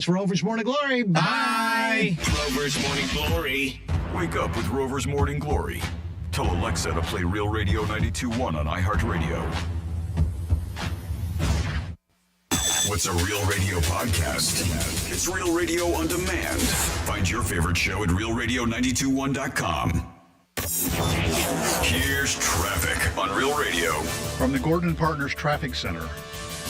It's Rover's Morning Glory. Bye. Rover's Morning Glory. Wake up with Rover's Morning Glory. Tell Alexa to play Real Radio 92.1 on iHeartRadio. What's a Real Radio podcast? It's Real Radio on demand. Find your favorite show at realradio921.com. Here's traffic on Real Radio. From the Gordon Partners Traffic Center.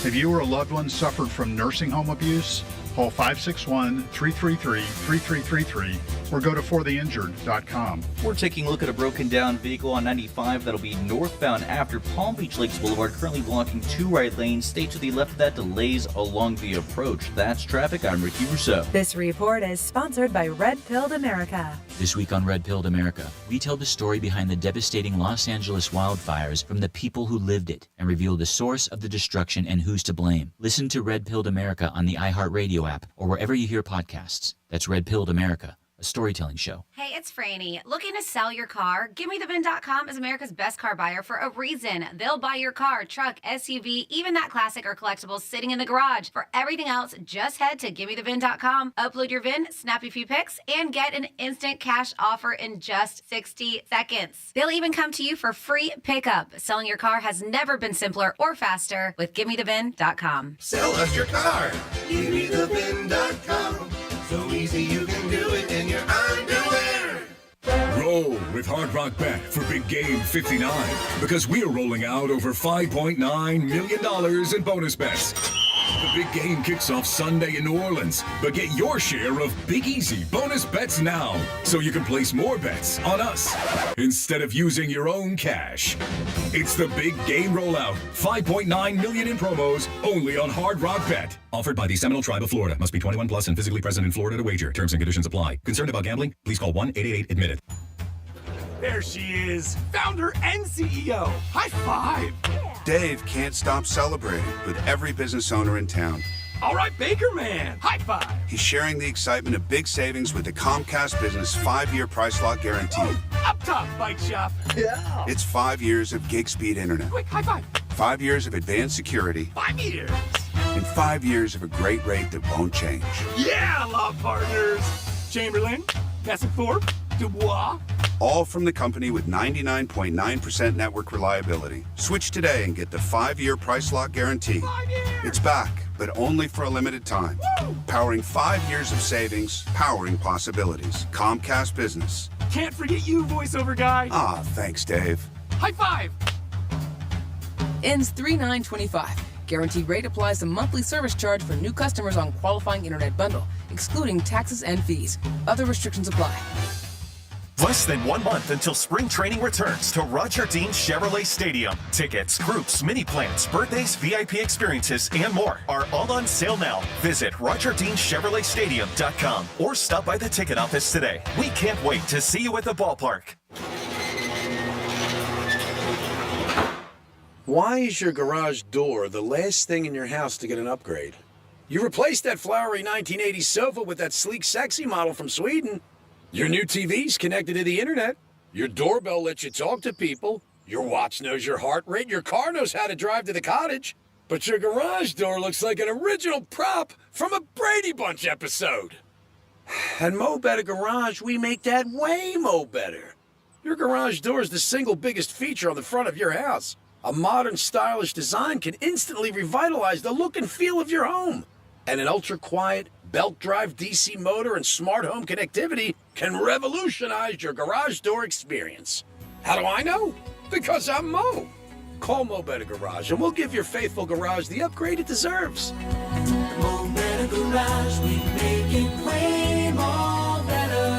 If you or a loved one suffered from nursing home abuse, call 561-333-3333 or go to fortheinjured.com. We're taking a look at a broken down vehicle on 95 that'll be northbound after Palm Beach Lakes Boulevard, currently blocking 2 right lanes. Stay to the left of that, delays along the approach. That's traffic. I'm Ricky Rousseau. This report is sponsored by Red Pilled America. This week on Red Pilled America, we tell the story behind the devastating Los Angeles wildfires from the people who lived it and reveal the source of the destruction and who's to blame. Listen to Red Pilled America on the iHeartRadio app or wherever you hear podcasts. That's Red Pilled America, a storytelling show. Hey, it's Franny. Looking to sell your car? GiveMeTheVin.com is America's best car buyer for a reason. They'll buy your car, truck, SUV, even that classic or collectible sitting in the garage. For everything else, just head to GiveMeTheVin.com, upload your VIN, snap a few pics, and get an instant cash offer in just 60 seconds. They'll even come to you for free pickup. Selling your car has never been simpler or faster with GiveMeTheVin.com. Sell us your car. GiveMeTheVin.com. So easy you can do it in your underwear. Roll with Hard Rock Bet for Big Game 59 because we are rolling out over $5.9 million in bonus bets. The big game kicks off Sunday in New Orleans, but get your share of Big Easy bonus bets now so you can place more bets on us instead of using your own cash. It's the big game rollout. $5.9 million in promos only on Hard Rock Bet. Offered by the Seminole Tribe of Florida. Must be 21 plus and physically present in Florida to wager. Terms and conditions apply. Concerned about gambling? Please call 1-888-ADMIT-IT. There she is, founder and CEO. High five. Dave can't stop celebrating with every business owner in town. All right, Baker Man, high five. He's sharing the excitement of big savings with the Comcast Business 5-year price lock guarantee. Oh, up top, bike shop. Yeah. It's 5 years of gig speed internet. Quick, high five. 5 years of advanced security. 5 years. And 5 years of a great rate that won't change. Yeah, law partners. Chamberlain, Cassifort, Dubois. All from the company with 99.9% network reliability. Switch today and get the 5-year price lock guarantee. 5 years. It's back, but only for a limited time. Woo. Powering 5 years of savings, powering possibilities. Comcast Business. Can't forget you, voiceover guy. Ah, thanks, Dave. High five. Ends 3/9/25. Guaranteed rate applies to monthly service charge for new customers on qualifying internet bundle, excluding taxes and fees. Other restrictions apply. Less than 1 month until spring training returns to Roger Dean Chevrolet Stadium. Tickets, groups, mini plans, birthdays, VIP experiences, and more are all on sale now. Visit RogerDeanChevroletStadium.com or stop by the ticket office today. We can't wait to see you at the ballpark. Why is your garage door the last thing in your house to get an upgrade? You replaced that flowery 1980s sofa with that sleek, sexy model from Sweden. Your new TV's connected to the internet. Your doorbell lets you talk to people. Your watch knows your heart rate. Your car knows how to drive to the cottage. But your garage door looks like an original prop from a Brady Bunch episode. At Mo Better Garage, we make that way mo better. Your garage door is the single biggest feature on the front of your house. A modern, stylish design can instantly revitalize the look and feel of your home. And an ultra-quiet, belt-drive DC motor and smart home connectivity can revolutionize your garage door experience. How do I know? Because I'm Mo. Call Mo Better Garage and we'll give your faithful garage the upgrade it deserves. Mo Better Garage, we make it way more better.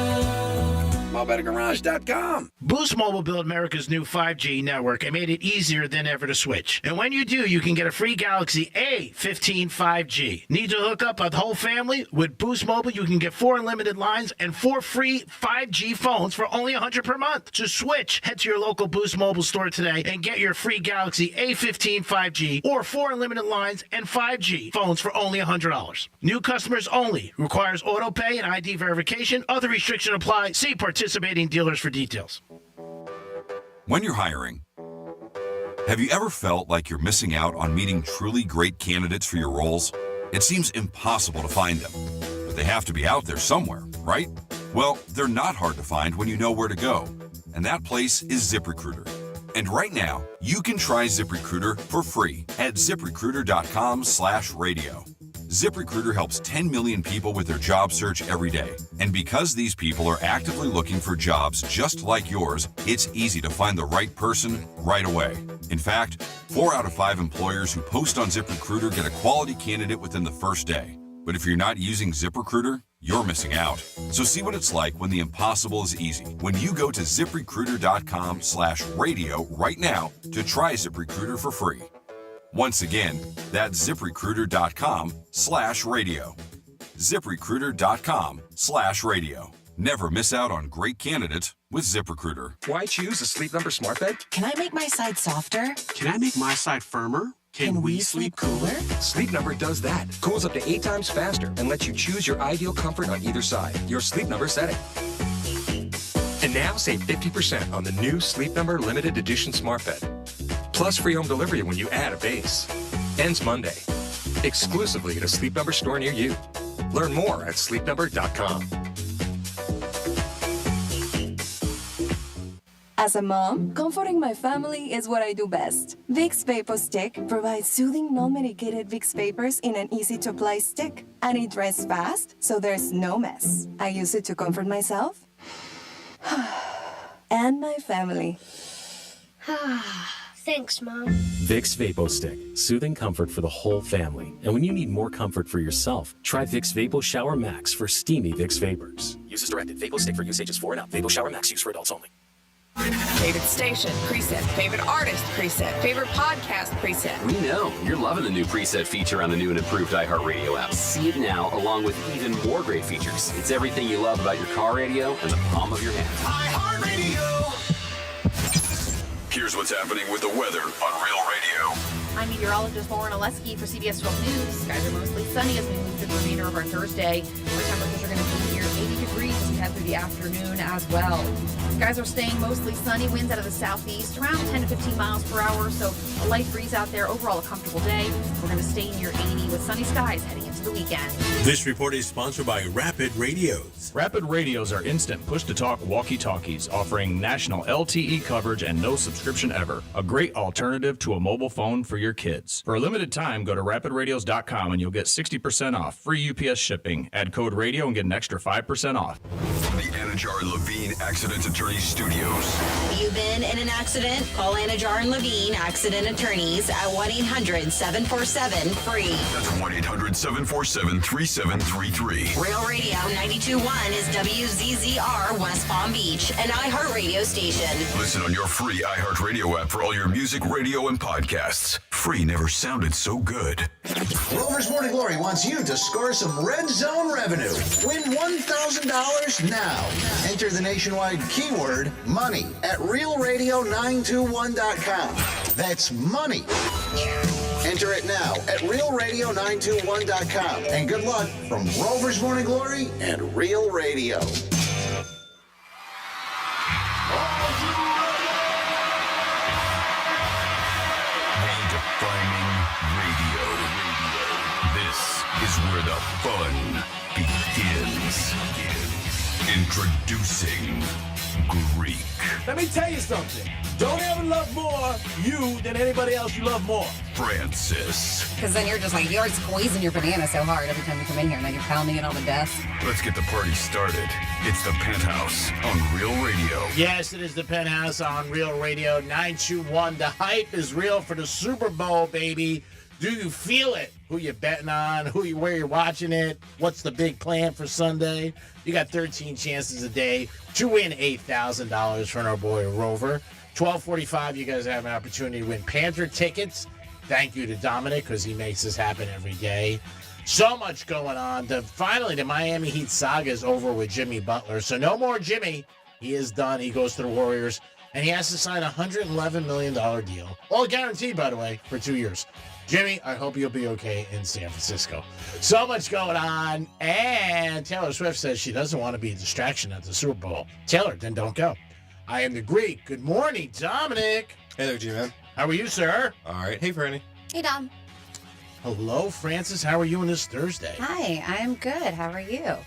MoBetterGarage.com. Boost Mobile built America's new 5G network and made it easier than ever to switch. And when you do, you can get a free Galaxy A15 5G. Need to hook up a whole family? With Boost Mobile, you can get 4 unlimited lines and 4 free 5G phones for only $100 per month. To switch, head to your local Boost Mobile store today and get your free Galaxy A15 5G or 4 unlimited lines and 5G phones for only $100. New customers only. Requires auto pay and ID verification. Other restrictions apply. See participating dealers for details. When you're hiring, have you ever felt like you're missing out on meeting truly great candidates for your roles? It seems impossible to find them. But they have to be out there somewhere, right? Well, they're not hard to find when you know where to go. And that place is ZipRecruiter. And right now, you can try ZipRecruiter for free at ZipRecruiter.com/radio. ZipRecruiter helps 10 million people with their job search every day. And because these people are actively looking for jobs just like yours, it's easy to find the right person right away. In fact, 4 out of 5 employers who post on ZipRecruiter get a quality candidate within the first day. But if you're not using ZipRecruiter, you're missing out. So see what it's like when the impossible is easy. When you go to ZipRecruiter.com/radio right now to try ZipRecruiter for free. Once again, that's ZipRecruiter.com/radio. ZipRecruiter.com/radio. Never miss out on great candidates with ZipRecruiter. Why choose a Sleep Number smart bed? Can I make my side softer? Can I make my side firmer? Can we sleep cooler? Sleep Number does that. Cools up to 8 times faster and lets you choose your ideal comfort on either side. Your Sleep Number setting. And now save 50% on the new Sleep Number limited edition smart bed. Plus free home delivery when you add a base. Ends Monday. Exclusively at a Sleep Number store near you. Learn more at sleepnumber.com. As a mom, comforting my family is what I do best. Vicks Vapor Stick provides soothing, non-medicated Vicks Vapors in an easy-to-apply stick. And it dries fast, so there's no mess. I use it to comfort myself and my family. Thanks, Mom. Vicks Vapo Stick, soothing comfort for the whole family. And when you need more comfort for yourself, try Vicks Vapo Shower Max for steamy Vicks Vapors. Use as directed. Vapo Stick for use ages 4 and up. Vapo Shower Max use for adults only. Favorite station, preset. Favorite artist, preset. Favorite podcast, preset. We know you're loving the new preset feature on the new and improved iHeartRadio app. See it now, along with even more great features. It's everything you love about your car radio in the palm of your hand. iHeartRadio. Here's what's happening with the weather on Real Radio. I'm meteorologist Lauren Oleski for CBS 12 News. Skies are mostly sunny as we move through the remainder of our Thursday. Our temperatures are going to be near 80 degrees as we head through the afternoon as well. Skies are staying mostly sunny. Winds out of the southeast around 10 to 15 miles per hour. So a light breeze out there. Overall, a comfortable day. We're going to stay near 80 with sunny skies heading into the weekend. This report is sponsored by Rapid Radios. Rapid Radios are instant push-to-talk walkie-talkies offering national LTE coverage and no subscription ever. A great alternative to a mobile phone for your kids. For a limited time, go to rapidradios.com and you'll get 60% off. Free UPS shipping. Add code radio and get an extra 5% off. The Anajar and Levine Accident Attorney Studios. You've been in an accident? Call Anajar and Levine Accident Attorneys at 1-800-747-FREE. That's 1-800-747-3733. Real Radio 92.1 is WZZR West Palm Beach, an iHeartRadio station. Listen on your free iHeartRadio app for all your music, radio, and podcasts. Free never sounded so good. Rover's Morning Glory wants you to score some Red Zone revenue. Win $1,000 now. Enter the nationwide keyword money at realradio921.com. That's money. Enter it now at realradio921.com. And good luck from Rover's Morning Glory and Real Radio. Redefining radio. This is where the fun begins. Introducing Greek. Let me tell you something. Don't ever love more you than anybody else you love more. Francis. Because then you're just like, you're squeezing your banana so hard every time you come in here, and then you're pounding it on the desk. Let's get the party started. It's the Penthouse on Real Radio. Yes, it is the Penthouse on Real Radio 921. The hype is real for the Super Bowl, baby. Do you feel it? Who you betting on? Where you're watching it? What's the big plan for Sunday? You got 13 chances a day to win $8,000 from our boy Rover. 12:45, you guys have an opportunity to win Panther tickets. Thank you to Dominic because he makes this happen every day. So much going on. Finally, the Miami Heat saga is over with Jimmy Butler. So no more Jimmy. He is done. He goes to the Warriors. And he has to sign a $111 million deal. All guaranteed, by the way, for 2 years. Jimmy, I hope you'll be okay in San Francisco. So much going on. And Taylor Swift says she doesn't want to be a distraction at the Super Bowl. Taylor, then don't go. I am the Greek. Good morning, Dominic. Hey there, G-Man. How are you, sir? All right. Hey, Franny. Hey, Dom. Hello, Francis. How are you on this Thursday? Hi, I'm good. How are you?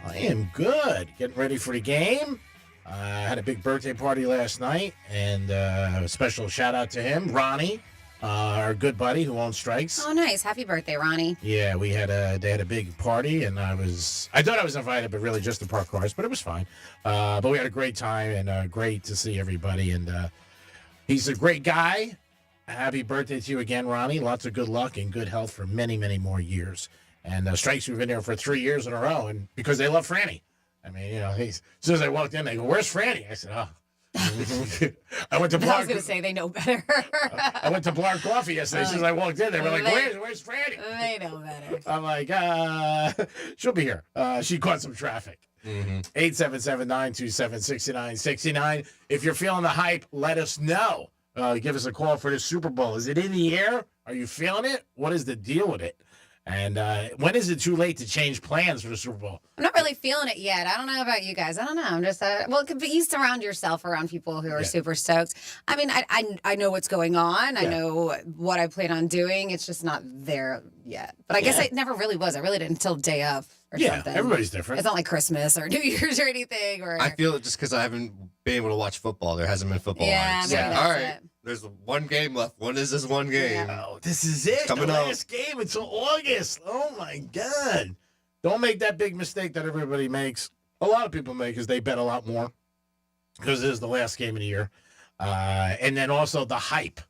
I am good. Getting ready for the game. I had a big birthday party last night, and a special shout out to him, Ronnie, our good buddy who owns Strikes. Oh, nice. Happy birthday, Ronnie. Yeah, they had a big party, and I thought I was invited, but really just to park cars, but it was fine. But we had a great time, and great to see everybody, and he's a great guy. Happy birthday to you again, Ronnie. Lots of good luck and good health for many, many more years. And Strikes, we've been there for 3 years in a row, and because they love Franny. I mean, as soon as I walked in, they go, "Where's Franny?" I said, "Oh." I went to Blark. I was going to say they know better. I went to Blark Coffee yesterday. As soon as I walked in, they were like, "Where's Franny?" They know better. I'm like, she'll be here. She caught some traffic. 877-927-6969. If you're feeling the hype, let us know. Give us a call for the Super Bowl. Is it in the air? Are you feeling it? What is the deal with it? And when is it too late to change plans for the Super Bowl? I'm not really feeling it yet. I don't know about you guys. I don't know. I'm just, but you surround yourself around people who are super stoked. I mean, I know what's going on. I know what I plan on doing. It's just not there yet. But I guess it never really was. I really didn't until day of or something. Everybody's different. It's not like Christmas or New Year's or anything. Or I feel it just because I haven't been able to watch football. There hasn't been football on. Maybe that's all right. it. There's one game left. When is this one game? Oh, this is it. Coming the up. last game until August. Oh, my God. Don't make that big mistake that everybody makes. A lot of people make is they bet a lot more because it is the last game of the year. And then also the hype.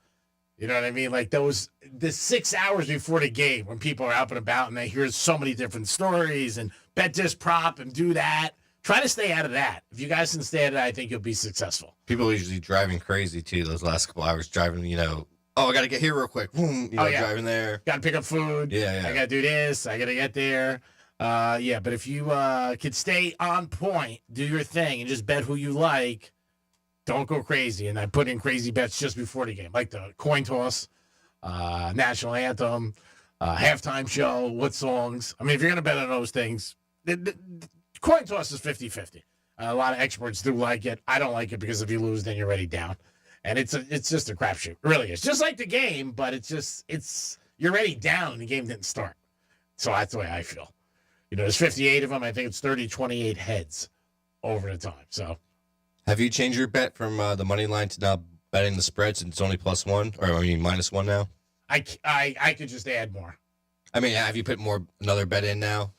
You know what I mean? Like the 6 hours before the game when people are out and about and they hear so many different stories and bet this prop and do that. Try to stay out of that. If you guys can stay out of that, I think you'll be successful. People are usually driving crazy, too, those last couple hours. Driving, I got to get here real quick. Boom, driving there. Got to pick up food. Yeah. I got to do this. I got to get there. But if you could stay on point, do your thing, and just bet who you like, don't go crazy. And I put in crazy bets just before the game, like the coin toss, national anthem, halftime show, what songs. I mean, if you're going to bet on those things, the coin toss is 50-50. A lot of experts do like it. I don't like it because if you lose, then you're already down. And it's just a crapshoot. It really is. Just like the game, but you're already down and the game didn't start. So that's the way I feel. There's 58 of them. I think it's 30-28 heads over the time. So, have you changed your bet from the money line to now betting the spread since it's only +1 or -1 now? I could just add more. I mean, have you put another bet in now?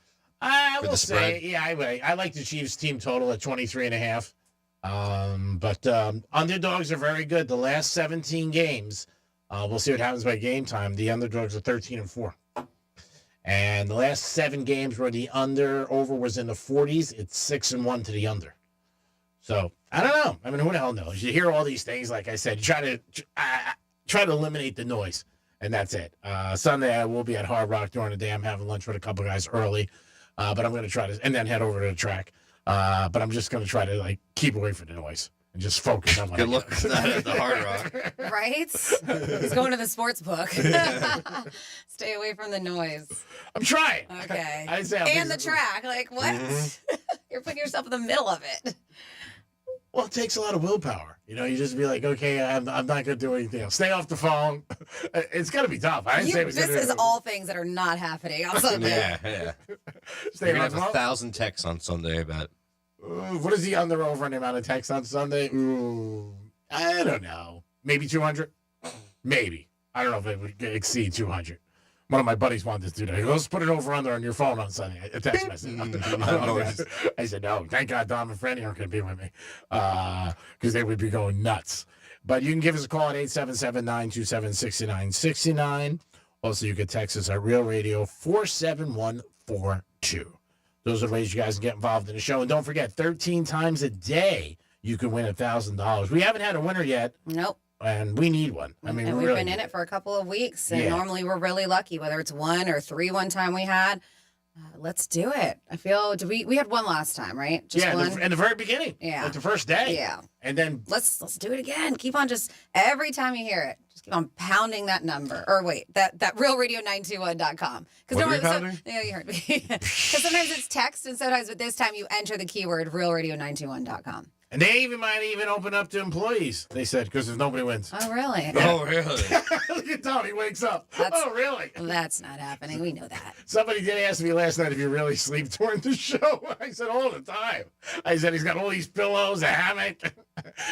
I will say, I like the Chiefs team total at 23.5. But underdogs are very good. The last 17 games, we'll see what happens by game time. The underdogs are 13-4. And the last 7 games where the over was in the 40s, it's 6-1 to the under. So I don't know. I mean, who the hell knows? You hear all these things, like I said, try to eliminate the noise, and that's it. Sunday I will be at Hard Rock during the day. I'm having lunch with a couple guys early, but I'm going to try to, and then head over to the track. But I'm just going to try to keep away from the noise and just focus on. Good luck with that at the Hard Rock. Right? He's going to the sports book. Stay away from the noise. I'm trying. Okay. And the track. Like, what? Mm-hmm. You're putting yourself in the middle of it. Well, it takes a lot of willpower. You just be like, okay, I'm not going to do anything else. Stay off the phone. It's going to be tough. This is all things that are not happening on Sunday. Yeah. Stay You're off going to have 1,000 texts on Sunday about. What is the under over on the amount of texts on Sunday? I don't know. Maybe 200? Maybe. I don't know if it would exceed 200. One of my buddies wanted to do that. He goes, let's put it over under on your phone on Sunday. A text message. I said, no. Thank God Dom and Freddie aren't going to be with me. Because they would be going nuts. But you can give us a call at 877-927-6969. Also, you can text us at Real Radio 47142. Those are the ways you guys can get involved in the show. And don't forget, 13 times a day, you can win $1,000. We haven't had a winner yet. Nope. And we need one. I mean, and we've really been in it for a couple of weeks. And normally we're really lucky, whether it's 1 or 3 one time we had. Let's do it. I feel, we had 1 last time, right? Just one? In the very beginning. Yeah. Like the first day. Yeah. And then. Let's do it again. Keep on every time you hear it, just keep on pounding that number. Or wait, that realradio921.com. What are you pounding? Yeah, you heard me. Because sometimes it's text and sometimes, but this time you enter the keyword realradio921.com. And they might even open up to employees, they said, because if nobody wins. Oh, really? Oh, really? Look at Tony wakes up. Oh, really? That's not happening. We know that. Somebody did ask me last night if you really sleep during the show. I said, all the time. I said, he's got all these pillows, a hammock.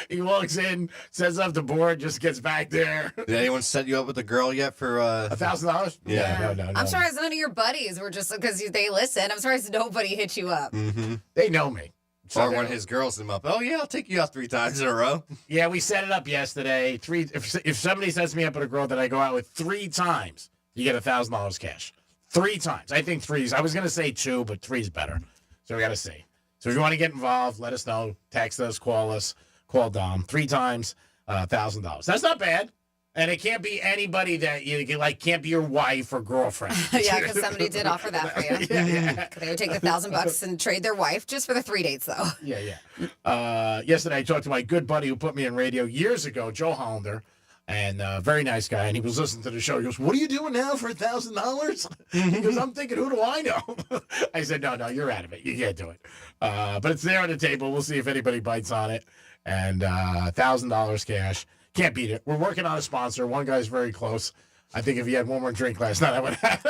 He walks in, sets up the board, just gets back there. Did anyone set you up with a girl yet for $1,000? Yeah. No. I'm surprised none of your buddies were just because they listen. I'm surprised nobody hit you up. Mm-hmm. They know me. Or when his girls hit him up, oh, yeah, I'll take you out 3 times in a row. Yeah, we set it up yesterday. If somebody sets me up with a girl that I go out with 3 times, you get $1,000 cash. 3 times. I think 3's. I was going to say 2, but 3's better. So we got to see. So if you want to get involved, let us know. Text us, call us, call Dom. 3 times, $1,000. That's not bad. And it can't be anybody that you like. Can't be your wife or girlfriend. Yeah, because somebody did offer that for you. Yeah. They would take the $1,000 and trade their wife just for the 3 dates, though. Yeah. Yesterday, I talked to my good buddy who put me in radio years ago, Joe Hollander, and very nice guy. And he was listening to the show. He goes, "What are you doing now for $1,000?" He goes, "I'm thinking, who do I know?" I said, "No, you're out of it. You can't do it." But it's there on the table. We'll see if anybody bites on it. And $1,000 cash. Can't beat it. We're working on a sponsor. One guy's very close. I think if he had one more drink last night, I would have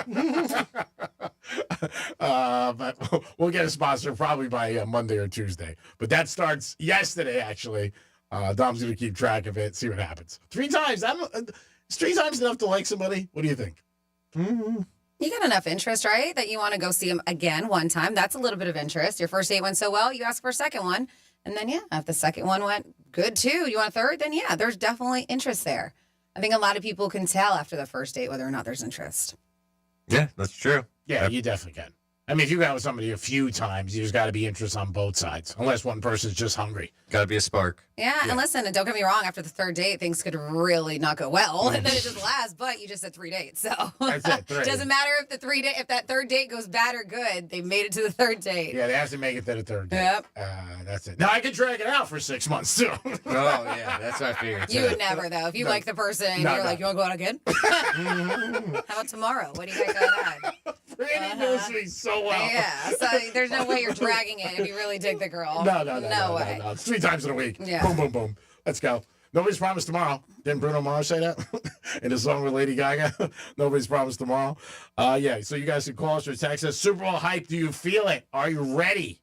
him. But we'll get a sponsor probably by Monday or Tuesday. But that starts yesterday, actually. Dom's going to keep track of it, see what happens. 3 times. Is 3 times enough to like somebody? What do you think? You got enough interest, right? That you want to go see him again one time. That's a little bit of interest. Your first date went so well, you ask for a second one. And then, if the second one went good too, you want a third, then there's definitely interest there. I think a lot of people can tell after the first date whether or not there's interest. Yeah, that's true. Yeah, you definitely can. I mean, if you go out with somebody a few times, there's got to be interest on both sides, unless one person's just hungry. Got to be a spark. Yeah, and listen, and don't get me wrong, after the 3rd date, things could really not go well, and then it just lasts, but you just had 3 dates, so. That's it, 3. Doesn't matter if if that 3rd date goes bad or good, they made it to the 3rd date. Yeah, they have to make it to the 3rd date. Yep. That's it. Now, I could drag it out for 6 months, too. Oh, yeah, that's what I figured. You would never, though. If you like the person, you're like, you want to go out again? How about tomorrow? What do you guys got on? Randy knows me so well. Yeah, so there's no way you're dragging it if you really dig the girl. No way. No. It's 3 times in a week. Yeah. Boom, boom, boom. Let's go. Nobody's promised tomorrow. Didn't Bruno Mars say that in his song with Lady Gaga? Nobody's promised tomorrow. So you guys can call us or text us. Super Bowl hype. Do you feel it? Are you ready?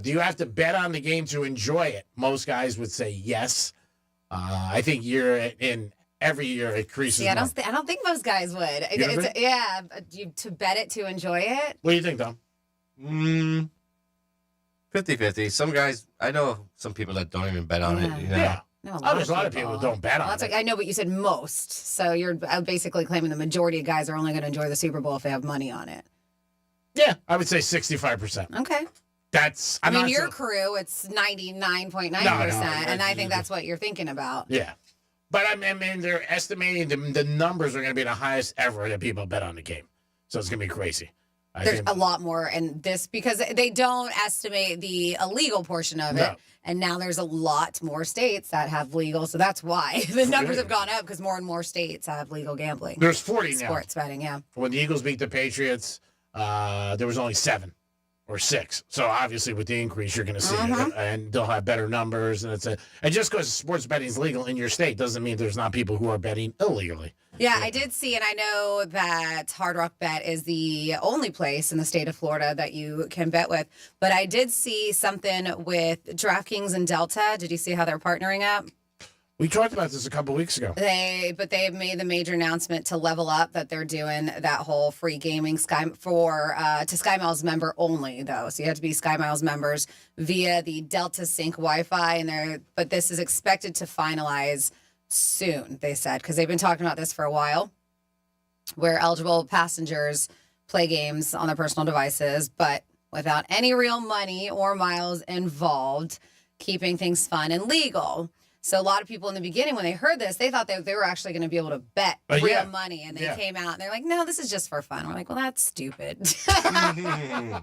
Do you have to bet on the game to enjoy it? Most guys would say yes. I think every year it creases. Yeah, I don't think most guys would. To bet it to enjoy it. What do you think, Tom? 50-50. Some guys, I know some people that don't even bet on it. You know? Yeah. No, there's a lot of people who don't bet on it. I know, but you said most. So you're basically claiming the majority of guys are only going to enjoy the Super Bowl if they have money on it. Yeah, I would say 65%. Okay. That's. I mean, your crew, it's 99.9%, and I think that's what you're thinking about. Yeah. But I mean, they're estimating the numbers are going to be the highest ever that people bet on the game. So it's going to be crazy. There's a lot more in this because they don't estimate the illegal portion of it. And now there's a lot more states that have legal. So that's why the numbers have gone up because more and more states have legal gambling. There's 40 now. Sports betting, yeah. When the Eagles beat the Patriots, there was only 7 or 6. So obviously with the increase, you're going to see it. And they'll have better numbers. And just because sports betting is legal in your state doesn't mean there's not people who are betting illegally. Yeah, I did see, and I know that Hard Rock Bet is the only place in the state of Florida that you can bet with. But I did see something with DraftKings and Delta. Did you see how they're partnering up? We talked about this a couple weeks ago. They have made the major announcement to Level Up that they're doing that whole free gaming to Sky Miles member only though. So you have to be Sky Miles members via the Delta Sync Wi-Fi, but this is expected to finalize soon. They said because they've been talking about this for a while, where eligible passengers play games on their personal devices, but without any real money or miles involved, keeping things fun and legal. So a lot of people in the beginning, when they heard this, they thought they were actually going to be able to bet real money. And they came out and they're like, no, this is just for fun. We're like, well, that's stupid. I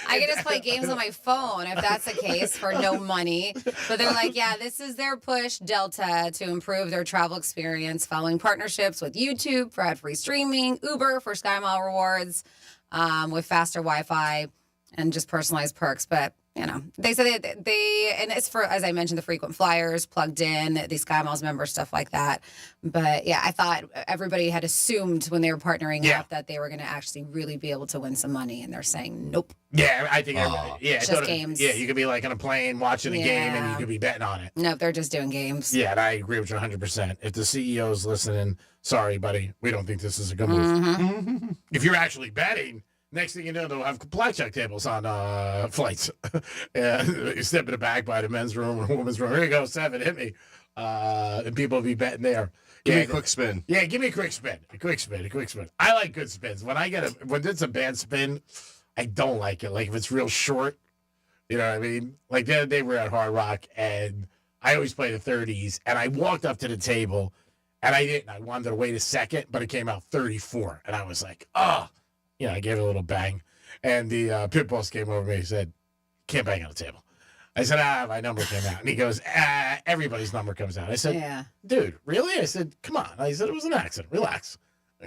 can just play games on my phone if that's the case for no money. But they're like, yeah, this is their push, Delta, to improve their travel experience following partnerships with YouTube for ad-free streaming, Uber for SkyMile rewards, with faster Wi-Fi and just personalized perks. But you know, they said and it's for, as I mentioned, the frequent flyers, plugged in, the Sky Miles members, stuff like that. But yeah, I thought everybody had assumed when they were partnering up that they were going to actually really be able to win some money, and they're saying nope. Yeah, I think everybody. Yeah, just games. Yeah, you could be like on a plane watching a game, and you could be betting on it. No, they're just doing games. Yeah, and I agree with you 100%. If the CEO's listening, sorry, buddy, we don't think this is a good move. If you're actually betting. Next thing you know, they'll have blackjack tables on flights. You step in the back by the men's room or women's room. Here you go, 7, hit me. And people will be betting there. Give me a quick spin. Yeah, give me a quick spin. A quick spin. I like good spins. When it's a bad spin, I don't like it. Like if it's real short, you know what I mean? Like the other day we were at Hard Rock, and I always play the 30s, and I walked up to the table, and I didn't. I wanted to wait a second, but it came out 34, and I was like, oh. You know, I gave it a little bang, and the pit boss came over to me and said, can't bang on the table. I said, my number came out. And he goes, everybody's number comes out. I said, dude, really? I said, come on. I said, it was an accident. Relax.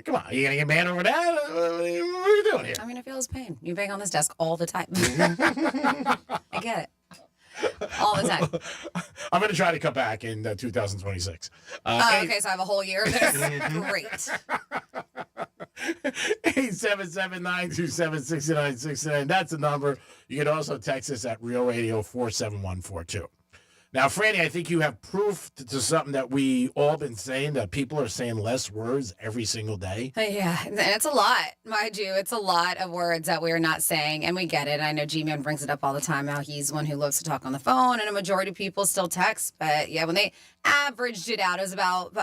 Come on. Are you going to get mad over that? What are you doing here? I mean, I feel his pain. You bang on this desk all the time. I get it. All the time. I'm going to try to come back in 2026. Okay, so I have a whole year of this. Great. 877-927-6969. That's the number. You can also text us at Real Radio 47142. Now, Franny, I think you have proof to something that we all been saying, that people are saying less words every single day. Yeah, and it's a lot, mind you. It's a lot of words that we're not saying, and we get it. I know G-Man brings it up all the time, how he's one who loves to talk on the phone, and a majority of people still text. But yeah, when they averaged it out, it was about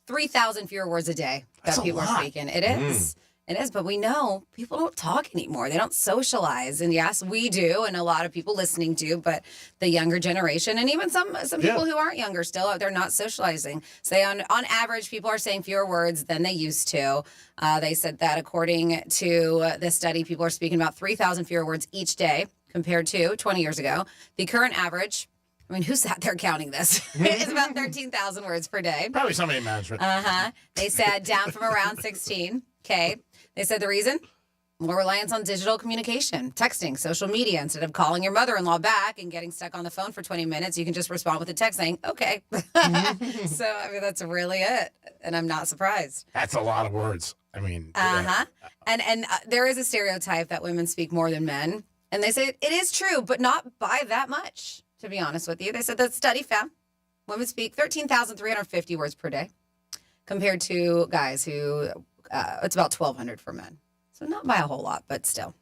3,000 fewer words a day that people are speaking. It is. It is, but we know people don't talk anymore. They don't socialize. And yes, we do, and a lot of people listening do, but the younger generation, and even some people who aren't younger still, they're not socializing. So on average, people are saying fewer words than they used to. They said that according to this study, people are speaking about 3,000 fewer words each day compared to 20 years ago. The current average, I mean, who sat there counting this? It's about 13,000 words per day. Probably somebody in management. They said down from around 16. Okay. They said the reason? More reliance on digital communication, texting, social media. Instead of calling your mother-in-law back and getting stuck on the phone for 20 minutes, you can just respond with a text saying, okay. So, I mean, that's really it. And I'm not surprised. That's a lot of words. I mean. And there is a stereotype that women speak more than men. And they say it is true, but not by that much, to be honest with you. They said the study found women speak 13,350 words per day compared to guys who... it's about 1,200 for men. So not by a whole lot, but still.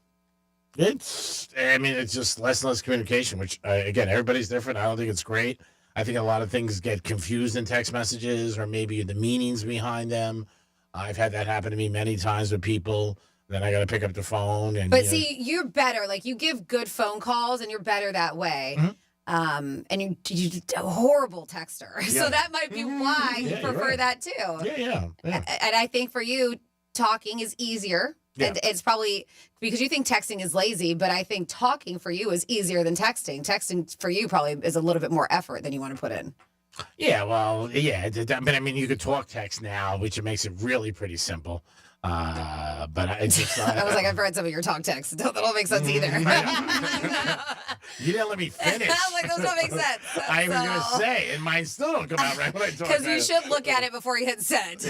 It's just less and less communication, which, again, everybody's different. I don't think it's great. I think a lot of things get confused in text messages or maybe the meanings behind them. I've had that happen to me many times with people. Then I got to pick up the phone. But see, you're better. Like, you give good phone calls, and you're better that way. And you're a horrible texter. Yeah. So that might be why you prefer that too. Yeah. And I think for you, talking is easier. Yeah. And it's probably because you think texting is lazy, but I think talking for you is easier than texting. Texting for you probably is a little bit more effort than you want to put in. Yeah, well, yeah. But I mean, you could talk text now, which makes it really pretty simple. But I just I was like, I've read some of your talk texts. That don't make sense either. You didn't let me finish. I was like, those don't make sense. I was going to say, and mine still don't come out right when I talk. Because you should look at it before you hit send.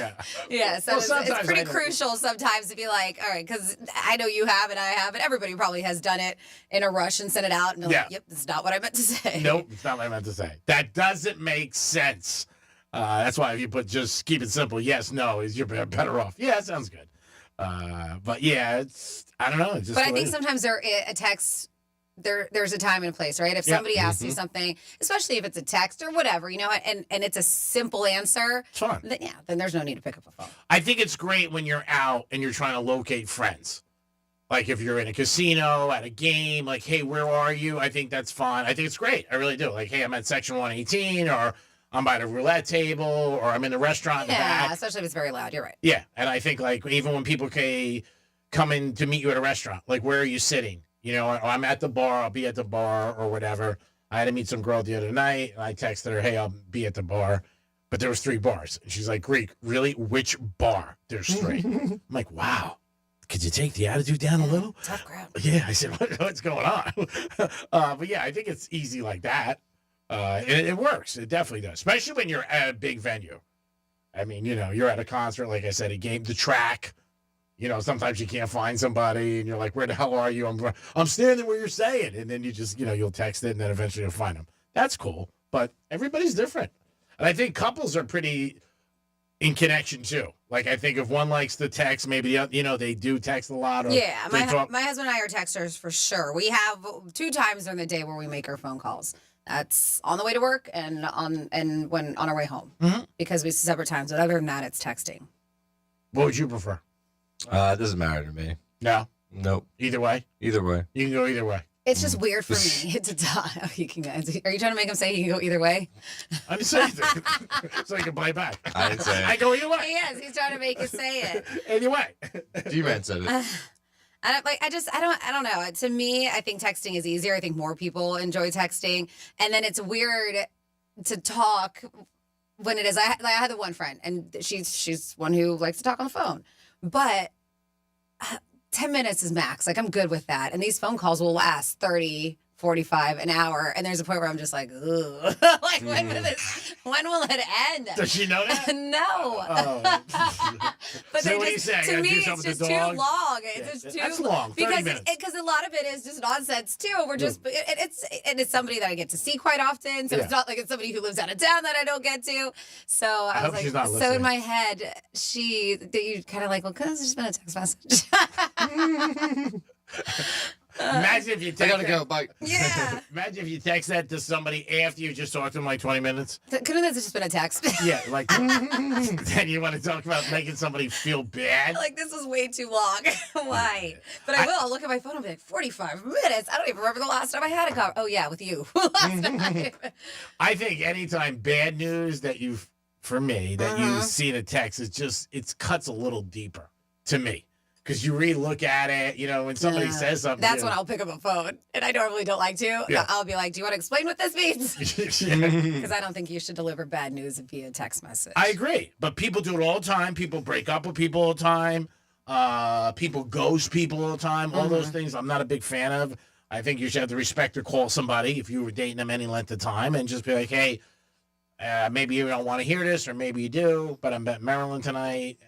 Yeah. So it's pretty crucial sometimes to be like, all right, because I know you have and I have, and everybody probably has done it in a rush and sent it out, and like, yep, that's not what I meant to say. Nope, it's not what I meant to say. That doesn't make sense. That's why if you put just keep it simple, yes, no, you're better off. Yeah, that sounds good. But yeah, I don't know. It's just but I think sometimes a text, there's a time and a place, right? If somebody asks you something, especially if it's a text or whatever, you know, and it's a simple answer, it's fine. Then there's no need to pick up a phone. I think it's great when you're out and you're trying to locate friends. Like if you're in a casino, at a game, like, hey, where are you? I think that's fine. I think it's great. I really do. Like, hey, I'm at section 118, or I'm by the roulette table, or I'm in the restaurant in the back. Yeah, especially if it's very loud. You're right. Yeah, and I think like even when people come in to meet you at a restaurant, like where are you sitting? You know, or I'm at the bar, I'll be at the bar or whatever. I had to meet some girl the other night, and I texted her, hey, I'll be at the bar. But there was 3 bars. And she's like, Greek, really? Which bar? There's 3. I'm like, wow. could you take the attitude down a little? Tough crowd. Yeah, I said, what's going on? But yeah, I think it's easy like that. It works. It definitely does, especially when you're at a big venue. I mean, you're at a concert, like I said, a game, the track. Sometimes you can't find somebody, and you're like, where the hell are you? I'm standing where you're saying. And then you just, you'll text it, and then eventually you'll find them. That's cool. But everybody's different. And I think couples are pretty in connection, too. Like, I think if one likes to text, maybe, they do text a lot. Or yeah, my husband and I are texters for sure. We have 2 times during the day where we make our phone calls. That's on the way to work and when on our way home, because we separate times. But other than that, it's texting. What would you prefer? It doesn't matter to me. No? Nope. Either way? Either way. You can go either way. It's just weird for me to talk. Are you trying to make him say he can go either way? I'm just saying so he can play back. I didn't say it. I go either way. He is. He's trying to make you say it. Either way. G-Man said it. I don't know. To me, I think texting is easier. I think more people enjoy texting. And then it's weird to talk when it is. I had the one friend, and she's one who likes to talk on the phone. But 10 minutes is max. Like, I'm good with that. And these phone calls will last 30, 45, an hour. And there's a point where I'm just like, ugh. Like, when will it end? Does she know that? No. Oh. But So what do you say? I to gotta me, do it's something just with the too dog? long. Yeah, It's just too that's long. 30 minutes. Because a lot of it is just nonsense too. We're just it's somebody that I get to see quite often. So Yeah. it's not like it's somebody who lives out of town that I don't get to. So I hope was she's like, not so in listening. my head, you kind of like, well, because it's just been a text message. Imagine if you text I gotta go. Bye. Yeah. Imagine if you text that to somebody after you just talked to them like 20 minutes. Couldn't that have just been a text? Yeah, like, then you want to talk about making somebody feel bad? Like, this is way too long. Why? But I will. I'll look at my phone and be like, 45 minutes. I don't even remember the last time I had a call. Oh, yeah, with you. Last time. I think anytime bad news that you see in a text, it cuts a little deeper to me. Because you re-look at it, when somebody says something. That's when I'll pick up a phone. And I normally don't like to. Yeah. I'll be like, do you want to explain what this means? Because I don't think you should deliver bad news via text message. I agree. But people do it all the time. People break up with people all the time. People ghost people all the time. All those things I'm not a big fan of. I think you should have the respect to call somebody if you were dating them any length of time and just be like, hey, maybe you don't want to hear this, or maybe you do, but I'm at Maryland tonight,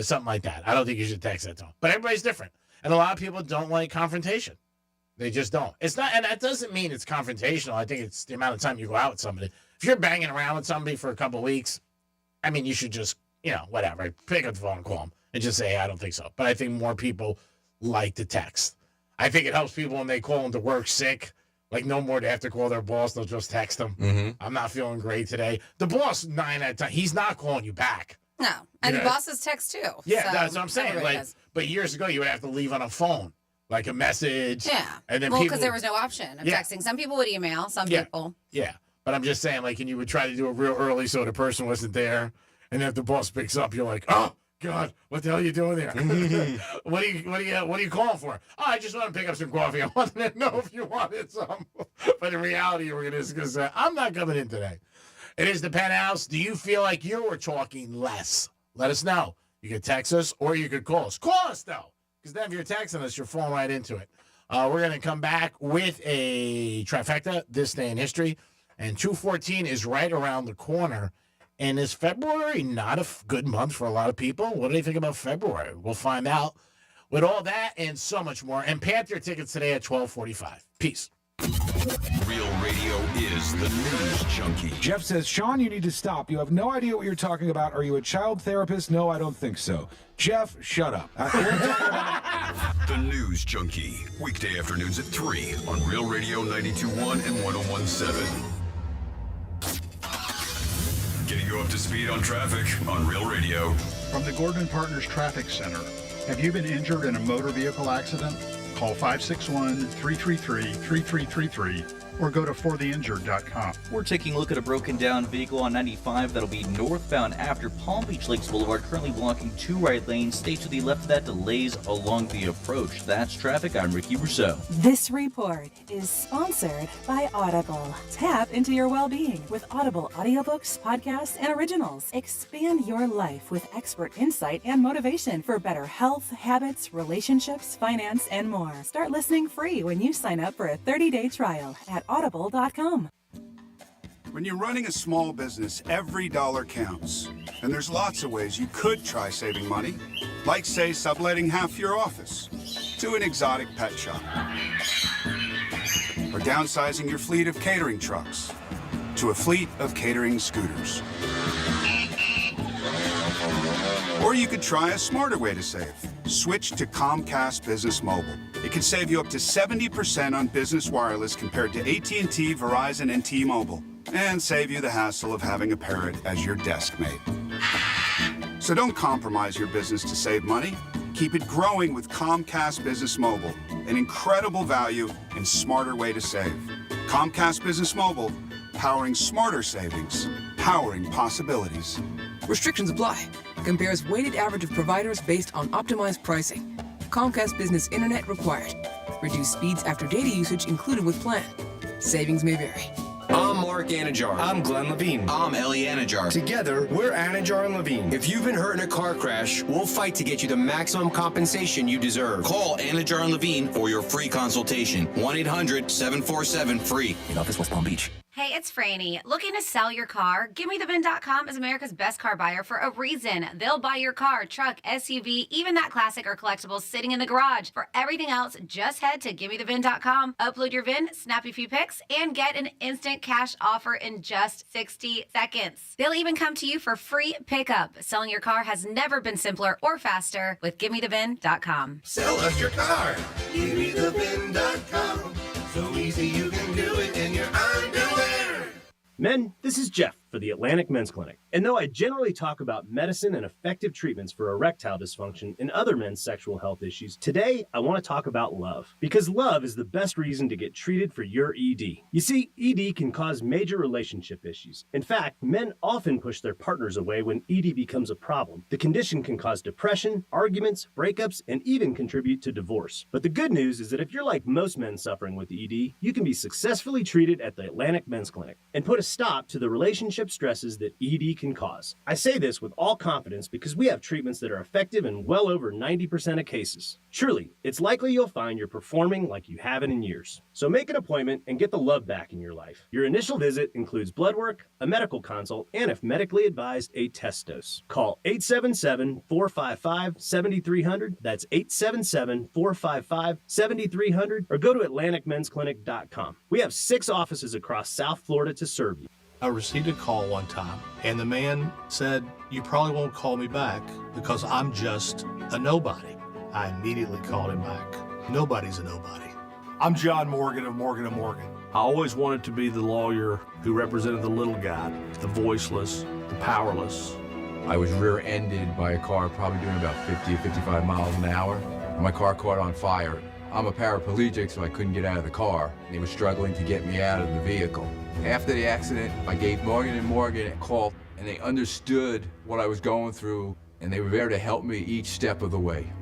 something like that. I don't think you should text that to them. But everybody's different. And a lot of people don't like confrontation. They just don't. It's not, and that doesn't mean it's confrontational. I think it's the amount of time you go out with somebody. If you're banging around with somebody for a couple of weeks, I mean, you should just, whatever, pick up the phone and call them and just say, hey, I don't think so. But I think more people like to text. I think it helps people when they call into work sick. Like, no more they have to call their boss. They'll just text them. I'm not feeling great today. The boss, 9 out of 10, he's not calling you back. No. And the bosses text too. Yeah, so that's what I'm saying. everybody Like, does. but years ago, you would have to leave on a phone, like a message. Yeah. And then well, people, because there was no option of Yeah. texting. Some people would email. Some Yeah. people. Yeah, but I'm just saying, like, and you would try to do it real early so the person wasn't there, and if the boss picks up, you're like, oh God, what the hell are you doing there? What are you calling for? Oh, I just want to pick up some coffee. I wanted to know if you wanted some. But in reality, we're just going to say, I'm not coming in today. It is the Penthouse. Do you feel like you were talking less? Let us know. You can text us or you could call us. Call us, though, because then if you're texting us, you're falling right into it. We're going to come back with a trifecta, this day in history, and 2/14 is right around the corner. And is February not a good month for a lot of people? What do they think about February? We'll find out. With all that and so much more. And Panther tickets today at 12:45. Peace. Real radio is the news junkie. Jeff says, Sean, you need to stop. You have no idea what you're talking about. Are you a child therapist? No, I don't think so. Jeff, shut up. The News Junkie. Weekday afternoons at 3 on Real Radio 92.1 and 101.7. Getting you up to speed on traffic on Real Radio. From the Gordon Partners Traffic Center. Have you been injured in a motor vehicle accident? Call 561-333-3333 or go to fortheinjured.com. We're taking a look at a broken down vehicle on 95 that'll be northbound after Palm Beach Lakes Boulevard, currently blocking 2 right lanes. Stay to the left of that, delays along the approach. That's traffic. I'm Ricky Rousseau. This report is sponsored by Audible. Tap into your well-being with Audible audiobooks, podcasts, and originals. Expand your life with expert insight and motivation for better health, habits, relationships, finance, and more. Start listening free when you sign up for a 30-day trial at audible.com. When you're running a small business, every dollar counts. And there's lots of ways you could try saving money, like, say, subletting half your office to an exotic pet shop, or downsizing your fleet of catering trucks to a fleet of catering scooters. Or you could try a smarter way to save. Switch to Comcast Business Mobile. It can save you up to 70% on business wireless compared to AT&T, Verizon, and T-Mobile, and save you the hassle of having a parrot as your desk mate. So don't compromise your business to save money. Keep it growing with Comcast Business Mobile, an incredible value and smarter way to save. Comcast Business Mobile, powering smarter savings, powering possibilities. Restrictions apply. Compares weighted average of providers based on optimized pricing. Comcast Business Internet required. Reduced speeds after data usage included with plan. Savings may vary. I'm Mark Anajar. I'm Glenn Levine. I'm Ellie Anajar. Together, we're Anajar and Levine. If you've been hurt in a car crash, we'll fight to get you the maximum compensation you deserve. Call Anajar and Levine for your free consultation. 1-800-747-FREE. In office, West Palm Beach. Hey, it's Franny. Looking to sell your car? GiveMeTheVin.com is America's best car buyer for a reason. They'll buy your car, truck, SUV, even that classic or collectible sitting in the garage. For everything else, just head to GiveMeTheVin.com, upload your VIN, snap a few pics, and get an instant cash offer in just 60 seconds. They'll even come to you for free pickup. Selling your car has never been simpler or faster with GiveMeTheVin.com. Sell us your car. GiveMeTheVin.com. So easy you can do it in your underwear. Men, this is Jeff for the Atlantic Men's Clinic. And though I generally talk about medicine and effective treatments for erectile dysfunction and other men's sexual health issues, today I want to talk about love. Because love is the best reason to get treated for your ED. You see, ED can cause major relationship issues. In fact, men often push their partners away when ED becomes a problem. The condition can cause depression, arguments, breakups, and even contribute to divorce. But the good news is that if you're like most men suffering with ED, you can be successfully treated at the Atlantic Men's Clinic and put a stop to the relationship stresses that ED can cause. I say this with all confidence because we have treatments that are effective in well over 90% of cases. Truly, it's likely you'll find you're performing like you haven't in years. So make an appointment and get the love back in your life. Your initial visit includes blood work, a medical consult, and if medically advised, a test dose. Call 877-455-7300. That's 877-455-7300 or go to AtlanticMen'sClinic.com. We have 6 offices across South Florida to serve you. I received a call one time, and the man said, "You probably won't call me back because I'm just a nobody." I immediately called him back. Nobody's a nobody. I'm John Morgan of Morgan & Morgan. I always wanted to be the lawyer who represented the little guy, the voiceless, the powerless. I was rear-ended by a car probably doing about 50 or 55 miles an hour. My car caught on fire. I'm a paraplegic, so I couldn't get out of the car. They were struggling to get me out of the vehicle. After the accident, I gave Morgan & Morgan a call, and they understood what I was going through, and they were there to help me each step of the way.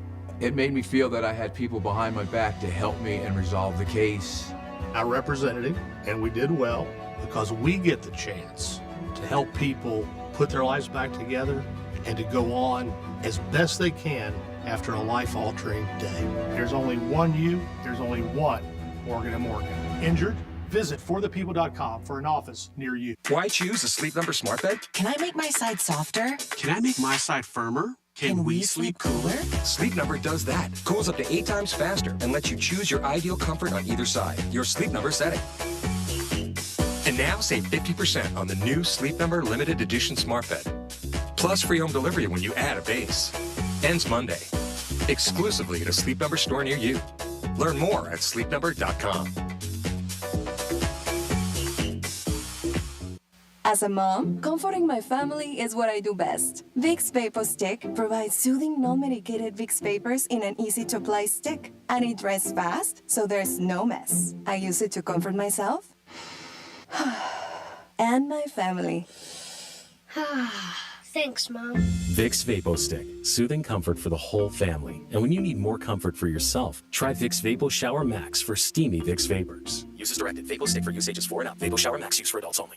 It made me feel that I had people behind my back to help me and resolve the case. I represented him, and we did well because we get the chance to help people put their lives back together and to go on as best they can after a life-altering day. There's only one you, there's only one Morgan & Morgan. Injured? Visit forthepeople.com for an office near you. Why choose a Sleep Number smart bed? Can I make my side softer? Can I make my side firmer? Can we sleep cooler? Sleep Number does that. Cools up to 8 times faster and lets you choose your ideal comfort on either side. Your Sleep Number setting. And now save 50% on the new Sleep Number limited edition smart bed. Plus free home delivery when you add a base. Ends Monday. Exclusively at a Sleep Number store near you. Learn more at sleepnumber.com. As a mom, comforting my family is what I do best. Vicks Vapor Stick provides soothing, non-medicated Vicks vapors in an easy-to-apply stick, and it dries fast, so there's no mess. I use it to comfort myself and my family. Thanks, Mom. Vicks Vapo Stick, soothing comfort for the whole family. And when you need more comfort for yourself, try Vicks Vapo Shower Max for steamy Vicks vapors. Use as directed. Vapo Stick for use ages 4 and up. Vapo Shower Max use for adults only.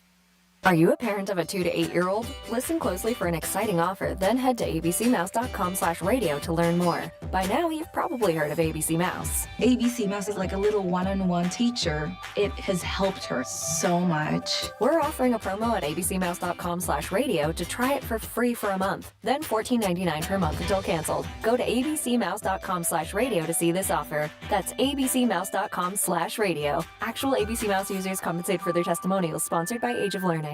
Are you a parent of a 2 to 8-year-old? Listen closely for an exciting offer, then head to abcmouse.com/radio to learn more. By now, you've probably heard of ABC Mouse. ABC Mouse is like a little one-on-one teacher. It has helped her so much. We're offering a promo at abcmouse.com/radio to try it for free for a month, then $14.99 per month until canceled. Go to abcmouse.com/radio to see this offer. That's abcmouse.com/radio. Actual ABC Mouse users compensate for their testimonials, sponsored by Age of Learning.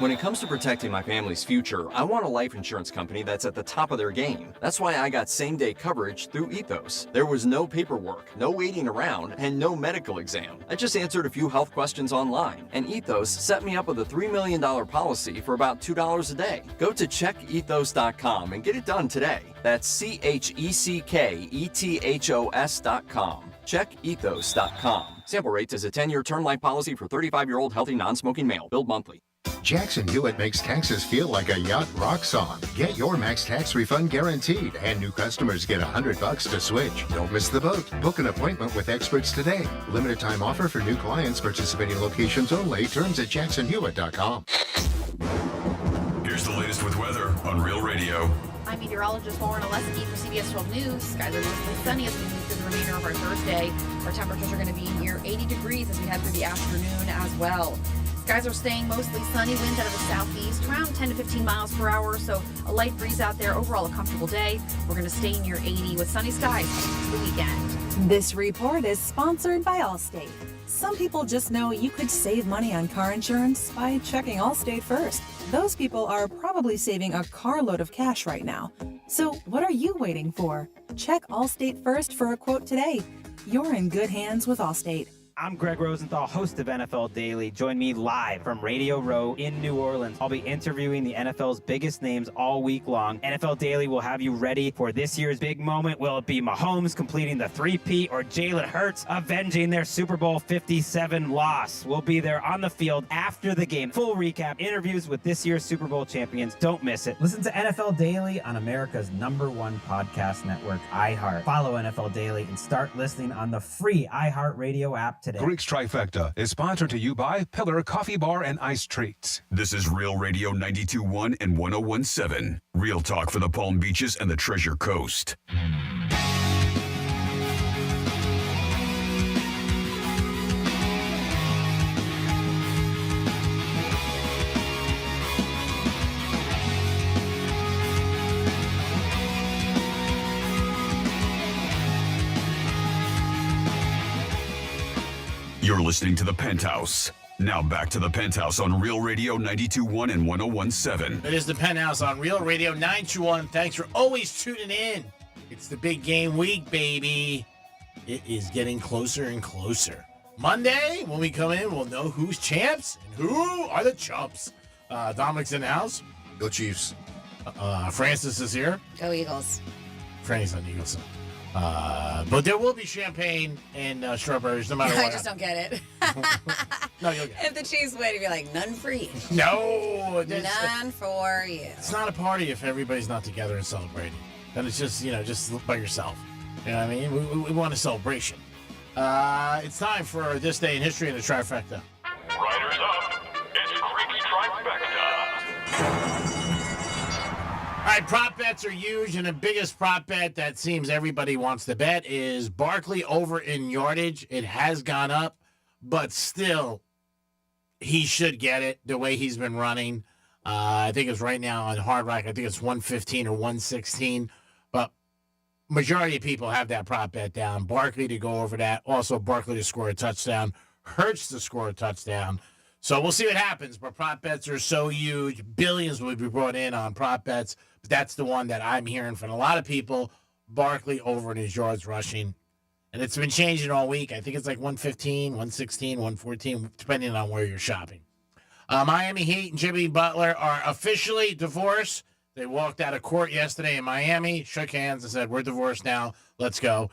When it comes to protecting my family's future, I want a life insurance company that's at the top of their game. That's why I got same-day coverage through Ethos. There was no paperwork, no waiting around, and no medical exam. I just answered a few health questions online, and Ethos set me up with a $3 million policy for about $2 a day. Go to checkethos.com and get it done today. That's CHECKETHOS.com. Checkethos.com. Sample rates is a 10-year term life policy for 35-year-old healthy non-smoking male. Billed monthly. Jackson Hewitt makes taxes feel like a yacht rock song. Get your max tax refund guaranteed, and new customers get $100 to switch. Don't miss the boat. Book an appointment with experts today. Limited time offer for new clients. Participating locations only. Terms at jacksonhewitt.com. Here's the latest with weather on Real Radio. I'm meteorologist Lauren Oleski for CBS 12 News. Skies are mostly sunny as we move through the remainder of our Thursday. Our temperatures are going to be near 80 degrees as we head through the afternoon as well. Skies are staying mostly sunny, winds out of the southeast, around 10 to 15 miles per hour, so a light breeze out there. Overall, a comfortable day. We're going to stay near 80 with sunny skies to the weekend. This report is sponsored by Allstate. Some people just know you could save money on car insurance by checking Allstate first. Those people are probably saving a carload of cash right now. So what are you waiting for? Check Allstate first for a quote today. You're in good hands with Allstate. I'm Greg Rosenthal, host of NFL Daily. Join me live from Radio Row in New Orleans. I'll be interviewing the NFL's biggest names all week long. NFL Daily will have you ready for this year's big moment. Will it be Mahomes completing the three-peat or Jalen Hurts avenging their Super Bowl 57 loss? We'll be there on the field after the game. Full recap, interviews with this year's Super Bowl champions. Don't miss it. Listen to NFL Daily on America's #1 podcast network, iHeart. Follow NFL Daily and start listening on the free iHeartRadio app today. Greek's Trifecta is sponsored to you by Pillar Coffee Bar and Ice Treats. This is Real Radio 92.1 and 101.7. Real talk for the Palm Beaches and the Treasure Coast. You're listening to The Penthouse. Now back to The Penthouse on Real Radio 92.1 and 101.7. It is The Penthouse on Real Radio 921. Thanks for always tuning in. It's the big game week, baby. It is getting closer and closer. Monday, when we come in, we'll know who's champs and who are the chumps. Dominic's in the house. Go Chiefs. Francis is here. Go Eagles. Franny's on the Eagles. But there will be champagne and strawberries no matter what. I just don't get it. No, you'll get it. If the Chiefs win, you'll be like, none for you. No. None for you. It's not a party if everybody's not together and celebrating. Then it's just, just by yourself. You know what I mean? We want a celebration. It's time for This Day in History in the Trifecta. Riders up. It's Creaky Trifecta. All right, prop bets are huge, and the biggest prop bet that seems everybody wants to bet is Barkley over in yardage. It has gone up, but still, he should get it the way he's been running. I think it's right now on Hard Rock. I think it's 115 or 116, but majority of people have that prop bet down. Barkley to go over that. Also, Barkley to score a touchdown. Hurts to score a touchdown. So we'll see what happens, but prop bets are so huge. Billions will be brought in on prop bets. But that's the one that I'm hearing from a lot of people. Barkley over in his yards rushing. And it's been changing all week. I think it's like 115, 116, 114, depending on where you're shopping. Miami Heat and Jimmy Butler are officially divorced. They walked out of court yesterday in Miami, shook hands, and said, "We're divorced now. Let's go."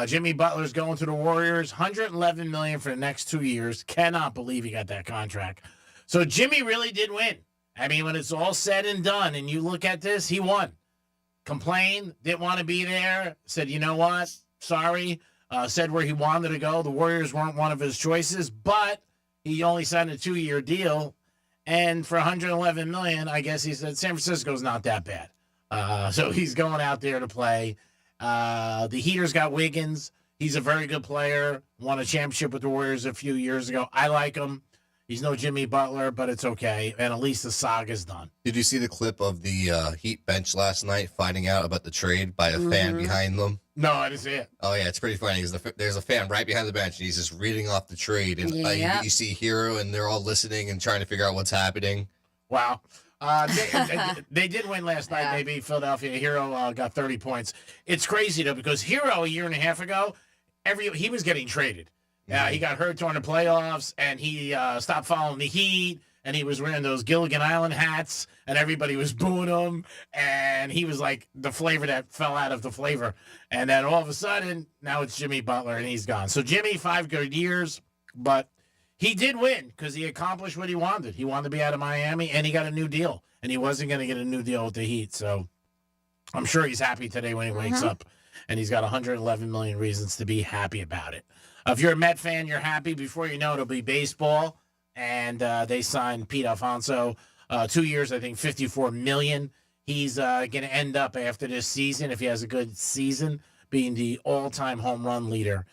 Jimmy Butler's going to the Warriors, $111 million for the next 2 years. Cannot believe he got that contract. So Jimmy really did win. I mean, when it's all said and done, and you look at this, he won. Complained, didn't want to be there. Said, you know what? Sorry. Said where he wanted to go. The Warriors weren't one of his choices, but he only signed a 2-year deal. And for $111 million, I guess he said San Francisco's not that bad. So he's going out there to play. The Heaters got Wiggins. He's a very good player. Won a championship with the Warriors a few years ago. I like him. He's no Jimmy Butler, but it's okay. And at least the saga's done. Did you see the clip of the Heat bench last night finding out about the trade by a fan behind them? No, I didn't see it. Oh, yeah, it's pretty funny. There's a fan right behind the bench, and he's just reading off the trade. And you see Hero, and they're all listening and trying to figure out what's happening. Wow. They did win last night. They beat Philadelphia. Hero got 30 points. It's crazy, though, because Hero, a year and a half ago, he was getting traded. He got hurt during the playoffs, and he stopped following the Heat, and he was wearing those Gilligan Island hats, and everybody was booing him, and he was like the flavor that fell out of the flavor. And then all of a sudden, now it's Jimmy Butler, and he's gone. So Jimmy, 5 good years, but he did win because he accomplished what he wanted. He wanted to be out of Miami, and he got a new deal, and he wasn't going to get a new deal with the Heat. So I'm sure he's happy today when he wakes up, and he's got 111 million reasons to be happy about it. If you're a Met fan, you're happy. Before you know it, it'll be baseball, and they signed Pete Alfonso, 2 years, I think, $54 million. He's going to end up after this season, if he has a good season, being the all-time home run leader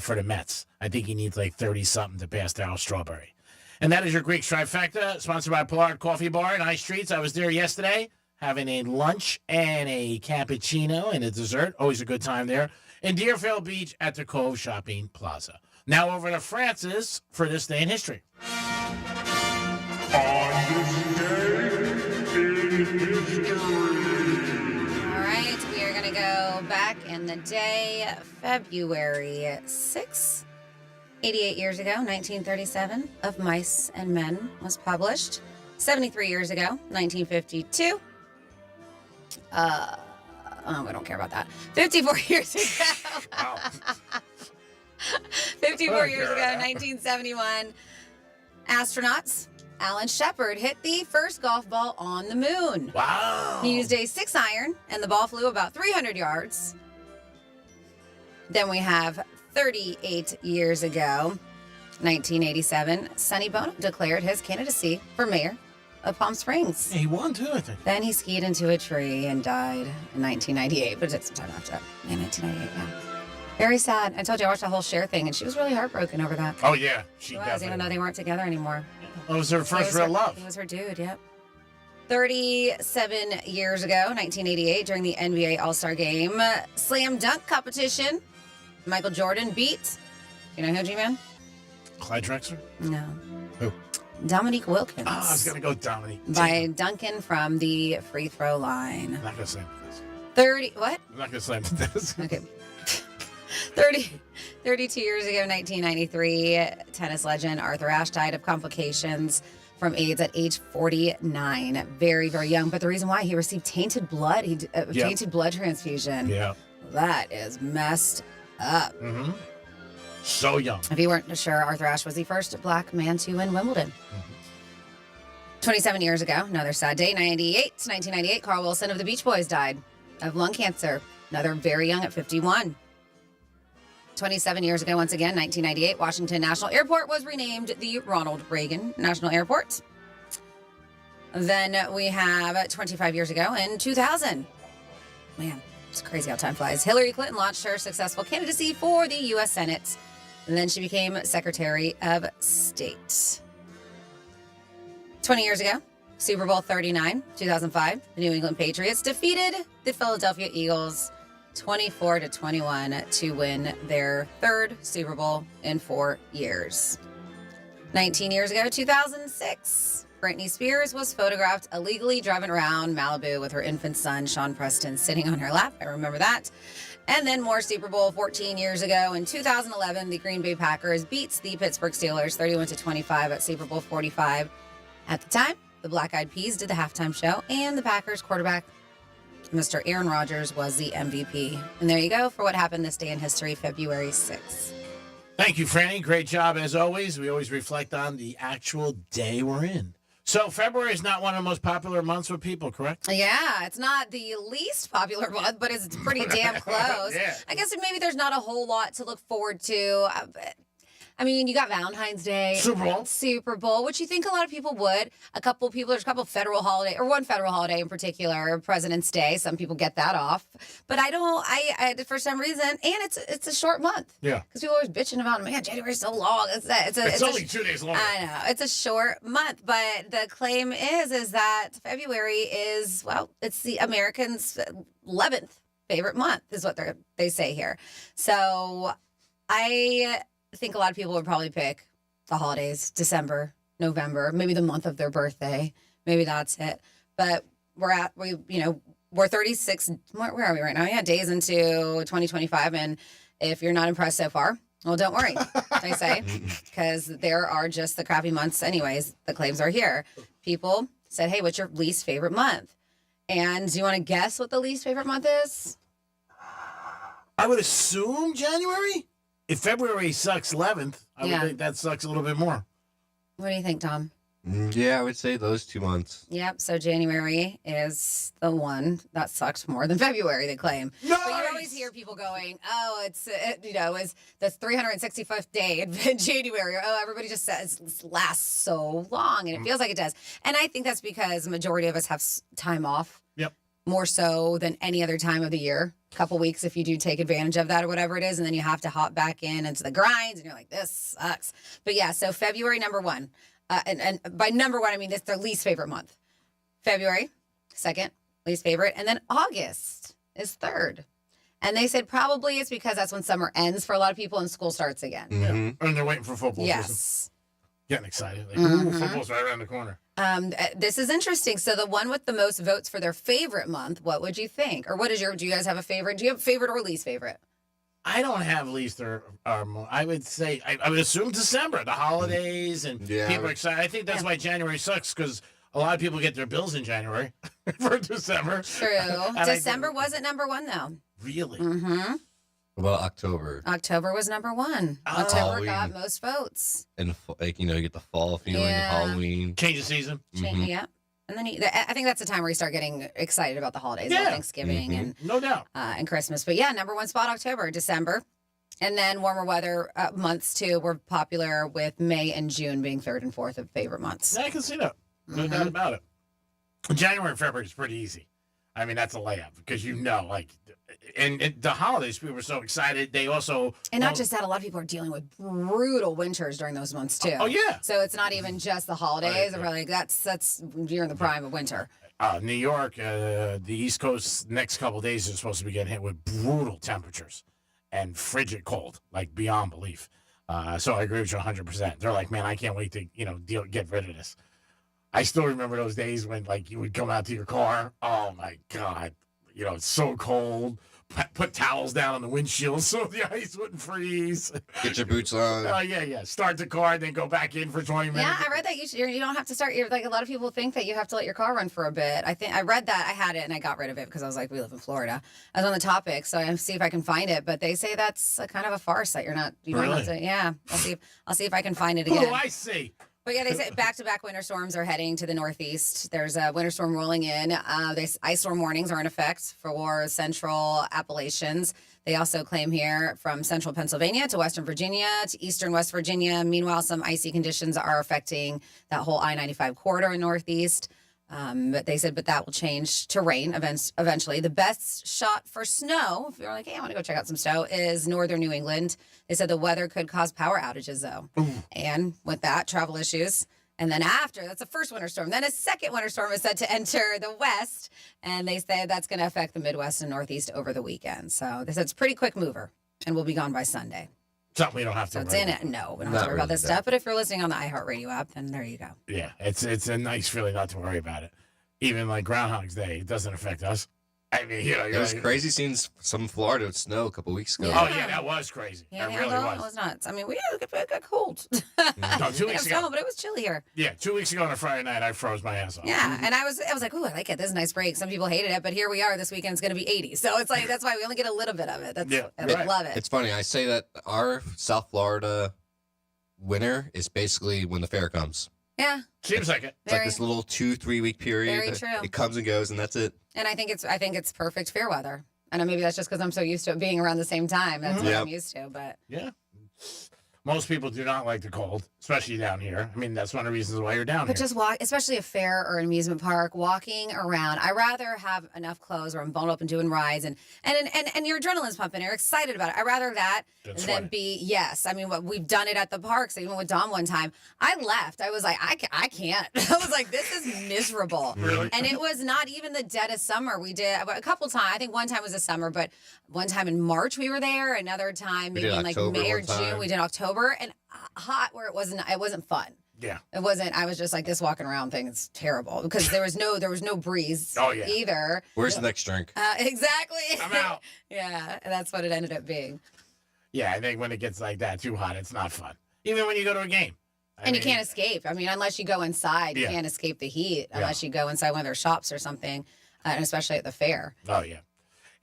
for the Mets. I think he needs like 30-something to pass Darryl Strawberry. And that is your Greek Trifecta, sponsored by Pollard Coffee Bar and Ice Treats. I was there yesterday having a lunch and a cappuccino and a dessert. Always a good time there. In Deerfield Beach at the Cove Shopping Plaza. Now over to Francis for this day in history. All right, we are going to go back in the day, February 6th, 88 years ago, 1937, Of Mice and Men was published. 73 years ago, 1952. Oh, we don't care about that. 54 years ago. 54 years ago, 1971. Astronauts, Alan Shepard hit the first golf ball on the moon. Wow. He used a 6-iron, and the ball flew about 300 yards. Then we have 38 years ago, 1987. Sonny Bono declared his candidacy for mayor of Palm Springs. He won too, I think. Then he skied into a tree and died in 1998, but it took some time after that. In 1998, yeah. Very sad. I told you I watched the whole Cher thing, and she was really heartbroken over that. Oh, yeah. She was, even though they weren't together anymore. It was her first real love. He was her dude, yep. 37 years ago, 1988, during the NBA All-Star Game slam dunk competition, Michael Jordan beat, you know who, G-Man? Clyde Drexler? No. Who? Dominique Wilkins. Oh, I was going to go Dominique. By dunking from the free throw line. I'm not going to say this. 30, what? I'm not going to say this. Okay. 32 years ago, 1993, tennis legend Arthur Ashe died of complications from AIDS at age 49. Very, very young. But the reason why, he received tainted blood, tainted blood transfusion. Yeah. That is messed up. Mm-hmm. So young. If you weren't sure, Arthur Ashe was the first black man to win Wimbledon. 27 years ago, another sad day, 1998, Carl Wilson of the Beach Boys died of lung cancer. Another very young at 51. 27 years ago, once again, 1998, Washington National Airport was renamed the Ronald Reagan National Airport. Then we have 25 years ago in 2000. Man, it's crazy how time flies. Hillary Clinton launched her successful candidacy for the U.S. Senate. And then she became Secretary of State. 20 years ago, Super Bowl 39, 2005, the New England Patriots defeated the Philadelphia Eagles 24-21 to win their third Super Bowl in 4 years. 19 years ago, 2006, Britney Spears was photographed illegally driving around Malibu with her infant son, Sean Preston, sitting on her lap. I remember that. And then more Super Bowl 14 years ago. In 2011, the Green Bay Packers beats the Pittsburgh Steelers 31-25 at Super Bowl 45. At the time, the Black Eyed Peas did the halftime show, and the Packers quarterback, Mr. Aaron Rodgers, was the MVP. And there you go for what happened this day in history, February 6th. Thank you, Franny. Great job as always. We always reflect on the actual day we're in. So February is not one of the most popular months with people, correct? Yeah, it's not the least popular month, but it's pretty damn close. Yeah. I guess maybe there's not a whole lot to look forward to. I mean, you got Valentine's Day, Super Bowl, which you think a lot of people would. There's a couple federal holiday, or one federal holiday in particular, President's Day. Some people get that off, but I don't. I for some reason, and it's a short month. Yeah, because people always bitching about, man, January's so long. It's only 2 days long. I know it's a short month, but the claim is that February is, well, it's the Americans' 11th favorite month, is what they say here. So I think a lot of people would probably pick the holidays, December, November, maybe the month of their birthday. Maybe that's it. But we're 36, where are we right now? Yeah, days into 2025. And if you're not impressed so far, well, don't worry, I say, because there are just the crappy months anyways. The claims are here. People said, hey, what's your least favorite month? And do you want to guess what the least favorite month is? I would assume January. If February sucks 11th, I would think that sucks a little bit more. What do you think, Tom? Yeah, I would say those 2 months. Yep. So January is the one that sucks more than February, they claim. Nice! But you always hear people going, "Oh, it's the 365th day in January." Or, "Oh, everybody just says it lasts so long," and it feels like it does. And I think that's because the majority of us have time off. Yep. More so than any other time of the year. A couple weeks if you do take advantage of that or whatever it is, and then you have to hop back into the grinds, and you're like, this sucks. But yeah, so February, number one. And by number one, I mean, it's their least favorite month. February, second, least favorite. And then August is third. And they said probably it's because that's when summer ends for a lot of people and school starts again. Mm-hmm. And they're waiting for football season. Getting excited. Like, ooh, football's right around the corner. This is interesting. So the one with the most votes for their favorite month, what would you think? Or do you guys have a favorite? Do you have a favorite or least favorite? I don't have least or I would say, I would assume December, the holidays, and people are excited. I think that's why January sucks, because a lot of people get their bills in January for December. True. December wasn't number one, though. Really? Mm-hmm. What about October? October was number one. Oh. October got most votes. And you get the fall feeling of Halloween. Change of season. Yeah. And then I think that's the time where you start getting excited about the holidays, about Thanksgiving and no doubt, and Christmas. But yeah, number one spot October, December, and then warmer weather months too were popular, with May and June being third and fourth of favorite months. Yeah, I can see that. No doubt about it. January and February is pretty easy. I mean, that's a layup because and the holidays, people were so excited. They also and not just that, a lot of people are dealing with brutal winters during those months too. Oh yeah. So it's not even just the holidays. We're like that's you're in the prime of winter. New York, the East Coast, next couple of days is supposed to be getting hit with brutal temperatures and frigid cold, like beyond belief. So I agree with you 100%. They're like, man, I can't wait to get rid of this. I still remember those days when you would come out to your car. Oh my God, it's so cold. Put towels down on the windshield so the ice wouldn't freeze. Get your boots on. Yeah. Start the car, then go back in for 20 minutes. Yeah, I read that you don't have to start. Like a lot of people think that you have to let your car run for a bit. I read that. I had it and I got rid of it because I was like, we live in Florida. I was on the topic, so I see if I can find it. But they say that's kind of a farce that you don't have to. Yeah, I'll see if I can find it again. Oh, I see. But yeah, they say back-to-back winter storms are heading to the Northeast. There's a winter storm rolling in. Ice storm warnings are in effect for central Appalachians. They also claim here from central Pennsylvania to western Virginia to eastern West Virginia. Meanwhile, some icy conditions are affecting that whole I-95 corridor in Northeast. But they said, that will change to rain eventually. The best shot for snow, if you're like, hey, I want to go check out some snow, is northern New England. They said the weather could cause power outages, though. Ooh. And with that, travel issues. And then that's the first winter storm. Then a second winter storm is set to enter the West. And they say that's going to affect the Midwest and Northeast over the weekend. So they said it's a pretty quick mover and will be gone by Sunday. Something we don't have to So it's in it. No, we don't have to worry about this stuff. But if you're listening on the iHeartRadio app, then there you go. Yeah, it's a nice feeling not to worry about it. Even like Groundhog's Day, it doesn't affect us. I mean, you know, It was crazy seeing some Florida snow a couple weeks ago. Oh, yeah, that was crazy. That really It was. was nuts. I mean, we got cold. No, 2 weeks ago. But it was chilly here. Yeah, 2 weeks ago on a Friday night, I froze my ass off. Yeah, and I was like, ooh, I like it. This is a nice break. Some people hated it, but here we are. This weekend it's going to be 80. So it's like, that's why we only get a little bit of it. I love it. It's funny. I say that our South Florida winter is basically when the fair comes. Yeah. Seems like it. It's like this little 2-3 week period. Very true. It comes and goes, and that's it. And I think it's perfect fair weather. And maybe that's just because I'm so used to it being around the same time. That's what I'm used to. But yeah. Most people do not like the cold, especially down here. I mean, that's one of the reasons why you're down But here. just walk, especially a fair or an amusement park, walking around. I rather have enough clothes where I'm bundled up and doing rides and your adrenaline's pumping. You're excited about it. I rather that than be yes. I mean, we've done it at the parks. Even with Dom one time, I left. I was like, I can't. I was like, this is miserable. Really? And it was not even the dead of summer. We did a couple times. I think one time was the summer, but one time in March we were there. Another time maybe in like October May or one time. June we did October and hot where it wasn't fun. Yeah. It wasn't. I was just like, this walking around thing is terrible because there was no breeze either. Where's the next drink? Exactly. I'm out. Yeah, and that's what it ended up being. Yeah, I think when it gets like that, too hot, it's not fun. Even when you go to a game. And you can't escape. I mean, unless you go inside, you Yeah. can't escape the heat unless you go inside one of their shops or something, and especially at the fair. Oh, yeah.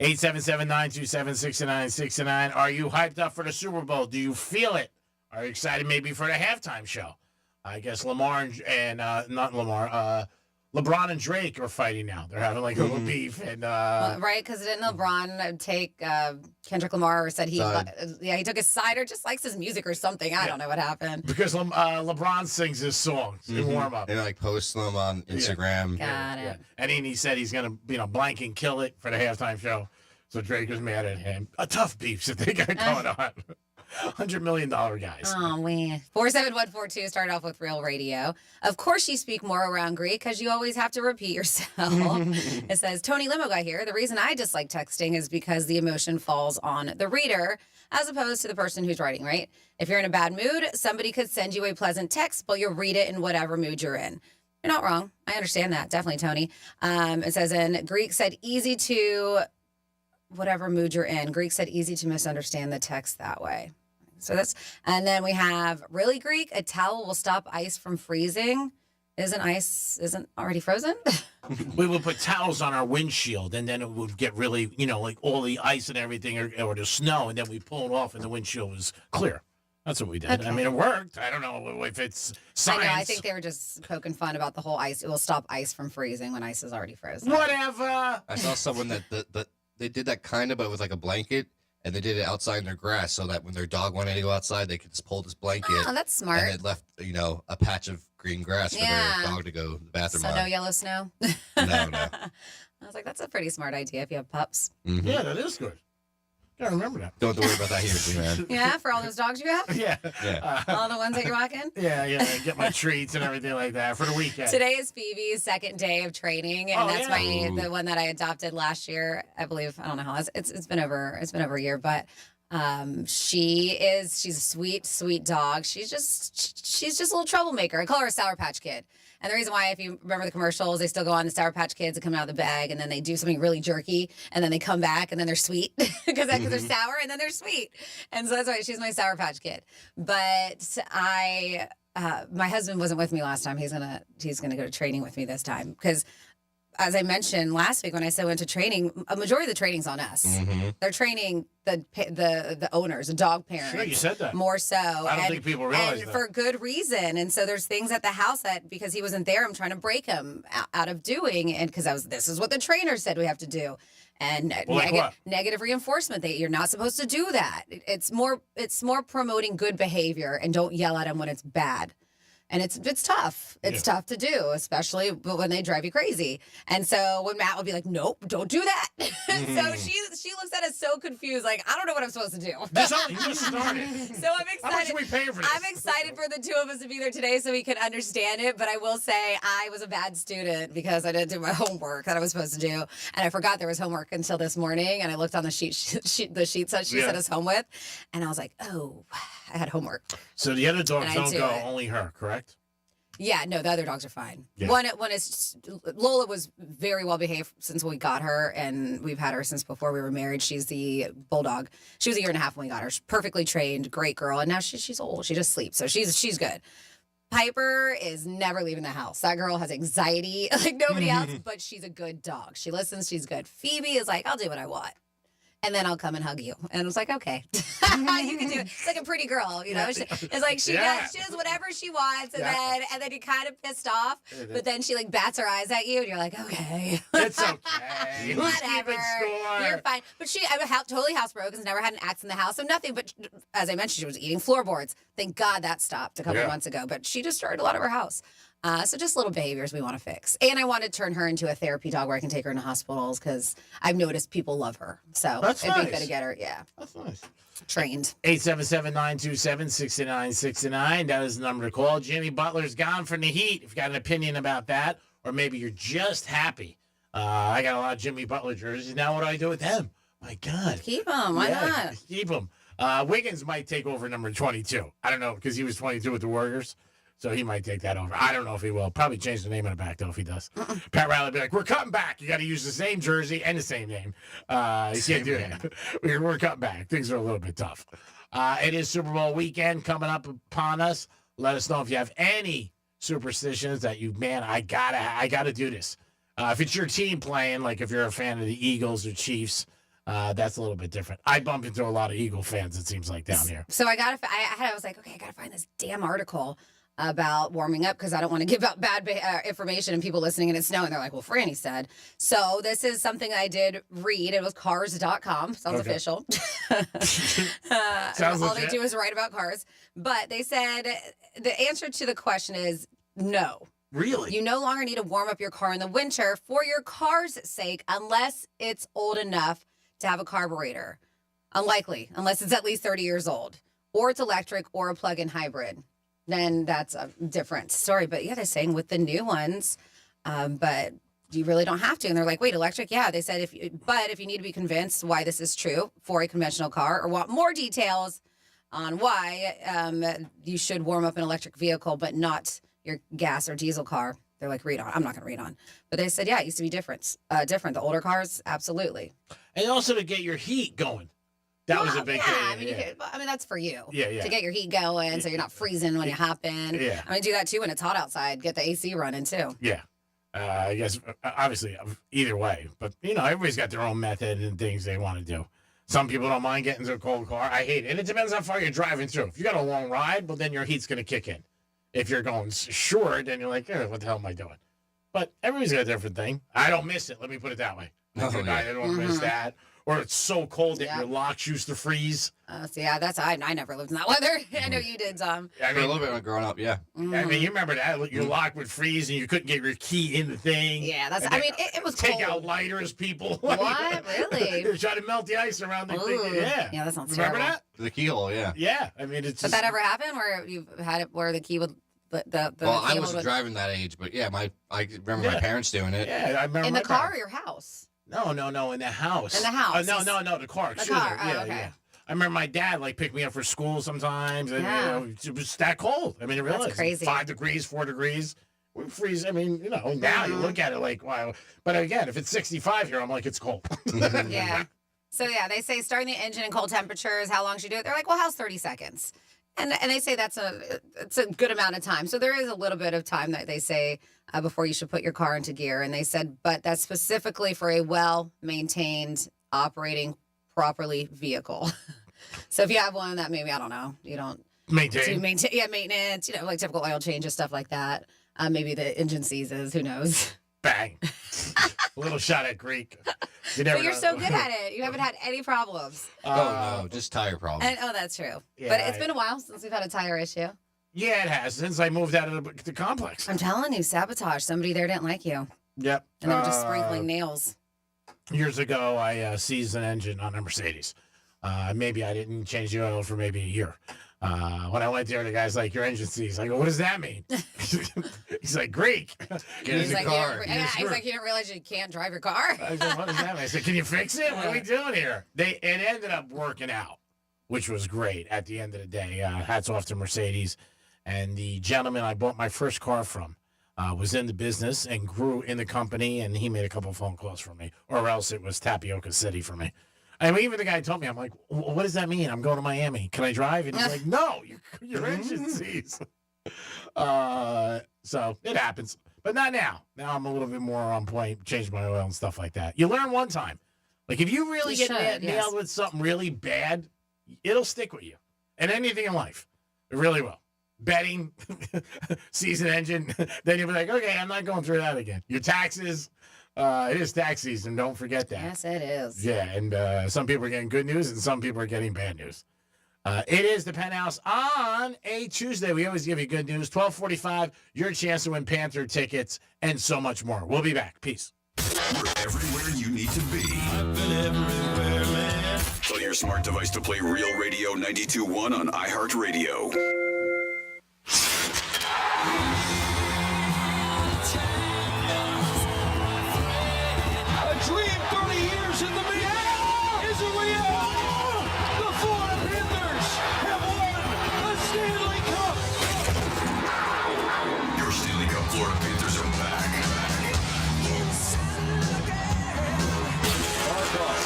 877-927-6969. Are you hyped up for the Super Bowl? Do you feel it? Are you excited maybe for the halftime show? I guess LeBron and Drake are fighting now. They're having like a little beef. And right, because didn't LeBron take Kendrick Lamar or said he took his side or just likes his music or something. I don't know what happened. Because LeBron sings his songs in warm up. And like post them on Instagram. Got it. Yeah. And then he said he's gonna, blank and kill it for the halftime show. So Drake was mad at him. A tough beef that they got going on. $100 million guys. Oh, man. 47142 started off with Real Radio. Of course, you speak more around Greek because you always have to repeat yourself. It says, Tony Limo Guy here. The reason I dislike texting is because the emotion falls on the reader as opposed to the person who's writing, right? If you're in a bad mood, somebody could send you a pleasant text, but you'll read it in whatever mood you're in. You're not wrong. I understand that. Definitely, Tony. It says, and Greek said easy to whatever mood you're in. Greek said easy to misunderstand the text that way. So and then we have really Greek, a towel will stop ice from freezing. Isn't already frozen? We would put towels on our windshield, and then it would get really, like all the ice and everything, or the snow, and then we pull it off, and the windshield was clear. That's what we did. Okay. I mean, it worked. I don't know if it's science. I know. I think they were just poking fun about the whole ice. It will stop ice from freezing when ice is already frozen. Whatever. I saw someone that they did that kind of, but with like a blanket. And they did it outside in their grass so that when their dog wanted to go outside, they could just pull this blanket. Oh, that's smart. And it left, a patch of green grass for their dog to go to the bathroom So on. no yellow snow? No. I was like, that's a pretty smart idea if you have pups. Mm-hmm. Yeah, that is good. Gotta remember that. Don't have to worry about that here, G-Man. Yeah, for all those dogs you have? Yeah. All the ones that you're walking? Yeah. Get my treats and everything like that for the weekend. Today is Phoebe's second day of training, and that's the one that I adopted last year. I believe. I don't know how it's been over a year, but she's a sweet dog. She's just a little troublemaker. I call her a Sour Patch Kid. And the reason why, if you remember the commercials, they still go on the Sour Patch Kids and come out of the bag, and then they do something really jerky, and then they come back, and then they're sweet because they're sour, and then they're sweet. And so that's why she's my Sour Patch Kid. But my husband wasn't with me last time. He's gonna go to training with me this time because, as I mentioned last week when I said went to training, a majority of the training's on us. Mm-hmm. They're training the owners, the dog parents. Sure, you said that. More so. I don't think people realize and that. for good reason. And so there's things at the house that, because he wasn't there, I'm trying to break him out of doing. And because this is what the trainer said we have to do. And negative reinforcement that you're not supposed to do that. It's more promoting good behavior and don't yell at them when it's bad. And it's tough. It's tough to do, especially when they drive you crazy. And so when Matt would be like, nope, don't do that. So she looks at us so confused, like, I don't know what I'm supposed to do. This only just started. So I'm excited. How much are we paying for this? I'm excited for the two of us to be there today so we can understand it. But I will say I was a bad student because I didn't do my homework that I was supposed to do. And I forgot there was homework until this morning. And I looked on the sheets that she sent us home with. And I was like, oh, I had homework. So the other dogs And I don't do go, it. only her, correct? Yeah, no, the other dogs are fine. Yeah. One is Lola was very well behaved since we got her, and we've had her since before we were married. She's the bulldog. She was a year and a half when we got her. She's perfectly trained, great girl, and now she's old. She just sleeps, so she's good. Piper is never leaving the house. That girl has anxiety like nobody else, but she's a good dog. She listens. She's good. Phoebe is like, I'll do what I want. And then I'll come and hug you. And I was like, okay, you can do it. It's like a pretty girl, you know. It's like she does whatever she wants, and then you're kind of pissed off, but then she like bats her eyes at you, and you're like, okay, It's okay. Who's whatever, keeping score? you're fine. But I'm totally housebroken. Has never had an axe in the house, so nothing. But as I mentioned, she was eating floorboards. Thank God that stopped a couple of months ago. But she destroyed a lot of her house. So just little behaviors we want to fix. And I want to turn her into a therapy dog where I can take her into hospitals because I've noticed people love her. So That's it'd nice. be good to get her, That's nice. trained. 877-927-6969. That is the number to call. Jimmy Butler's gone from the Heat. If you got an opinion about that, or maybe you're just happy. I got a lot of Jimmy Butler jerseys. Now what do I do with them? My God. Keep them. Why not? Keep them. Wiggins might take over number 22. I don't know, because he was 22 with the Warriors. So he might take that over. I don't know if he will. Probably change the name on the back, though, if he does. Pat Riley will be like, we're cutting back. You got to use the same jersey and the same name. You can't do that. We're cutting back. Things are a little bit tough. It is Super Bowl weekend coming up upon us. Let us know if you have any superstitions that I gotta do this. If it's your team playing, like if you're a fan of the Eagles or Chiefs, that's a little bit different. I bump into a lot of Eagle fans, it seems like, down here. So I was like, okay, I got to find this damn article about warming up because I don't want to give out bad information and people listening and it's snowing. They're like, well, Franny said. So this is something I did read. It was cars.com. Sounds official. Sounds all legit. they do is write about cars. But they said the answer to the question is no. Really? You no longer need to warm up your car in the winter for your car's sake unless it's old enough to have a carburetor. Unlikely, unless it's at least 30 years old. Or it's electric or a plug-in hybrid. Then that's a different story. But yeah, they're saying with the new ones, but you really don't have to. And they're like, wait, electric? Yeah, they said if you need to be convinced why this is true for a conventional car or want more details on why you should warm up an electric vehicle, but not your gas or diesel car. They're like, read on. I'm not going to read on. But they said, yeah, it used to be different. The older cars, absolutely. And also to get your heat going. That was a big thing. I mean, that's for you. Yeah. To get your heat going so you're not freezing when you hop in. Yeah. I mean, do that too when it's hot outside. Get the AC running too. Yeah. I guess, obviously, either way. But, everybody's got their own method and things they want to do. Some people don't mind getting into a cold car. I hate it. And it depends how far you're driving through. If you got a long ride, well, then your heat's going to kick in. If you're going short, then you're like, what the hell am I doing? But everybody's got a different thing. I don't miss it. Let me put it that way. I don't miss that. Or it's so cold that your locks usst to freeze. I never lived in that weather. I know you did, Tom. I mean, a little bit when growing up, yeah. Mm-hmm. I mean, you remember that? Your lock would freeze and you couldn't get your key in the thing. Yeah, it was take cold. out lighters, people. What? Really? They're trying to melt the ice around the thing. Yeah. Yeah, that sounds Remember terrible. that? The keyhole, yeah. Yeah. I mean, it's Did that ever happen where you've had it where the key would... Well, I wasn't driving that age, but yeah, I remember my parents doing it. Yeah, I remember in the car or your house? No, in the house. In the house? No, the car. The car. Oh, Yeah, okay. yeah. I remember my dad picked me up for school sometimes, and it was that cold. I mean, it really That's is. crazy. 5 degrees, 4 degrees. We freeze. I mean, now you look at it like, wow. But again, if it's 65 here, I'm like, it's cold. Yeah. So yeah, they say starting the engine in cold temperatures. How long should you do it? They're like, well, how's 30 seconds? And they say it's a good amount of time. So there is a little bit of time that they say before you should put your car into gear. And they said, but that's specifically for a well-maintained, operating properly vehicle. So if you have one that maybe, I don't know, you don't maintain, maintenance, like typical oil changes, stuff like that. Maybe the engine seizes, who knows? Bang. A little shot at Greek. But you're so good at it. You haven't had any problems. No, just tire problems. That's true. Yeah, but it's been a while since we've had a tire issue. Yeah, it has, since I moved out of the complex. I'm telling you, sabotage. Somebody there didn't like you. Yep. And they were just sprinkling nails. Years ago, I seized an engine on a Mercedes. Maybe I didn't change the oil for maybe a year. When I went there, the guy's like, your engine seized. I go, what does that mean? He's like, Greek. He's like, you didn't realize you can't drive your car? I said, what does that mean? I said, can you fix it? What are we doing here? It ended up working out, which was great at the end of the day. Hats off to Mercedes. And the gentleman I bought my first car from was in the business and grew in the company, and he made a couple phone calls for me, or else it was Tapioca City for me. I mean, even the guy told me, I'm like, what does that mean? I'm going to Miami. Can I drive? And he's like, no, your engine sees. So it happens, but not now. Now I'm a little bit more on point, change my oil and stuff like that. You learn one time. Like if you really get nailed with something really bad, it'll stick with you. And anything in life, it really will. Betting, season engine, then you'll be like, okay, I'm not going through that again. Your taxes, it is tax season. Don't forget that. Yes, it is. Yeah, and some people are getting good news and some people are getting bad news. It is the Penthouse on a Tuesday. We always give you good news. 12:45, your chance to win Panther tickets and so much more. We'll be back. Peace. We're everywhere you need to be. I've been everywhere, man. Tell your smart device to play Real Radio 92.1 on iHeartRadio. A dream 30 years in the making is a reality. The Florida Panthers have won a Stanley Cup. Your Stanley Cup Florida Panthers are back.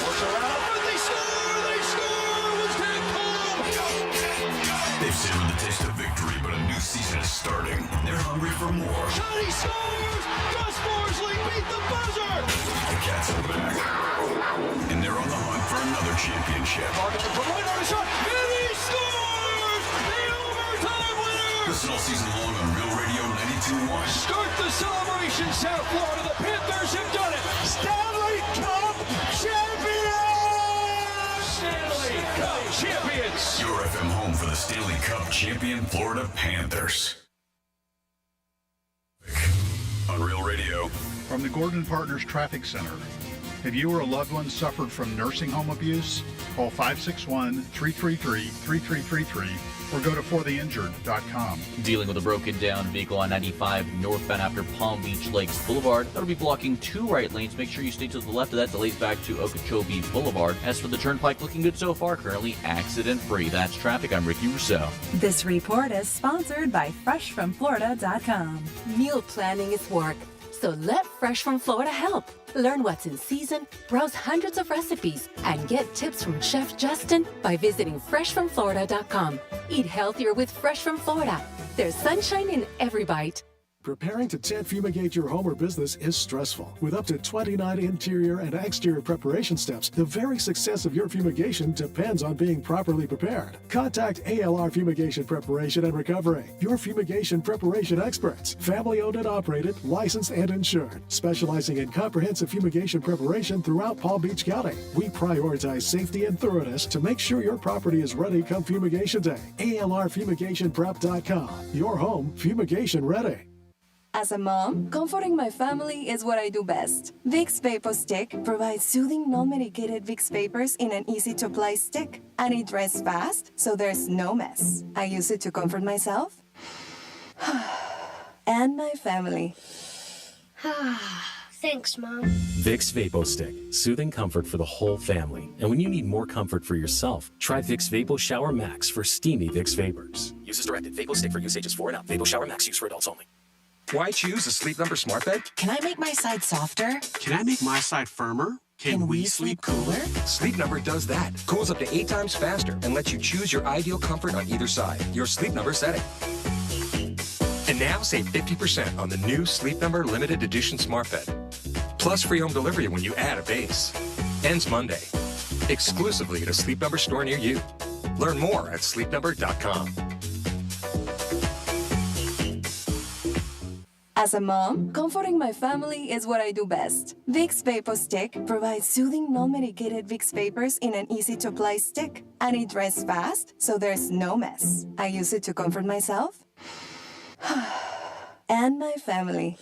Looks around, but they score! Was that They've savored the taste of victory, but a new season is starting. They're hungry for more. Johnny scores! Gus Morsley beat the buzzer! The Cats are back. And they're on the hunt for another championship. Right on the shot, and he scores! The overtime winner! Listen all season long on Real Radio 92.1. Start the celebration, South Florida. The Panthers have done it. Stanley Cup champions! Stanley Cup champions! Your FM home for the Stanley Cup champion Florida Panthers. On Real Radio. From the Gordon Partners Traffic Center. Have you or a loved one suffered from nursing home abuse? Call 561-333-3333 or go to fortheinjured.com. Dealing with a broken down vehicle on 95 northbound after Palm Beach Lakes Boulevard. That'll be blocking 2 right lanes. Make sure you stay to the left of that. Delays back to Okeechobee Boulevard. As for the turnpike, looking good so far. Currently accident-free. That's traffic. I'm Ricky Rousseau. This report is sponsored by FreshFromFlorida.com. Meal planning is work, so let Fresh from Florida help. Learn what's in season, browse hundreds of recipes, and get tips from Chef Justin by visiting FreshFromFlorida.com. Eat healthier with Fresh from Florida. There's sunshine in every bite. Preparing to tent fumigate your home or business is stressful. With up to 29 interior and exterior preparation steps, the very success of your fumigation depends on being properly prepared. Contact ALR Fumigation Preparation and Recovery, your fumigation preparation experts. Family owned and operated, licensed and insured. Specializing in comprehensive fumigation preparation throughout Palm Beach County. We prioritize safety and thoroughness to make sure your property is ready come fumigation day. ALRFumigationPrep.com. Your home fumigation ready. As a mom, comforting my family is what I do best. Vicks Vapor Stick provides soothing, non-medicated Vicks vapors in an easy-to-apply stick, and it dries fast, so there's no mess. I use it to comfort myself and my family. Thanks, Mom. Vicks Vapo Stick, soothing comfort for the whole family. And when you need more comfort for yourself, try Vicks Vapo Shower Max for steamy Vicks vapors. Use as directed. Vapo Stick for use ages 4 and up. Vapo Shower Max use for adults only. Why choose a Sleep Number smart bed? Can I make my side softer? Can I make my side firmer? Can we sleep cooler? Sleep Number does that. Cools up to 8 times faster and lets you choose your ideal comfort on either side. Your Sleep Number setting. And now save 50% on the new Sleep Number limited edition smart bed. Plus free home delivery when you add a base. Ends Monday. Exclusively at a Sleep Number store near you. Learn more at sleepnumber.com. As a mom, comforting my family is what I do best. Vicks Vapor Stick provides soothing, non-medicated Vicks vapors in an easy-to-apply stick, and it dries fast, so there's no mess. I use it to comfort myself and my family.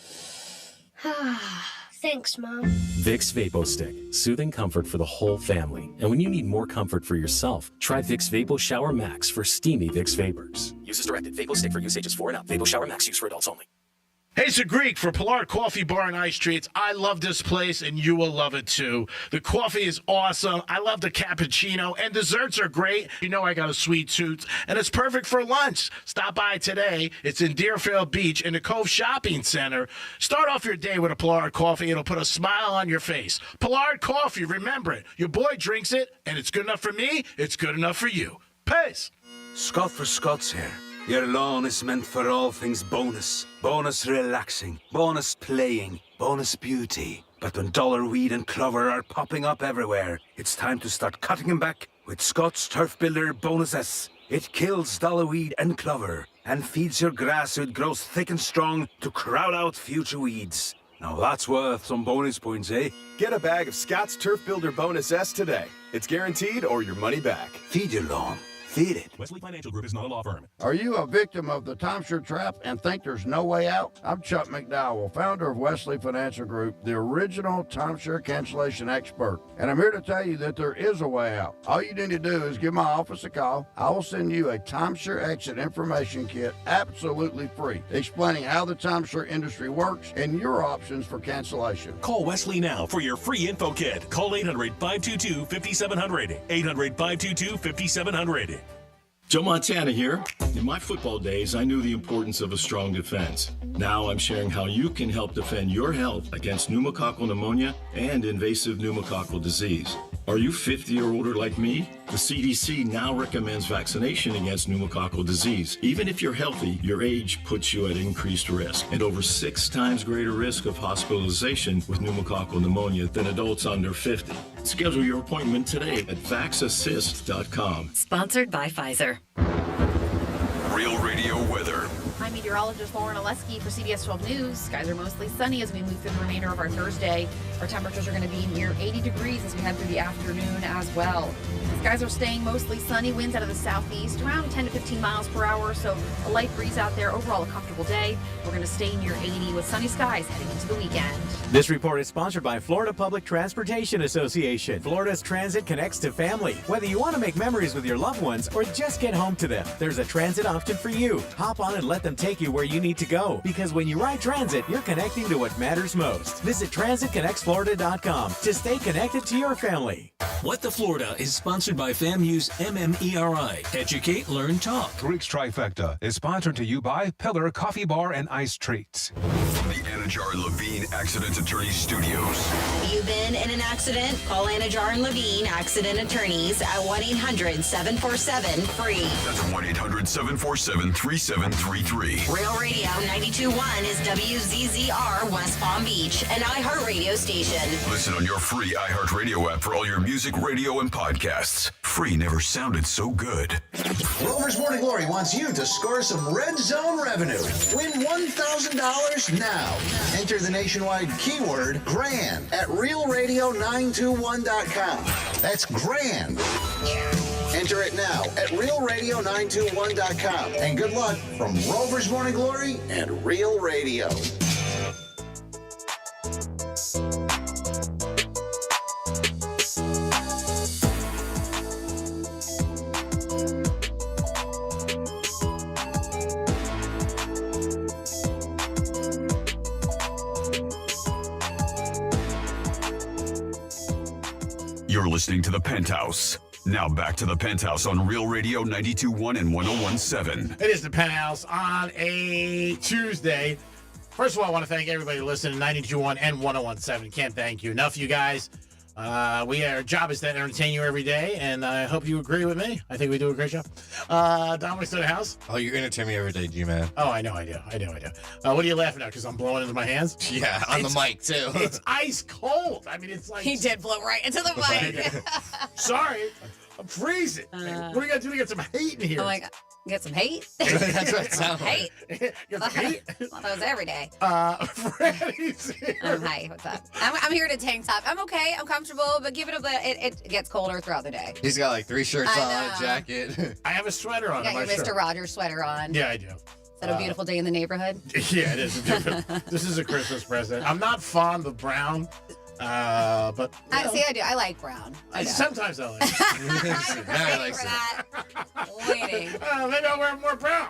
Thanks, Mom. Vicks Vapo Stick, soothing comfort for the whole family. And when you need more comfort for yourself, try Vicks Vapo Shower Max for steamy Vicks vapors. Use as directed. Vapo Stick for use ages 4 and up. Vapo Shower Max use for adults only. Hey, it's a Greek for Pollard Coffee Bar and Ice Treats. I love this place, and you will love it too. The coffee is awesome. I love the cappuccino, and desserts are great. You know I got a sweet tooth, and it's perfect for lunch. Stop by today. It's in Deerfield Beach in the Cove Shopping Center. Start off your day with a Pollard Coffee. It'll put a smile on your face. Pollard Coffee, remember it. Your boy drinks it, and it's good enough for me. It's good enough for you. Peace. Scott for Scots here. Your lawn is meant for all things bonus. Bonus relaxing, bonus playing, bonus beauty. But when dollar weed and clover are popping up everywhere, it's time to start cutting them back with Scott's Turf Builder Bonus S. It kills dollar weed and clover and feeds your grass so it grows thick and strong to crowd out future weeds. Now that's worth some bonus points, eh? Get a bag of Scott's Turf Builder Bonus S today. It's guaranteed or your money back. Feed your lawn. Feed it. Wesley Financial Group is not a law firm. Are you a victim of the timeshare trap and think there's no way out? I'm Chuck McDowell, founder of Wesley Financial Group, the original timeshare cancellation expert. And I'm here to tell you that there is a way out. All you need to do is give my office a call. I will send you a timeshare exit information kit absolutely free, explaining how the timeshare industry works and your options for cancellation. Call Wesley now for your free info kit. Call 800-522-5700. 800-522-5700. Joe Montana here. In my football days, I knew the importance of a strong defense. Now I'm sharing how you can help defend your health against pneumococcal pneumonia and invasive pneumococcal disease. Are you 50 or older like me? The CDC now recommends vaccination against pneumococcal disease. Even if you're healthy, your age puts you at increased risk and over 6 times greater risk of hospitalization with pneumococcal pneumonia than adults under 50. Schedule your appointment today at vaxassist.com. Sponsored by Pfizer. Real Radio weather. I'm meteorologist Lauren Oleski for CBS 12 News. Skies are mostly sunny as we move through the remainder of our Thursday. Our temperatures are going to be near 80 degrees as we head through the afternoon as well. Skies are staying mostly sunny, winds out of the southeast around 10 to 15 miles per hour, so a light breeze out there. Overall, a comfortable day. We're going to stay near 80 with sunny skies heading into the weekend. This report is sponsored by Florida Public Transportation Association. Florida's transit connects to family. Whether you want to make memories with your loved ones or just get home to them, there's a transit option for you. Hop on and let them take you where you need to go. Because when you ride transit, you're connecting to what matters most. Visit transitconnectsflorida.com to stay connected to your family. What the Florida is sponsored by FAMU's MMERI. Educate, learn, talk. Greek's Trifecta is sponsored to you by Pillar Coffee Bar and Ice Treats. From the Anajar Levine Accident Attorney Studios. Have you been in an accident? Call Anajar and Levine Accident Attorneys at 1-800-747-FREE. That's 1-800-747-3733. Real Radio 92.1 is WZZR West Palm Beach, an iHeartRadio station. Listen on your free iHeartRadio app for all your music, radio, and podcasts. Free never sounded so good. Rover's Morning Glory wants you to score some Red Zone revenue. Win $1,000 now. Enter the nationwide keyword GRAND at realradio921.com. That's GRAND. Enter it now at realradio921.com. And good luck from Rover's Morning Glory and Real Radio. You're listening to The Penthouse. Now back to The Penthouse on Real Radio 92.1 and 101.7. It is The Penthouse on a Tuesday. First of all, I want to thank everybody listening to 92.1 and 101.7. Can't thank you enough, you guys. Our job is to entertain you every day, and I hope you agree with me. I think we do a great job. Dominic's in the house. Oh, you entertain me every day, G-Man. Oh, I know I do. What are you laughing at? Because I'm blowing into my hands? Yeah, on the mic, too. It's ice cold. I mean, it's like... He did blow right into the mic. Sorry. I'm freezing. What do we got to do to get some hate in here? Oh, my God. Get some hate? That's what it sounds like. Hate? Get some hate? Well, that was every day. Freddie's here. Hi, what's up? I'm here to tank top. I'm okay. I'm comfortable, but give it a bit. It gets colder throughout the day. He's got like 3 shirts on, a jacket. I have a sweater on. You got your Mr. Rogers sweater on. Yeah, I do. Is that a beautiful day in the neighborhood? Yeah, it is. This is a Christmas present. I'm not fond of brown. But I do. I like brown. Sometimes I like it. Now I like that. Waiting. Maybe I'll wear more brown.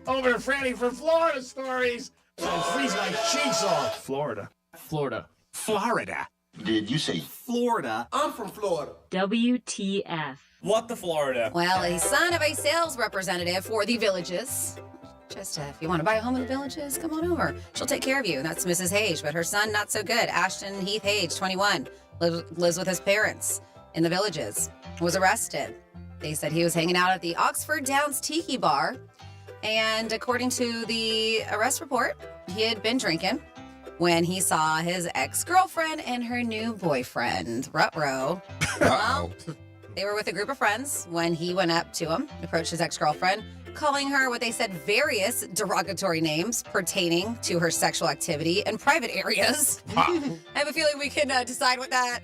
over to Franny for Florida stories. I freeze my cheeks off. Florida. Florida. Did you say Florida. I'm from Florida? WTF. What the Florida? Well, a son of a sales representative for the Villages. Just if you want to buy a home in the Villages, come on over. She'll take care of you. That's Mrs. Hage, but her son, not so good. Ashton Heath Hage, 21, lives with his parents in the Villages, was arrested. They said he was hanging out at the Oxford Downs Tiki Bar, and according to the arrest report, he had been drinking when he saw his ex-girlfriend and her new boyfriend, Ruh-roh. Well, they were with a group of friends when he went up to him, approached his ex-girlfriend, calling her what they said various derogatory names pertaining to her sexual activity in private areas. I have a feeling we can decide what that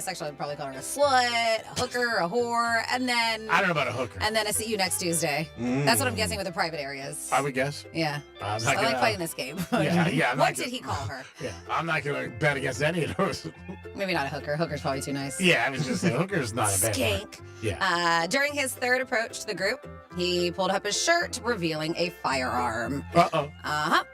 sexual. I'd probably call her a slut, a hooker, a whore, and then I don't know about a hooker. and then I see you next Tuesday. That's what I'm guessing with the private areas. I would guess. Yeah. I'm I not like gonna- playing this game. Yeah. What did he call her? Yeah, I'm not going to bet against any of those. Maybe not a hooker. Hooker's probably too nice. Yeah, I was just saying, hooker's not a bad word. Skank. Yeah. During his third approach to the group, he pulled up his shirt, revealing a firearm. Uh-oh.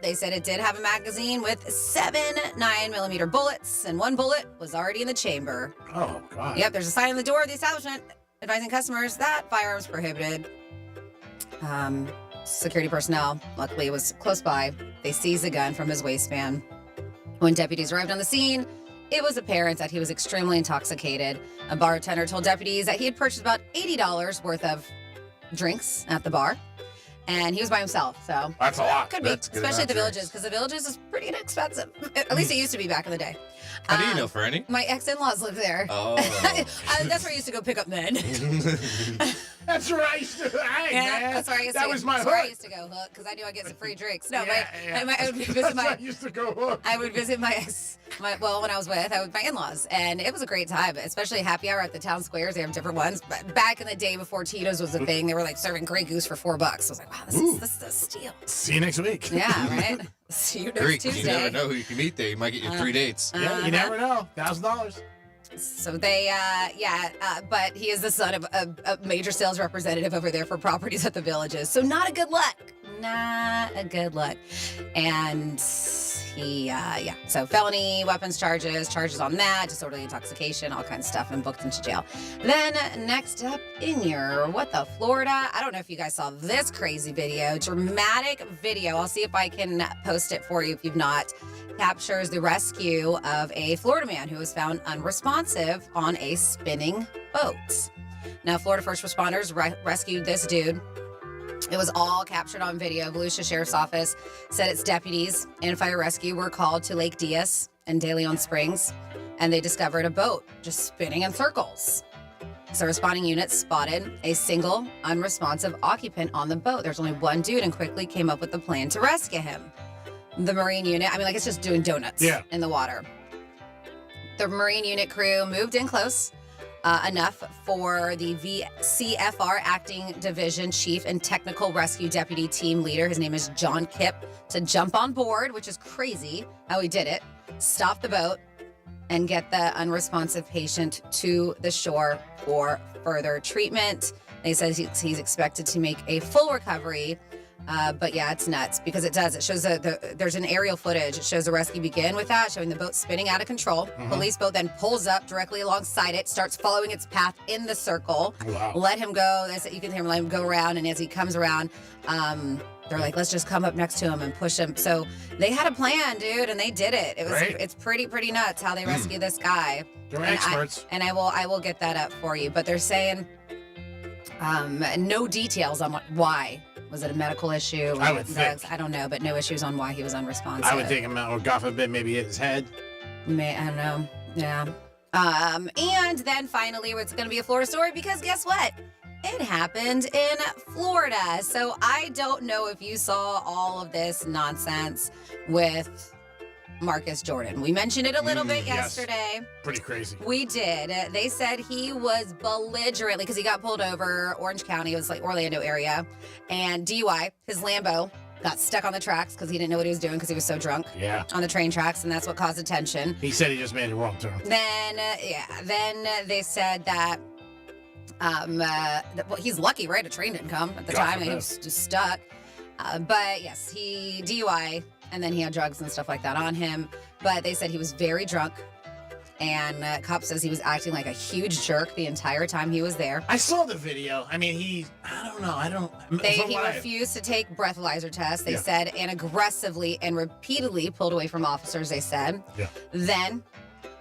They said it did have a magazine with 7 9mm bullets, and one bullet was already in the chamber. Oh, God. Yep, there's a sign on the door of the establishment advising customers that firearms prohibited. Security personnel, luckily, was close by. They seized the gun from his waistband. When deputies arrived on the scene, it was apparent that he was extremely intoxicated. A bartender told deputies that he had purchased about $80 worth of drinks at the bar, and he was by himself. So that's a lot. Could be, That's a good especially at the amount of Villages, because the Villages is pretty inexpensive. At least it used to be back in the day. How do you know, Franny? My ex-in-laws live there. Oh. That's where I used to go pick up men. That's where I used to. Hey, Yeah, man. that's where I used that to. was my that's where I hook. used to go hook because I knew I'd get some free drinks. No, Yeah. I would That's visit where I my. used to go hook. I would visit my ex. Well, when I was with my in-laws, and it was a great time. Especially happy hour at the town squares. They have different ones. But back in the day before Tito's was a thing, they were like serving Grey Goose for $4. I was like, wow, this is a steal. See you next week. Yeah, right. See you next Greek, Tuesday. you never know who you can meet there. You might get you 3 dates. Yeah, you never know. $1,000. So they, but he is the son of a major sales representative over there for properties at the Villages. So not a good look. Not a good look. And he, so felony weapons charges on that, disorderly intoxication, all kinds of stuff, and booked into jail. Then next up in your Florida. I don't know if you guys saw this crazy video, dramatic video. I'll see if I can post it for you if you've not. Captures the rescue of a Florida man who was found unresponsive on a spinning boat. Now, Florida first responders rescued this dude. It was all captured on video. Volusia Sheriff's Office said its deputies and fire rescue were called to Lake Diaz and De Leon Springs, and they discovered a boat just spinning in circles. So responding units spotted a single unresponsive occupant on the boat. There's only one dude and quickly came up with a plan to rescue him. The Marine unit, it's just doing donuts in the water. The Marine unit crew moved in close enough for the VCFR Acting Division Chief and Technical Rescue Deputy Team Leader, his name is John Kipp, to jump on board, which is crazy how he did it, stop the boat, and get the unresponsive patient to the shore for further treatment. They said he's expected to make a full recovery. But yeah, it's nuts because it does. It shows there's an aerial footage. It shows the rescue begin with that, showing the boat spinning out of control. Police boat then pulls up directly alongside it, starts following its path in the circle. Wow. Let him go. You can hear him let him go around, and as he comes around, they're like, let's just come up next to him and push him. So they had a plan, dude, and they did it. It's pretty nuts how they rescue this guy. They're experts. I will get that up for you. But they're saying no details on why. Was it a medical issue? I would think. I don't know, but no issues on why he was unresponsive. I would think, or God forbid, maybe hit his head. I don't know. Yeah. And then finally, it's going to be a Florida story because guess what? It happened in Florida. So I don't know if you saw all of this nonsense with Marcus Jordan. We mentioned it a little bit yesterday. Pretty crazy. We did. They said he was belligerently, because he got pulled over, Orange County, it was like Orlando area, and DUI. His Lambo got stuck on the tracks because he didn't know what he was doing because he was so drunk. Yeah. On the train tracks, and that's what caused attention. He said he just made a wrong turn. Then they said that he's lucky, right? A train didn't come at the time, and he was just stuck. But yes, he DUI, and then he had drugs and stuff like that on him. But they said he was very drunk. And cop says he was acting like a huge jerk the entire time he was there. I saw the video. I mean, he refused to take breathalyzer tests, they said, and aggressively and repeatedly pulled away from officers, they said. Yeah. Then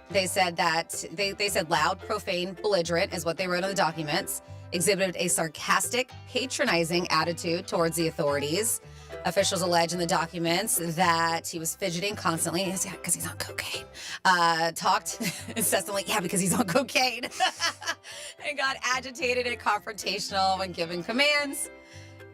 they said that, they said loud, profane, belligerent is what they wrote on the documents, exhibited a sarcastic, patronizing attitude towards the authorities. Officials allege in the documents that he was fidgeting constantly because he's on cocaine. Talked incessantly, because he's on cocaine. And got agitated and confrontational when given commands.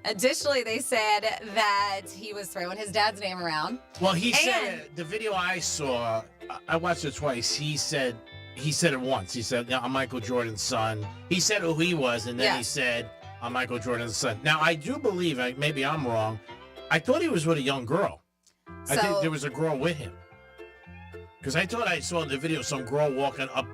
Additionally, they said that he was throwing his dad's name around. Well, he said, the video I saw, I watched it twice. He said it once. He said, "Yeah, I'm Michael Jordan's son." He said who he was, and then he said, "I'm Michael Jordan's son." Now, I do believe, maybe I'm wrong, I thought he was with a young girl. I think there was a girl with him. Because I thought I saw in the video some girl walking up.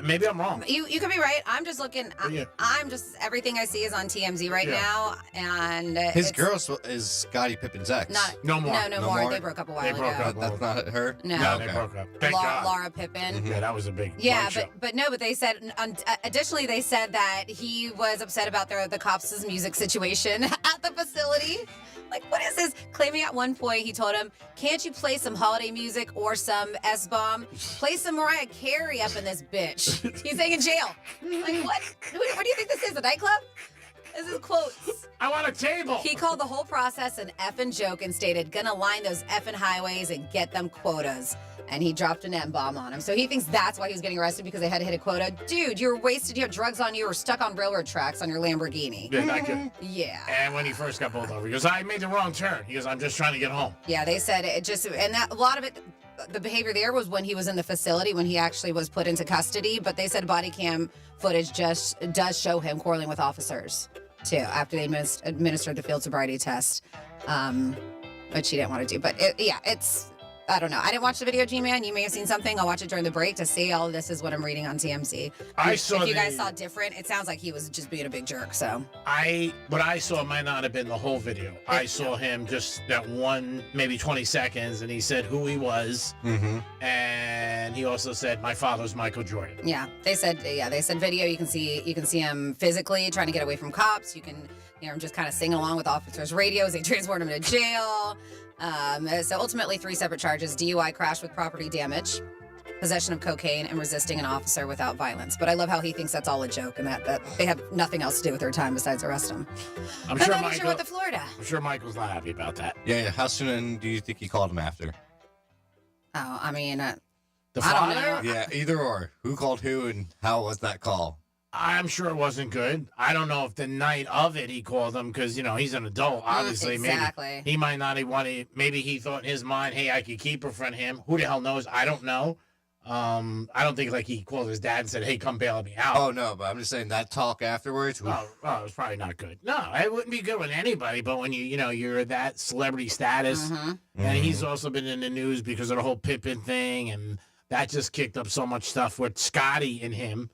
Maybe I'm wrong. You could be right. I'm just looking. I'm just, everything I see is on TMZ right now. And his girl is Scottie Pippen's ex. No more. No more. They broke up a while ago. That's not her? No. They broke up. Thank God. Laura Pippen. Yeah, that was a big but they said, additionally, they said that he was upset about the cops' music situation at the facility. Like, what is this? Claiming at one point, he told him, "Can't you play some holiday music or some S-bomb? Play some Mariah Carey up in this bitch." He's saying in jail. Like, what? What do you think this is, a nightclub? This is quotes. I want a table. He called the whole process an effing joke and stated, "Gonna line those effing highways and get them quotas." And he dropped an M-bomb on him. So he thinks that's why he was getting arrested, because they had to hit a quota. Dude, you're wasted. You have drugs on you or stuck on railroad tracks on your Lamborghini. Yeah, not good. Yeah. And when he first got pulled over, he goes, "I made the wrong turn." He goes, "I'm just trying to get home." Yeah, they said it just, and that a lot of it, the behavior there was when he was in the facility, when he actually was put into custody. But they said body cam footage just does show him quarreling with officers, too, after they administered the field sobriety test, which he didn't want to do. But it's, I don't know. I didn't watch the video, G-Man. You may have seen something. I'll watch it during the break to see. All of this is what I'm reading on TMZ. If you guys saw different, it sounds like he was just being a big jerk. So what I saw might not have been the whole video. I saw him just that one, maybe 20 seconds, and he said who he was, and he also said, "My father's Michael Jordan." Yeah, they said video. You can see him physically trying to get away from cops. You can hear him just kind of singing along with officers' radios. They transport him to jail. So ultimately, 3 separate charges: DUI, crash with property damage, possession of cocaine, and resisting an officer without violence. But I love how he thinks that's all a joke and that they have nothing else to do with their time besides arrest him. I'm sure Michael, he went to Florida. I'm sure Michael's not happy about that. Yeah. How soon do you think he called him after? Oh, I mean, the I don't father? know. Yeah, either or. Who called who and how was that call? I'm sure it wasn't good. I don't know if the night of it he called him because, he's an adult, obviously. Exactly. Maybe he might not have wanted, maybe he thought in his mind, hey, I could keep her from him. Who the hell knows? I don't know. I don't think he called his dad and said, "Hey, come bail me out." Oh, no, but I'm just saying that talk afterwards. Oh, it was probably not good. No, it wouldn't be good with anybody, but when you're that celebrity status, and he's also been in the news because of the whole Pippen thing, and that just kicked up so much stuff with Scotty and him.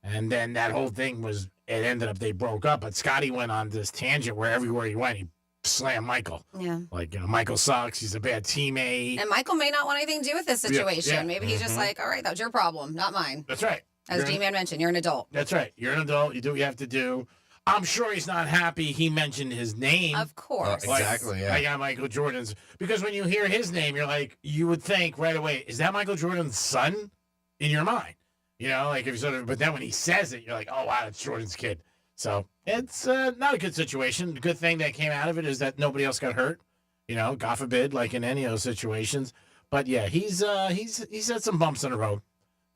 And then that whole thing ended up, they broke up, but Scotty went on this tangent where everywhere he went, he slammed Michael. Yeah. Like, Michael sucks. He's a bad teammate. And Michael may not want anything to do with this situation. Yeah. Maybe he's just like, all right, that's your problem, not mine. That's right. As G-Man mentioned, you're an adult. That's right. You're an adult. You do what you have to do. I'm sure he's not happy he mentioned his name. Of course. Exactly, yeah. I got Michael Jordan's. Because when you hear his name, you would think right away, is that Michael Jordan's son in your mind? If you but then when he says it, you're like, oh, wow, it's Jordan's kid. So it's not a good situation. The good thing that came out of it is that nobody else got hurt. God forbid, like in any of those situations. But yeah, he's had some bumps in the road.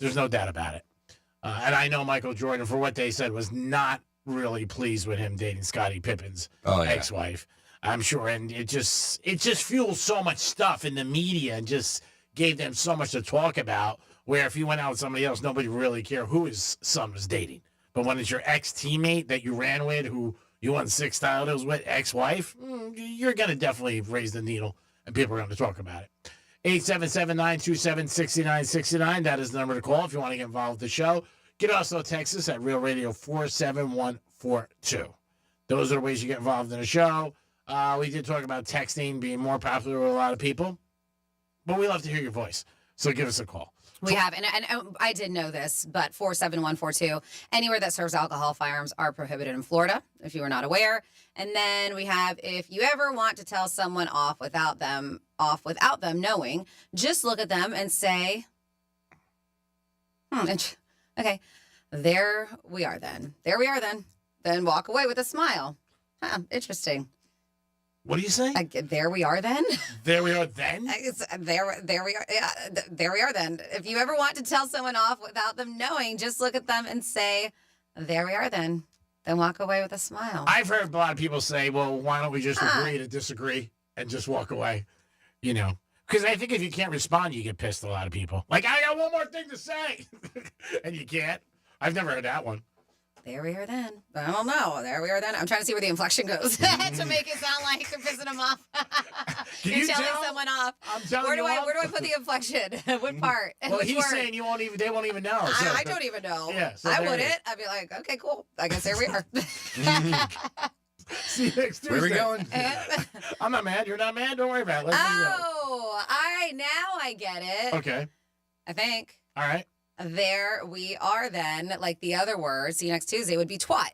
There's no doubt about it. And I know Michael Jordan, for what they said, was not really pleased with him dating Scottie Pippen's ex-wife. I'm sure, and it just fueled so much stuff in the media and just gave them so much to talk about. Where if you went out with somebody else, nobody really cared who his son was dating. But when it's your ex-teammate that you ran with, who you won 6 titles with, ex-wife, you're going to definitely raise the needle, and people are going to talk about it. 877-927-6969. That is the number to call if you want to get involved with the show. You can also text us at Real Radio 47142. Those are the ways you get involved in the show. We did talk about texting being more popular with a lot of people, but we love to hear your voice. So give us a call. We have, and I did know this, but 47142, anywhere that serves alcohol, firearms are prohibited in Florida, if you are not aware. And then we have, if you ever want to tell someone off without them knowing, just look at them and say, okay, there we are then. There we are then. Then walk away with a smile. Huh, interesting. What do you say? There we are then. There we are then. There we are. Yeah, there we are then. If you ever want to tell someone off without them knowing, just look at them and say, "There we are then." Then walk away with a smile. I've heard a lot of people say, "Well, why don't we just agree to disagree and just walk away?" You know, because I think if you can't respond, you get pissed. A lot of people like, "I got one more thing to say," and you can't. I've never heard that one. There we are then. I don't know. There we are then. I'm trying to see where the inflection goes to make it sound like you're pissing them off. You're telling someone off. I'm telling where do I put the inflection? What part? Well, Which he's word? saying they won't even know. So. I don't even know. Yeah, so I there it wouldn't. is. I'd be like, okay, cool. I guess there we are. See you next Tuesday. Where are we going? I'm not mad. You're not mad. Don't worry about it. Now I get it. Okay. I think. All right. There we are then, like the other word, see you next Tuesday, would be twat.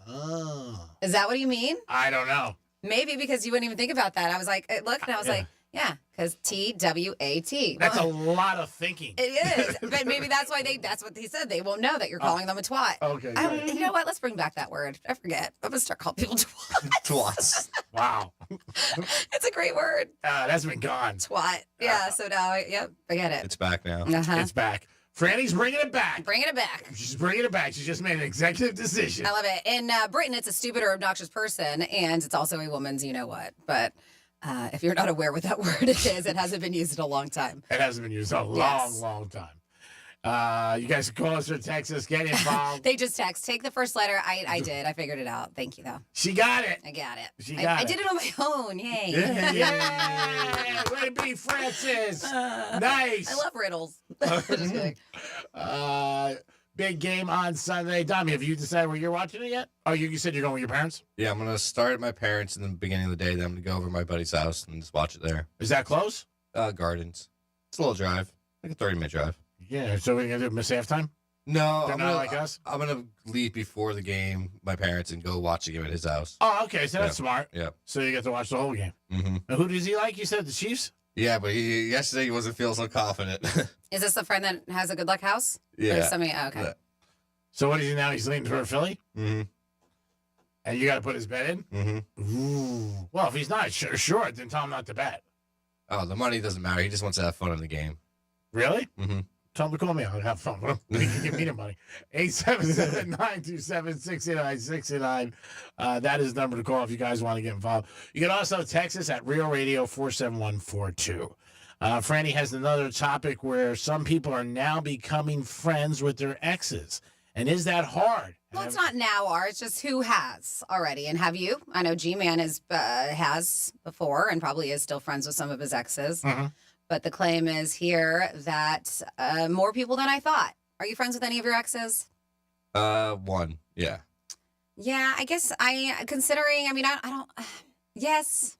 Oh. Is that what you mean? I don't know. Maybe because you wouldn't even think about that. I was like, look, and I was like, yeah, because TWAT. That's a lot of thinking. It is. But maybe that's why that's what he said. They won't know that you're calling them a twat. Okay. You know what? Let's bring back that word. I forget. I'm going to start calling people twat. Twats. Wow. It's a great word. That's been gone. Twat. Yeah. So now, forget it. It's back now. Uh-huh. It's back. Franny's bringing it back. Bringing it back. She's bringing it back. She just made an executive decision. I love it. In Britain, it's a stupid or obnoxious person, and it's also a woman's you know what. But if you're not aware what that word is, it hasn't been used in a long time. It hasn't been used in a long time. You guys can call us or text us. Get involved. They just text. Take the first letter. I did. I figured it out. Thank you, though. She got it. I got it. She got it. I did it on my own. Yay. Yeah. Way to be, Francis. Nice. I love riddles. Just kidding. Big game on Sunday. Dami, have you decided where you're watching it yet? Oh, you said you're going with your parents? Yeah, I'm going to start at my parents in the beginning of the day. Then I'm going to go over to my buddy's house and just watch it there. Is that close? Gardens. It's a little drive. Like a 30-minute drive. Yeah, so we're going to miss halftime? No. They're not like us? I'm going to leave before the game, my parents, and go watch the game at his house. Oh, okay, so that's smart. Yeah. So you get to watch the whole game. Mm-hmm. Now, who does he like? You said the Chiefs? Yeah, but yesterday he wasn't feeling so confident. Is this the friend that has a good luck house? Yeah. Okay. Yeah. So what is he now? He's leaning toward Philly? Mm-hmm. And you got to put his bet in? Mm-hmm. Ooh. Well, if he's not sure, then tell him not to bet. Oh, the money doesn't matter. He just wants to have fun in the game. Really? Mm-hmm. Tell him to call me. I'll have fun with him. He can give me the money. 877-927-6969. That is the number to call if you guys want to get involved. You can also text us at Real Radio 47142. Franny has another topic where some people are now becoming friends with their exes. And is that hard? Well, it's not now, it's just who has already. And have you? I know G-Man has before and probably is still friends with some of his exes. Mm-hmm. But the claim is here that more people than I thought. Are you friends with any of your exes? One. Yeah. Yeah, I guess I don't, yes.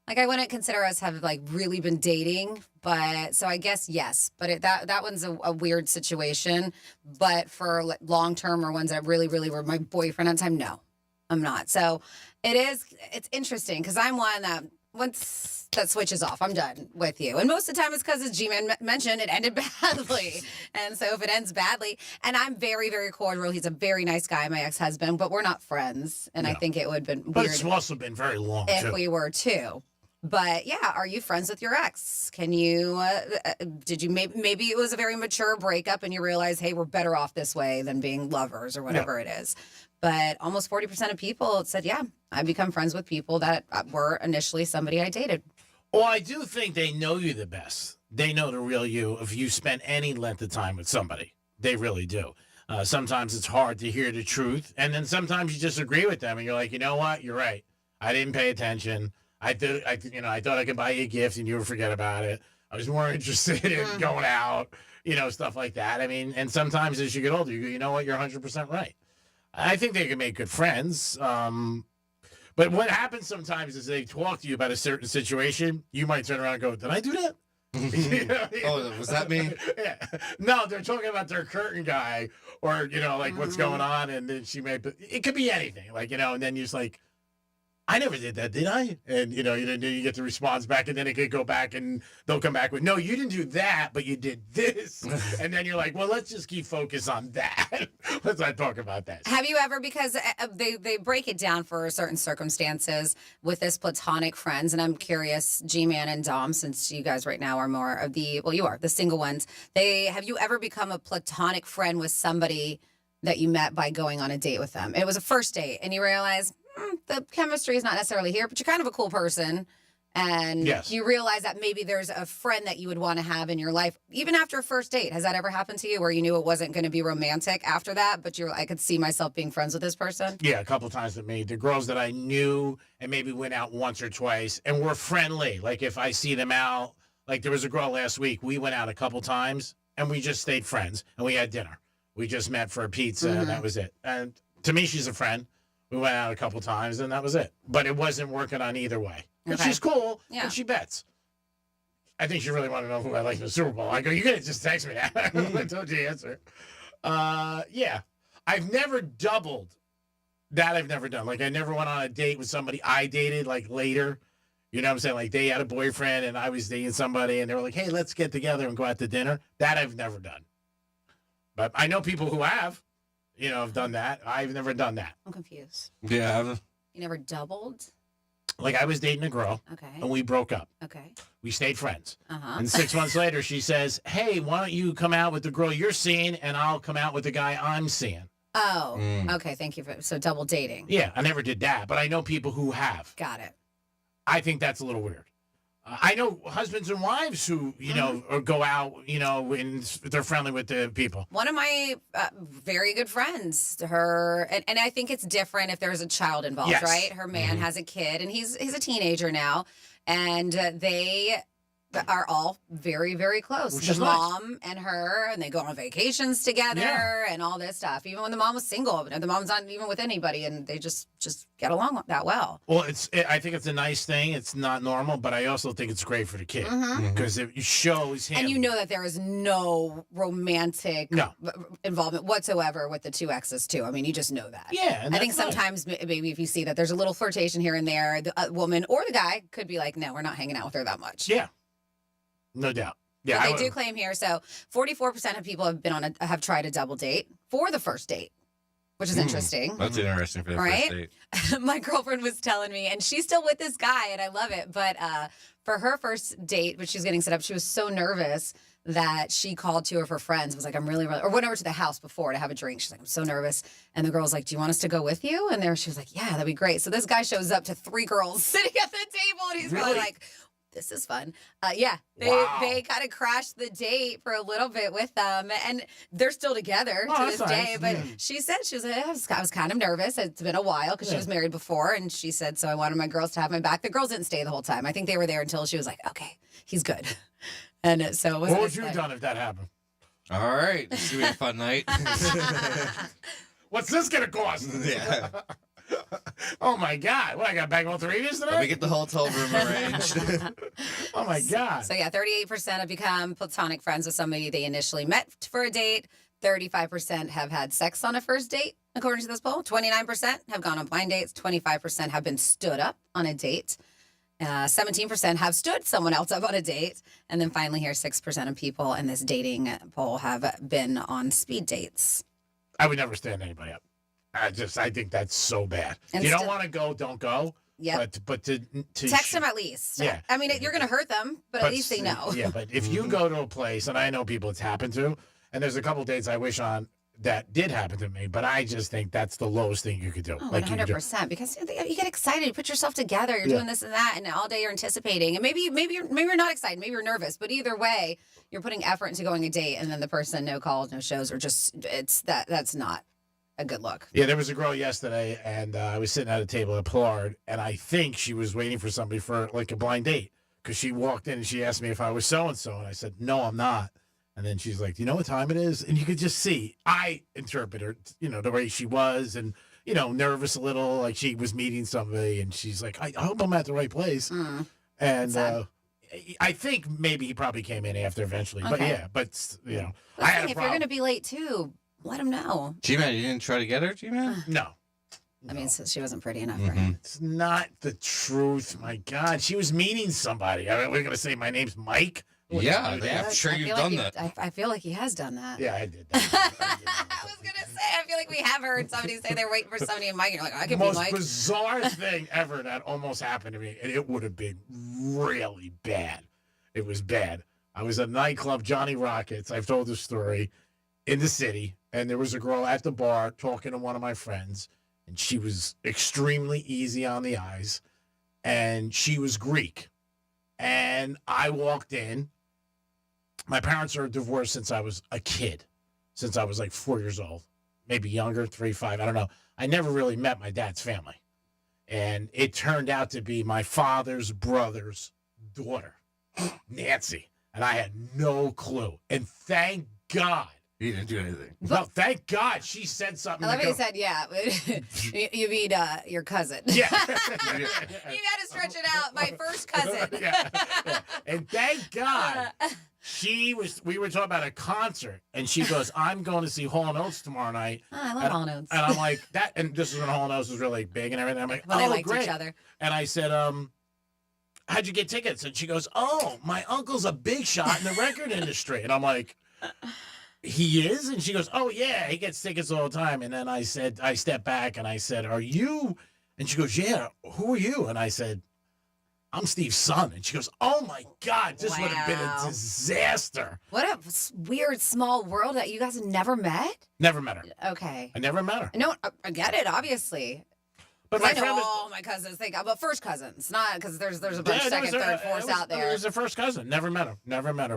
Like, I wouldn't consider us have, like, really been dating, but, so I guess yes. But that one's a weird situation. But for like, long-term or ones that really, really were my boyfriend at the time, no, I'm not. So it's interesting because I'm one that once that switches off, I'm done with you. And most of the time it's because, as G-Man mentioned, it ended badly. And so if it ends badly, and I'm very, very cordial. He's a very nice guy, my ex-husband, but we're not friends. And I think it would have been weird. But it's also been very long, if too. we were too. But yeah, are you friends with your ex? Can you, did you, maybe it was a very mature breakup and you realize, hey, we're better off this way than being lovers or whatever it is. But almost 40% of people said, yeah, I've become friends with people that were initially somebody I dated. Well, I do think they know you the best. They know the real you if you spend any length of time with somebody. They really do. Sometimes it's hard to hear the truth. And then sometimes you just agree with them and you're like, you know what? You're right. I didn't pay attention. I thought I could buy you a gift and you would forget about it. I was more interested in going out, stuff like that. I mean, and sometimes as you get older, you go, you know what? You're 100% right. I think they can make good friends. But what happens sometimes is they talk to you about a certain situation. You might turn around and go, "Did I do that?" Oh, was that me? Yeah. No, they're talking about their curtain guy, or like what's going on, and then she may. It could be anything, and then you're just like, I never did that, did I? And you get the response back, and then it could go back, and they'll come back with, no, you didn't do that, but you did this, and then you're like, well, let's just keep focus on that. Let's not talk about that. Have you ever, because they break it down for certain circumstances with this platonic friends, and I'm curious, G-Man and Dom, since you guys right now are more of you are the single ones. Have you ever become a platonic friend with somebody that you met by going on a date with them? It was a first date, and you realize the chemistry is not necessarily here, but you're kind of a cool person. And you realize that maybe there's a friend that you would want to have in your life, even after a first date. Has that ever happened to you where you knew it wasn't going to be romantic after that, but I could see myself being friends with this person? Yeah, a couple times with me. The girls that I knew and maybe went out once or twice and were friendly. Like if I see them out, like there was a girl last week, we went out a couple times and we just stayed friends and we had dinner. We just met for a pizza and that was it. And to me, she's a friend. We went out a couple times, and that was it. But it wasn't working on either way. Okay. She's cool, and she bets. I think she really wanted to know who I like in the Super Bowl. I go, you could have just text me that. I told you the answer. Yeah. I've never doubled. That I've never done. Like, I never went on a date with somebody I dated, like, later. You know what I'm saying? Like, they had a boyfriend, and I was dating somebody, and they were like, hey, let's get together and go out to dinner. That I've never done. But I know people who have. Have done that. I've never done that. I'm confused. Yeah. You never doubled? Like I was dating a girl. Okay. And we broke up. Okay. We stayed friends. Uh-huh. And 6 months later, she says, hey, why don't you come out with the girl you're seeing and I'll come out with the guy I'm seeing. Oh, okay. Thank you. So double dating. Yeah, I never did that, but I know people who have. Got it. I think that's a little weird. I know husbands and wives who, or go out, and they're friendly with the people. One of my very good friends, and I think it's different if there's a child involved, right? Her man has a kid, and he's a teenager now, and they are all very, very close. Which the is mom and her, and they go on vacations together and all this stuff. Even when the mom was single, the mom's not even with anybody, and they just get along that well. Well, I think it's a nice thing. It's not normal, but I also think it's great for the kid because it shows him. And you know that there is no romantic involvement whatsoever with the two exes too. I mean, you just know that. Yeah, and I think sometimes maybe if you see that there's a little flirtation here and there, the woman or the guy could be like, no, we're not hanging out with her that much. Yeah. No doubt. Yeah, but they do claim here. So 44% of people have tried a double date for the first date, which is interesting. That's interesting for the first date. My girlfriend was telling me, and she's still with this guy, and I love it. But for her first date, which she's getting set up, she was so nervous that she called two of her friends. Was like, I'm really, or went over to the house before to have a drink. She's like, I'm so nervous. And the girl's like, do you want us to go with you? And she was like, yeah, that'd be great. So this guy shows up to 3 girls sitting at the table, and he's really like, this is fun. They kind of crashed the date for a little bit with them, and they're still together to this day. But she said, she was like, I was kind of nervous. It's been a while because she was married before, and she said, so I wanted my girls to have my back. The girls didn't stay the whole time. I think they were there until she was like, okay, he's good. And so what would you have done if that happened? All right, this is gonna be a fun night. What's this gonna cost? Yeah. Oh my God! What, I got bag all 3 days today? Let me get the hotel room arranged. Oh my God! So 38% have become platonic friends with somebody they initially met for a date. 35% have had sex on a first date, according to this poll. 29% have gone on blind dates. 25% have been stood up on a date. 17% have stood someone else up on a date. And then finally here, 6% of people in this dating poll have been on speed dates. I would never stand anybody up. I think that's so bad. And if you don't want to go, don't go. Yeah. But to text them at least. Yeah. I mean, you're going to hurt them, but at least they know. Yeah, but if you go to a place, and I know people it's happened to, and there's a couple dates I wish on that did happen to me, but I just think that's the lowest thing you could do. Oh, 100%. Because you get excited, you put yourself together, you're doing this and that, and all day you're anticipating. And maybe you're not excited, maybe you're nervous, but either way, you're putting effort into going a date, and then the person no calls, no shows, or just that's not a good look. Yeah, there was a girl yesterday, and I was sitting at a table at Pollard, and I think she was waiting for somebody for like a blind date because she walked in and she asked me if I was so-and-so, and I said, no, I'm not. And then she's like, do you know what time it is? And you could just see, I interpret her, the way she was, and, nervous a little, like she was meeting somebody, and she's like, I hope I'm at the right place. And I think maybe he probably came in after eventually. But Okay. I had a if you're problem. going to be late too, let him know. G-Man, you didn't try to get her, G-Man? No. I mean, so she wasn't pretty enough for him. It's not the truth. My God, she was meeting somebody. We're going to say my name's Mike. Yeah, Wouldn't do I'm that. sure I you've feel done like that. I feel like he has done that. Yeah, I did. I was going to say, I feel like we have heard somebody say they're waiting for somebody in Mike, and you're like, I could be Most Mike. bizarre thing ever that almost happened to me, and it would have been really bad. It was bad. I was at a nightclub, Johnny Rockets. I've told this story in the city, and there was a girl at the bar talking to one of my friends, and she was extremely easy on the eyes, and she was Greek. And I walked in. My parents are divorced since I was a kid, since I was like 4 years old, maybe younger, 3, 5, I don't know. I never really met my dad's family. And it turned out to be my father's brother's daughter, Nancy. And I had no clue. And thank God. He didn't do anything. Well, thank God she said something. I love to how you go- said, yeah. You mean your cousin. Yeah. You got to stretch it out. My first cousin. Yeah. And thank God we were talking about a concert, and she goes, I'm going to see Hall & Oates tomorrow night. Oh, I love and, Hall & Oates. And I'm like, that, and this is when Hall & Oates was really big and everything. I'm like, When they oh, liked great. each other. And I said, how'd you get tickets? And she goes, oh, my uncle's a big shot in the record industry. And I'm like, he is? And she goes, oh, yeah, he gets tickets all the time. And then I stepped back and I said, are you? And she goes, yeah, who are you? And I said, I'm Steve's son. And she goes, oh, my God, this would have been a disaster. What a weird small world that you guys have never met? Never met her. Okay. I never met her. No, I get it, obviously. But I my know friend was, all my cousins think, but first cousins, not because there's a bunch Yeah, second, third, fourth out It there. was her first cousin. Never met her.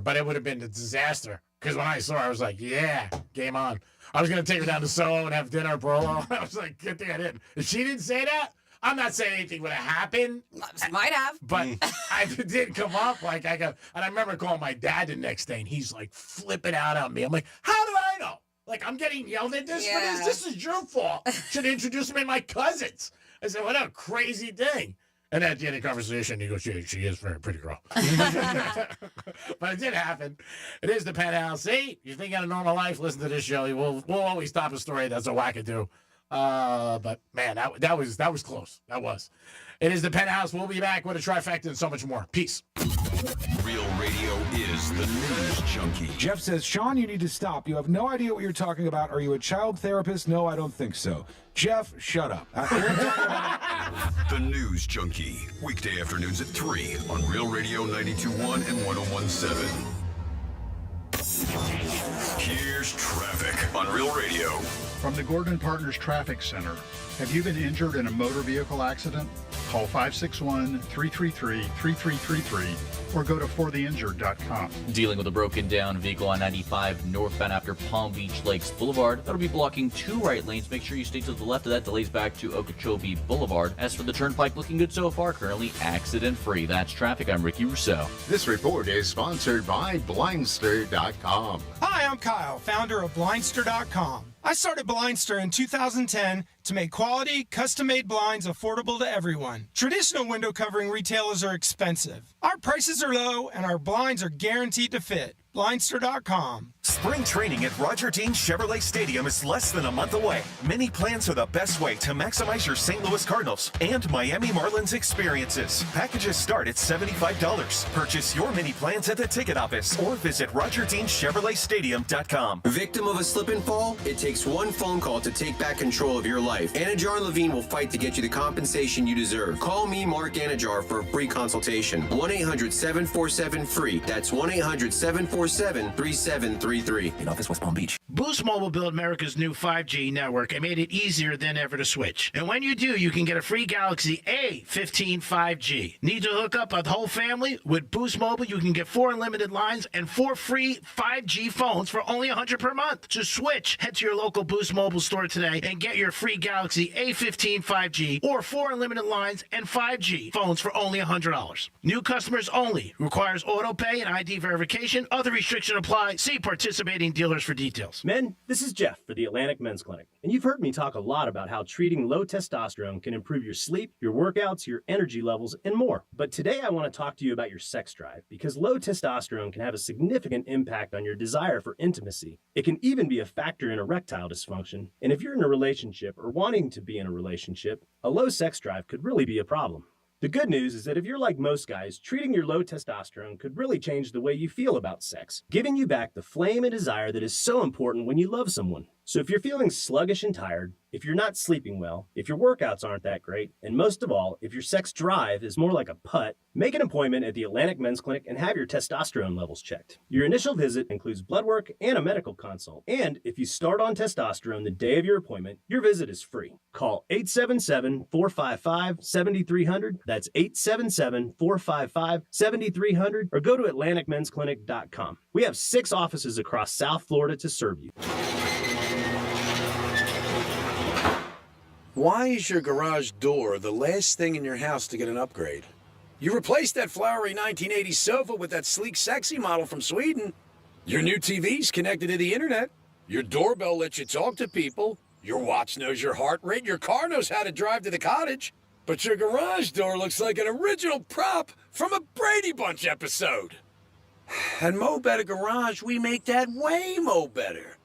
But it would have been a disaster. Because when I saw her, I was like, yeah, game on. I was going to take her down to Soho and have dinner at Brolo. I was like, good thing I didn't. If she didn't say that, I'm not saying anything would have happened. Might have. But it did come up. And I remember calling my dad the next day, and he's like flipping out on me. I'm like, how do I know? Like, I'm getting yelled at this for this? This is your fault. Should have introduced me to my cousins. I said, what a crazy thing. And at the end of the conversation, he goes, she is a very pretty girl. But it did happen. It is the Penthouse. See, you think on a normal life, listen to this show. We'll always stop a story that's a wackadoo. But man, that was close. That was. It is the Penthouse. We'll be back with a trifecta and so much more. Peace. Real Radio is the news junkie. Jeff says, Sean, you need to stop. You have no idea what you're talking about. Are you a child therapist? No, I don't think so. Jeff, shut up. The News Junkie. Weekday afternoons at 3 on Real Radio 92.1 and 101.7. Here's traffic on Real Radio. From the Gordon Partners Traffic Center. Have you been injured in a motor vehicle accident? Call 561-333-3333 or go to fortheinjured.com. Dealing with a broken down vehicle on 95 northbound after Palm Beach Lakes Boulevard. That'll be blocking 2 right lanes. Make sure you stay to the left of that. Delays back to Okeechobee Boulevard. As for the turnpike, looking good so far. Currently accident free. That's traffic. I'm Ricky Rousseau. This report is sponsored by Blindster.com. Hi, I'm Kyle, founder of Blindster.com. I started Blindster in 2010 to make quality, custom-made blinds affordable to everyone. Traditional window covering retailers are expensive. Our prices are low, and our blinds are guaranteed to fit. Blindster.com. Spring training at Roger Dean Chevrolet Stadium is less than a month away. Mini plans are the best way to maximize your St. Louis Cardinals and Miami Marlins experiences. Packages start at $75. Purchase your mini plans at the ticket office or visit RogerDeanChevroletStadium.com. Victim of a slip and fall? It takes one phone call to take back control of your life. Anajar Levine will fight to get you the compensation you deserve. Call me, Mark Anajar, for a free consultation. 1-800-747-FREE. That's 1-800-747-3733. In office, West Palm Beach. Boost Mobile built America's new 5G network and made it easier than ever to switch. And when you do, you can get a free Galaxy A15 5G. Need to hook up a whole family? With Boost Mobile, you can get 4 unlimited lines and 4 free 5G phones for only $100 per month. To switch, head to your local Boost Mobile store today and get your free Galaxy A15 5G or 4 unlimited lines and 5G phones for only $100. New customers only. Requires auto pay and ID verification. Other restrictions apply. See participating dealers for details. Men, this is Jeff for the Atlantic Men's Clinic, and you've heard me talk a lot about how treating low testosterone can improve your sleep, your workouts, your energy levels, and more. But today I want to talk to you about your sex drive, because low testosterone can have a significant impact on your desire for intimacy. It can even be a factor in erectile dysfunction, and if you're in a relationship or wanting to be in a relationship, a low sex drive could really be a problem. The good news is that if you're like most guys, treating your low testosterone could really change the way you feel about sex, giving you back the flame and desire that is so important when you love someone. So if you're feeling sluggish and tired, if you're not sleeping well, if your workouts aren't that great, and most of all, if your sex drive is more like a putt, make an appointment at the Atlantic Men's Clinic and have your testosterone levels checked. Your initial visit includes blood work and a medical consult. And if you start on testosterone the day of your appointment, your visit is free. Call 877-455-7300. That's 877-455-7300, or go to atlanticmensclinic.com. We have 6 offices across South Florida to serve you. Why is your garage door the last thing in your house to get an upgrade? You replaced that flowery 1980s sofa with that sleek, sexy model from Sweden. Your new TV's connected to the internet. Your doorbell lets you talk to people. Your watch knows your heart rate. Your car knows how to drive to the cottage. But your garage door looks like an original prop from a Brady Bunch episode. At Mo Better Garage, we make that way mo better.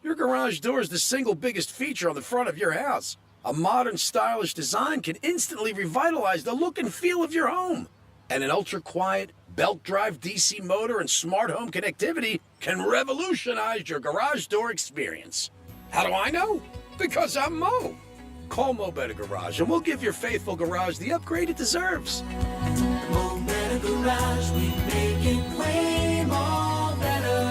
Your garage door is the single biggest feature on the front of your house. A modern, stylish design can instantly revitalize the look and feel of your home. And an ultra-quiet, belt-drive DC motor and smart home connectivity can revolutionize your garage door experience. How do I know? Because I'm Mo. Call Mo Better Garage and we'll give your faithful garage the upgrade it deserves. Mo Better Garage, we make it way more better.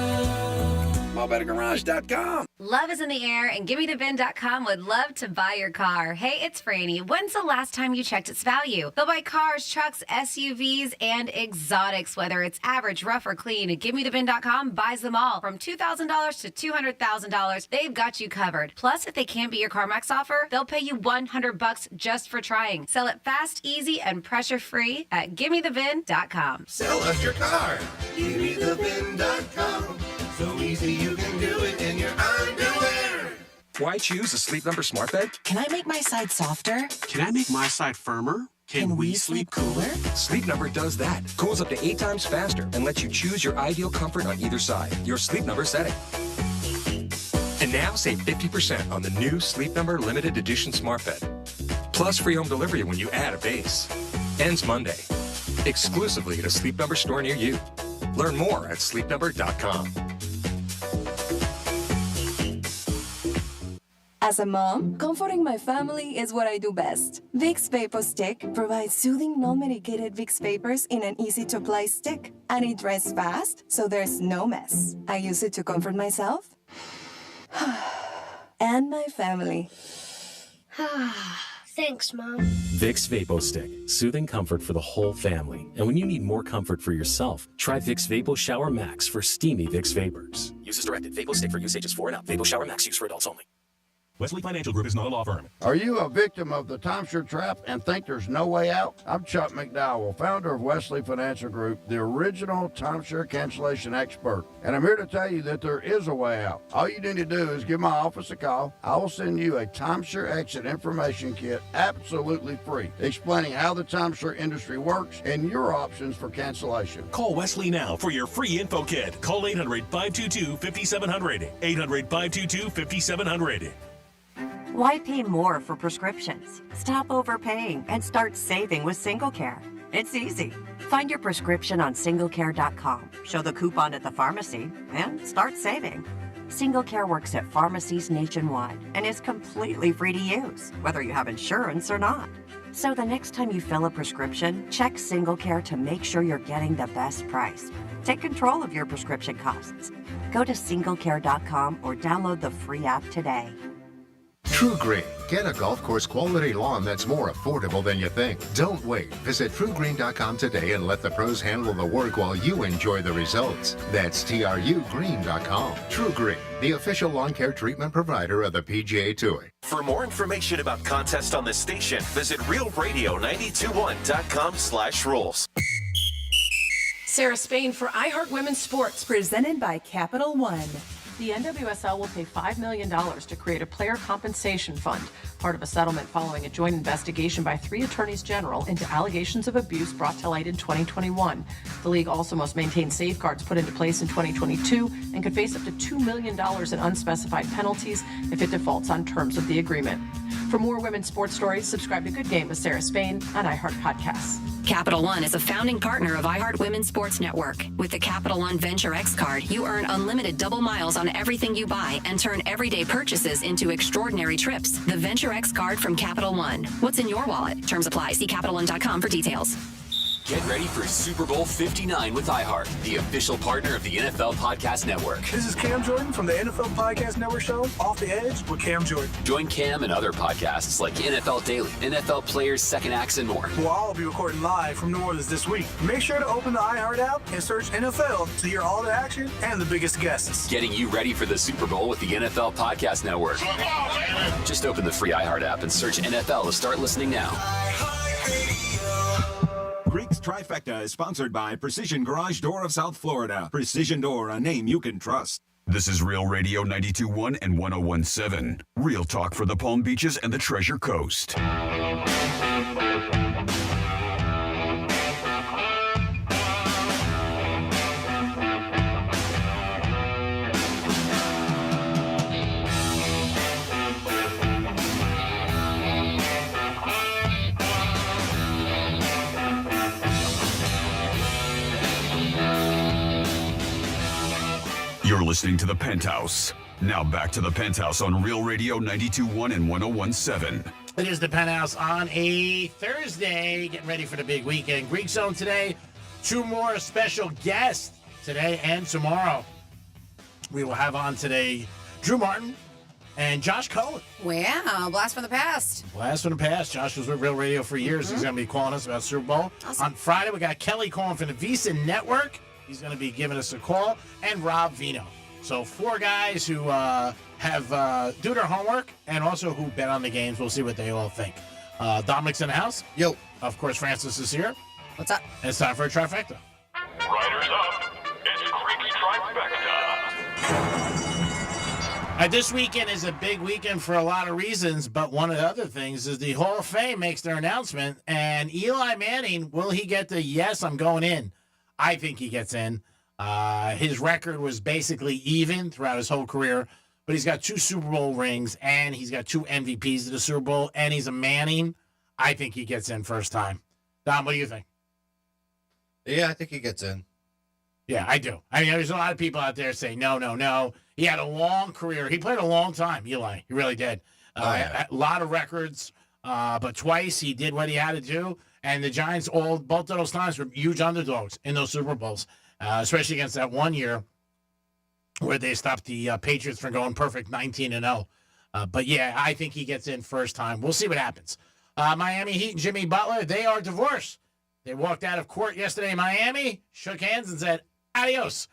MoBetterGarage.com. Love is in the air, and GimmeTheVin.com would love to buy your car. Hey, it's Franny. When's the last time you checked its value? They'll buy cars, trucks, SUVs, and exotics, whether it's average, rough, or clean. And GimmeTheVin.com buys them all. From $2,000 to $200,000, they've got you covered. Plus, if they can't beat your CarMax offer, they'll pay you $100 just for trying. Sell it fast, easy, and pressure-free at GimmeTheVin.com. Sell us your car. GimmeTheVin.com. So easy you can do it in your underwear. Why choose a Sleep Number smart bed? Can I make my side softer? Can I make my side firmer? Can we sleep cooler? Sleep Number does that. Cools up to 8 times faster and lets you choose your ideal comfort on either side. Your Sleep Number setting. And now save 50% on the new Sleep Number limited edition smart bed. Plus free home delivery when you add a base. Ends Monday. Exclusively at a Sleep Number store near you. Learn more at sleepnumber.com. As a mom, comforting my family is what I do best. Vicks Vapor Stick provides soothing, non-medicated Vicks vapors in an easy-to-apply stick. And it dries fast, so there's no mess. I use it to comfort myself and my family. Thanks, Mom. Vicks Vapo Stick, soothing comfort for the whole family. And when you need more comfort for yourself, try Vicks Vapo Shower Max for steamy Vicks vapors. Use as directed. Vapo Stick for use ages 4 and up. Vapo Shower Max, use for adults only. Wesley Financial Group is not a law firm. Are you a victim of the timeshare trap and think there's no way out? I'm Chuck McDowell, founder of Wesley Financial Group, the original timeshare cancellation expert. And I'm here to tell you that there is a way out. All you need to do is give my office a call. I will send you a timeshare exit information kit absolutely free, explaining how the timeshare industry works and your options for cancellation. Call Wesley now for your free info kit. Call 800-522-5700. 800-522-5700. Why pay more for prescriptions? Stop overpaying and start saving with SingleCare. It's easy. Find your prescription on singlecare.com, show the coupon at the pharmacy, and start saving. SingleCare works at pharmacies nationwide and is completely free to use, whether you have insurance or not. So the next time you fill a prescription, check SingleCare to make sure you're getting the best price. Take control of your prescription costs. Go to singlecare.com or download the free app today. True Green. Get a golf course quality lawn that's more affordable than you think. Don't wait. Visit TrueGreen.com today and let the pros handle the work while you enjoy the results. That's TrueGreen.com. True Green, the official lawn care treatment provider of the PGA Tour. For more information about contests on this station, visit realradio921.com/rules. Sarah Spain for iHeart Women's Sports. Presented by Capital One. The NWSL will pay $5 million to create a player compensation fund, part of a settlement following a joint investigation by 3 attorneys general into allegations of abuse brought to light in 2021. The league also must maintain safeguards put into place in 2022 and could face up to $2 million in unspecified penalties if it defaults on terms of the agreement. For more women's sports stories, subscribe to Good Game with Sarah Spain on iHeart Podcasts. Capital One is a founding partner of iHeart Women's Sports Network. With the Capital One Venture X card, you earn unlimited double miles on everything you buy and turn everyday purchases into extraordinary trips. The Venture X card from Capital One. What's in your wallet? Terms apply. See CapitalOne.com for details. Get ready for Super Bowl 59 with iHeart, the official partner of the NFL Podcast Network. This is Cam Jordan from the NFL Podcast Network show, Off the Edge with Cam Jordan. Join Cam and other podcasts like NFL Daily, NFL Players, Second Acts, and more. We'll all be recording live from New Orleans this week. Make sure to open the iHeart app and search NFL to hear all the action and the biggest guests. Getting you ready for the Super Bowl with the NFL Podcast Network. Just open the free iHeart app and search NFL to start listening now. Greeks Trifecta is sponsored by Precision Garage Door of South Florida. Precision Door, a name you can trust. This is Real Radio 92.1 and 101.7. Real talk for the Palm Beaches and the Treasure Coast. You're listening to The Penthouse. Now back to The Penthouse on Real Radio 92.1 and 101.7. It is The Penthouse on a Thursday, getting ready for the big weekend. Greek Zone today, 2 more special guests today and tomorrow. We will have on today Drew Martin and Josh Cohen. Wow, blast from the past. Blast from the past. Josh was with Real Radio for years. He's going to be calling us about Super Bowl. Awesome. On Friday, we got Kelly calling from the Visa Network. He's going to be giving us a call, and Rob Vino. So 4 guys who have do their homework and also who bet on the games. We'll see what they all think. Dominic's in the house. Yo. Of course, Francis is here. What's up? And it's time for a trifecta. Riders up. It's Creek's Trifecta. This weekend is a big weekend for a lot of reasons, but one of the other things is the Hall of Fame makes their announcement, and Eli Manning, will he get the yes, I'm going in? I think he gets in. His record was basically even throughout his whole career, but he's got 2 Super Bowl rings, and he's got 2 MVPs of the Super Bowl, and he's a Manning. I think he gets in first time. Dom, what do you think? Yeah, I think he gets in. Yeah, I do. I mean, there's a lot of people out there saying, no. He had a long career. He played a long time, Eli. He really did. A lot of records, but twice he did what he had to do. And the Giants, both of those times, were huge underdogs in those Super Bowls, especially against that one year where they stopped the Patriots from going perfect 19-0. But, yeah, I think he gets in first time. We'll see what happens. Miami Heat and Jimmy Butler, they are divorced. They walked out of court yesterday in Miami, shook hands, and said, adios.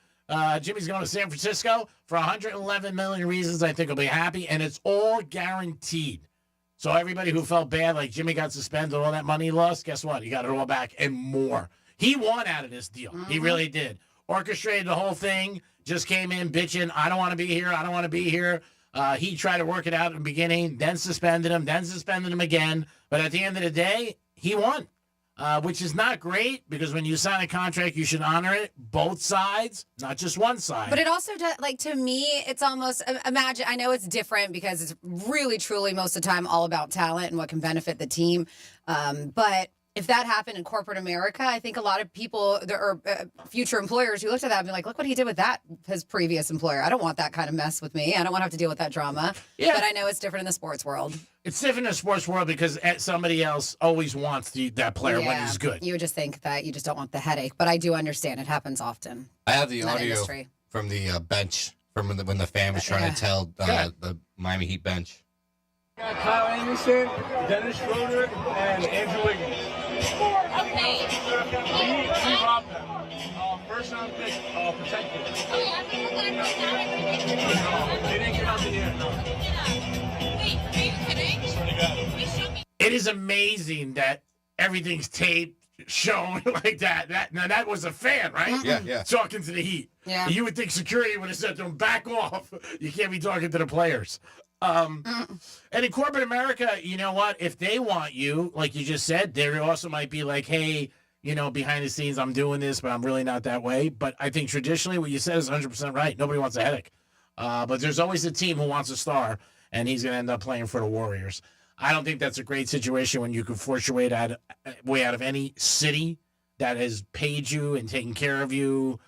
Jimmy's going to San Francisco for 111 million reasons. I think he'll be happy, and it's all guaranteed. So everybody who felt bad, like Jimmy got suspended, all that money he lost, guess what? He got it all back and more. He won out of this deal. Mm-hmm. He really did. Orchestrated the whole thing, just came in bitching, I don't want to be here, I don't want to be here. He tried to work it out in the beginning, then suspended him again. But at the end of the day, he won, which is not great because when you sign a contract, you should honor it, both sides, not just one side. But it also does, to me, it's almost, imagine, I know it's different because it's really, truly most of the time all about talent and what can benefit the team. But if that happened in corporate America, I think a lot of people, there are future employers who looked at that and be like, look what he did with his previous employer. I don't want that kind of mess with me. I don't want to have to deal with that drama. Yeah. But I know it's different in the sports world. It's different in the sports world because somebody else always wants that player when he's good. You would just think that you just don't want the headache. But I do understand it happens often. I have the audio from the bench from when the fan was trying to tell the Miami Heat bench. Got Kyle Anderson, Dennis Schroeder, and Andrew Wiggins. Okay. We robbed them. First round pick, protected. They didn't get out the air, no. Wait, are you kidding? It is amazing that everything's taped, shown like that. Now that was a fan, right? Yeah. Talking to the Heat. Yeah. You would think security would have said to him, back off. You can't be talking to the players. And in corporate America, you know what? If they want you, like you just said, there also might be like, hey, behind the scenes, I'm doing this, but I'm really not that way. But I think traditionally what you said is 100% right. Nobody wants a headache. But there's always a team who wants a star, and he's going to end up playing for the Warriors. I don't think that's a great situation when you can force your way out of any city that has paid you and taken care of you.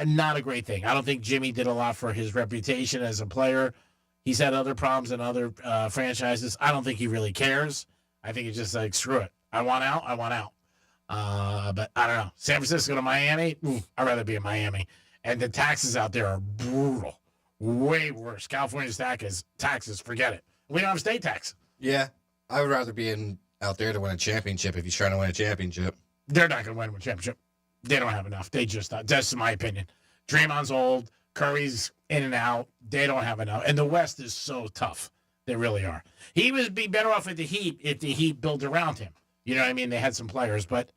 Not a great thing. I don't think Jimmy did a lot for his reputation as a player. He's had other problems in other franchises. I don't think he really cares. I think it's just like, screw it. I want out. But I don't know. San Francisco to Miami? I'd rather be in Miami. And the taxes out there are brutal. Way worse. California's taxes, forget it. We don't have state tax. Yeah. I would rather be out there to win a championship if he's trying to win a championship. They're not going to win a championship. They don't have enough. They just not. That's my opinion. Draymond's old. Curry's in and out. They don't have enough. And the West is so tough. They really are. He would be better off with the Heat if the Heat built around him. You know what I mean? They had some players. But,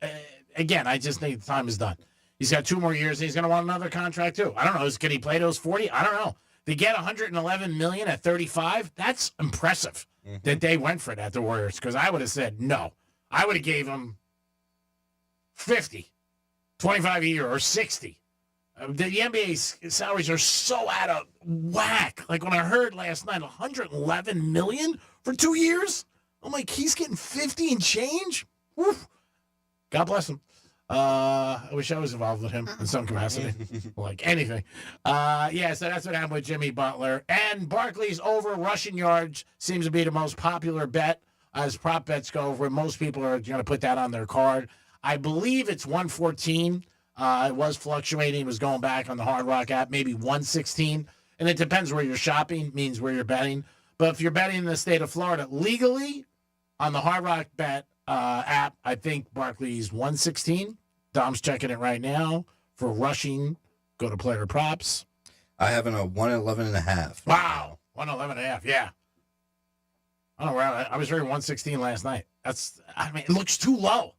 again, I just think the time is done. He's got 2 more years, and he's going to want another contract, too. I don't know. Can he play those 40? I don't know. To get $111 million at 35, that's impressive that they went for that, the Warriors, because I would have said no. I would have gave him 50, 25 a year, or 60. The NBA's salaries are so out of whack. Like when I heard last night, $111 million for 2 years? I'm like, he's getting 50 and change? Woof. God bless him. I wish I was involved with him in some capacity, like anything. So that's what happened with Jimmy Butler. And Barkley's over rushing yards seems to be the most popular bet as prop bets go, where most people are going to put that on their card. I believe it's 114. It was fluctuating. It was going back on the Hard Rock app, maybe 116. And it depends where you're shopping, means where you're betting. But if you're betting in the state of Florida legally on the Hard Rock bet app, I think Barkley's 116. Dom's checking it right now for rushing. Go to player props. I have him at 111.5. Wow. 111.5. Yeah. I don't know where I was reading 116 last night. It looks too low.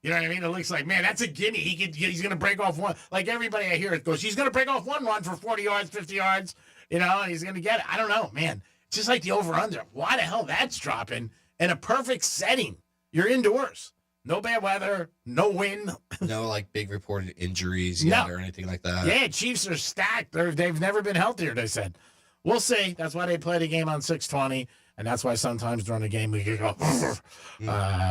You know what I mean? It looks like, man, that's a gimme. He's going to break off one. Like everybody I hear it goes, he's going to break off one run for 40 yards, 50 yards, and he's going to get it. I don't know, man. It's just like the over-under. Why the hell that's dropping in a perfect setting? You're indoors. No bad weather, no wind. No, like, big reported injuries yet or anything like that. Yeah, Chiefs are stacked. They've never been healthier, they said. We'll see. That's why they play the game on 620. And that's why sometimes during the game we can go,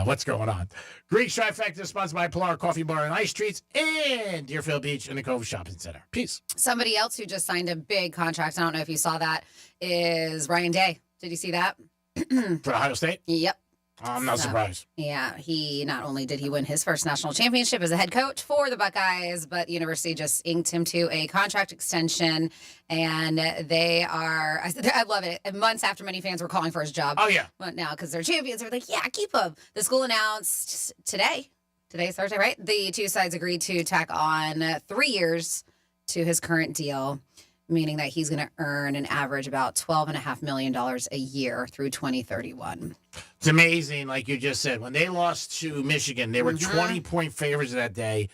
what's going on? Greek Trifecta is sponsored by Pilar Coffee Bar and Ice Treats in Deerfield Beach and the Cove Shopping Center. Peace. Somebody else who just signed a big contract, I don't know if you saw that, is Ryan Day. Did you see that? For Ohio State? Yep. I'm not surprised. Yeah, he not only did he win his first national championship as a head coach for the Buckeyes, but the university just inked him to a contract extension, and they are, I love it. Months after many fans were calling for his job. Oh, yeah. But now, because they're champions, they're like, yeah, keep him. The school announced today's Thursday, right? The two sides agreed to tack on 3 years to his current deal, meaning that he's going to earn an average about $12.5 million a year through 2031. It's amazing, like you just said. When they lost to Michigan, they were 20-point favorites that day.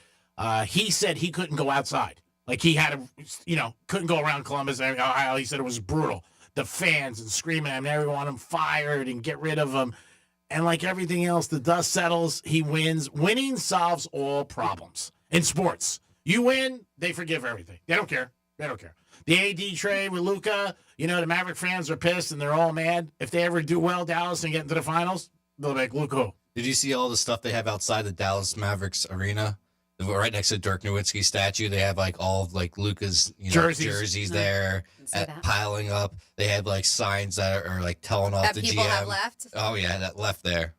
He said he couldn't go outside. Like he had to, couldn't go around Columbus and Ohio. He said it was brutal. The fans and screaming at him, everyone want him fired and get rid of him. And like everything else, the dust settles. He wins. Winning solves all problems in sports. You win, they forgive everything. They don't care. They don't care. The AD trade with Luka, the Maverick fans are pissed and they're all mad. If they ever do well, Dallas, and get into the finals, they'll make Luka. Did you see all the stuff they have outside the Dallas Mavericks arena? Right next to Dirk Nowitzki's statue, they have like all of like Luka's jerseys there piling up. They have like signs that are like telling off that the people GM. Have left? Oh yeah, that left there.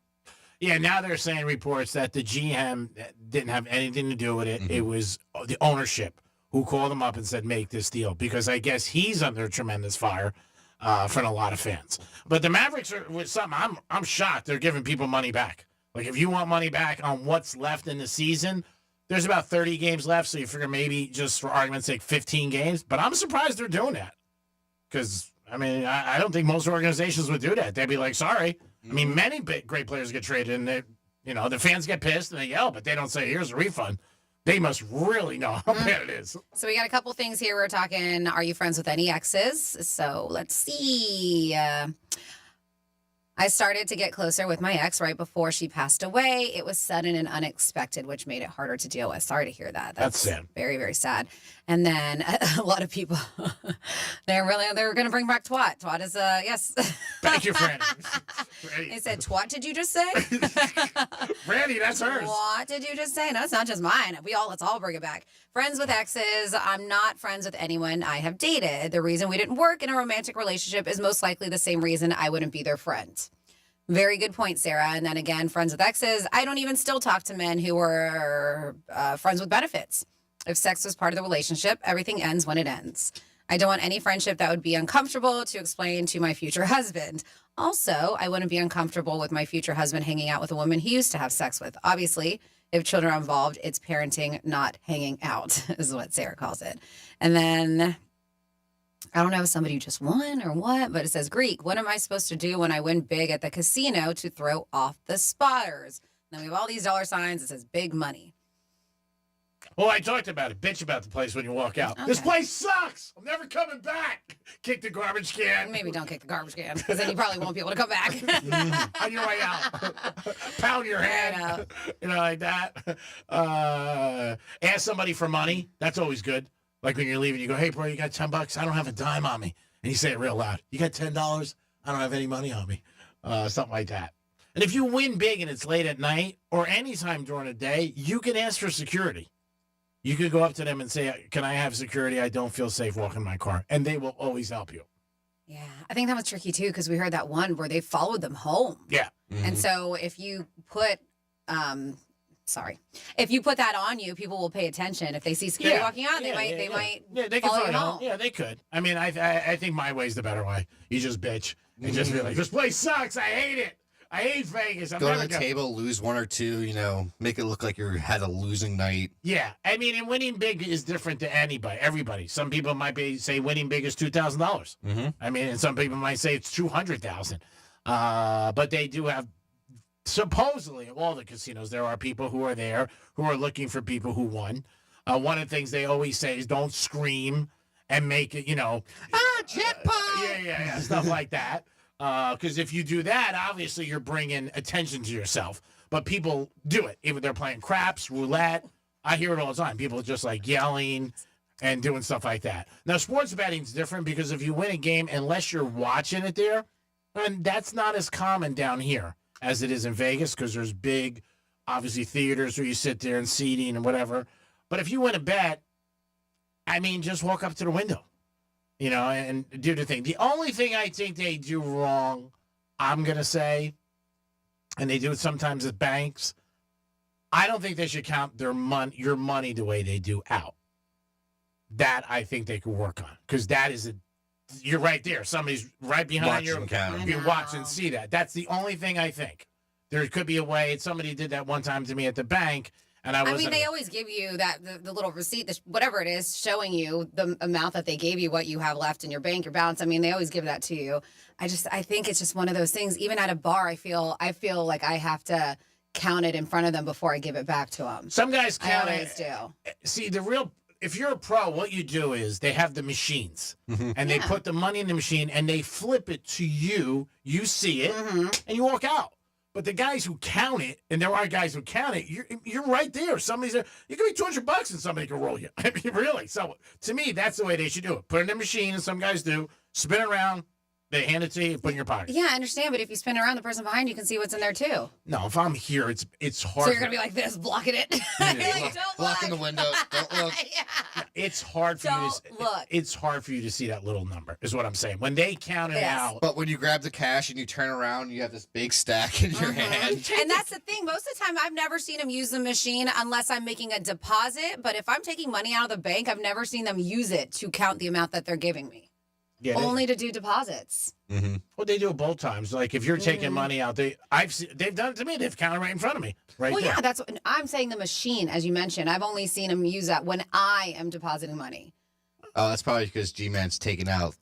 Yeah, now they're saying reports that the GM didn't have anything to do with it. It was the ownership who called him up and said, make this deal, because I guess he's under tremendous fire from a lot of fans. But the Mavericks are with something. I'm shocked they're giving people money back. Like if you want money back on what's left in the season, there's about 30 games left, so you figure maybe just for argument's sake 15 games. But I'm surprised they're doing that, because I don't think most organizations would do that. They'd be like, sorry. I mean, many great players get traded, and You know, the fans get pissed and they yell, but they don't say, here's a refund. They must really know how bad it is. So we got a couple things here. We're talking, are you friends with any exes? So let's see. I started to get closer with my ex right before she passed away. It was sudden and unexpected, which made it harder to deal with. Sorry to hear that. That's sad. Very, very sad. And then a lot of people, they're going to bring back twat. Twat is, yes. Thank you, Franny. They said, twat did you just say? Franny, that's hers. What did you just say? No, it's not just mine. Let's all bring it back. Friends with exes. I'm not friends with anyone I have dated. The reason we didn't work in a romantic relationship is most likely the same reason I wouldn't be their friend. Very good point, Sarah. And then again, friends with exes. I don't even still talk to men who were friends with benefits. If sex was part of the relationship, everything ends when it ends. I don't want any friendship that would be uncomfortable to explain to my future husband. Also, I wouldn't be uncomfortable with my future husband hanging out with a woman he used to have sex with. Obviously, if children are involved, it's parenting, not hanging out, is what Sarah calls it. And then, I don't know if somebody just won or what, but it says, Greek, what am I supposed to do when I win big at the casino to throw off the spotters? And then we have all these dollar signs. It says big money. Well, I talked about it. Bitch about the place when you walk out. Okay. This place sucks. I'm never coming back. Kick the garbage can. Maybe don't kick the garbage can, because then you probably won't be able to come back. On your way out. Pound your hand. You know, like that. Ask somebody for money. That's always good. Like when you're leaving, you go, hey, bro, you got $10? I don't have a dime on me. And you say it real loud. You got $10? I don't have any money on me. Something like that. And if you win big and it's late at night or anytime during the day, you can ask for security. You could go up to them and say, can I have security? I don't feel safe walking my car. And they will always help you. Yeah, I think that was tricky, too, because we heard that one where they followed them home. Yeah. Mm-hmm. And so if you put, if you put that on you, people will pay attention. If they see security walking out, they might they follow could you home. Yeah, they could. I mean, I think my way's the better way. You just bitch and just be like, this place sucks. I hate it. I hate Vegas. Go to the table, lose one or two, you know, make it look like you had a losing night. Yeah. I mean, and winning big is different to everybody. Some people might say winning big is $2,000. Mm-hmm. I mean, and some people might say it's $200,000. But they do have, supposedly, at all the casinos, there are people who are there who are looking for people who won. One of the things they always say is don't scream and make it, jackpot! Yeah, stuff like that. Because if you do that, obviously you're bringing attention to yourself. But people do it. Even they're playing craps, roulette. I hear it all the time. People are just like yelling and doing stuff like that. Now, sports betting's different because if you win a game, unless you're watching it there, and that's not as common down here as it is in Vegas because there's big, obviously, theaters where you sit there and seating and whatever. But if you win a bet, I mean, just walk up to the window. And do the thing. The only thing I think they do wrong, I'm going to say, and they do it sometimes at banks, I don't think they should count your money the way they do out. That I think they could work on. Because you're right there. Somebody's right behind you. You watch and see that. That's the only thing I think. There could be a way. Somebody did that one time to me at the bank. And I mean, they always give you the little receipt, whatever it is, showing you the amount that they gave you, what you have left in your bank, your balance. I mean, they always give that to you. I think it's just one of those things. Even at a bar, I feel like I have to count it in front of them before I give it back to them. Some guys count I always do. See, if you're a pro, what you do is they have the machines, and they put the money in the machine, and they flip it to you. You see it, and you walk out. But the guys who count it, and there are guys who count it, you're right there. Somebody's there. You can be $200 and somebody can roll you. I mean, really. So to me, that's the way they should do it. Put it in the machine, and some guys do. Spin it around. They hand it to you, put it in your pocket. Yeah, I understand. But if you spin around, the person behind you can see what's in there too. No, if I'm here, it's hard. So you're gonna be like this, blocking it. You're like, don't blocking the window. Don't look. It's hard for you to look. It's hard for you to see that little number. Is what I'm saying. When they count it out. But when you grab the cash and you turn around, you have this big stack in your hand. And that's the thing. Most of the time, I've never seen them use the machine unless I'm making a deposit. But if I'm taking money out of the bank, I've never seen them use it to count the amount that they're giving me. Yeah, only to do deposits. Mm-hmm. Well, they do it both times. Like if you're taking money out, they've done it to me. They've counted right in front of me. Right. Well, there. yeah, that's what I'm saying. The machine, as you mentioned, I've only seen them use that when I am depositing money. Oh, that's probably because G-Man's taking out,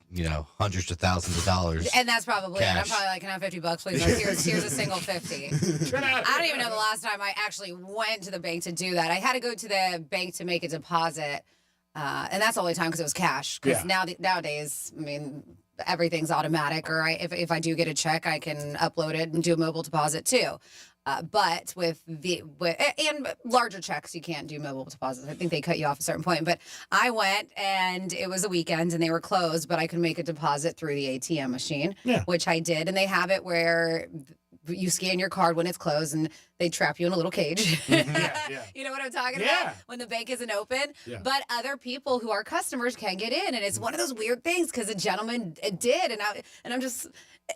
hundreds of thousands of dollars. And that's probably it. I'm Cash. probably like, can I have $50, please? Like, here's a single 50. I don't even know the last time I actually went to the bank to do that. I had to go to the bank to make a deposit, and that's the only time because it was cash. Because nowadays, I mean, everything's automatic. Or if I do get a check, I can upload it and do a mobile deposit too. But with larger checks, you can't do mobile deposits. I think they cut you off at a certain point. But I went, and it was a weekend, and they were closed, but I could make a deposit through the ATM machine, which I did. And they have it where you scan your card when it's closed, and they trap you in a little cage. You know what I'm talking about? When the bank isn't open. But other people who are customers can get in, and it's one of those weird things because a gentleman did, and I'm just.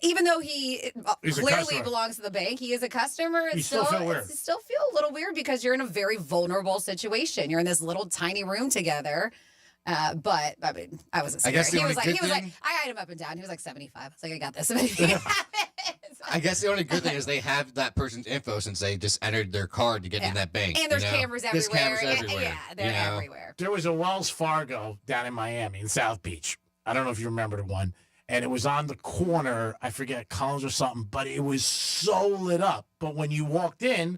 Even though he clearly belongs to the bank, he is a customer. It still feel a little weird because you're in a very vulnerable situation. You're in this little tiny room together. But I mean, I wasn't scared. He was like, I eyed him up and down. He was like 75. I was like, I got this. I guess the only good thing is they have that person's info since they just entered their card to get in that bank. And there's cameras everywhere. There's cameras everywhere. Yeah, they're everywhere. There was a Wells Fargo down in Miami, in South Beach. I don't know if you remember the one. And it was on the corner, I forget, Collins or something, but it was so lit up. But when you walked in,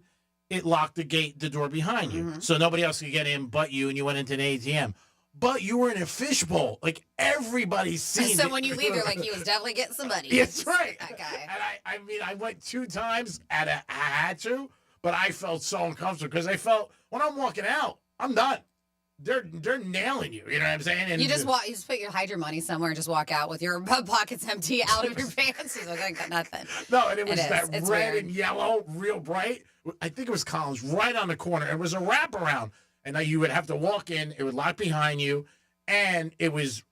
it locked the door behind you. So nobody else could get in but you, and you went into an ATM. But you were in a fishbowl. Like, everybody's seen it. So when you leave, you're like, he was definitely getting some money. That's right. Okay. And I mean, I went 2 times, I had to, but I felt so uncomfortable because I felt, when I'm walking out, I'm done. They're nailing you. You know what I'm saying? And you just hide your money somewhere and just walk out with your pockets empty out of your pants. He's like, I got nothing. No, and it's red weird. and yellow, real bright. I think it was Collins, right on the corner. It was a wraparound. And now you would have to walk in. It would lock behind you. And it was,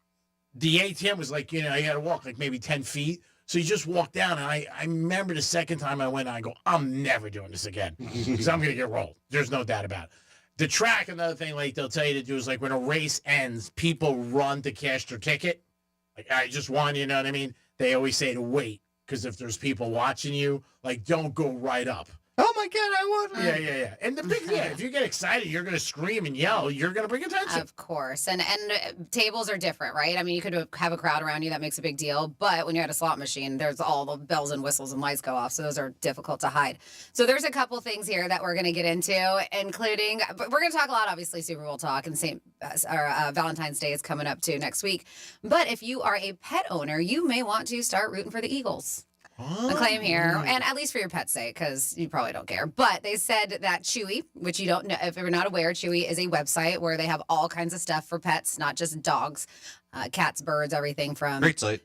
the ATM was like, you had to walk like maybe 10 feet. So you just walk down. And I remember the second time I went, I go, I'm never doing this again. Because I'm going to get rolled. There's no doubt about it. The track, another thing like they'll tell you to do is like when a race ends, people run to cash their ticket. Like, I just won, you know what I mean? They always say to wait, because if there's people watching you, like, don't go right up. Oh my God, I won! Yeah. And the big if you get excited, you're gonna scream and yell. You're gonna bring attention. Of course, and tables are different, right? I mean, you could have a crowd around you that makes a big deal, but when you're at a slot machine, there's all the bells and whistles and lights go off, so those are difficult to hide. So there's a couple things here that we're gonna get into, including, but we're gonna talk a lot, obviously, Super Bowl talk, and Valentine's Day is coming up too next week. But if you are a pet owner, you may want to start rooting for the Eagles. A claim here, and at least for your pet's sake, because you probably don't care. But they said that Chewy, which you don't know, if you're not aware, Chewy is a website where they have all kinds of stuff for pets, not just dogs, cats, birds, everything from great site.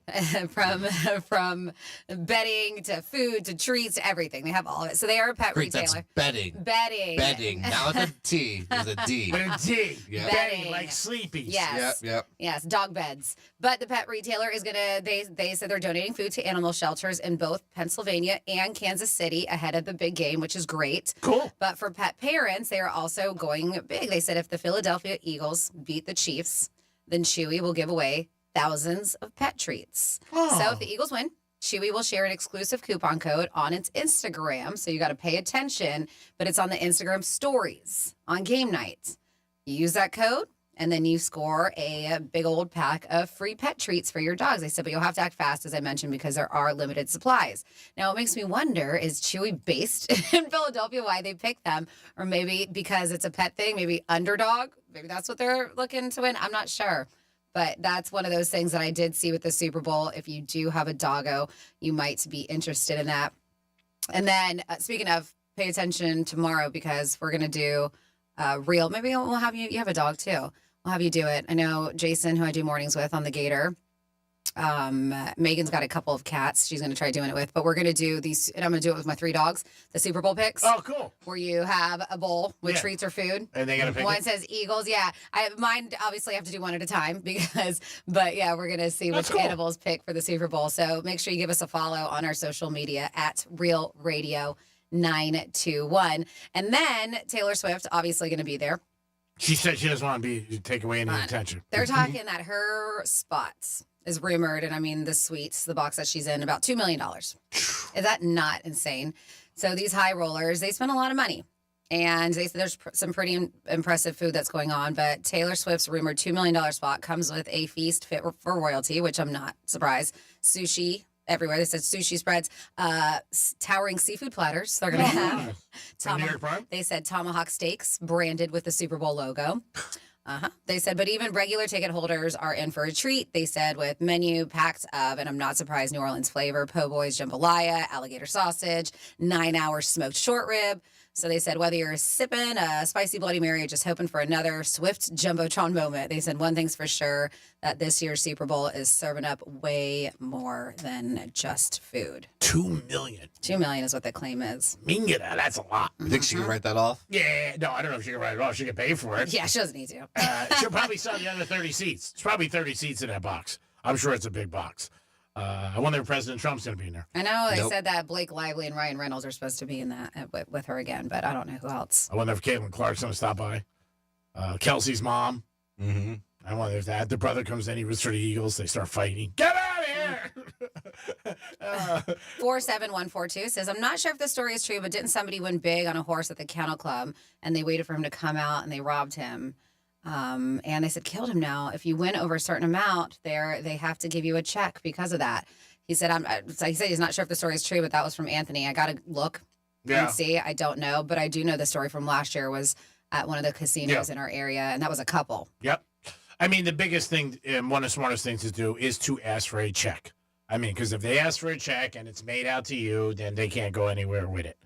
from bedding to food to treats to everything. They have all of it. So they are a pet retailer. That's bedding. Bedding. Now with a T. With a D. With a D. Yeah. Bedding, like sleepies. Yes. Yep. Yes, dog beds. But the pet retailer is they said they're donating food to animal shelters in both Pennsylvania and Kansas City ahead of the big game, which is great. Cool. But for pet parents, they are also going big. They said if the Philadelphia Eagles beat the Chiefs, then Chewy will give away thousands of pet treats. So if the Eagles win, Chewy will share an exclusive coupon code on its Instagram. So you got to pay attention, but it's on the Instagram stories on game night. You use that code, and then you score a big old pack of free pet treats for your dogs. They said, but you'll have to act fast, as I mentioned, because there are limited supplies. Now, it makes me wonder, is Chewy based in Philadelphia, why they picked them? Or maybe because it's a pet thing, maybe underdog? Maybe that's what they're looking to win. I'm not sure. But that's one of those things that I did see with the Super Bowl. If you do have a doggo, you might be interested in that. And then, speaking of, pay attention tomorrow because we're going to do real. Maybe we'll have you have a dog too. We'll have you do it. I know Jason, who I do mornings with on the Gator. Megan's got a couple of cats she's going to try doing it with, but we're going to do these, and I'm going to do it with my 3 dogs, the Super Bowl picks. Oh, cool. Where you have a bowl with treats or food. And they got to pick One says Eagles. Yeah. Mine obviously have to do one at a time but yeah, we're going to see which animals pick for the Super Bowl. So make sure you give us a follow on our social media at Real Radio 921. And then Taylor Swift, obviously going to be there. She said she doesn't want to take away any attention. They're talking that her spots is rumored, and I mean the suites, the box that she's in, about $2 million. Is that not insane? So these high rollers, they spend a lot of money. And they said there's some pretty impressive food that's going on, but Taylor Swift's rumored $2 million spot comes with a feast fit for royalty, which I'm not surprised. Sushi everywhere. They said sushi spreads, towering seafood platters. They're going to have. They said tomahawk steaks branded with the Super Bowl logo. They said, but even regular ticket holders are in for a treat. They said with menu packed of, and I'm not surprised, New Orleans flavor, po' boys, jambalaya, alligator sausage, 9-hour smoked short rib. So they said whether you're sipping a spicy Bloody Mary or just hoping for another Swift Jumbotron moment, they said one thing's for sure, that this year's Super Bowl is serving up way more than just food. $2 million. $2 million is what the claim is. Minga, that's a lot. You think she can write that off? Yeah, no, I don't know if she can write it off. She can pay for it. Yeah, she doesn't need to. She'll probably sell the other 30 seats. It's probably 30 seats in that box. I'm sure it's a big box. I wonder if President Trump's going to be in there. I know they said that Blake Lively and Ryan Reynolds are supposed to be in that with her again, but I don't know who else. I wonder if Caitlin Clark's going to stop by. Kelsey's mom. Mm-hmm. I wonder if the brother comes in, he roots for the Eagles. They start fighting. Get out of here! 47142 says, I'm not sure if this story is true, but didn't somebody win big on a horse at the Kennel Club and they waited for him to come out and they robbed him? And they said, killed him now. If you win over a certain amount there, they have to give you a check because of that. He said, he said he's not sure if the story is true, but that was from Anthony. I got to look and see. I don't know, but I do know the story from last year was at one of the casinos in our area, and that was a couple. Yep. I mean, the biggest thing and one of the smartest things to do is to ask for a check. I mean, because if they ask for a check and it's made out to you, then they can't go anywhere with it.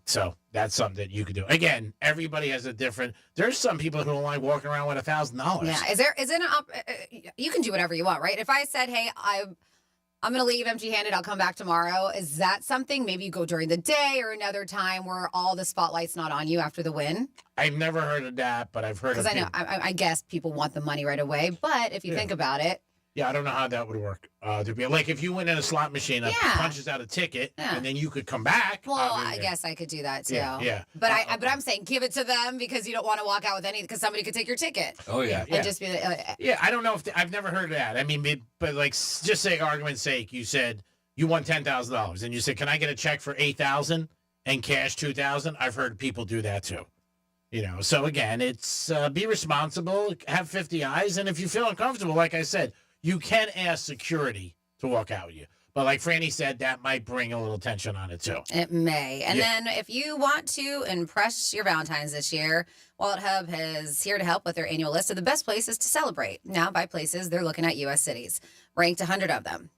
So that's something that you could do. Again, everybody has a different. There's some people who don't like walking around with $1,000. Yeah. Is it you can do whatever you want, right? If I said, hey, I'm going to leave empty-handed, I'll come back tomorrow. Is that something? Maybe you go during the day or another time where all the spotlight's not on you after the win? I've never heard of that, but I've heard of it. Because I know, I guess people want the money right away. But if you think about it. Yeah, I don't know how that would work. To be like if you went in a slot machine, punches out a ticket, and then you could come back. Well, I guess I could do that too. Yeah. But I'm saying give it to them because you don't want to walk out with any because somebody could take your ticket. Oh yeah. And just be like, I don't know if I've never heard of that. I mean, but like just say argument's sake, you said you won $10,000 and you said, can I get a check for $8,000 and cash $2,000? I've heard people do that too. You know, so again, it's be responsible, have 50 eyes, and if you feel uncomfortable, like I said, you can ask security to walk out with you. But like Franny said, that might bring a little tension on it too. It may. And then if you want to impress your Valentine's this year, Wallet Hub is here to help with their annual list of the best places to celebrate. Now, by places, they're looking at U.S. cities. Ranked 100 of them.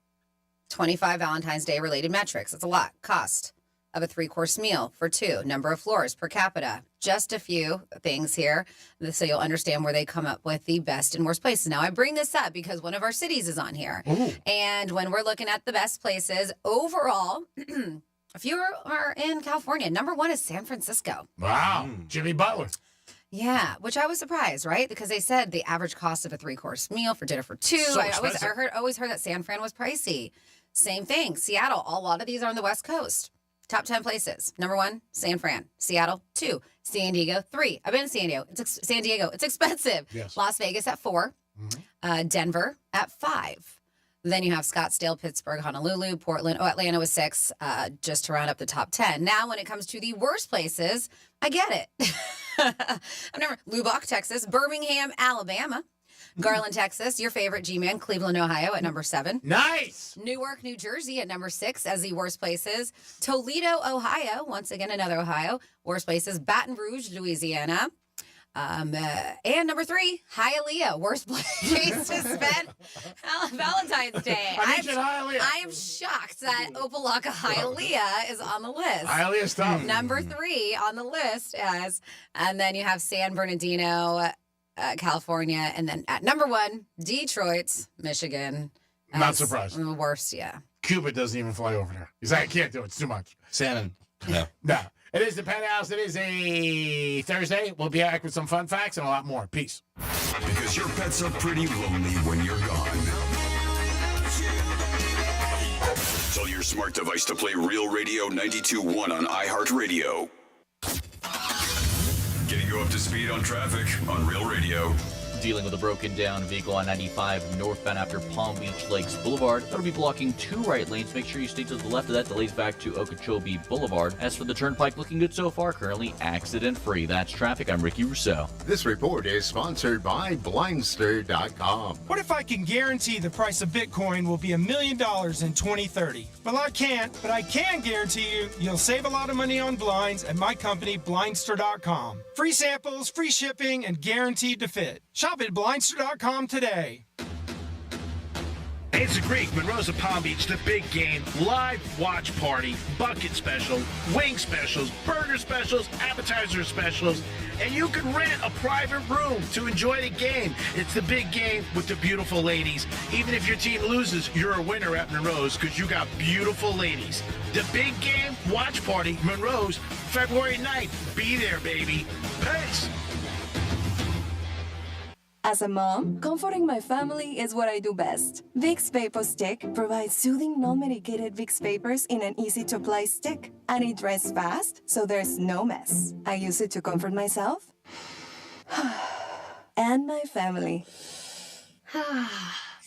25 Valentine's Day related metrics. It's a lot. Cost of a 3-course meal for 2. Number of floors per capita. Just a few things here so you'll understand where they come up with the best and worst places. Now, I bring this up because one of our cities is on here. Ooh. And when we're looking at the best places, overall, a few are in California. Number 1 is San Francisco. Wow. Jimmy Butler. Yeah, which I was surprised, right? Because they said the average cost of a 3-course meal for dinner for 2. So I always heard that San Fran was pricey. Same thing. Seattle. A lot of these are on the West Coast. Top 10 places. Number 1, San Fran. Seattle, 2. San Diego, 3. I've been to San Diego. It's expensive. Yes. Las Vegas at 4. Denver at 5. Then you have Scottsdale, Pittsburgh, Honolulu, Portland. Oh, Atlanta was 6, just to round up the top 10. Now, when it comes to the worst places, I get it. Lubbock, Texas, Birmingham, Alabama, Garland, Texas, your favorite G-Man, Cleveland, Ohio at number 7. Nice. Newark, New Jersey at number 6 as the worst places. Toledo, Ohio, once again, another Ohio, worst places. Baton Rouge, Louisiana. And number 3, Hialeah, worst place to spend Valentine's Day. I am shocked that Opelika, Hialeah is on the list. Hialeah's tough. Number 3 on the list and then you have San Bernardino, California, and then at number 1, Detroit, Michigan. Not surprised. The worst, yeah. Cuba doesn't even fly over there. He's like, I can't do it. It's too much. Salmon. No. No. It is the Penthouse. It is a Thursday. We'll be back with some fun facts and a lot more. Peace. Because your pets are pretty lonely when you're gone. Tell your smart device to play Real Radio 92.1 on iHeartRadio. Getting you up to speed on traffic on Real Radio. dealing with a broken down vehicle on 95 northbound after Palm Beach Lakes Boulevard. That'll be blocking 2 right lanes. Make sure you stay to the left of that. Delays back to Okeechobee Boulevard. As for the turnpike, looking good so far. Currently accident-free. That's traffic. I'm Ricky Rousseau. This report is sponsored by Blindster.com. What if I can guarantee the price of Bitcoin will be $1 million in 2030? Well, I can't, but I can guarantee you'll save a lot of money on blinds at my company, Blindster.com. Free samples, free shipping, and guaranteed to fit. Shop at Blindster.com today. It's the Greek, Monroe's of Palm Beach, the big game, live watch party, bucket special, wing specials, burger specials, appetizer specials, and you can rent a private room to enjoy the game. It's the big game with the beautiful ladies. Even if your team loses, you're a winner at Monroe's because you got beautiful ladies. The big game watch party, Monroe's, February 9th. Be there, baby. Peace. As a mom, comforting my family is what I do best. Vicks Vapor Stick provides soothing, non-medicated Vicks vapors in an easy-to-apply stick. And it dries fast, so there's no mess. I use it to comfort myself and my family.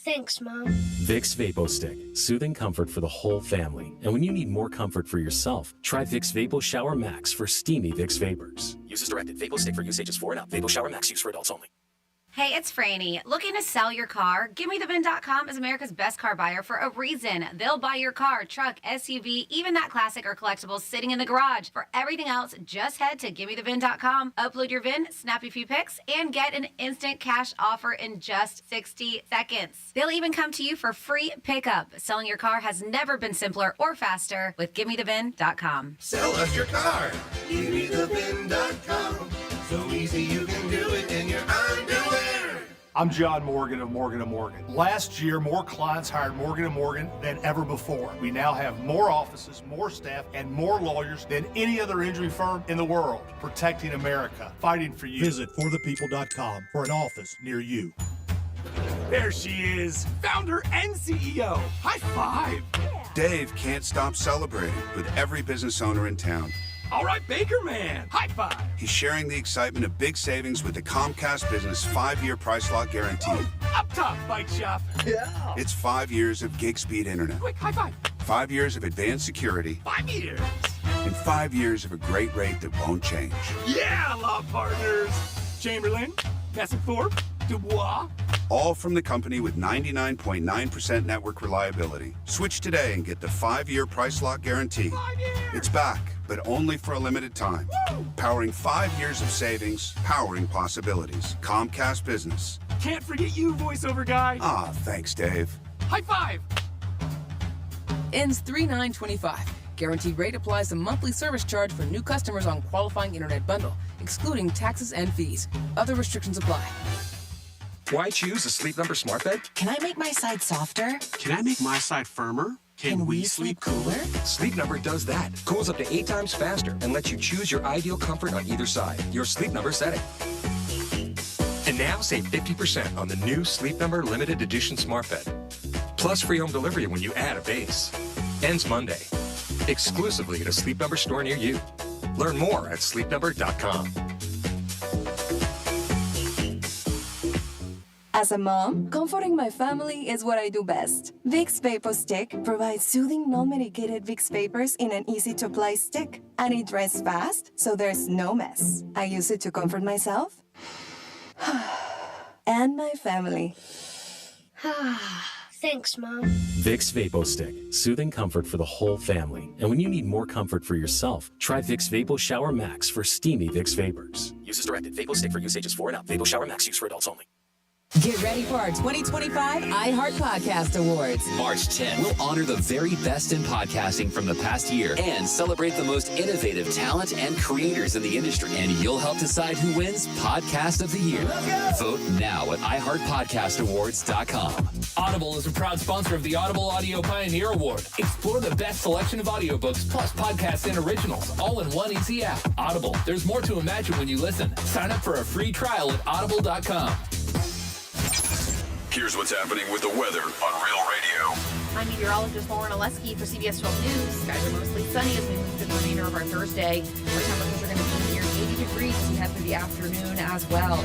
Thanks, Mom. Vicks Vapo Stick, soothing comfort for the whole family. And when you need more comfort for yourself, try Vicks Vapo Shower Max for steamy Vicks vapors. Use as directed. Vapo Stick for use ages 4 and up. Vapo Shower Max use for adults only. Hey, it's Franny. Looking to sell your car? GimmeTheVin.com is America's best car buyer for a reason. They'll buy your car, truck, SUV, even that classic or collectible sitting in the garage. For everything else, just head to GimmeTheVin.com, upload your VIN, snap a few pics, and get an instant cash offer in just 60 seconds. They'll even come to you for free pickup. Selling your car has never been simpler or faster with GimmeTheVin.com. Sell us your car. GimmeTheVin.com. So easy you can do it in your underwear. I'm John Morgan of Morgan & Morgan. Last year, more clients hired Morgan & Morgan than ever before. We now have more offices, more staff, and more lawyers than any other injury firm in the world, protecting America, fighting for you. Visit forthepeople.com for an office near you. There she is, founder and CEO. High five. Dave can't stop celebrating with every business owner in town. All right, Baker Man, high five. He's sharing the excitement of big savings with the Comcast Business 5-year price lock guarantee. Up top, bike shop. Yeah. It's 5 years of gig speed internet. Quick, high five. 5 years of advanced security. 5 years. And 5 years of a great rate that won't change. Yeah, law partners. Chamberlain, Messingthorpe, Dubois. All from the company with 99.9% network reliability. Switch today and get the 5-year price lock guarantee. 5 years. It's back, but only for a limited time. Woo! Powering 5 years of savings, powering possibilities. Comcast Business. Can't forget you, voiceover guy. Ah, thanks, Dave. High five. Ends 3/9/25. Guaranteed rate applies to monthly service charge for new customers on qualifying internet bundle, excluding taxes and fees. Other restrictions apply. Why choose a Sleep Number smart bed? Can I make my side softer? Can I make my side firmer? Can we sleep cooler? Sleep Number does that. Cools up to 8 times faster and lets you choose your ideal comfort on either side. Your Sleep Number setting. And now save 50% on the new Sleep Number limited edition smart bed. Plus free home delivery when you add a base. Ends Monday. Exclusively at a Sleep Number store near you. Learn more at sleepnumber.com. As a mom, comforting my family is what I do best. Vicks Vapor Stick provides soothing, non-medicated Vicks vapors in an easy-to-apply stick. And it dries fast, so there's no mess. I use it to comfort myself and my family. Thanks, Mom. Vicks Vapo Stick, soothing comfort for the whole family. And when you need more comfort for yourself, try Vicks Vapo Shower Max for steamy Vicks vapors. Use as directed. Vapo Stick for use ages 4 and up. Vapo Shower Max use for adults only. Get ready for our 2025 iHeart Podcast Awards. March 10th, we'll honor the very best in podcasting from the past year and celebrate the most innovative talent and creators in the industry. And you'll help decide who wins Podcast of the Year. Vote now at iHeartPodcastAwards.com. Audible is a proud sponsor of the Audible Audio Pioneer Award. Explore the best selection of audiobooks plus podcasts and originals, all in one easy app. Audible, there's more to imagine when you listen. Sign up for a free trial at audible.com. Here's what's happening with the weather on Real Radio. I'm meteorologist Lauren Oleski for CBS 12 News. Skies are mostly sunny as we move through the remainder of our Thursday. Our temperatures are going to be near 80 degrees as we head through the afternoon as well.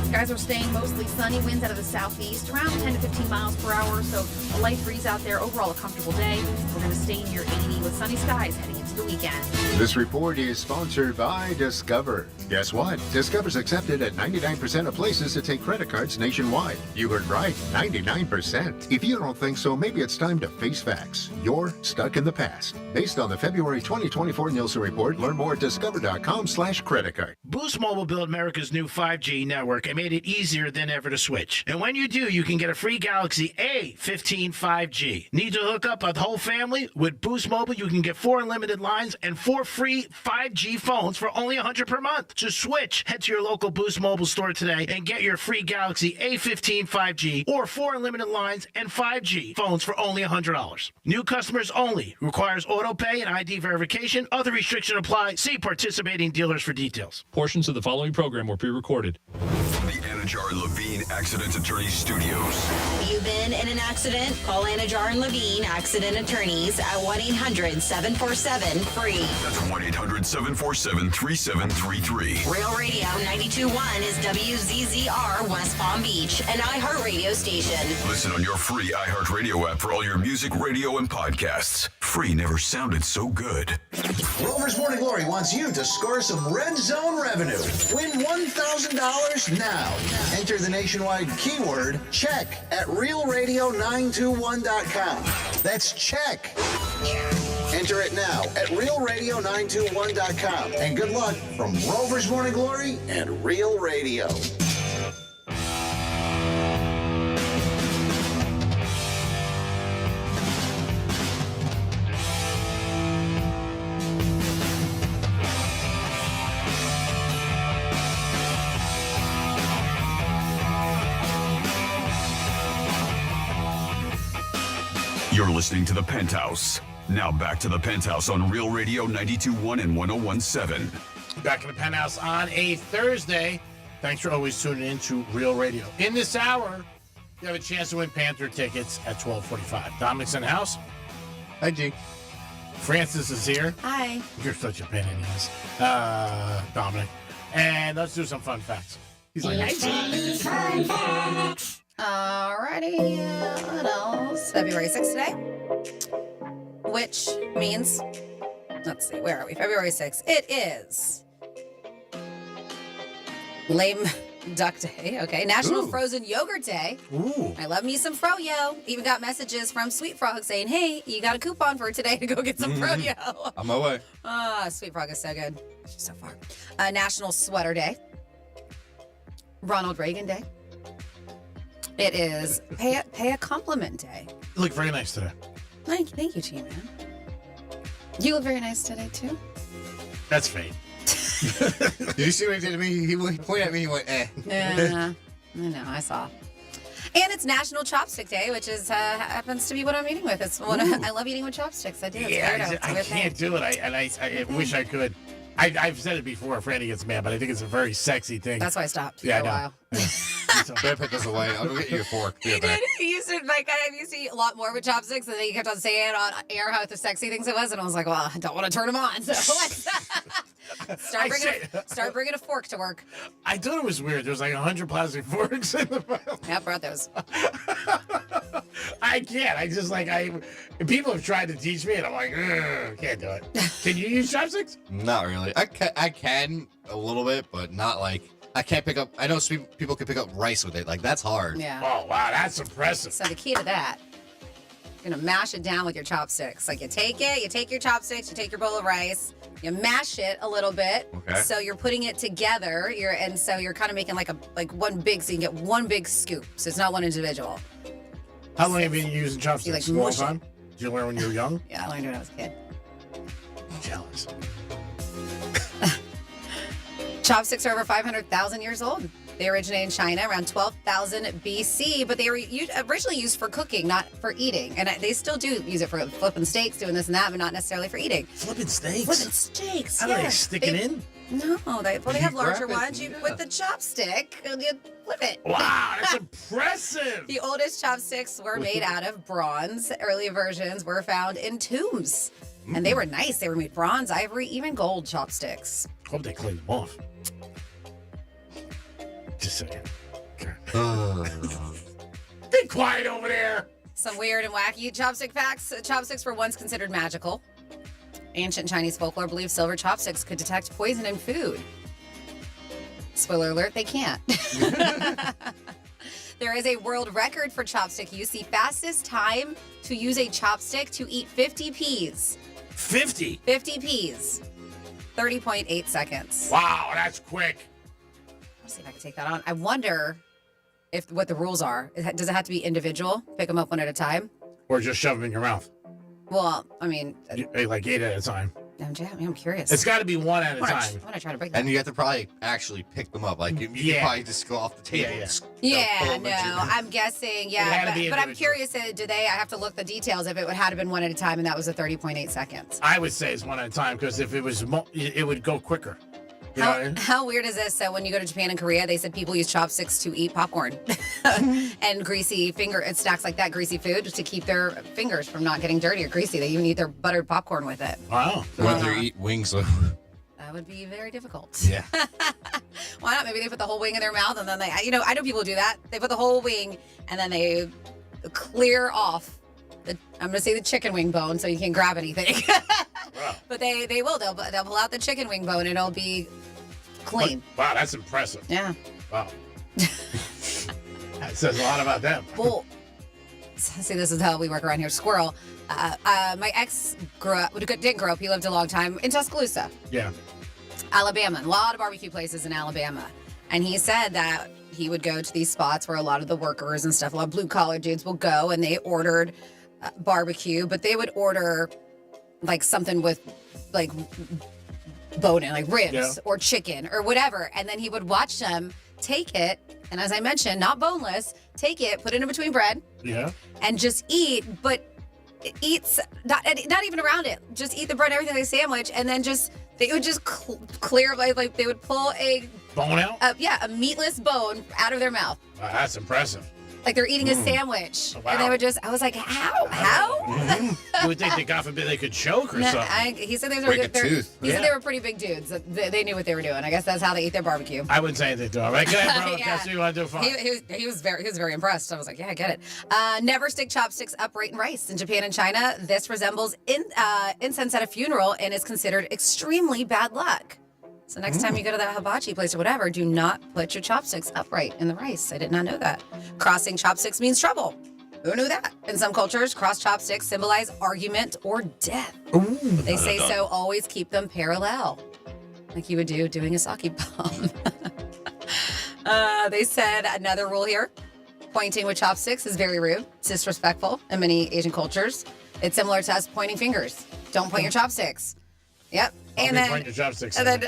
Skies are staying mostly sunny, winds out of the southeast, around 10 to 15 miles per hour, so a light breeze out there. Overall, a comfortable day. We're going to stay near 80 with sunny skies heading into the weekend. This report is sponsored by Discover. Guess what? Discover's accepted at 99% of places to take credit cards nationwide. You heard right, 99%. If you don't think so, maybe it's time to face facts. You're stuck in the past. Based on the February 2024 Nielsen report, learn more at discover.com/credit card. Boost Mobile built America's new 5G network and made it easier than ever to switch. And when you do, you can get a free Galaxy A15 5G. Need to hook up a whole family? With Boost Mobile, you can get 4 unlimited lines and 4 free 5G phones for only $100 per month. To switch, head to your local Boost Mobile store today and get your free Galaxy A15 5G or 4 unlimited lines and 5G phones for only $100. New customers only. Requires auto pay and ID verification. Other restrictions apply. See participating dealers for details. Portions of the following program were pre-recorded. From the Anajar and Levine Accident Attorney Studios. You've been in an accident? Call Anajar and Levine Accident Attorneys at 1-800-747-FREE. That's 1-800-747-3733. Real Radio 92.1 is WZZR West Palm Beach, an iHeartRadio station. Listen on your free iHeartRadio app for all your music, radio, and podcasts. Free never sounded so good. Rover's Morning Glory wants you to score some Red Zone revenue. Win $1,000 now. Enter the nationwide keyword check at realradio921.com. That's check. Enter it now at realradio921.com. And good luck from Rover's Morning Glory and Real Radio. You're listening to The Penthouse. Now back to The Penthouse on Real Radio 92.1 and 101.7. Back in the Penthouse on a Thursday. Thanks for always tuning in to Real Radio. In this hour, you have a chance to win Panther tickets at 12:45. Dominic's in the house. Hi, G. Francis is here. Hi. You're such a pain in the ass, Dominic. And let's do some fun facts. He's like, Fun facts. Alrighty, what else? February 6th today, which means, let's see, where are we? February 6th. It is Lame Duck Day. Okay, National Ooh. Frozen Yogurt Day. Ooh. I love me some Froyo. Even got messages from Sweet Frog saying, "Hey, you got a coupon for today to go get some Froyo." On my way. Sweet Frog is so good. So far. National Sweater Day. Ronald Reagan Day. It is pay a compliment day. You look very nice today. Thank you, G-Man. You look very nice today, too. That's fate. Did you see what he did to me? He pointed at me, he went, eh. Yeah, I know, I saw. And it's National Chopstick Day, which is happens to be what I'm eating with. It's one I love eating with chopsticks. I do. It's Yeah, weirdo. It's a I weird can't thing. do it. I wish I could. I've said it before. Franny gets mad, but I think it's a very sexy thing. That's why I stopped for Yeah, I a know. while. Better put this away. I'll go get you a fork. He did. He used to I used to eat a lot more with chopsticks, and then he kept on saying on air how the sexy things it was, and I was like, well, I don't want to turn them on, so let's start bringing a fork to work. I thought it was weird. There's like 100 plastic forks in the mouth. Yeah, I brought those. I can't. I just like people have tried to teach me, and I'm like, can't do it. Can you use chopsticks? Not really. I can a little bit, but not like, I can't pick up, I know people can pick up rice with it. Like, that's hard. Yeah. Oh, wow. That's impressive. So the key to that, you're going to mash it down with your chopsticks. Like you take your chopsticks, you take your bowl of rice, you mash it a little bit. Okay. So you're putting it together. So you're kind of making like one big, so you can get one big scoop. So it's not one individual. How long have you been using chopsticks? You like A long mush it. time? Did you learn when you were young? Yeah, I learned when I was a kid. Jealous. Chopsticks are over 500,000 years old. They originated in China around 12,000 BC, but they were originally used for cooking, not for eating. And they still do use it for flipping steaks, doing this and that, but not necessarily for eating. Flipping steaks? Flipping steaks, How do they stick it in? No, they have larger grab it? ones. You with the chopstick, you flip it. Wow, that's impressive. The oldest chopsticks were made out of bronze. Early versions were found in tombs. And they were nice. They were made bronze, ivory, even gold chopsticks. Hope they clean them off. Just a second. Be quiet over there. Some weird and wacky chopstick facts. Chopsticks were once considered magical. Ancient Chinese folklore believed silver chopsticks could detect poison in food. Spoiler alert, they can't. There is a world record for chopstick use. The fastest time to use a chopstick to eat 50 peas. 50? 50 peas. 30.8 seconds. Wow, that's quick. Let's see if I can take that on. I wonder what the rules are. Does it have to be individual? Pick them up one at a time? Or just shove them in your mouth. Well, I mean... Like 8 at a time. I'm curious. It's got to be 1 at a time. I'm going to try to break that. And you have to probably actually pick them up. Like, you can probably just go off the table. I'm guessing, but I'm curious, I have to look the details if it would have been 1 at a time, and that was a 30.8 seconds. I would say it's 1 at a time, because if it was, it would go quicker. How weird is this? So when you go to Japan and Korea, they said people use chopsticks to eat popcorn and greasy snacks like that, greasy food, to keep their fingers from not getting dirty or greasy. They even eat their buttered popcorn with it. Wow. What if they eat wings? That would be very difficult. Yeah. Why not? Maybe they put the whole wing in their mouth and then I know people do that. They put the whole wing and then they clear off I'm going to say the chicken wing bone so you can't grab anything. Wow. But they will. They'll pull out the chicken wing bone and it'll be clean. Wow, that's impressive. Yeah. Wow. That says a lot about them. Well, see, this is how we work around here. Squirrel. My ex didn't grow up. He lived a long time in Tuscaloosa. Yeah. Alabama. A lot of barbecue places in Alabama. And he said that he would go to these spots where a lot of the workers and stuff, a lot of blue collar dudes will go, and they ordered barbecue, but they would order like something with like bone in, like ribs or chicken or whatever. And then he would watch them take it. And as I mentioned, not boneless, take it, put it in between bread. Yeah. And just eat, but eats not even around it. Just eat the bread, everything like a sandwich, and then they would just clear, like they would pull a bone out. A meatless bone out of their mouth. Wow, that's impressive. Like they're eating a sandwich, Oh, wow. and they would I was like, how? You would think that God forbid they could choke or something. He said Break a tooth. He said they were pretty big dudes. They knew what they were doing. I guess that's how they eat their barbecue. I wouldn't say anything to him. Right, go ahead, bro. That's what you want to do. Fine. He was very impressed. I was like, yeah, I get it. Never stick chopsticks upright in rice. In Japan and China, this resembles incense at a funeral and is considered extremely bad luck. So next time you go to that hibachi place or whatever, do not put your chopsticks upright in the rice. I did not know that. Crossing chopsticks means trouble. Who knew that? In some cultures, crossed chopsticks symbolize argument or death. Ooh. They say so always keep them parallel, like you would do doing a sake bomb. They said another rule here, pointing with chopsticks is very rude. It's disrespectful in many Asian cultures. It's similar to us pointing fingers. Don't point your chopsticks. Yep. And then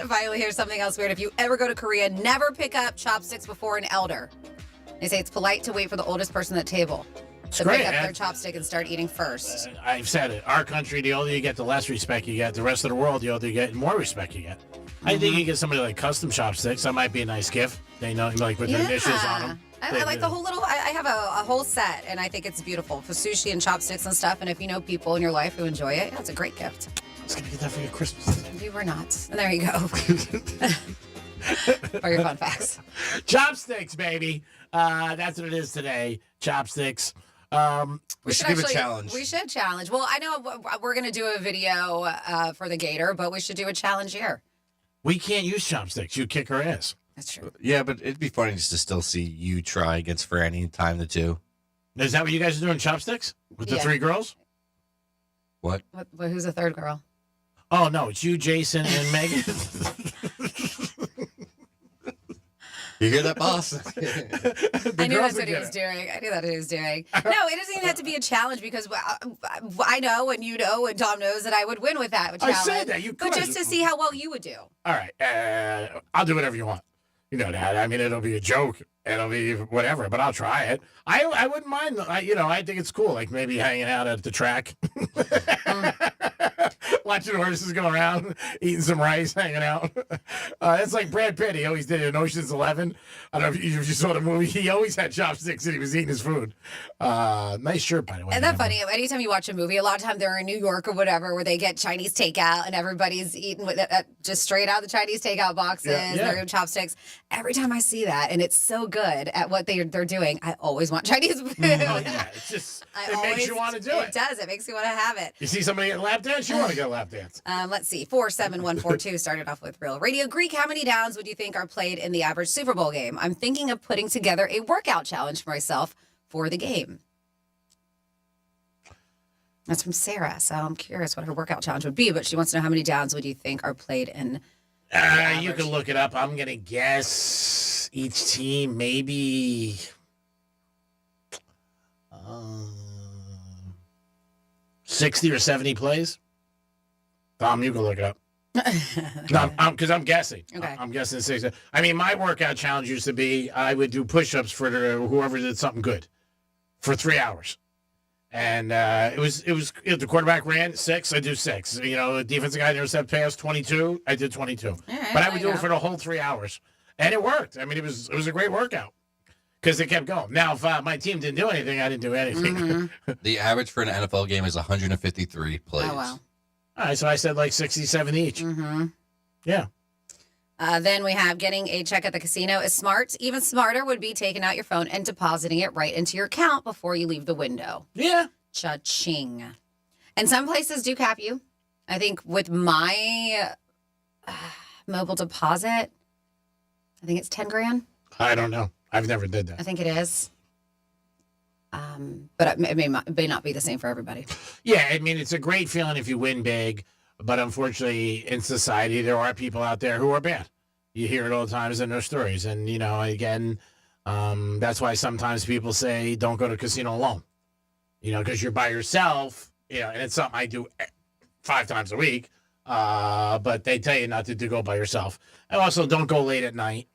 finally, here's something else weird. If you ever go to Korea, never pick up chopsticks before an elder. They say it's polite to wait for the oldest person at the table to pick up their chopstick and start eating first. I've said it. Our country, the older you get, the less respect you get. The rest of the world, the older you get, the more respect you get. I think you get somebody like custom chopsticks. That might be a nice gift. They know, like with their initials on them. I like the whole little, I have a whole set, and I think it's beautiful for sushi and chopsticks and stuff. And if you know people in your life who enjoy it, it's a great gift. I was going to get that for your Christmas. You were not. And there you go. For your fun facts. Chopsticks, baby. That's what it is today. Chopsticks. We should give a challenge. We should challenge. Well, I know we're going to do a video for the Gator, but we should do a challenge here. We can't use chopsticks. You kick her ass. That's true. Yeah, but it'd be funny just to still see you try against Franny time the two. Is that what you guys are doing, chopsticks? With the 3 girls? What? Who's the third girl? Oh, no, it's you, Jason, and Megan. You hear that, boss? I knew that's what he was doing. I knew that he was doing. No, it doesn't even have to be a challenge because I know and you know and Tom knows that I would win with that challenge. I said that. You could. But just to see how well you would do. All right. I'll do whatever you want. You know that. I mean, it'll be a joke. It'll be whatever, but I'll try it. I wouldn't mind. I think it's cool. Like maybe hanging out at the track. Watching horses go around, eating some rice, hanging out. It's like Brad Pitt. He always did it in Ocean's 11. I don't know if you saw the movie. He always had chopsticks and he was eating his food. Nice shirt, by the way. Isn't that funny? Anytime you watch a movie, a lot of times they're in New York or whatever, where they get Chinese takeout and everybody's eating with just straight out of the Chinese takeout boxes. Yeah. They're doing chopsticks. Every time I see that, and it's so good at what they're doing, I always want Chinese food. Oh, yeah. It's just, makes you want to do it. It does. It makes you want to have it. You see somebody get a lap dance, you want to get a lap dance. Let's see. 47142 started off with Real Radio. Greek, how many downs would you think are played in the average Super Bowl game? I'm thinking of putting together a workout challenge for myself for the game. That's from Sarah. So I'm curious what her workout challenge would be, but she wants to know how many downs would you think are played in you can look it up. I'm going to guess each team maybe 60 or 70 plays. Tom, you can look it up. No, because I'm guessing. Okay. I'm guessing 60. I mean, my workout challenge used to be I would do push-ups for whoever did something good for 3 hours. And it was the quarterback ran 6, I do 6. The defensive guy intercept pass 22, I did 22. But I would do it for the whole 3 hours, and it worked. I mean, it was a great workout because it kept going. Now, if my team didn't do anything, I didn't do anything. Mm-hmm. The average for an NFL game is 153 plays. Oh, wow. All right, so I said like 60, 70 each. Mm-hmm. Yeah. Then we have getting a check at the casino is smart. Even smarter would be taking out your phone and depositing it right into your account before you leave the window. Yeah. Cha-ching. And some places do cap you. I think with my mobile deposit, I think it's 10 grand. I don't know. I've never did that. I think it is. But it may not be the same for everybody. Yeah, I mean, it's a great feeling if you win big. But unfortunately, in society, there are people out there who are bad. You hear it all the time in their stories. And, again, that's why sometimes people say don't go to a casino alone. Because you're by yourself, and it's something I do 5 times a week. But they tell you not to go by yourself. And also, don't go late at night.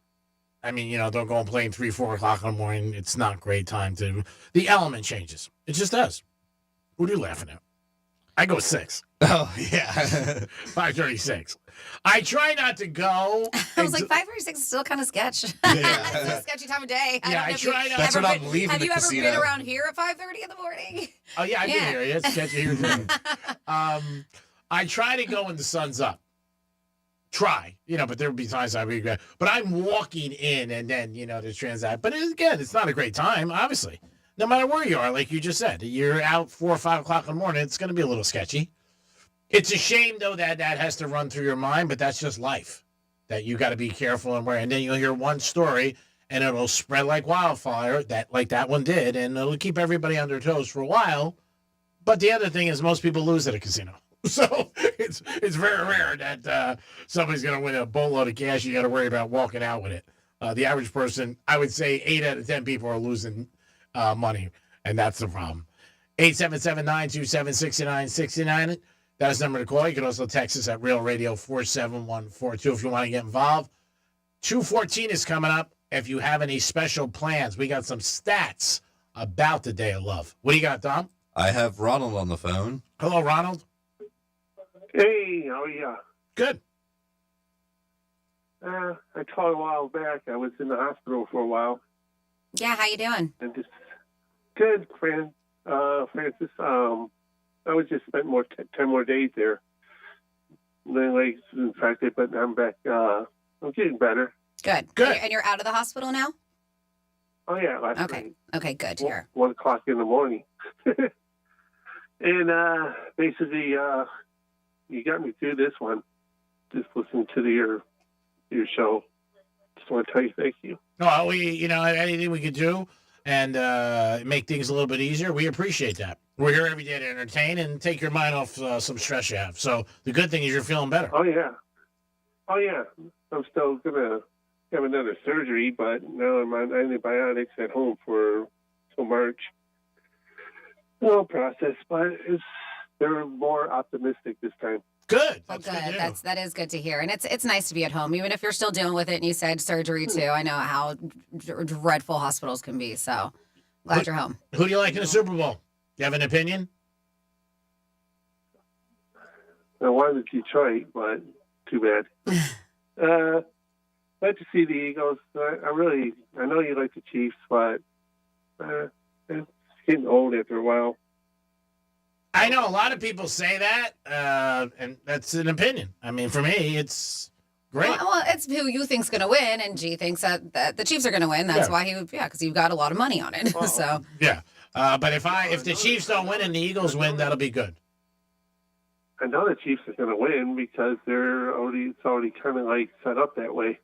I mean, don't go and play 3, 4 o'clock in the morning. It's not a great time to. The element changes. It just does. What are you laughing at? I go 6. Oh, yeah. 5:36. I try not to go. I was like, 5:36 is still kind of sketch. It's a sketchy time of day. I try not. That's when I'm leaving Have the you ever casino. been around here at 5:30 in the morning? Oh, yeah, I've been here. It's sketchy here, too. I try to go when the sun's up. Try, but there would be times I regret. But I'm walking in and then, to transact. But again, it's not a great time, obviously. No matter where you are, like you just said, you're out 4 or 5 o'clock in the morning, it's going to be a little sketchy. It's a shame, though, that has to run through your mind, but that's just life, that you got to be careful and where. And then you'll hear one story, and it'll spread like wildfire, like that one did, and it'll keep everybody on their toes for a while. But the other thing is most people lose at a casino. So it's very rare that somebody's going to win a boatload of cash. You got to worry about walking out with it. The average person, I would say 8 out of 10 people are losing money, and that's the problem. 877-927-6969. That's the number to call. You can also text us at Real Radio 47142 if you want to get involved. 214 is coming up. If you have any special plans, we got some stats about the Day of Love. What do you got, Tom? I have Ronald on the phone. Hello, Ronald. Hey, how are you? Good. I called a while back. I was in the hospital for a while. Yeah, how you doing? And just good, Francis. I was just spent 10 more days there. My legs infected, but I'm back. I'm getting better. Good. And you're out of the hospital now? Oh yeah, last Okay. night. Okay, good to hear. 1 o'clock in the morning. And basically, you got me through this one. Just listening to your show. Just want to tell you thank you. No, anything we could do and make things a little bit easier, we appreciate that. We're here every day to entertain and take your mind off some stress you have. So the good thing is you're feeling better. Oh yeah. I'm still gonna have another surgery, but now I'm on antibiotics at home till March. Long process, but they're more optimistic this time. Good. Well, good. That is good to hear, and it's nice to be at home, even if you're still dealing with it. And you said surgery too. I know how dreadful hospitals can be. So glad you're home. Who do you like in the Super Bowl? You have an opinion? I wanted Detroit, but too bad. Glad to see the Eagles. I know you like the Chiefs, but it's getting old after a while. I know a lot of people say that, and that's an opinion. I mean, for me, it's great. Well, it's who you think's going to win, and G thinks that the Chiefs are going to win. That's why because you've got a lot of money on it. Well, so yeah, but if the Chiefs don't win and the Eagles win, that'll be good. I know the Chiefs are going to win because it's already kind of like set up that way.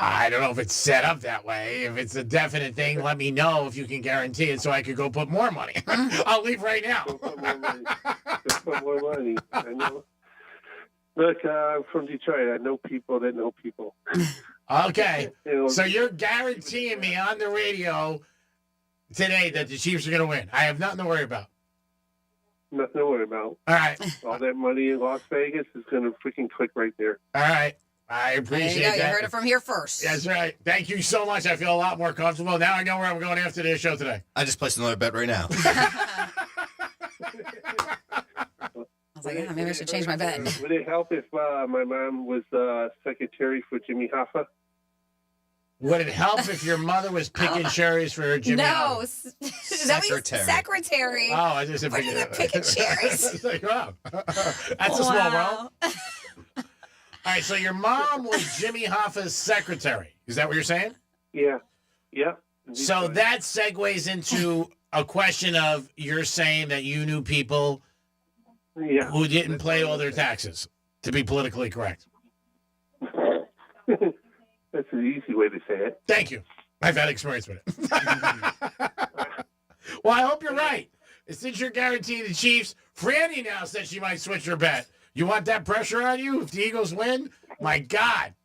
I don't know if it's set up that way. If it's a definite thing, let me know if you can guarantee it so I could go put more money. I'll leave right now. Put more money. I know. Look, I'm from Detroit. I know people that know people. Okay. So you're guaranteeing me on the radio today that the Chiefs are going to win. I have nothing to worry about. Nothing to worry about. All right. All that money in Las Vegas is going to freaking click right there. All right. I appreciate that. You heard it from here first. That's right. Thank you so much. I feel a lot more comfortable. Now I know where I'm going after this show today. I just placed another bet right now. I was like, yeah, maybe I should change my bet. Would it help if my mom was secretary for Jimmy Hoffa? Would it help if your mother was picking cherries for Jimmy? No, Secretary. Secretary. Oh, I just said picking cherries. It's like, wow. That's a small world. All right, so your mom was Jimmy Hoffa's secretary. Is that what you're saying? Yeah. So that segues into a question of you're saying that you knew people who didn't pay all their taxes, to be politically correct. That's an easy way to say it. Thank you. I've had experience with it. Well, I hope you're right. Since you're guaranteeing the Chiefs, Franny now said she might switch her bet. You want that pressure on you if the Eagles win? My God.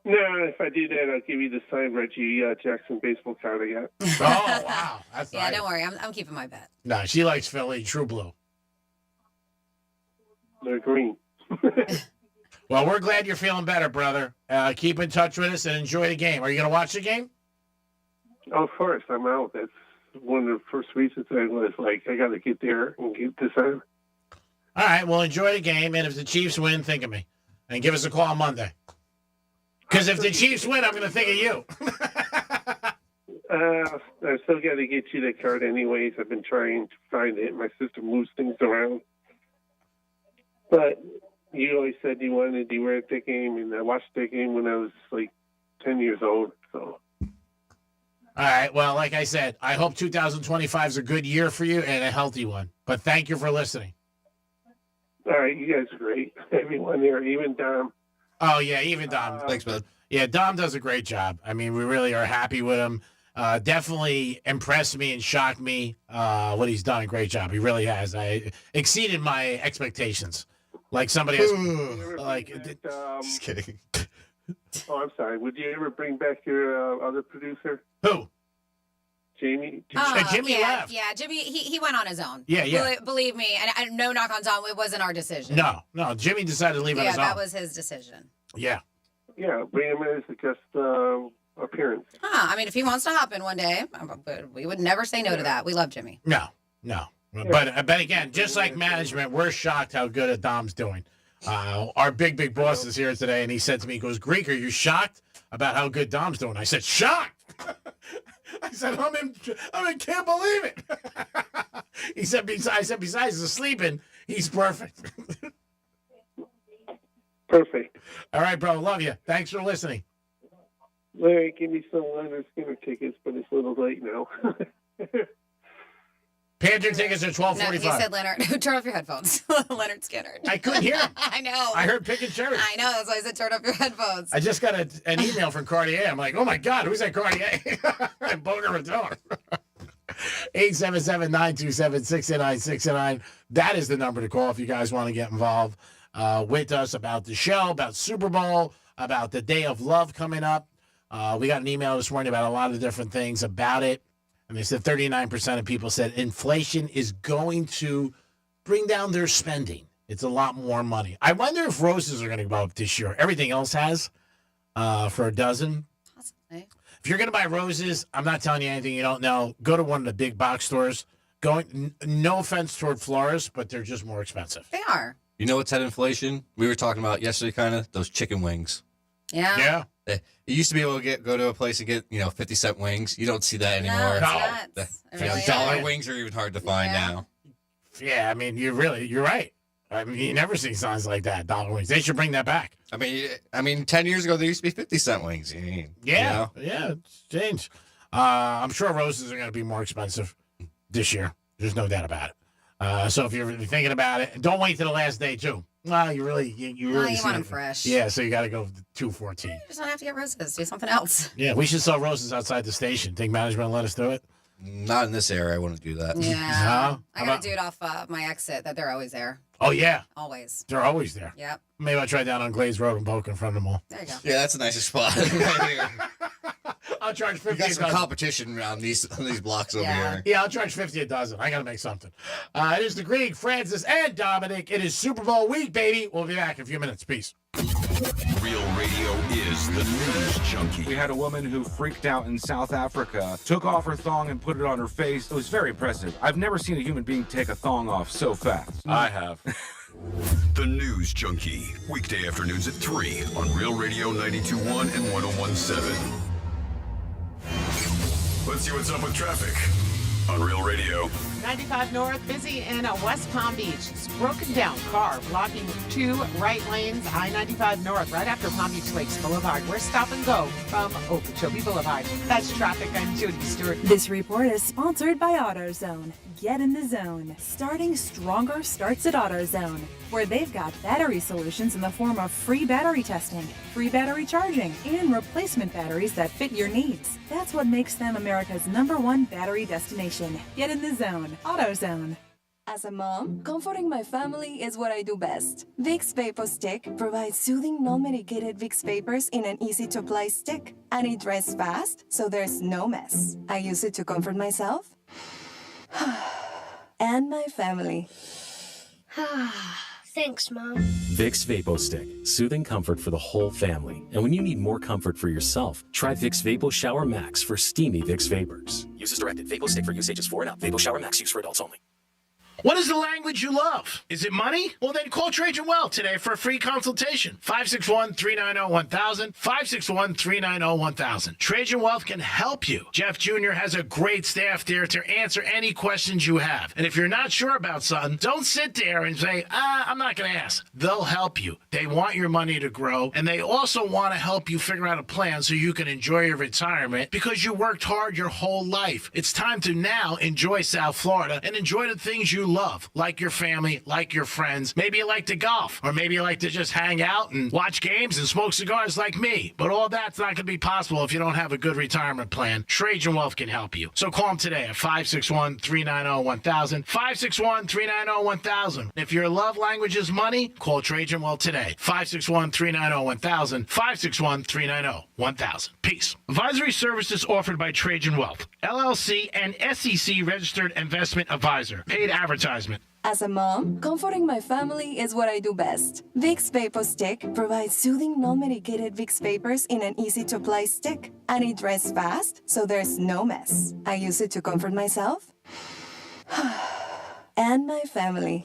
No, if I do that, I'll give you the signed Reggie Jackson baseball card I got. Oh, wow. That's yeah, nice. don't worry. I'm keeping my bet. No, she likes Philly, true blue. They're green. Well, we're glad you're feeling better, brother. Keep in touch with us and enjoy the game. Are you going to watch the game? Oh, of course. I'm out. That's one of the first reasons I was like, I got to get there and get this on. All right, well, enjoy the game, and if the Chiefs win, think of me. And give us a call Monday. Because if the Chiefs win, I'm going to think of you. I still got to get you that card anyways. I've been trying to find it. My sister moves things around. But you always said you wanted to wear that game, and I watched that game when I was like 10 years old. So. All right, well, like I said, I hope 2025 is a good year for you and a healthy one. But thank you for listening. All right, you guys are great. Everyone there, even Dom. Oh, yeah, even Dom. Thanks, bud. Yeah, Dom does a great job. I mean, we really are happy with him. Definitely impressed me and shocked me what he's done. A great job. He really has. I exceeded my expectations. Like somebody else. Just kidding. Oh, I'm sorry. Would you ever bring back your other producer? Who? Jamie? Jimmy left. Yeah, Jimmy, he went on his own. Yeah. Believe me, and no knock on Dom, it wasn't our decision. No, Jimmy decided to leave on his own. Yeah, that was his decision. Yeah. Yeah, bring him in as a guest appearance. I mean, if he wants to hop in one day, we would never say no to that. We love Jimmy. No. But again, just like management, we're shocked how good Dom's doing. Our big boss is here today, and he said to me, he goes, Greek, are you shocked about how good Dom's doing? I said, shocked. I said, I can't believe it. He said, besides the sleeping, he's perfect. Perfect. All right, bro. Love you. Thanks for listening. Larry, give me some Leonard Skinner tickets, but it's a little late now. Panther tickets are $12.45. No, you said Leonard. Turn off your headphones. Leonard Skinner. I couldn't hear him. I know. I heard picking cherries. I know. That's why I said turn off your headphones. I just got an email from Cartier. I'm like, oh, my God, who's that Cartier? Boca Raton. 877-927-6969. That is the number to call if you guys want to get involved with us about the show, about Super Bowl, about the Day of Love coming up. We got an email this morning about a lot of different things about it. And they said 39% of people said inflation is going to bring down their spending. It's a lot more money. I wonder if roses are going to go up this year. Everything else has for a dozen. Possibly. If you're going to buy roses, I'm not telling you anything you don't know. Go to one of the big box stores. No offense toward florists, but they're just more expensive. They are. You know what's had inflation? We were talking about yesterday, kind of those chicken wings. Yeah. Yeah. You used to be able to go to a place and get 50-cent wings. You don't see that anymore. Dollar wings are even hard to find now. Yeah, I mean, you're right. I mean, you never see signs like that. Dollar wings. They should bring that back. I mean, 10 years ago there used to be 50-cent wings. Yeah, it's changed. I'm sure roses are going to be more expensive this year. There's no doubt about it. So if you're really thinking about it, don't wait till the last day too. Well, you really want them fresh. Yeah, so you got to go 214. You just don't have to get roses. Do something else. Yeah, we should sell roses outside the station. Think management will let us do it? Not in this area. I wouldn't do that. Yeah. I got to do it off my exit that they're always there. Oh, yeah. Always. They're always there. Yep. Maybe I'll try down on Glades Road in Boca in front of them all. There you go. Yeah, that's a nicer spot right here. I'll charge 50 You got a some dozen. competition around these blocks over here. Yeah, I'll charge 50 a dozen. I got to make something. It is the Greek, Francis, and Dominic. It is Super Bowl week, baby. We'll be back in a few minutes. Peace. Real Radio is the news junkie. We had a woman who freaked out in South Africa, took off her thong and put it on her face. It was very impressive. I've never seen a human being take a thong off so fast. I have. The News Junkie. Weekday afternoons at 3 on Real Radio 92.1 and 101.7. Let's see what's up with traffic on Real Radio. 95 North, busy in West Palm Beach. It's broken down car blocking 2 right lanes, I-95 North, right after Palm Beach Lakes Boulevard. We're stop and go from Okeechobee Boulevard. That's traffic. I'm Judy Stewart. This report is sponsored by AutoZone. Get in the zone. Starting stronger starts at AutoZone, where they've got battery solutions in the form of free battery testing, free battery charging, and replacement batteries that fit your needs. That's what makes them America's #1 battery destination. Get in the zone. AutoZone. As a mom, comforting my family is what I do best. Vicks Vapor Stick provides soothing, non-medicated Vicks vapors in an easy-to-apply stick, and it dries fast, so there's no mess. I use it to comfort myself and my family. Thanks, Mom. Vicks Vapo Stick, soothing comfort for the whole family. And when you need more comfort for yourself, try Vicks Vapo Shower Max for steamy Vicks vapors. Use as directed. Vapo Stick for use ages 4 and up. Vapo Shower Max use for adults only. What is the language you love? Is it money? Well, then call Trajan Wealth today for a free consultation. 561-390-1000, 561-390-1000. Trajan Wealth can help you. Jeff Jr. has a great staff there to answer any questions you have. And if you're not sure about something, don't sit there and say, I'm not going to ask. They'll help you. They want your money to grow, and they also want to help you figure out a plan so you can enjoy your retirement because you worked hard your whole life. It's time to now enjoy South Florida and enjoy the things you love, like your family, like your friends. Maybe you like to golf, or maybe you like to just hang out and watch games and smoke cigars like me. But all that's not going to be possible if you don't have a good retirement plan. Trajan Wealth can help you. So call them today at 561-390-1000, 561-390-1000. If your love language is money, call Trajan Wealth today. 561-390-1000, 561-390-1000. Peace. Advisory services offered by Trajan Wealth, LLC and SEC registered investment advisor. Paid advertisement. As a mom, comforting my family is what I do best. Vicks Vapor Stick provides soothing, non-medicated Vicks vapors in an easy-to-apply stick, and it dries fast, so there's no mess. I use it to comfort myself and my family.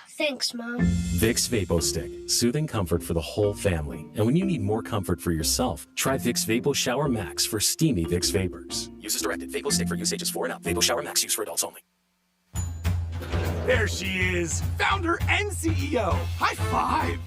Thanks, Mom. Vicks Vapo Stick, soothing comfort for the whole family. And when you need more comfort for yourself, try Vicks Vapo Shower Max for steamy Vicks vapors. Use as directed. Vapo Stick for use ages 4 and up. Vapo Shower Max use for adults only. There she is, founder and CEO. High five.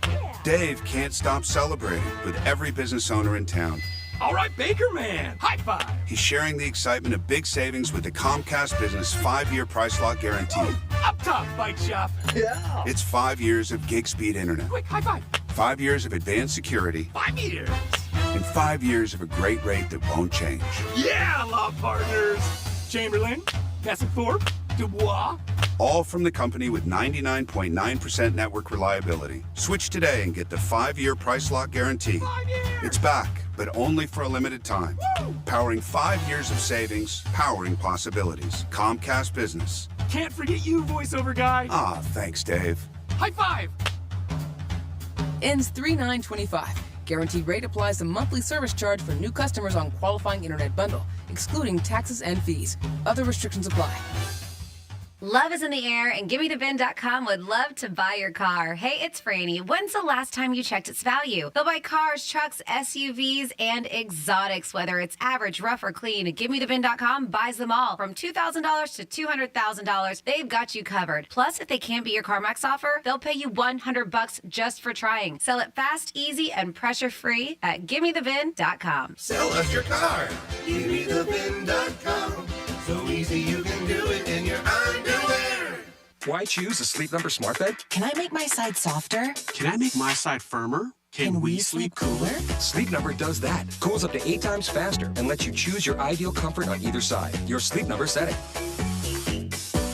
Dave can't stop celebrating with every business owner in town. All right, Baker Man. High five. He's sharing the excitement of big savings with the Comcast Business 5-year price lock guarantee. Up top, Bike Shop. Yeah. It's 5 years of gig speed internet. Quick, high five. 5 years of advanced security. 5 years. And 5 years of a great rate that won't change. Yeah, law partners. Chamberlain, Passifort, Dubois. All from the company with 99.9% network reliability. Switch today and get the 5-year price lock guarantee. 5 years. It's back, but only for a limited time. Woo! Powering 5 years of savings, powering possibilities. Comcast Business. Can't forget you, voiceover guy. Ah, thanks, Dave. High five. Ends 3/9/25. Guaranteed rate applies to monthly service charge for new customers on qualifying internet bundle, excluding taxes and fees. Other restrictions apply. Love is in the air, and GimmeTheVin.com would love to buy your car. Hey, it's Franny. When's the last time you checked its value? They'll buy cars, trucks, SUVs, and exotics, whether it's average, rough, or clean. GimmeTheVin.com buys them all. From $2,000 to $200,000, they've got you covered. Plus, if they can't beat your CarMax offer, they'll pay you $100 just for trying. Sell it fast, easy, and pressure-free at GimmeTheVin.com. Sell us your car. GimmeTheVin.com. So easy you can do it in your underwear. Why choose a Sleep Number smart bed? Can I make my side softer? Can I make my side firmer? Can we sleep cooler? Sleep Number does that. Cools up to 8 times faster and lets you choose your ideal comfort on either side. Your Sleep Number setting.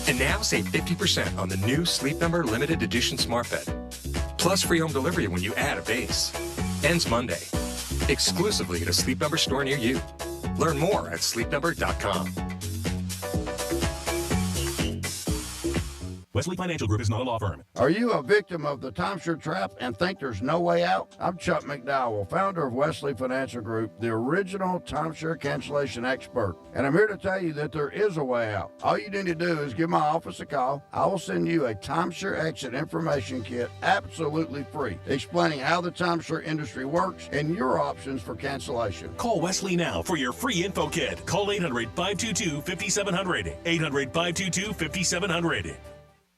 And now save 50% on the new Sleep Number limited edition smart bed. Plus free home delivery when you add a base. Ends Monday. Exclusively at a Sleep Number store near you. Learn more at sleepnumber.com. Wesley Financial Group is not a law firm. Are you a victim of the timeshare trap and think there's no way out? I'm Chuck McDowell, founder of Wesley Financial Group, the original timeshare cancellation expert. And I'm here to tell you that there is a way out. All you need to do is give my office a call. I will send you a timeshare exit information kit absolutely free, explaining how the timeshare industry works and your options for cancellation. Call Wesley now for your free info kit. Call 800-522-5700. 800-522-5700.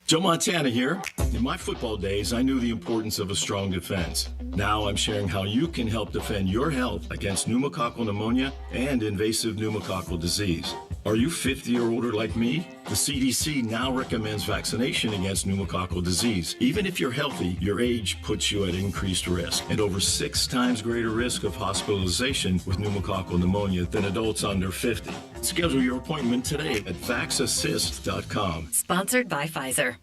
Joe Montana here. In my football days, I knew the importance of a strong defense. Now I'm sharing how you can help defend your health against pneumococcal pneumonia and invasive pneumococcal disease. Are you 50 or older like me? The CDC now recommends vaccination against pneumococcal disease. Even if you're healthy, your age puts you at increased risk and over 6 times greater risk of hospitalization with pneumococcal pneumonia than adults under 50. Schedule your appointment today at vaxassist.com. Sponsored by Pfizer.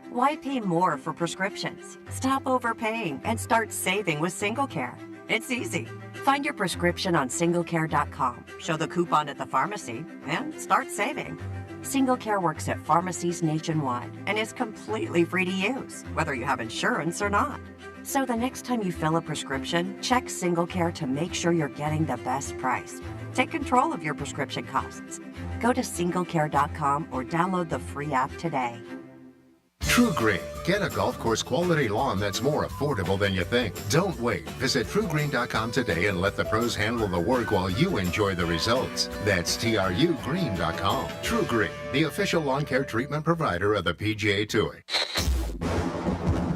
Why pay more for prescriptions? Stop overpaying and start saving with SingleCare. It's easy. Find your prescription on singlecare.com, show the coupon at the pharmacy, and start saving. SingleCare works at pharmacies nationwide and is completely free to use, whether you have insurance or not. So the next time you fill a prescription, check SingleCare to make sure you're getting the best price. Take control of your prescription costs. Go to singlecare.com or download the free app today. True Green. Get a golf course quality lawn that's more affordable than you think. Don't wait. Visit TrueGreen.com today and let the pros handle the work while you enjoy the results. That's TrueGreen.com. True Green, the official lawn care treatment provider of the PGA Tour.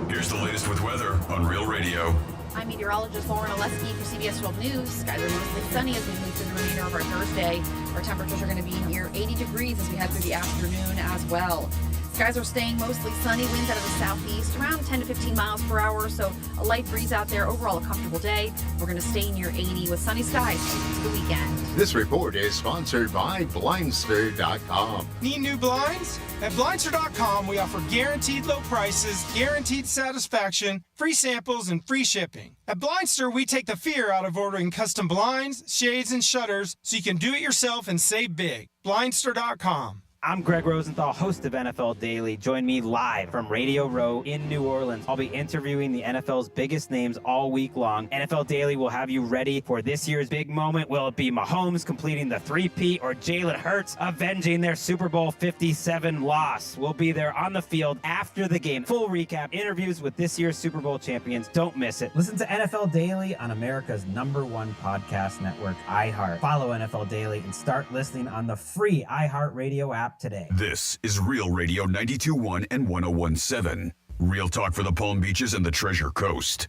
Here's the latest with weather on Real Radio. I'm meteorologist Lauren Oleski for CBS 12 News. Skies are mostly sunny as we move through the remainder of our Thursday. Our temperatures are going to be near 80 degrees as we head through the afternoon as well. Skies are staying mostly sunny, winds out of the southeast around 10 to 15 miles per hour, so a light breeze out there. Overall, a comfortable day. We're going to stay near 80 with sunny skies to the weekend. This report is sponsored by Blindster.com. Need new blinds? At Blindster.com, we offer guaranteed low prices, guaranteed satisfaction, free samples, and free shipping. At Blindster, we take the fear out of ordering custom blinds, shades, and shutters so you can do it yourself and save big. Blindster.com. I'm Greg Rosenthal, host of NFL Daily. Join me live from Radio Row in New Orleans. I'll be interviewing the NFL's biggest names all week long. NFL Daily will have you ready for this year's big moment. Will it be Mahomes completing the three-peat or Jalen Hurts avenging their Super Bowl 57 loss? We'll be there on the field after the game. Full recap, interviews with this year's Super Bowl champions. Don't miss it. Listen to NFL Daily on America's #1 podcast network, iHeart. Follow NFL Daily and start listening on the free iHeartRadio app today. This is Real Radio 92.1 and 101.7. Real talk for the Palm Beaches and the Treasure Coast.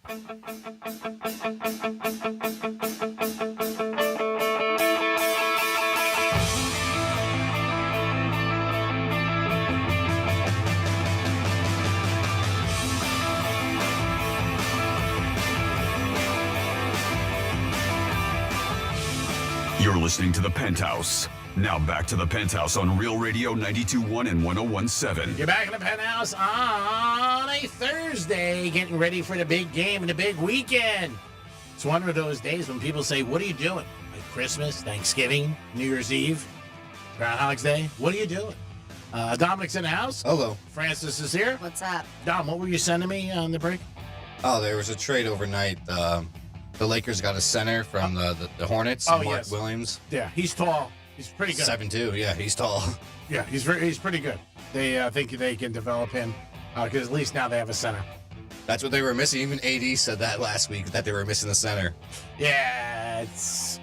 You're listening to The Penthouse. Now back to The Penthouse on Real Radio 92.1 and 101.7. You're back in The Penthouse on a Thursday, getting ready for the big game and the big weekend. It's one of those days when people say, what are you doing? Like Christmas, Thanksgiving, New Year's Eve, Groundhog's Day? What are you doing? Dominic's in the house. Hello. Francis is here. What's up? Dom, what were you sending me on the break? Oh, there was a trade overnight. The Lakers got a center from the Hornets, Mark Williams. Yeah, he's tall. He's pretty good. 7'2". Yeah, he's tall. Yeah, he's pretty good. They think they can develop him because at least now they have a center. That's what they were missing. Even AD said that last week, that they were missing the center. Yeah,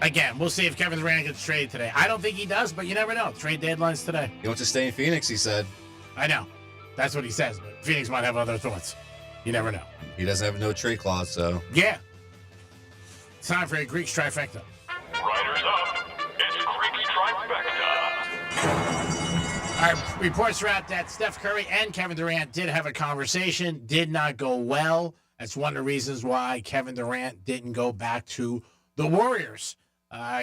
again, we'll see if Kevin Durant gets traded today. I don't think he does, but you never know. Trade deadline's today. He wants to stay in Phoenix, he said. I know. That's what he says, but Phoenix might have other thoughts. You never know. He doesn't have no trade clause, so. Yeah. It's time for a Greek trifecta. Riders up. It's Greek trifecta. All right, reports are out that Steph Curry and Kevin Durant did have a conversation, did not go well. That's one of the reasons why Kevin Durant didn't go back to the Warriors.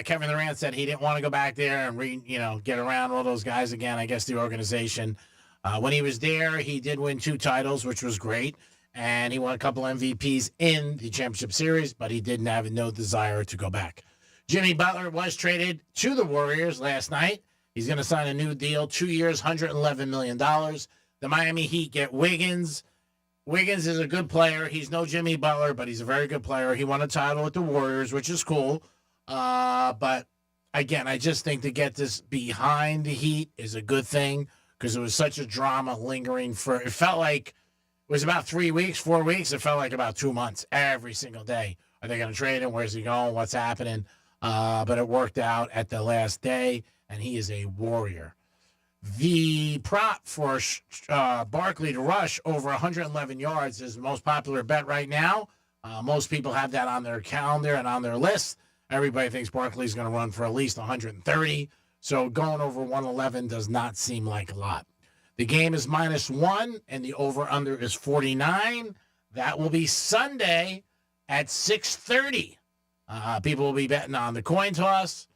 Kevin Durant said he didn't want to go back there and get around all those guys again. I guess the organization. When he was there, he did win 2 titles, which was great, and he won a couple MVPs in the championship series, but he didn't have no desire to go back. Jimmy Butler was traded to the Warriors last night. He's going to sign a new deal, 2 years, $111 million. The Miami Heat get Wiggins. Wiggins is a good player. He's no Jimmy Butler, but he's a very good player. He won a title with the Warriors, which is cool. But, again, I just think to get this behind the Heat is a good thing because it was such a drama lingering it felt like it was about 3 weeks, 4 weeks. It felt like about 2 months every single day. Are they going to trade him? Where's he going? What's happening? But it worked out at the last day. And he is a Warrior. The prop for Barkley to rush over 111 yards is the most popular bet right now. Most people have that on their calendar and on their list. Everybody thinks Barkley's going to run for at least 130. So going over 111 does not seem like a lot. The game is -1, and the over-under is 49. That will be Sunday at 6:30. People will be betting on the coin toss,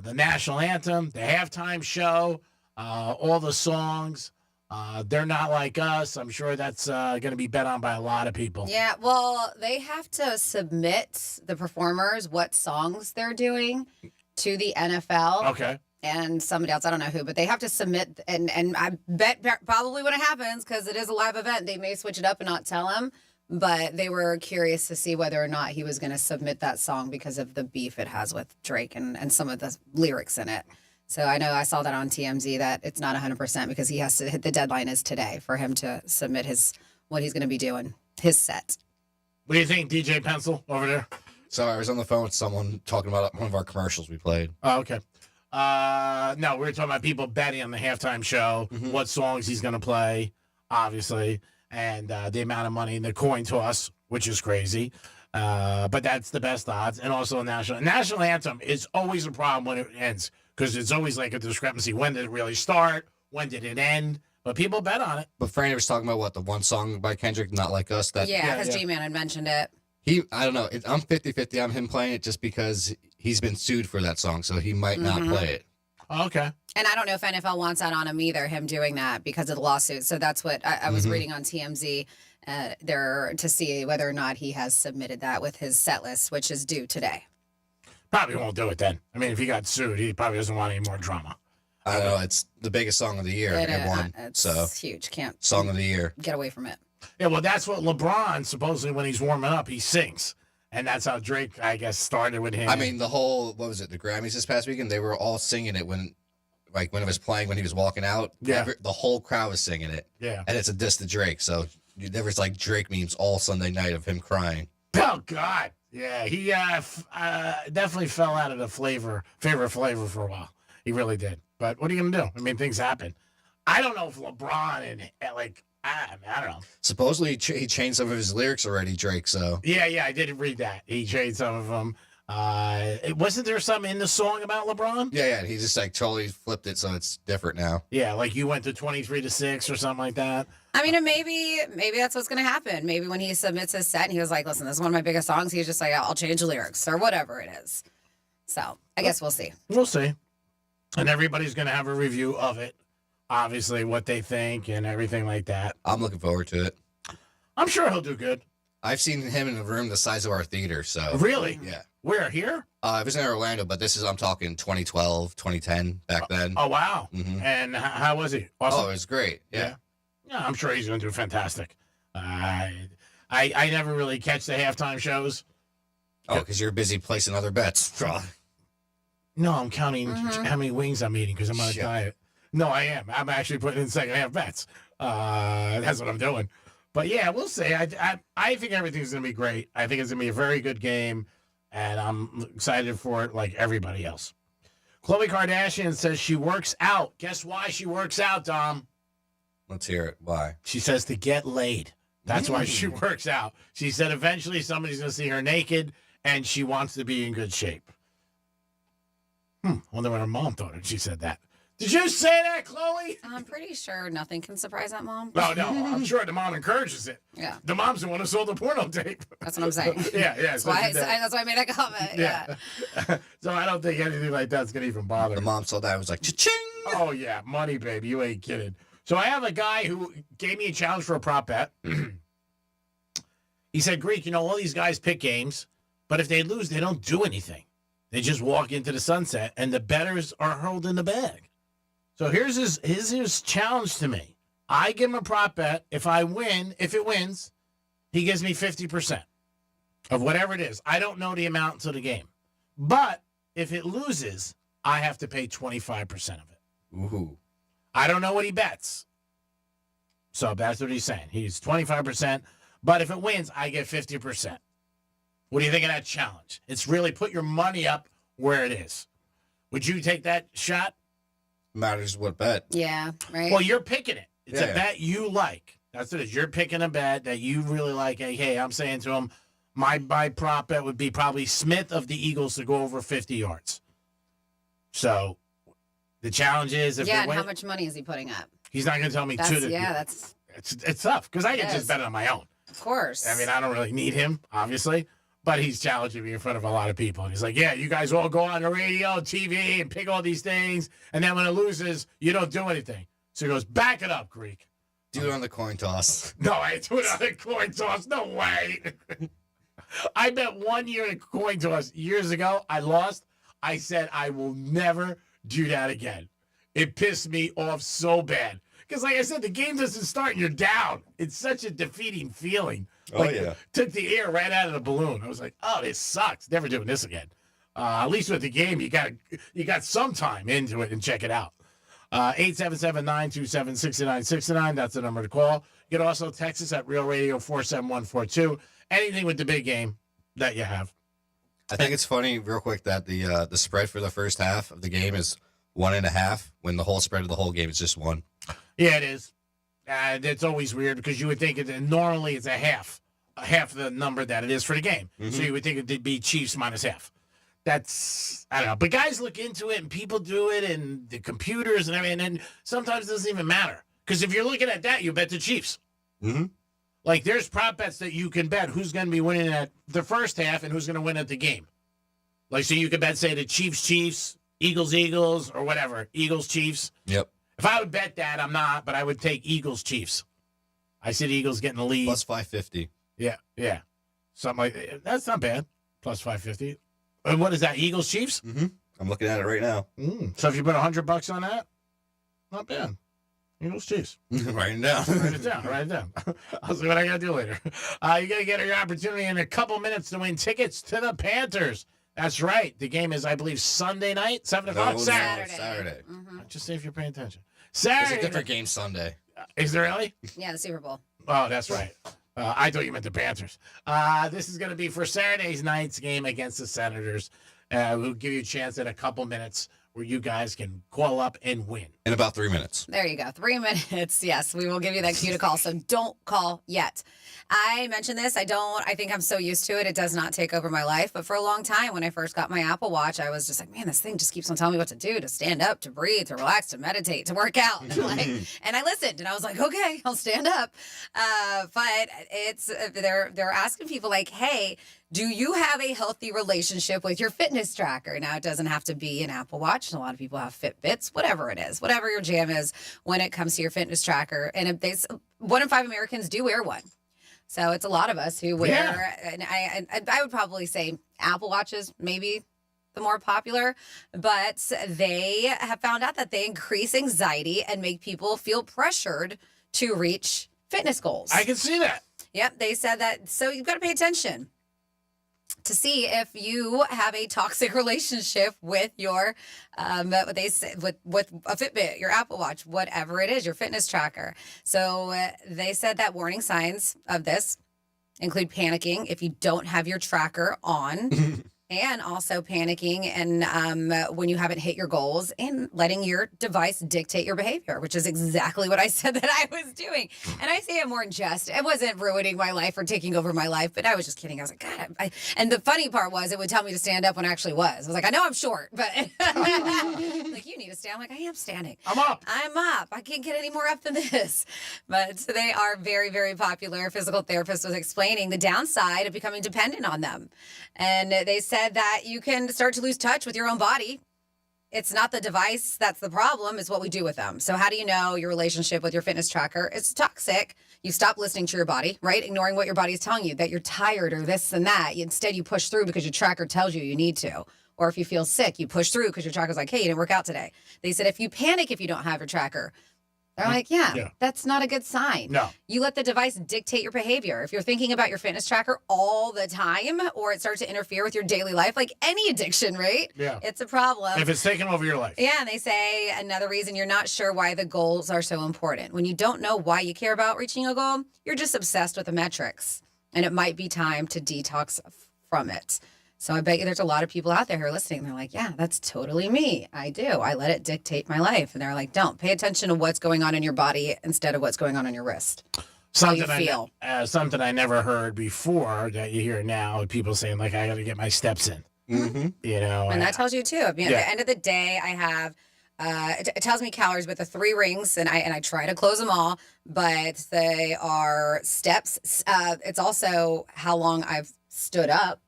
the national anthem, the halftime show, all the songs. They're Not Like Us. I'm sure that's going to be bet on by a lot of people. Yeah, well, they have to submit, the performers, what songs they're doing to the NFL. Okay. And somebody else, I don't know who, but they have to submit, and I bet probably when it happens, because it is a live event, they may switch it up and not tell him. But they were curious to see whether or not he was going to submit that song because of the beef it has with Drake and some of the lyrics in it. So I know I saw that on TMZ that it's not 100% because he has to hit, the deadline is today for him to submit what he's going to be doing, his set. What do you think, DJ Pencil over there? Sorry, I was on the phone with someone talking about one of our commercials we played. Oh, okay. No, we were talking about people betting on the halftime show, what songs he's going to play, obviously, and the amount of money in the coin toss, which is crazy. But that's the best odds. And also national anthem is always a problem when it ends because it's always like a discrepancy. When did it really start? When did it end? But people bet on it. But Franny was talking about the one song by Kendrick, Not Like Us. Because G-Man had mentioned it. I don't know. I'm 50-50 on him playing it just because he's been sued for that song, so he might not play it. Okay. And I don't know if NFL wants that on him either, him doing that because of the lawsuit. So that's what I was reading on TMZ there to see whether or not he has submitted that with his set list, which is due today. Probably won't do it then. I mean, if he got sued, he probably doesn't want any more drama. I don't know. It's the biggest song of the year. It's huge. Can't song of the year. Get away from it. Yeah, well, that's what LeBron, supposedly when he's warming up, he sings. And that's how Drake, I guess, started with him. I mean, the Grammys this past weekend, they were all singing it when it was playing, when he was walking out. Yeah. The whole crowd was singing it. Yeah. And it's a diss to Drake. So there was Drake memes all Sunday night of him crying. Oh, God. Yeah, he definitely fell out of the favorite flavor for a while. He really did. But what are you going to do? I mean, things happen. I don't know if LeBron and, I don't know. Supposedly he changed some of his lyrics already, Drake, so. Yeah, I did read that. He changed some of them. Wasn't there something in the song about LeBron? Yeah, he just totally flipped it so it's different now. Yeah, like you went to 23-6 or something like that. I mean, and maybe that's what's going to happen. Maybe when he submits his set and he was like, listen, this is one of my biggest songs, he's just like, I'll change the lyrics or whatever it is. So I guess we'll see. We'll see. And everybody's going to have a review of it. Obviously, what they think and everything like that. I'm looking forward to it. I'm sure he'll do good. I've seen him in a room the size of our theater, so. Really? Yeah. Where, here? It was in Orlando, but I'm talking 2012, 2010, back then. Oh, wow. Mm-hmm. And how was he? Awesome? Oh, it was great. Yeah, I'm sure he's going to do fantastic. I never really catch the halftime shows. Oh, because you're busy placing other bets. No, I'm counting how many wings I'm eating because I'm on a diet. No, I am. I'm actually putting in second half bets. That's what I'm doing. But yeah, we'll see. I think everything's going to be great. I think it's going to be a very good game, and I'm excited for it like everybody else. Khloe Kardashian says she works out. Guess why she works out, Dom? Let's hear it. Why? She says to get laid. That's why she works out. She said eventually somebody's going to see her naked, and she wants to be in good shape. I wonder what her mom thought when she said that. Did you say that, Chloe? I'm pretty sure nothing can surprise that mom. No, I'm sure the mom encourages it. Yeah. The mom's the one who sold the porno tape. That's what I'm saying. yeah. That's why I made that comment. Yeah. So I don't think anything like that's going to even bother The me. mom saw that. I was like, cha-ching! Oh, yeah. Money, baby. You ain't kidding. So I have a guy who gave me a challenge for a prop bet. He said, Greek, all these guys pick games, but if they lose, they don't do anything. They just walk into the sunset, and the bettors are holding the bag. So here's his challenge to me. I give him a prop bet. If it wins, he gives me 50% of whatever it is. I don't know the amount until the game. But if it loses, I have to pay 25% of it. Ooh. I don't know what he bets. So that's what he's saying. He's 25%. But if it wins, I get 50%. What do you think of that challenge? It's really put your money up where it is. Would you take that shot? Matters what bet. Yeah, right. Well, you're picking it. It's Yeah. a bet you like. That's what it is. You're picking a bet that you really like. Hey, I'm saying to him, my prop bet would be probably Smith of the Eagles to go over 50 yards. So the challenge is if they and win, how much money is he putting up? he's not going to tell me That's It's tough because I can It just is. bet on my own. Of course. I mean, I don't really need him, obviously, but he's challenging me in front of a lot of people. And he's like, yeah, you guys all go on the radio, TV, and pick all these things. And then when it loses, you don't do anything. So he goes, back it up, Greek. Do it on the coin toss. No, I do it on a coin toss. No way. I bet 1 year in a coin toss years ago. I lost. I said, I will never do that again. It pissed me off so bad. Because, like I said, the game doesn't start and you're down. It's such a defeating feeling. Oh, yeah. Took the air right out of the balloon. I was like, oh, this sucks. Never doing this again. At least with the game, you got some time into it and check it out. 877-927-6969. That's the number to call. You can also text us at Real Radio 47142. Anything with the big game that you have. I think it's funny, real quick, that the spread for the first half of the game is 1.5, when the whole spread of the whole game is just 1. Yeah, it is. It's always weird because you would think normally it's a half the number that it is for the game. Mm-hmm. So you would think it'd be Chiefs minus half. That's, I don't know. But guys look into it and people do it and the computers and everything. And sometimes it doesn't even matter. Because if you're looking at that, you bet the Chiefs. Mm-hmm. Like there's prop bets that you can bet who's going to be winning at the first half and who's going to win at the game. Like, so you could bet, say, the Chiefs, Eagles, or whatever. Eagles, Chiefs. Yep. If I would bet that, I'm not, but I would take Eagles, Chiefs. I see the Eagles getting the lead. Plus 550. Yeah. Something like that. That's not bad. Plus 550. And what is that, Eagles, Chiefs? Mm-hmm. I'm looking at it right now. So if you put $100 on that, not bad. Eagles, Chiefs. Write it down. Write it down. I'll see what I got to do later. You got to get your opportunity in a couple minutes to win tickets to the Panthers. That's right. The game is, I believe, Sunday night, 7 o'clock. No, Saturday. Just see if you're paying attention. There's Saturday. a different game Sunday. Is there really? Yeah, the Super Bowl. Oh, that's right. I thought you meant the Panthers. This is going to be for Saturday's night's game against the Senators. We'll give you a chance in a couple minutes where you guys can call up and win. In about 3 minutes. There you go. 3 minutes. Yes, we will give you that cue to call. So don't call yet. I mentioned this. I think I'm so used to it. It does not take over my life. But for a long time, when I first got my Apple Watch, I was just like, man, this thing just keeps on telling me what to do, to stand up, to breathe, to relax, to meditate, to work out. And I listened and I was like, okay, I'll stand up. But they're asking people like, hey, do you have a healthy relationship with your fitness tracker? Now, it doesn't have to be an Apple Watch. A lot of people have Fitbits, whatever it is, whatever your jam is when it comes to your fitness tracker. And 1 in 5 Americans do wear one. So it's a lot of us who wear, and I would probably say Apple Watches, maybe the more popular, but they have found out that they increase anxiety and make people feel pressured to reach fitness goals. I can see that. Yep. They said that. So you've got to pay attention. to see if you have a toxic relationship with your, what they say, with a Fitbit, your Apple Watch, whatever it is, your fitness tracker. So they said that warning signs of this include panicking if you don't have your tracker on. And also panicking and when you haven't hit your goals and letting your device dictate your behavior, which is exactly what I said that I was doing. And I say it more in jest. It wasn't ruining my life or taking over my life, but I was just kidding. I was like, God. And the funny part was it would tell me to stand up when I actually was. I was like, I know I'm short, but like, you need to stand. I'm like, I am standing. I'm up. I can't get any more up than this. But they are very, very popular. Physical therapist was explaining the downside of becoming dependent on them. And they said that you can start to lose touch with your own body. It's not the device that's the problem, it's what we do with them. So how do you know your relationship with your fitness tracker is toxic? You stop listening to your body, right? Ignoring what your body is telling you, that you're tired or this and that. Instead, you push through because your tracker tells you need to. Or if you feel sick, you push through because your tracker's like, hey, you didn't work out today. They said if you panic if you don't have your tracker, they're like, yeah, that's not a good sign. No. You let the device dictate your behavior. If you're thinking about your fitness tracker all the time or it starts to interfere with your daily life, like any addiction, right? Yeah. It's a problem. If it's taking over your life. Yeah, and they say another reason you're not sure why the goals are so important. When you don't know why you care about reaching a goal, you're just obsessed with the metrics. And it might be time to detox from it. So I bet you there's a lot of people out there who are listening. They're like, yeah, that's totally me. I do. I let it dictate my life. And they're like, don't. Pay attention to what's going on in your body instead of what's going on in your wrist. Something How you feel. Something I never heard before that you hear now, people saying, like, I got to get my steps in. Mm-hmm. You know? And that tells you, too. I mean, Yeah. At the end of the day, I have... it tells me calories with the 3 rings, and I try to close them all, but they are steps. It's also how long I've stood up,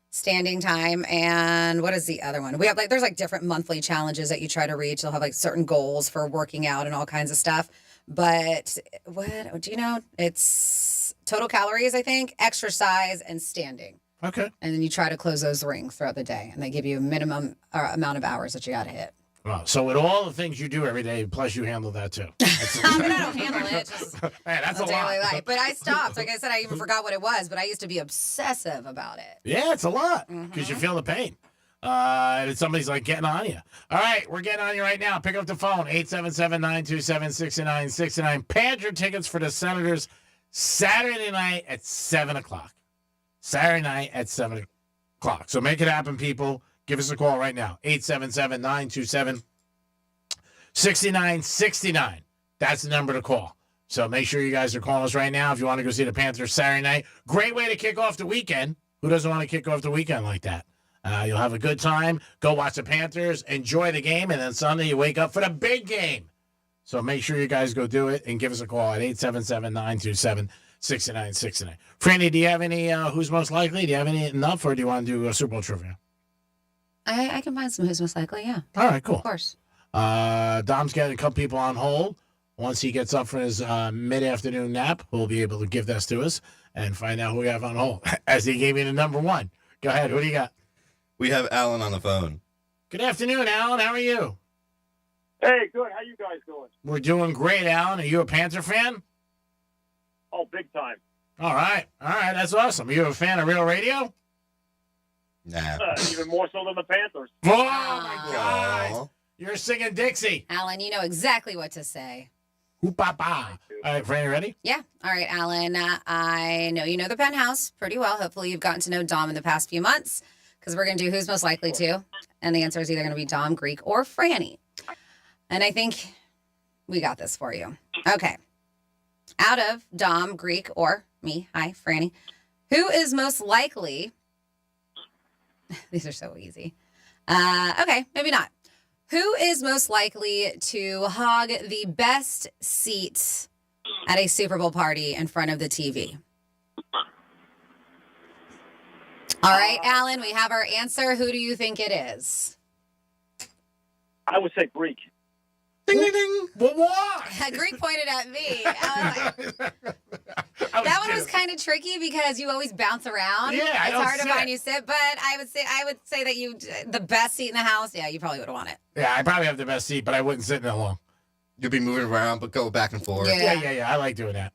standing time, and what is the other one? We have there's different monthly challenges that you try to reach. They'll have certain goals for working out and all kinds of stuff. But what do you know? It's total calories, I think, exercise, and standing. Okay. And then you try to close those rings throughout the day, and they give you a minimum amount of hours that you got to hit. Well, so with all the things you do every day, plus you handle that too. I mean, I don't handle it. Just Hey, that's a daily lot. life. But I stopped. Like I said, I even forgot what it was, but I used to be obsessive about it. Yeah, it's a lot because you feel the pain. And somebody's like getting on you. All right, we're getting on you right now. Pick up the phone, 877-927-6969. Panther tickets for the Senators Saturday night at 7 o'clock. Saturday night at 7 o'clock. So make it happen, people. Give us a call right now, 877-927-6969. That's the number to call. So make sure you guys are calling us right now if you want to go see the Panthers Saturday night. Great way to kick off the weekend. Who doesn't want to kick off the weekend like that? You'll have a good time. Go watch the Panthers, enjoy the game, and then Sunday you wake up for the big game. So make sure you guys go do it and give us a call at 877-927-6969. Franny, do you have any who's most likely? Do you have any enough, or do you want to do a Super Bowl trivia? I can find some who's most likely, yeah. All right, cool. Of course. Dom's got a couple people on hold. Once he gets up for his mid-afternoon nap, we'll be able to give this to us and find out who we have on hold, as he gave me the number one. Go ahead. Who do you got? We have Alan on the phone. Good afternoon, Alan. How are you? Hey, good. How you guys doing? We're doing great, Alan. Are you a Panther fan? Oh, big time. All right. That's awesome. Are you a fan of Real Radio? Nah. Even more so than the Panthers. Oh, my God. You're singing Dixie. Alan, you know exactly what to say. Hoop-ba-ba. All right, Franny, ready? Yeah. All right, Alan. I know you know the Penthouse pretty well. Hopefully you've gotten to know Dom in the past few months because we're going to do who's most likely to. And the answer is either going to be Dom, Greek, or Franny. And I think we got this for you. Okay. Out of Dom, Greek, or me, hi, Franny, who is most likely... These are so easy. Okay, maybe not. Who is most likely to hog the best seat at a Super Bowl party in front of the TV? All right, Alan, we have our answer. Who do you think it is? I would say Greek. Ding, ding, ding. Well, why? Greek pointed at me. That one was kind of tricky because you always bounce around. Yeah, I it's don't hard to sit. find you sit, but I would say that the best seat in the house. Yeah, you probably would want it. Yeah, I probably have the best seat, but I wouldn't sit in it long. You'll be moving around, but go back and forth. Yeah. I like doing that.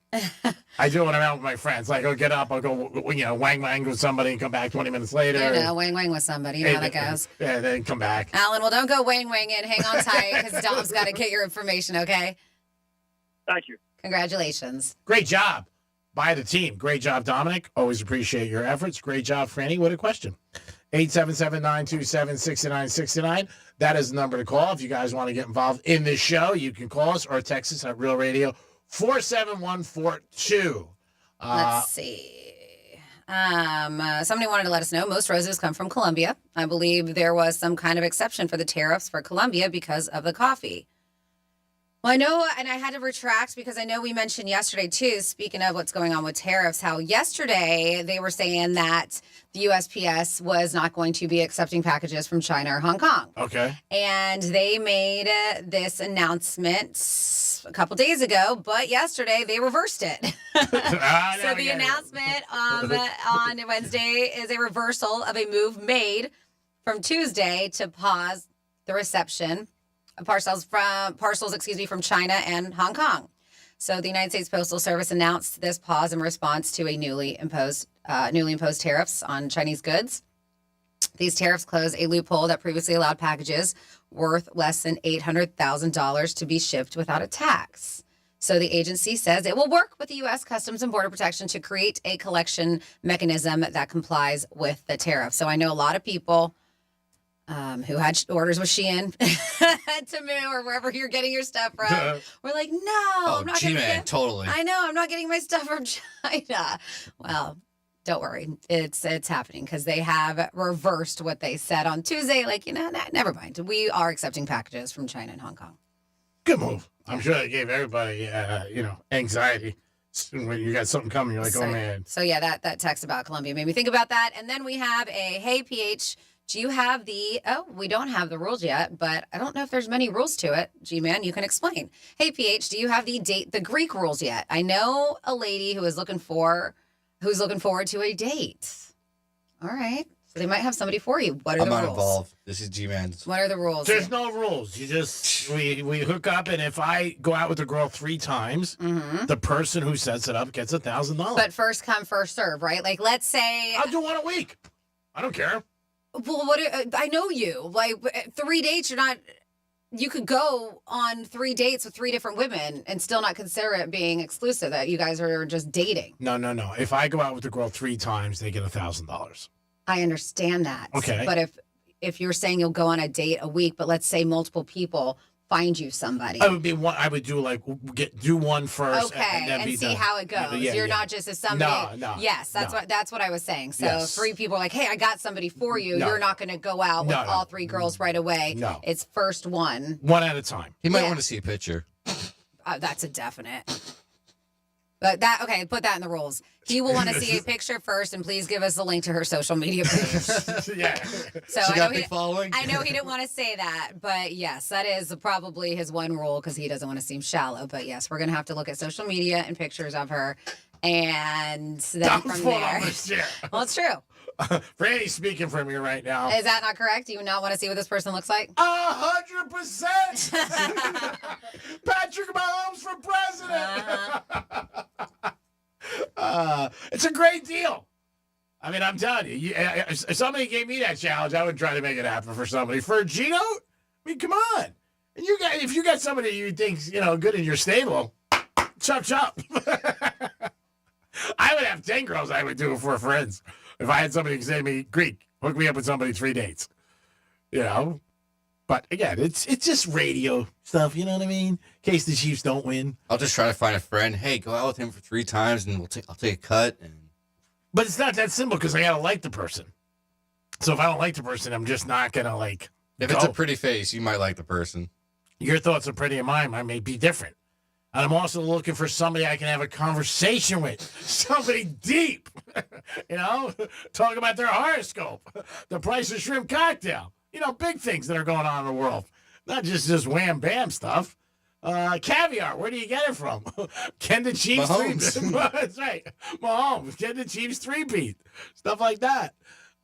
I do it when I'm out with my friends. Like, I'll get up, I'll go, wang with somebody and come back 20 minutes later. Wang with somebody. You know how that goes. Yeah, then come back. Alan, well, don't go wang in. Hang on tight because Dom's got to get your information, okay? Thank you. Congratulations. Great job by the team. Great job, Dominic. Always appreciate your efforts. Great job, Franny. What a question. 877-927-6969. That is the number to call. If you guys want to get involved in this show, you can call us or text us at Real Radio 47142. Let's see. Somebody wanted to let us know most roses come from Colombia. I believe there was some kind of exception for the tariffs for Colombia because of the coffee. Well, I know, and I had to retract because I know we mentioned yesterday, too, speaking of what's going on with tariffs, how yesterday they were saying that the USPS was not going to be accepting packages from China or Hong Kong. Okay. And they made this announcement a couple days ago, but yesterday they reversed it. So the announcement on Wednesday is a reversal of a move made from Tuesday to pause the reception parcels from China and Hong Kong. So the United States Postal Service announced this pause in response to a newly imposed tariffs on Chinese goods. These tariffs close a loophole that previously allowed packages worth less than $800,000 to be shipped without a tax. So the agency says it will work with the U.S. Customs and Border Protection to create a collection mechanism that complies with the tariff. So I know a lot of people who had orders with Shein, Temu, or wherever you're getting your stuff from. We're like, I'm not getting it. Totally. I know, I'm not getting my stuff from China. Well, don't worry. It's happening because they have reversed what they said on Tuesday. Like, never mind. We are accepting packages from China and Hong Kong. Good move. I'm sure it gave everybody, anxiety. When you got something coming, you're like, oh, man. So, yeah, that text about Colombia made me think about that. And then we have hey, PH, do you have we don't have the rules yet, but I don't know if there's many rules to it. G-Man, you can explain. Hey, PH, do you have the Greek rules yet? I know a lady who's looking forward to a date. All right. So they might have somebody for you. What are the rules? I'm not involved. This is G-Man's. What are the rules? There's no rules. You just, we hook up, and if I go out with a girl 3 times, the person who sets it up gets $1,000. But first come, first serve, right? Like, let's say... I'll do one a week. I don't care. Well, I know you. Like, 3 dates, you could go on 3 dates with 3 different women and still not consider it being exclusive, that you guys are just dating. No. If I go out with a girl 3 times, they get $1,000. I understand that. Okay. But if you're saying you'll go on a date a week, but let's say multiple people find you somebody. I would do one first. Okay, and be see done. how it goes. You're not just as somebody. No. Yes, that's what I was saying. So yes. 3 people are like, hey, I got somebody for you. No. You're not going to go out with all 3 girls right away. No. It's first one. One at a time. He might want to see a picture. That's a definite. But put that in the rules. He will want to see a picture first, and please give us a link to her social media page. Yeah. So she got big following. I know he didn't want to say that, but yes, that is probably his one rule because he doesn't want to seem shallow. But yes, we're gonna have to look at social media and pictures of her, and then from there. Well, it's true. Franny's speaking for me right now. Is that not correct? Do you not want to see what this person looks like? 100%. Patrick Mahomes for president. It's a great deal. I mean, I'm telling you, if somebody gave me that challenge, I would try to make it happen for somebody. For Gino, I mean, come on. And if you got somebody you think's good in your stable, chop. I would have 10 girls I would do it for friends. If I had somebody say to me, Greek, hook me up with somebody 3 dates. But again, it's just radio stuff, you know what I mean? In case the Chiefs don't win. I'll just try to find a friend. Hey, go out with him for 3 times, and I'll take a cut. But it's not that simple because I gotta like the person. So if I don't like the person, I'm just not gonna like. If it's a pretty face, you might like the person. Your thoughts are pretty, and mine may be different. And I'm also looking for somebody I can have a conversation with. Somebody deep. Talk about their horoscope. The price of shrimp cocktail. Big things that are going on in the world. Not just this wham bam stuff. Caviar, where do you get it from? Can the Chiefs Mahomes. That's right. Mahomes. Can the Chiefs three-peat? Stuff like that.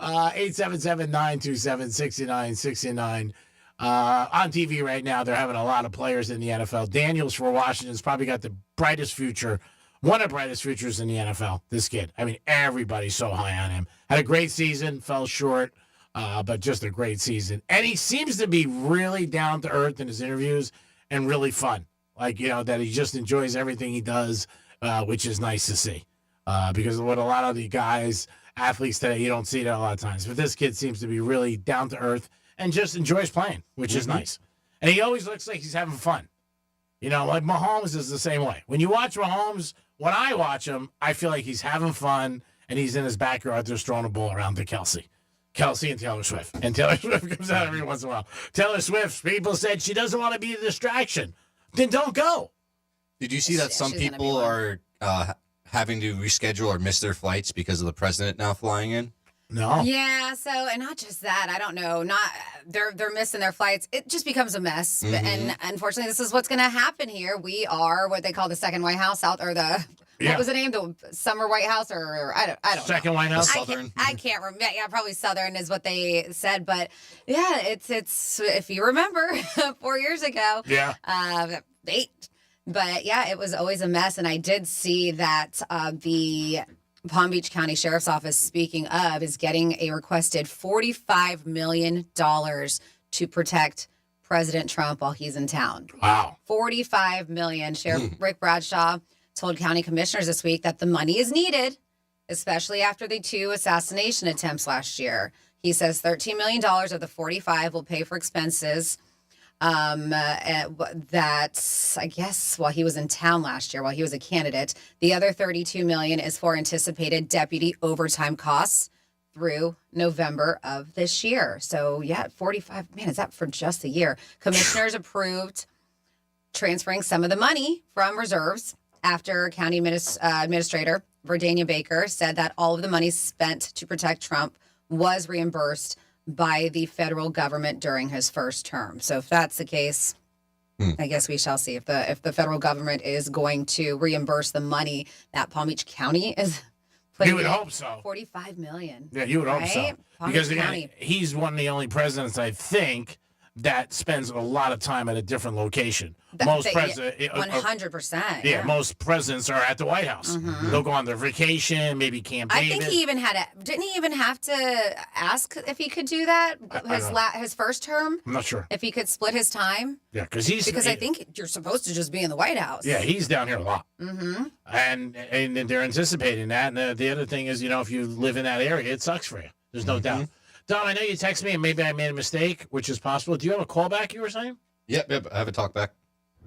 877-927-6969. on TV right now, they're having a lot of players in the NFL. Daniels for Washington's probably got the brightest future, one of the brightest futures in the NFL, this kid. I mean, everybody's so high on him. Had a great season, fell short, but just a great season. And he seems to be really down to earth in his interviews and really fun. Like, that he just enjoys everything he does, which is nice to see. Because with a lot of the guys, athletes today, you don't see that a lot of times. But this kid seems to be really down to earth and just enjoys playing, which is nice. And he always looks like he's having fun. Like Mahomes is the same way. When you watch Mahomes, when I watch him, I feel like he's having fun and he's in his backyard just throwing a ball around to Kelsey and Taylor Swift. And Taylor Swift comes out every once in a while. Taylor Swift, people said she doesn't want to be a distraction. Then don't go. Did you see that some people are having to reschedule or miss their flights because of the president now flying in? No. Yeah, so, and not just that, I don't know, they're missing their flights. It just becomes a mess. And unfortunately, this is what's going to happen here. We are what they call the second White House out, or the, what was the name? The summer White House, or I don't Second know. White House? I can't remember. Yeah, probably Southern is what they said. But yeah, it's if you remember 4 years ago. Yeah. 8. But yeah, it was always a mess. And I did see that the Palm Beach County Sheriff's Office, speaking of, is getting a requested $45 million to protect President Trump while he's in town. Wow. $45 million. Sheriff Rick Bradshaw told county commissioners this week that the money is needed, especially after the 2 assassination attempts last year. He says $13 million of the $45 will pay for expenses. That's, I guess, while he was in town last year, while he was a candidate. The other $32 million is for anticipated deputy overtime costs through November of this year. So yeah, 45, man, is that for just a year? Commissioners approved transferring some of the money from reserves after county administrator Verdania Baker said that all of the money spent to protect Trump was reimbursed by the federal government during his first term. So if that's the case, I guess we shall see if the federal government is going to reimburse the money that Palm Beach County is putting. You would hope so. $45 million. Yeah, you would hope so. Palm Because Beach again, County. he's one of the only presidents, I think, that spends a lot of time at a different location. Most presidents, 100%. yeah, most presidents are at the White House. They'll go on their vacation, maybe Camp David. I think he even didn't he even have to ask if he could do that his first term? I'm not sure. If he could split his time? Yeah, because I think you're supposed to just be in the White House. Yeah, he's down here a lot. Mm-hmm. And they're anticipating that. And the other thing is, if you live in that area, it sucks for you. There's no doubt. Dom, I know you texted me and maybe I made a mistake, which is possible. Do you have a callback you were saying? Yep, I have a talk back.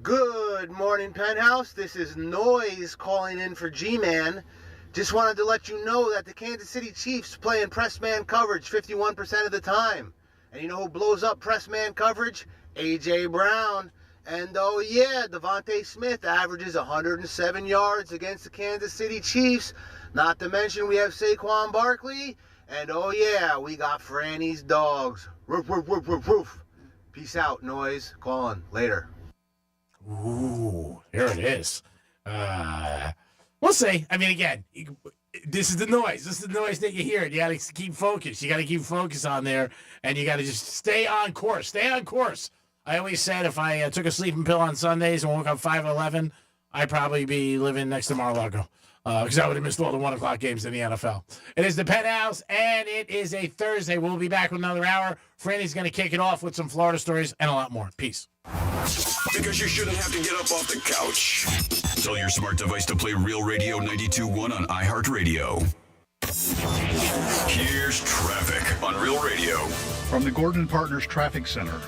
Good morning, Penthouse. This is Noise calling in for G-Man. Just wanted to let you know that the Kansas City Chiefs play in press man coverage 51% of the time. And you know who blows up press man coverage? A.J. Brown. And oh yeah, Devontae Smith averages 107 yards against the Kansas City Chiefs. Not to mention we have Saquon Barkley. And oh yeah, we got Franny's dogs. Roof, roof, roof, roof, roof. Peace out, Noise. Calling later. Ooh, there it is. We'll see. I mean, again, this is the noise. This is the noise that you hear. You got to keep focused. You got to keep focus on there, and you got to just stay on course. Stay on course. I always said if I took a sleeping pill on Sundays and woke up 5:11, I'd probably be living next to Mar-a-Lago. Because I would have missed all the 1 o'clock games in the NFL. It is the Penthouse, and it is a Thursday. We'll be back with another hour. Franny's going to kick it off with some Florida stories and a lot more. Peace. Because you shouldn't have to get up off the couch. Tell your smart device to play Real Radio 92.1 on iHeartRadio. Here's traffic on Real Radio. From the Gordon Partners Traffic Center.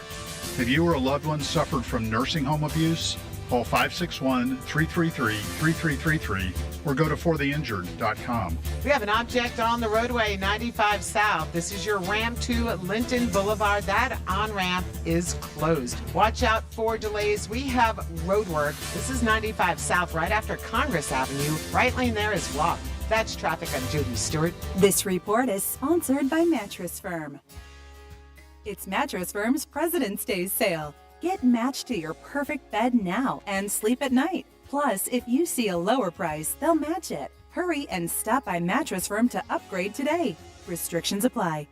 Have you or a loved one suffered from nursing home abuse? Call 561-333-3333 or go to fortheinjured.com. We have an object on the roadway 95 South. This is your ramp to Linton Boulevard. That on-ramp is closed. Watch out for delays. We have road work. This is 95 South right after Congress Avenue. Right lane there is blocked. That's traffic. I'm Jody Stewart. This report is sponsored by Mattress Firm. It's Mattress Firm's President's Day sale. Get matched to your perfect bed now and sleep at night. Plus, if you see a lower price, they'll match it. Hurry and stop by Mattress Firm to upgrade today. Restrictions apply.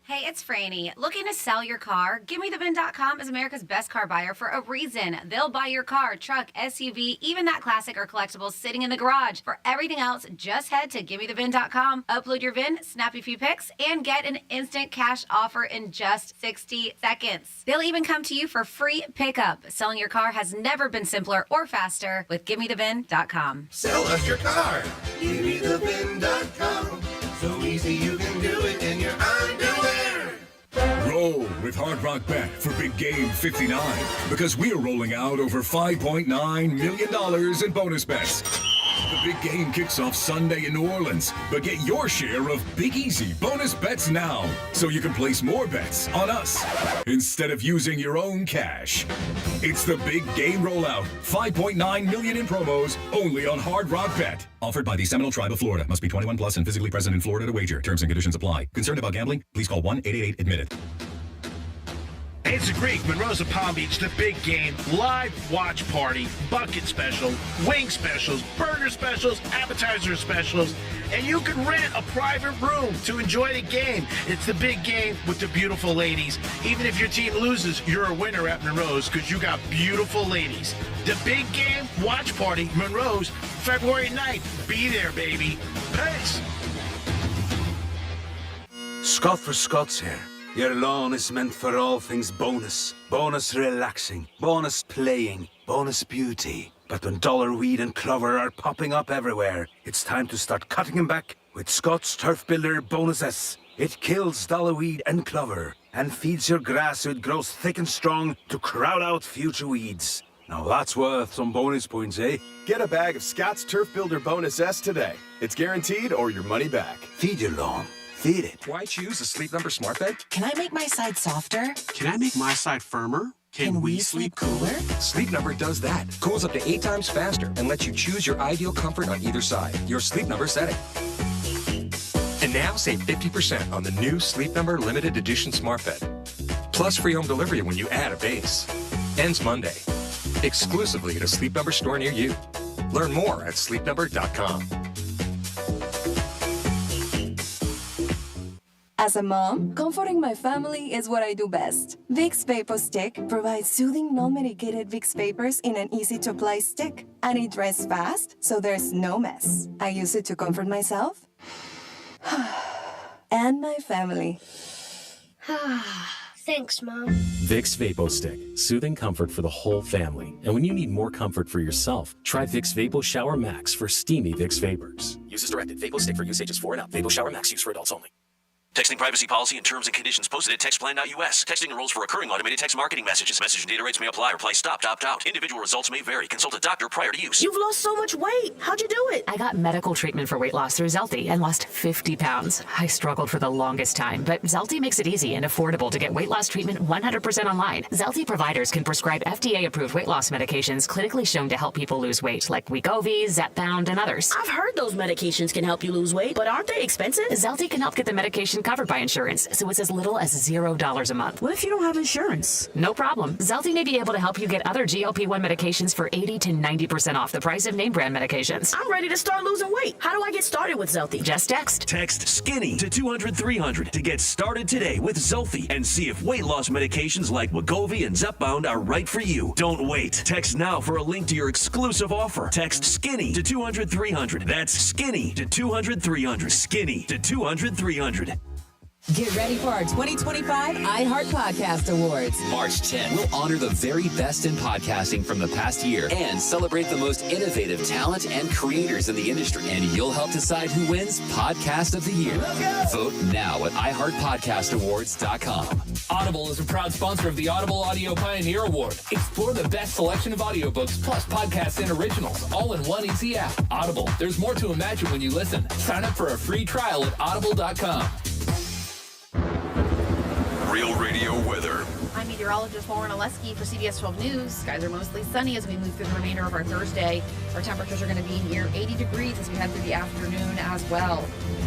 Hey, it's Franny. Looking to sell your car? GimmeTheVin.com is America's best car buyer for a reason. They'll buy your car, truck, SUV, even that classic or collectible sitting in the garage. For everything else, just head to GimmeTheVin.com, upload your VIN, snap a few pics, and get an instant cash offer in just 60 seconds. They'll even come to you for free pickup. Selling your car has never been simpler or faster with GimmeTheVin.com. Sell us your car. GimmeTheVin.com. So easy you can do it in your underwear. Roll with Hard Rock Bet for Big Game 59 because we are rolling out over $5.9 million in bonus bets. The big game kicks off Sunday in New Orleans, but get your share of Big Easy bonus bets now so you can place more bets on us instead of using your own cash. It's the big game rollout. $5.9 million in promos only on Hard Rock Bet. Offered by the Seminole Tribe of Florida. Must be 21 plus and physically present in Florida to wager. Terms and conditions apply. Concerned about gambling? Please call 1-888-ADMIT-IT. Hey, it's the Greek, Monroe's of Palm Beach, the big game, live watch party, bucket special, wing specials, burger specials, appetizer specials, and you can rent a private room to enjoy the game. It's the big game with the beautiful ladies. Even if your team loses, you're a winner at Monroe's because you got beautiful ladies. The big game watch party, Monroe's, February 9th. Be there, baby. Peace. Scott for Scott's here. Your lawn is meant for all things bonus. Bonus relaxing, bonus playing, bonus beauty. But when dollar weed and clover are popping up everywhere, it's time to start cutting them back with Scott's Turf Builder Bonus S. It kills dollar weed and clover and feeds your grass so it grows thick and strong to crowd out future weeds. Now that's worth some bonus points, eh? Get a bag of Scott's Turf Builder Bonus S today. It's guaranteed or your money back. Feed your lawn. Feed it. Why choose a Sleep Number smart bed? Can I make my side softer? Can I make my side firmer? Can we sleep cooler? Sleep Number does that. Cools up to 8 times faster and lets you choose your ideal comfort on either side. Your Sleep Number setting. And now save 50% on the new Sleep Number limited edition smart bed. Plus free home delivery when you add a base. Ends Monday. Exclusively at a Sleep Number store near you. Learn more at sleepnumber.com. As a mom, comforting my family is what I do best. Vicks Vapor Stick provides soothing, non-medicated Vicks Vapors in an easy-to-apply stick. And it dries fast, so there's no mess. I use it to comfort myself and my family. Thanks, Mom. Vicks Vapo Stick. Soothing comfort for the whole family. And when you need more comfort for yourself, try Vicks Vapo Shower Max for steamy Vicks Vapors. Use as directed. Vapo Stick for use ages 4 and up. Vapo Shower Max use for adults only. Texting privacy policy and terms and conditions posted at textplan.us. Texting enrolls for recurring automated text marketing messages. Message and data rates may apply. Reply stop, opt out. Individual results may vary. Consult a doctor prior to use. You've lost so much weight. How'd you do it? I got medical treatment for weight loss through Zelty and lost 50 pounds. I struggled for the longest time, but Zelty makes it easy and affordable to get weight loss treatment 100% online. Zelty providers can prescribe FDA-approved weight loss medications clinically shown to help people lose weight, like Wegovy, Zepbound, and others. I've heard those medications can help you lose weight, but aren't they expensive? Zelty can help get the medication covered by insurance, so it's as little as $0 a month. What if you don't have insurance? No problem. Zelty may be able to help you get other GLP-1 medications for 80 to 90% off the price of name brand medications. I'm ready to start losing weight. How do I get started with Zelty? Just text. Text SKINNY to 200-300 to get started today with Zelty and see if weight loss medications like Wegovy and Zepbound are right for you. Don't wait. Text now for a link to your exclusive offer. Text SKINNY to 200-300. That's SKINNY to 200-300. SKINNY to 200-300. Get ready for our 2025 iHeart Podcast Awards. March 10th, we'll honor the very best in podcasting from the past year and celebrate the most innovative talent and creators in the industry. And you'll help decide who wins Podcast of the Year. Vote now at iHeartPodcastAwards.com. Audible is a proud sponsor of the Audible Audio Pioneer Award. Explore the best selection of audiobooks plus podcasts and originals, all in one easy app. Audible, there's more to imagine when you listen. Sign up for a free trial at audible.com. Real Radio weather. I mean, meteorologist Lauren Oleski for CBS 12 News. Skies are mostly sunny as we move through the remainder of our Thursday. Our temperatures are going to be near 80 degrees as we head through the afternoon as well.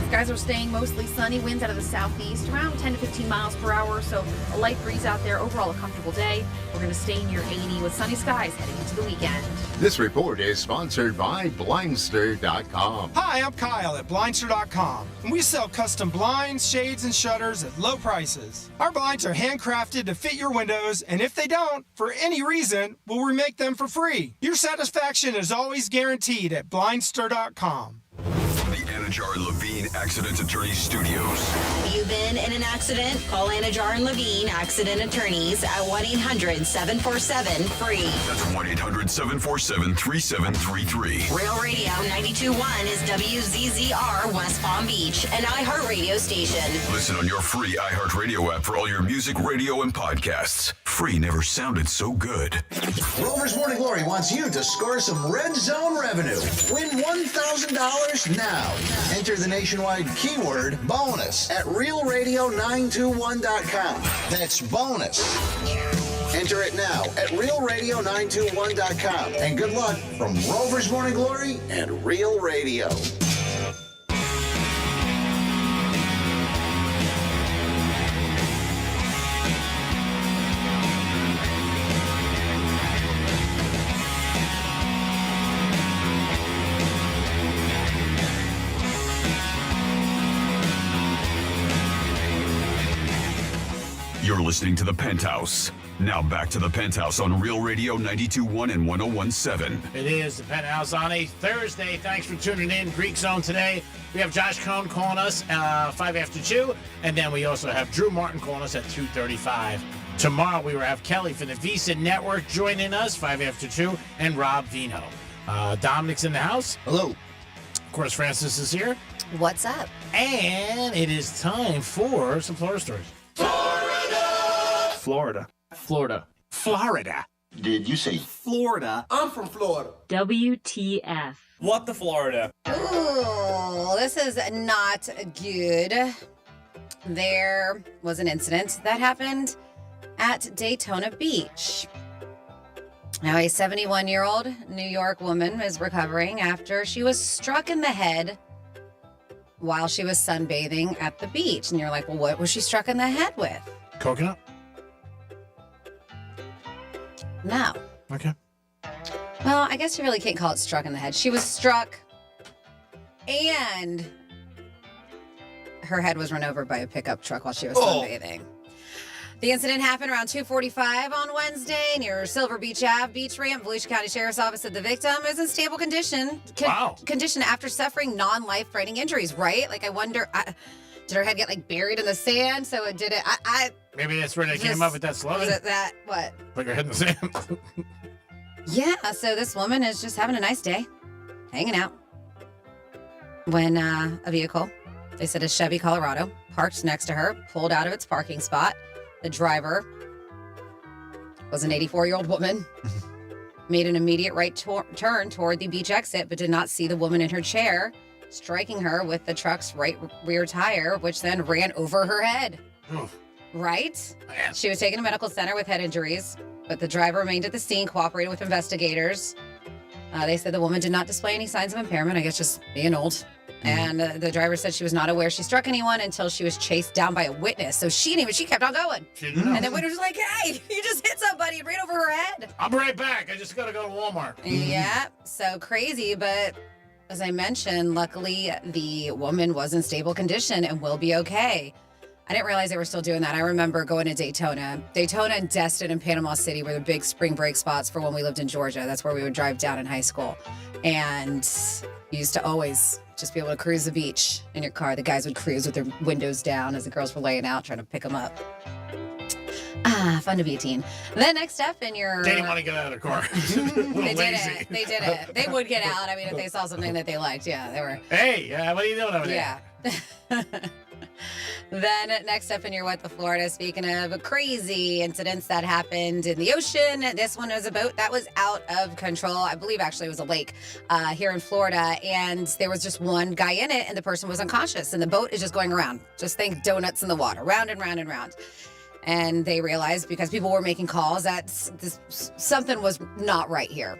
Skies are staying mostly sunny, winds out of the southeast around 10 to 15 miles per hour, so a light breeze out there. Overall, a comfortable day. We're going to stay near 80 with sunny skies heading into the weekend. This report is sponsored by Blindster.com. Hi, I'm Kyle at Blindster.com, and we sell custom blinds, shades, and shutters at low prices. Our blinds are handcrafted to fit your windows, and if they don't, for any reason, we'll remake them for free. Your satisfaction is always guaranteed at Blindster.com. The Anajar and Levine Accident Attorney Studios. Have you been in an accident? Call Anajar and Levine Accident Attorneys at 1-800-747-FREE. That's 1-800-747-3733. Real Radio 92.1 is WZZR West Palm Beach, an iHeartRadio station. Listen on your free iHeartRadio app for all your music, radio, and podcasts. Free never sounded so good. Rover's Morning Glory wants you to score some Red Zone revenue. Win $1,000 now. Enter the nationwide keyword bonus at realradio921.com. That's bonus. Enter it now at realradio921.com. And good luck from Rover's Morning Glory and Real Radio. You're listening to The Penthouse. Now back to The Penthouse on Real Radio 92.1 and 101.7. It is The Penthouse on a Thursday. Thanks for tuning in. Greek Zone today. We have Josh Cohn calling us 5 after 2. And then we also have Drew Martin calling us at 2:35. Tomorrow we will have Kelly from the Visa Network joining us 5 after 2. And Rob Vino. Dominic's in the house. Hello. Of course, Francis is here. What's up? And it is time for some Florida stories. Florida. Florida. Did you say Florida. I'm from Florida. WTF. What the Florida? Ooh, this is not good. There was an incident that happened at Daytona Beach. Now, a 71-year-old New York woman is recovering after she was struck in the head while she was sunbathing at the beach. And you're like, well, what was she struck in the head with? Coconut? No. Okay. Well, I guess you really can't call it struck in the head. She was struck and her head was run over by a pickup truck while she was sunbathing. The incident happened around 2:45 on Wednesday near Silver Beach Ave, Beach Ramp. Volusia County Sheriff's Office said the victim is in stable condition. Condition after suffering non-life-threatening injuries, right? Like, I wonder, did her head get, like, buried in the sand? So it did it. Maybe that's where they came up with that slogan. Was it that, what? Put your head in the sand. Yeah, so this woman is just having a nice day, hanging out, when a vehicle, they said a Chevy Colorado, parked next to her, pulled out of its parking spot. The driver was an 84-year-old woman, made an immediate right turn toward the beach exit, but did not see the woman in her chair, striking her with the truck's right rear tire, which then ran over her head. Right? Man. She was taken to medical center with head injuries, but the driver remained at the scene, cooperated with investigators. They said the woman did not display any signs of impairment, I guess just being old. And the driver said she was not aware she struck anyone until she was chased down by a witness. So she kept on going. And the witness was like, hey, you just hit somebody right over her head. I'll be right back. I just got to go to Walmart. Yeah, so crazy. But as I mentioned, luckily the woman was in stable condition and will be okay. I didn't realize they were still doing that. I remember going to Daytona. Daytona and Destin and Panama City were the big spring break spots for when we lived in Georgia. That's where we would drive down in high school. And you used to always just be able to cruise the beach in your car. The guys would cruise with their windows down as the girls were laying out trying to pick them up. Fun to be a teen. Then next up in your... They didn't want to get out of the car. They did it. They would get out. I mean, if they saw something that they liked. Yeah, they were... Hey, what are you doing over there? Yeah. Then next up in your What the Florida, speaking of crazy incidents that happened in the ocean, this one was a boat that was out of control. I believe actually it was a lake here in Florida, and there was just one guy in it, and the person was unconscious, and the boat is just going around. Just think donuts in the water, round and round and round. And they realized, because people were making calls, that something was not right here.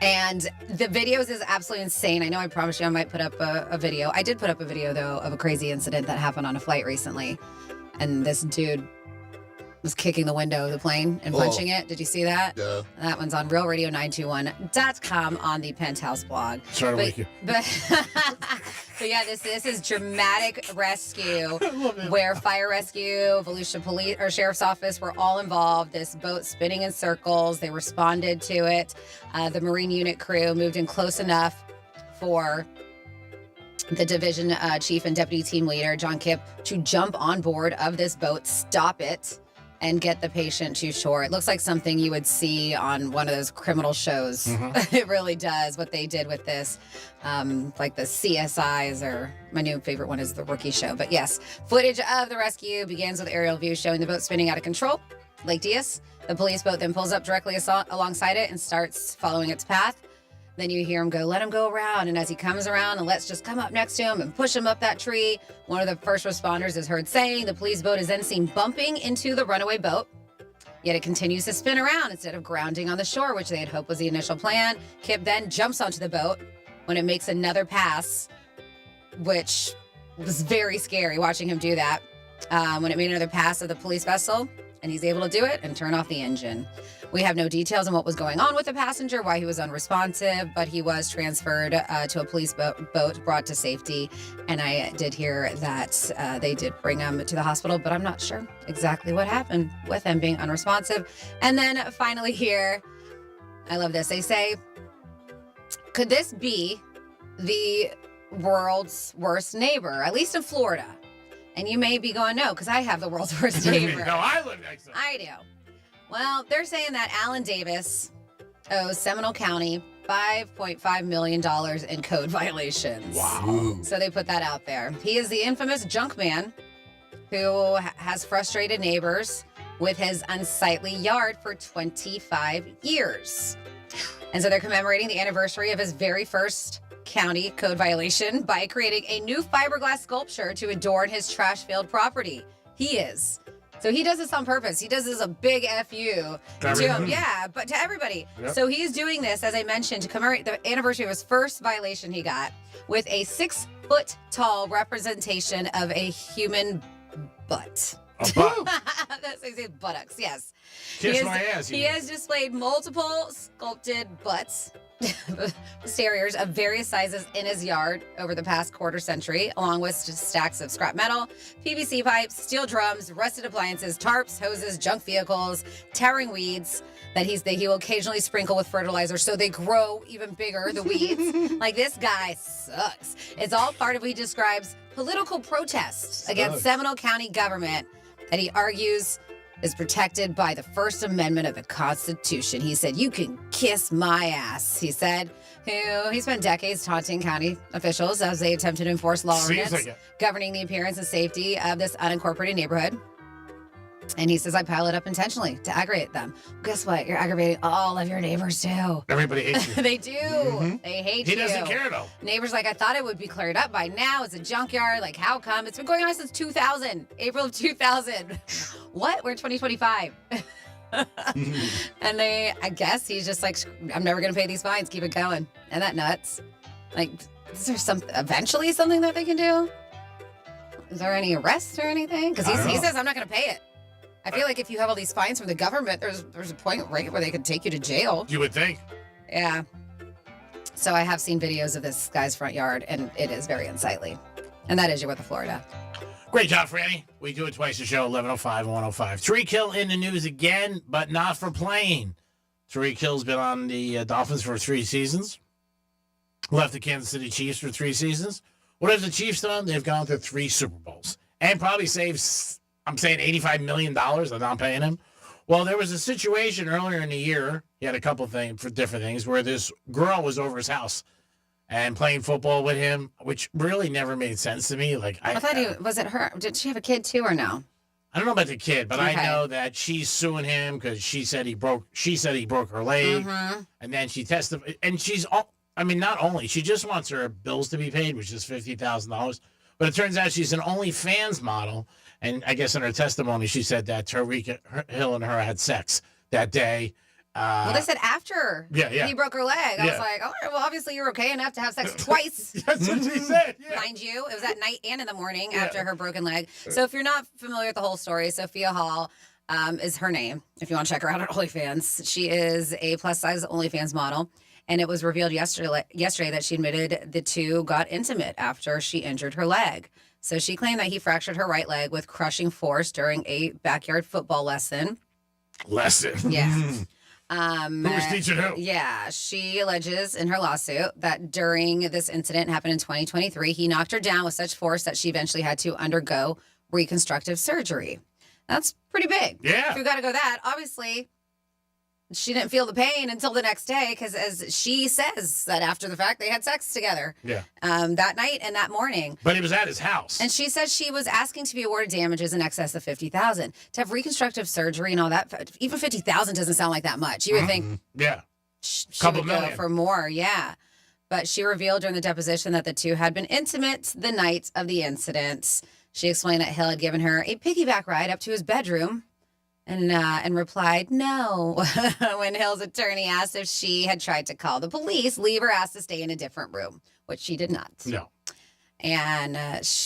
And the videos is absolutely insane. I know I promised you I might put up a video. I did put up a video, though, of a crazy incident that happened on a flight recently. And this dude was kicking the window of the plane and punching it. Did you see that? Yeah. That one's on realradio921.com on the Penthouse blog. Sorry to wake you. But yeah, this is dramatic rescue where fire rescue, Volusia Police or Sheriff's Office were all involved. This boat spinning in circles. They responded to it. The Marine unit crew moved in close enough for the division chief and deputy team leader, John Kipp, to jump on board of this boat, stop it, and get the patient to shore. It looks like something you would see on one of those criminal shows. Mm-hmm. It really does, what they did with this. Like the CSIs, or my new favorite one is The Rookie Show. But yes, footage of the rescue begins with aerial view showing the boat spinning out of control, Lake Diaz. The police boat then pulls up directly alongside it and starts following its path. Then you hear him go, let him go around. And as he comes around and let's just come up next to him and push him up that tree, one of the first responders is heard saying the police boat is then seen bumping into the runaway boat. Yet it continues to spin around instead of grounding on the shore, which they had hoped was the initial plan. Kip then jumps onto the boat when it makes another pass, which was very scary watching him do that. When it made another pass of the police vessel, and he's able to do it and turn off the engine. We have no details on what was going on with the passenger, why he was unresponsive, but he was transferred to a police boat, brought to safety. And I did hear that they did bring him to the hospital, but I'm not sure exactly what happened with him being unresponsive. And then finally here, I love this. They say, could this be the world's worst neighbor, at least in Florida? And you may be going, no, because I have the world's worst neighbor. No, I live next to him. I do. Well, they're saying that Alan Davis owes Seminole County $5.5 million in code violations. Wow. So they put that out there. He is the infamous junk man who has frustrated neighbors with his unsightly yard for 25 years. And so they're commemorating the anniversary of his very first county code violation by creating a new fiberglass sculpture to adorn his trash-filled property. So he does this on purpose. He does this a big FU to him. Yeah, but to everybody. Yep. So he's doing this, as I mentioned, to commemorate the anniversary of his first violation he got with a 6-foot-tall representation of a human butt. A butt? That's his buttocks, yes. Kiss my ass. He has displayed multiple sculpted butts, exteriors of various sizes in his yard over the past quarter century, along with stacks of scrap metal, PVC pipes, steel drums, rusted appliances, tarps, hoses, junk vehicles, towering weeds that he will occasionally sprinkle with fertilizer so they grow even bigger, the weeds. Like, this guy sucks. It's all part of what he describes political protests against Seminole County government that he argues is protected by the First Amendment of the Constitution. He said, you can kiss my ass, he said. He spent decades taunting county officials as they attempted to enforce law governing the appearance and safety of this unincorporated neighborhood. And he says, I pile it up intentionally to aggravate them. Guess what? You're aggravating all of your neighbors, too. Everybody hates you. They do. Mm-hmm. They hate you. He doesn't care, though. Neighbors like, I thought it would be cleared up by now. It's a junkyard. Like, how come? It's been going on since 2000. April of 2000. What? We're in 2025. And I guess he's just like, I'm never going to pay these fines. Keep it going. Isn't that nuts? Like, is there eventually something that they can do? Is there any arrests or anything? Because he says, I'm not going to pay it. I feel like if you have all these fines from the government, there's a point right where they could take you to jail. You would think. Yeah. So I have seen videos of this guy's front yard, and it is very unsightly. And that is your Weather Florida. Great job, Franny. We do it twice a show, 11:05 and 105. Tyreek Hill in the news again, but not for playing. Tyreek Hill's been on the Dolphins for 3 seasons. Left the Kansas City Chiefs for 3 seasons. What have the Chiefs done? They've gone to 3 Super Bowls and probably saved, I'm saying, $85 million. I'm not paying him. Well, there was a situation earlier in the year. He had a couple things for different things where this girl was over his house and playing football with him, which really never made sense to me. Like, I thought was it her? Did she have a kid too or no? I don't know about the kid, but okay. I know that she's suing him because she said he broke her leg, and then she testified. And she's not only she just wants her bills to be paid, which is $50,000, but it turns out she's an OnlyFans model. And I guess in her testimony, she said that Tyreek Hill and her had sex that day. Well, they said after he broke her leg. I was like, all right, well, obviously you're okay enough to have sex twice. That's what she said. Yeah. Mind you, it was at night and in the morning after her broken leg. So if you're not familiar with the whole story, Sophia Hall is her name. If you want to check her out on OnlyFans, she is a plus-size OnlyFans model. And it was revealed yesterday that she admitted the two got intimate after she injured her leg. So she claimed that he fractured her right leg with crushing force during a backyard football lesson. Yeah. Who was teaching who? Yeah. She alleges in her lawsuit that during this incident happened in 2023, he knocked her down with such force that she eventually had to undergo reconstructive surgery. That's pretty big. Yeah. If you got to go that, obviously, she didn't feel the pain until the next day because, as she says, that after the fact, they had sex together. Yeah. That night and that morning. But it was at his house. And she says she was asking to be awarded damages in excess of $50,000 to have reconstructive surgery and all that. Even $50,000 doesn't sound like that much. You would think, she Couple would go million for more. Yeah. But she revealed during the deposition that the two had been intimate the night of the incident. She explained that Hill had given her a piggyback ride up to his bedroom. And replied, no, when Hill's attorney asked if she had tried to call the police, Lever asked to stay in a different room, which she did not. No. And,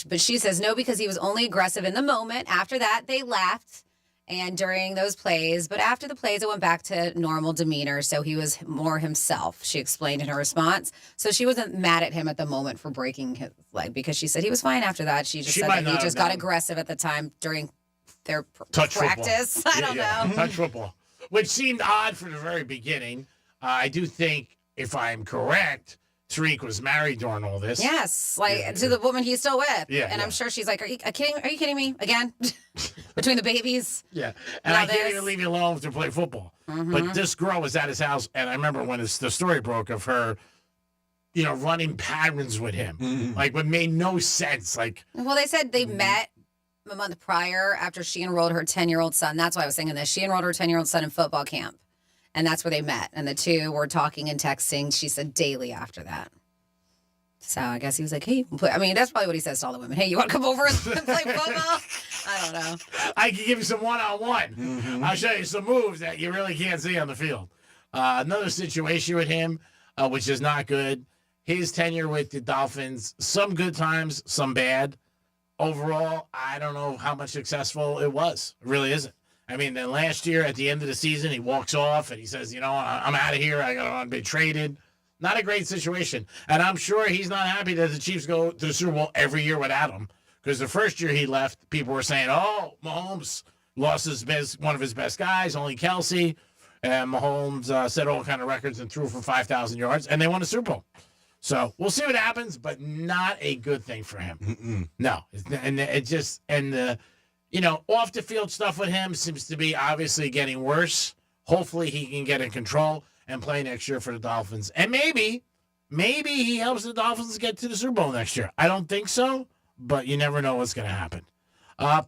but she says no, because he was only aggressive in the moment. After that, they laughed and during those plays, but after the plays, it went back to normal demeanor. So he was more himself, she explained in her response. So she wasn't mad at him at the moment for breaking his leg because she said he was fine after that. She just said that he just got aggressive at the time during their practice. Football. I don't know. Touch football, which seemed odd from the very beginning. I do think, if I'm correct, Tariq was married during all this. Yes, to the woman he's still with. Yeah, and I'm sure she's like, "Are you kidding me again?" Between the babies. Yeah, and I can't even leave you alone to play football. Mm-hmm. But this girl was at his house, and I remember when the story broke of her, running patterns with him, like what made no sense. Like, well, they said they met a month prior after she enrolled her 10-year-old son. That's why I was thinking this. She enrolled her 10-year-old son in football camp. And that's where they met. And the two were talking and texting, she said, daily after that. So I guess he was like, hey, that's probably what he says to all the women. Hey, you want to come over and play football? I don't know. I can give you some one-on-one. I'll show you some moves that you really can't see on the field. Another situation with him, which is not good. His tenure with the Dolphins, some good times, some bad. Overall, I don't know how much successful it was. It really isn't. I mean, then last year at the end of the season, he walks off and he says, I'm out of here. I got to be traded. Not a great situation. And I'm sure he's not happy that the Chiefs go to the Super Bowl every year without him. Because the first year he left, people were saying, Mahomes lost one of his best guys, only Kelsey. And Mahomes set all kind of records and threw for 5,000 yards. And they won the Super Bowl. So we'll see what happens, but not a good thing for him. No. And off the field stuff with him seems to be obviously getting worse. Hopefully he can get in control and play next year for the Dolphins. And maybe he helps the Dolphins get to the Super Bowl next year. I don't think so, but you never know what's going to happen.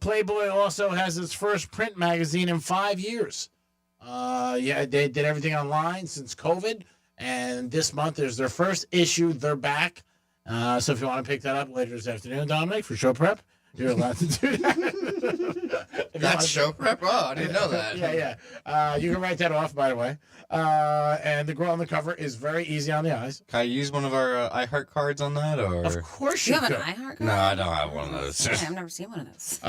Playboy also has its first print magazine in 5 years. They did everything online since COVID. And this month is their first issue. They're back. So if you want to pick that up later this afternoon, Dominic, for show prep, you're allowed to do that. That's show prep? Oh, I didn't know that. Yeah. You can write that off, by the way. And the girl on the cover is very easy on the eyes. Can I use one of our iHeart cards on that? Or Of course You you have could. an iHeart card? No, I don't have one of those. Okay, I've never seen one of those.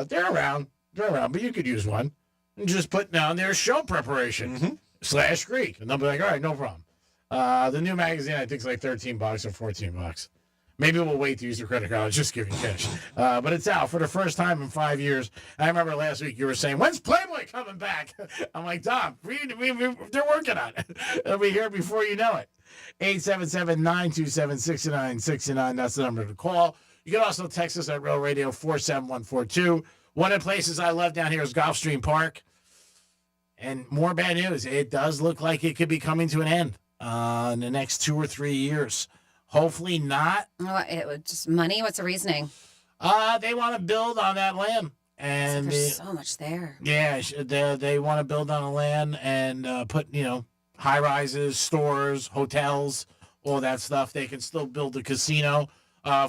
They're around, but you could use one. And just put down their show preparation / Greek. And they'll be like, all right, no problem. The new magazine, I think, is like $13 or $14. Maybe we'll wait to use the credit card. I'll just give you cash. But it's out for the first time in 5 years. I remember last week you were saying, when's Playboy coming back? I'm like, Dom, they're working on it. It'll be here before you know it. 877-927-6969. That's the number to call. You can also text us at Real Radio 47142. One of the places I love down here is Gulfstream Park. And more bad news. It does look like it could be coming to an end in the next 2 or 3 years. Hopefully not. It was just money. What's the reasoning? They want to build on that land. And There's so much there. Yeah, they want to build on the land and put, high rises, stores, hotels, all that stuff. They can still build a casino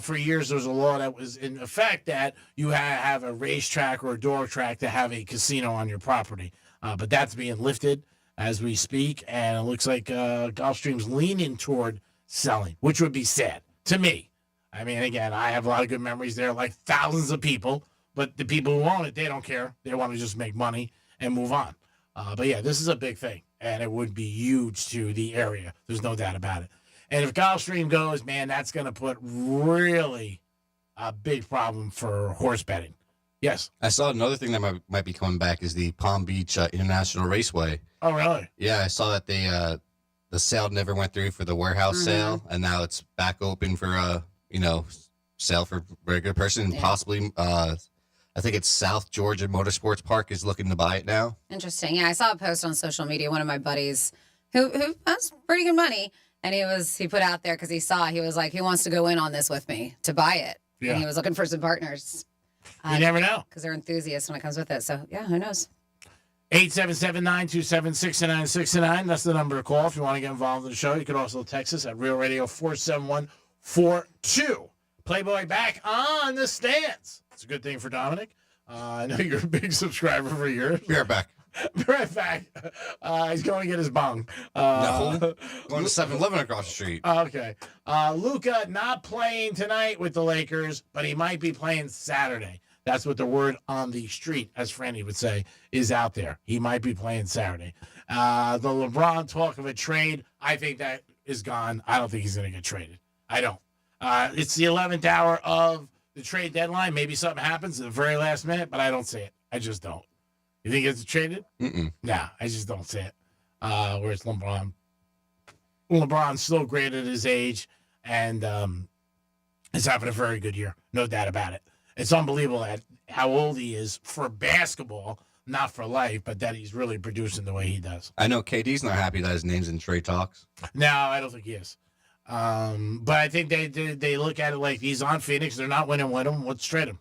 For years, there was a law that was in effect that you have a racetrack or a dog track to have a casino on your property. But that's being lifted as we speak, and it looks like Gulfstream's leaning toward selling, which would be sad to me. I mean, again, I have a lot of good memories there, like thousands of people, but the people who own it, they don't care. They want to just make money and move on. But yeah, this is a big thing, and it would be huge to the area. There's no doubt about it. And if Gulfstream goes, man, that's going to put really a big problem for horse betting. Yes. I saw another thing that might be coming back is the Palm Beach International Raceway. Oh, really? Yeah, I saw that the sale never went through for the warehouse sale, and now it's back open for sale for regular person. Yeah. Possibly, I think it's South Georgia Motorsports Park is looking to buy it now. Interesting. Yeah, I saw a post on social media. One of my buddies who has pretty good money, and he put out there because he was like, he wants to go in on this with me to buy it. Yeah. And he was looking for some partners. You never know. Because they're enthusiasts when it comes with it. So, yeah, who knows? 877-927-6969. That's the number to call if you want to get involved in the show. You can also text us at Real Radio 47142. Playboy back on the stands. It's a good thing for Dominic. I know you're a big subscriber for years. Be right back. Be right back. He's going to get his bong. No. Going to 7-Eleven across the street. Okay. Luka not playing tonight with the Lakers, but he might be playing Saturday. That's what the word on the street, as Franny would say, is out there. He might be playing Saturday. The LeBron talk of a trade, I think that is gone. I don't think he's going to get traded. I don't. It's the 11th hour of the trade deadline. Maybe something happens at the very last minute, but I don't see it. I just don't. You think it's traded? Mm-mm. Nah, I just don't see it. Where's LeBron? LeBron's still great at his age, and is having a very good year. No doubt about it. It's unbelievable at how old he is for basketball, not for life, but that he's really producing the way he does. I know KD's not happy that his name's in trade talks. No, I don't think he is. But I think they look at it like he's on Phoenix. They're not winning with him. Let's trade him.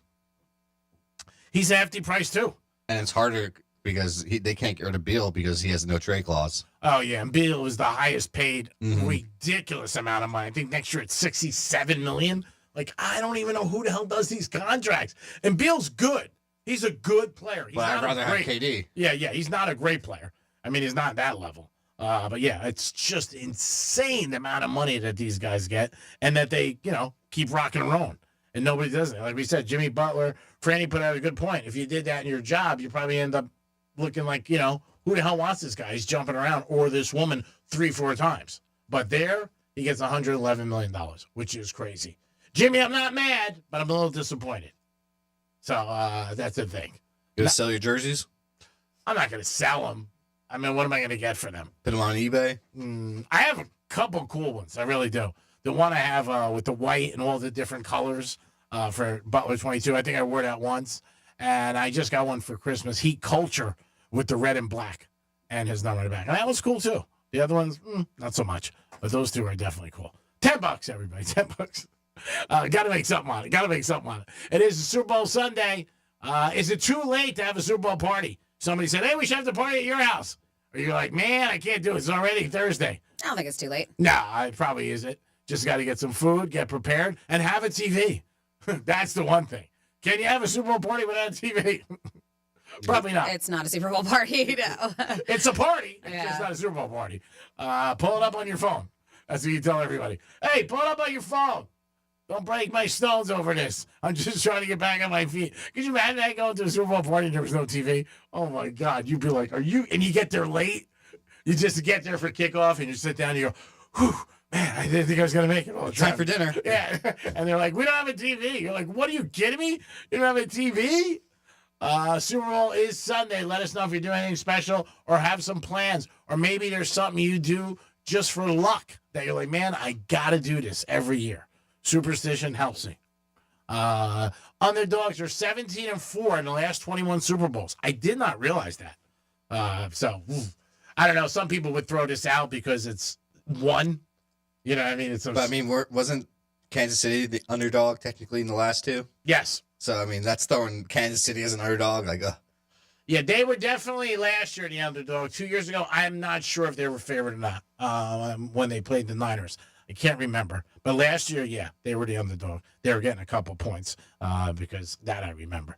He's a hefty price, too. And it's harder because they can't get rid of Beal because he has no trade clause. Oh, yeah. And Beal is the highest paid, ridiculous amount of money. I think next year it's $67 million. Like, I don't even know who the hell does these contracts. And Beal's good. He's a good player. He's But I'd not rather have KD. Yeah. He's not a great player. I mean, he's not that level. But, yeah, it's just insane the amount of money that these guys get and that they, keep rocking and rolling. And nobody does it. Like we said, Jimmy Butler, Franny put out a good point. If you did that in your job, you probably end up looking like, who the hell wants this guy? He's jumping around, or this woman 3-4 times. But there, he gets $111 million, which is crazy. Jimmy, I'm not mad, but I'm a little disappointed. So that's the thing. You gonna sell your jerseys? I'm not going to sell them. I mean, what am I going to get for them? Put them on eBay? I have a couple cool ones. I really do. The one I have with the white and all the different colors for Butler 22, I think I wore that once. And I just got one for Christmas, Heat Culture, with the red and black and his number on the back. And that was cool, too. The other ones, not so much. But those two are definitely cool. $10, everybody, $10. Got to make something on it. It is a Super Bowl Sunday. Is it too late to have a Super Bowl party? Somebody said, hey, we should have the party at your house. Or you're like, man, I can't do it. It's already Thursday. I don't think it's too late. No, it probably isn't. Just got to get some food, get prepared, and have a TV. That's the one thing. Can you have a Super Bowl party without a TV? Probably not. It's not a Super Bowl party, no. It's a party. It's Yeah. just not a Super Bowl party. Pull it up on your phone. That's what you tell everybody. Hey, pull it up on your phone. Don't break my stones over this. I'm just trying to get back on my feet. Could you imagine that going to a Super Bowl party and there was no TV? Oh, my God. You'd be like, are you? And you get there late. You just get there for kickoff and you sit down and you go, whew, man, I didn't think I was going to make it all the time. Time for dinner. Yeah. And they're like, we don't have a TV. You're like, what are you kidding me? You don't have a TV? Super Bowl is Sunday. Let us know if you're doing anything special or have some plans. Or maybe there's something you do just for luck that you're like, man, I got to do this every year. Superstition helps me. Underdogs are 17-4 in the last 21 Super Bowls. I did not realize that. I don't know. Some people would throw this out because it's one. You know what I mean? Wasn't Kansas City the underdog technically in the last two? Yes. So, I mean, that's throwing Kansas City as an underdog. Yeah, they were definitely last year the underdog. 2 years ago, I'm not sure if they were favored or not when they played the Niners. I can't remember. But last year, yeah, they were the underdog. They were getting a couple points because that I remember.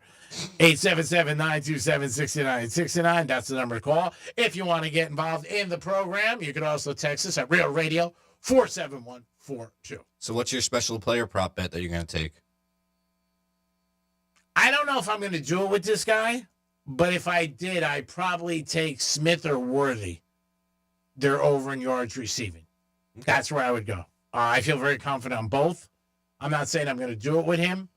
877-927-6969. That's the number to call. If you want to get involved in the program, you can also text us at Real Radio 47142. So what's your special player prop bet that you're going to take? I don't know if I'm going to do it with this guy, but if I did, I'd probably take Smith or Worthy. They're over in yards receiving. Okay. That's where I would go. I feel very confident on both. I'm not saying I'm going to do it with him.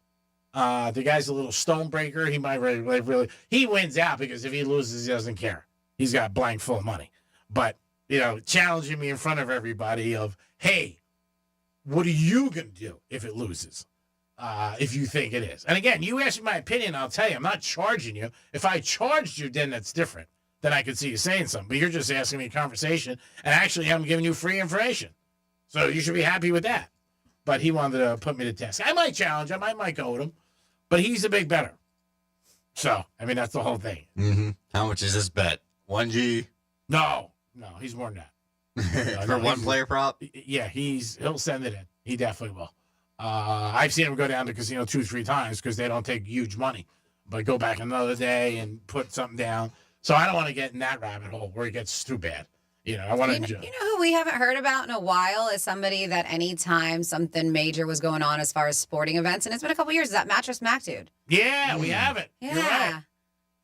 The guy's a little stonebreaker. He might really he wins out because if he loses, he doesn't care. He's got blank full of money. But, challenging me in front of everybody of, hey, what are you going to do if it loses? If you think it is. And again, you ask me my opinion, I'll tell you, I'm not charging you. If I charged you, then that's different. Then I could see you saying something. But you're just asking me a conversation, and actually I'm giving you free information. So you should be happy with that. But he wanted to put me to test. I might challenge him. I might go with him. But he's a big better. So, that's the whole thing. Mm-hmm. How much is this bet? 1G? No, he's more than that. For one player prop? Yeah, he'll send it in. He definitely will. I've seen him go down to casino 2-3 times because they don't take huge money, but go back another day and put something down. So I don't want to get in that rabbit hole where it gets too bad. I want to. You know who we haven't heard about in a while is somebody that anytime something major was going on as far as sporting events, and it's been a couple years. Is that Mattress Mac dude? Yeah, we have it. Yeah. You're right.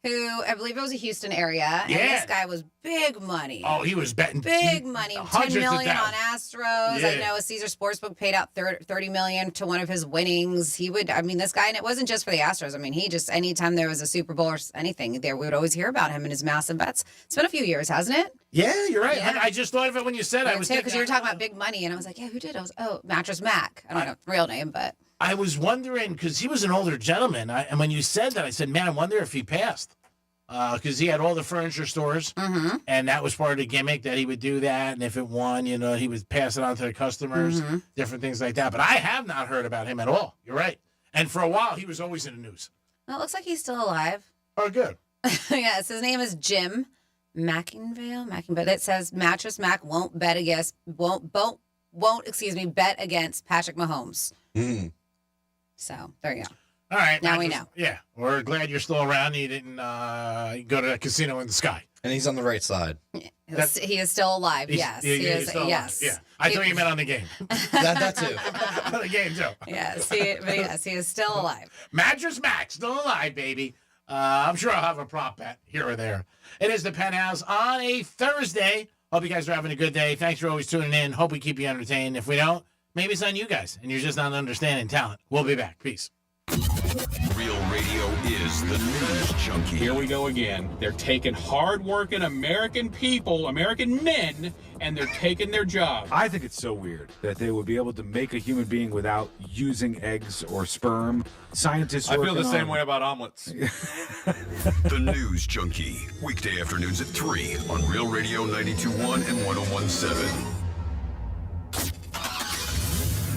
Who I believe it was a Houston area. And this guy was big money. Oh, he was betting big money. $10 million on Astros. Yeah. I know Caesar Sportsbook paid out $30 million to one of his winnings. This guy, and it wasn't just for the Astros. He just, anytime there was a Super Bowl or anything, we would always hear about him and his massive bets. It's been a few years, hasn't it? Yeah, you're right. Yeah. I just thought of it when you said it. I was because you were talking about big money, and I was like, yeah, who did? Mattress Mac. I don't know the real name, but. I was wondering, because he was an older gentleman, and when you said that, I said, man, I wonder if he passed. Because he had all the furniture stores, and that was part of the gimmick that he would do that. And if it won, he would pass it on to the customers, different things like that. But I have not heard about him at all. You're right. And for a while, he was always in the news. Well, it looks like he's still alive. Oh, good. Yes, his name is Jim Mackinvale. But it says Mattress Mac won't bet against bet against Patrick Mahomes. So there you go. All right. Now we know. Yeah. We're glad you're still around. You didn't go to a casino in the sky. And he's on the right side. He is still alive. Yes. He is still alive. Yeah. I thought you meant on the game. that too. On the game, too. Yes. He is still alive. Mattress Mac, still alive, baby. I'm sure I'll have a prop bet here or there. It is the Penthouse on a Thursday. Hope you guys are having a good day. Thanks for always tuning in. Hope we keep you entertained. If we don't, maybe it's on you guys, and you're just not understanding talent. We'll be back. Peace. Real Radio is the news junkie. Here we go again. They're taking hard-working American people, American men, and they're taking their job. I think it's so weird that they would be able to make a human being without using eggs or sperm. Scientists I feel the same way about omelets. The News Junkie. Weekday afternoons at 3 on Real Radio 92.1 and 101.7.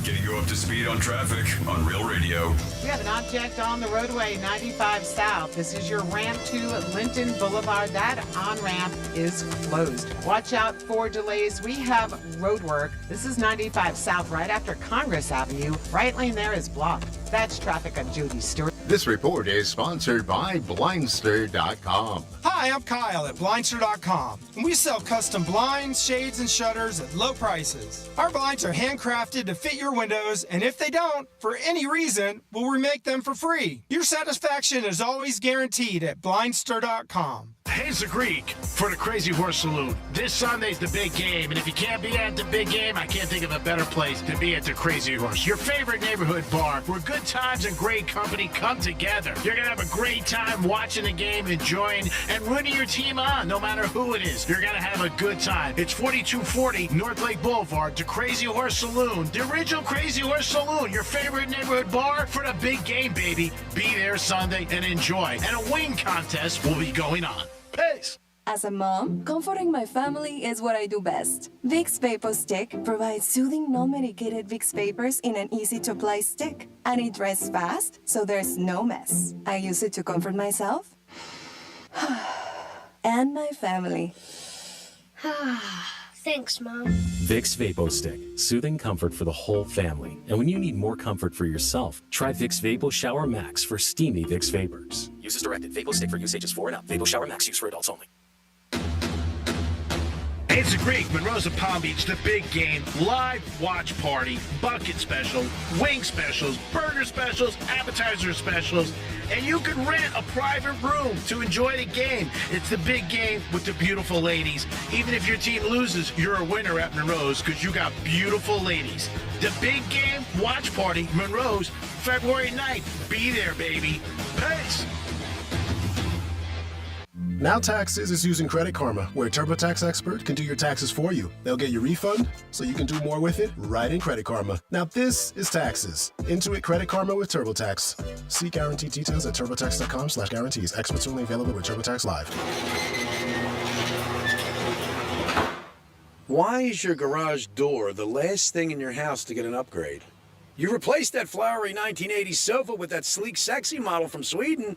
Getting you up to speed on traffic on Real Radio. We have an object on the roadway 95 South. This is your ramp to Linton Boulevard. That on-ramp is closed. Watch out for delays. We have road work. This is 95 South right after Congress Avenue. Right lane there is blocked. That's traffic on Jody Stewart. This report is sponsored by Blindster.com. Hi, I'm Kyle at Blindster.com, and we sell custom blinds, shades, and shutters at low prices. Our blinds are handcrafted to fit your windows, and if they don't, for any reason, we'll remake them for free. Your satisfaction is always guaranteed at Blindster.com. Hazel Creek for the Crazy Horse Saloon. This Sunday's the big game, and if you can't be at the big game, I can't think of a better place to be at the Crazy Horse. Your favorite neighborhood bar where good times and great company come together. You're going to have a great time watching the game, enjoying, and rooting your team on, no matter who it is. You're going to have a good time. It's 4240 North Lake Boulevard, the Crazy Horse Saloon. The original Crazy Horse Saloon, your favorite neighborhood bar for the big game, baby. Be there Sunday and enjoy. And a wing contest will be going on. Peace. As a mom, comforting my family is what I do best. Vicks Vapor Stick provides soothing, non-medicated Vicks vapors in an easy-to-apply stick. And it dries fast, so there's no mess. I use it to comfort myself and my family. Thanks, Mom. Vicks Vapo Stick, soothing comfort for the whole family. And when you need more comfort for yourself, try Vicks Vapo Shower Max for steamy Vicks Vapors. Use as directed. Vapo Stick for use ages 4 and up. Vapo Shower Max use for adults only. Hey, it's the Greek, Monroe's of Palm Beach, the big game, live watch party, bucket special, wing specials, burger specials, appetizer specials, and you can rent a private room to enjoy the game. It's the big game with the beautiful ladies. Even if your team loses, you're a winner at Monroe's because you got beautiful ladies. The big game watch party, Monroe's, February 9th. Be there, baby. Peace. Now Taxes is using Credit Karma, where a TurboTax expert can do your taxes for you. They'll get your refund, so you can do more with it right in Credit Karma. Now this is taxes. Intuit Credit Karma with TurboTax. See guarantee details at turbotax.com/guarantees. Experts only available with TurboTax Live. Why is your garage door the last thing in your house to get an upgrade? You replaced that flowery 1980s sofa with that sleek, sexy model from Sweden.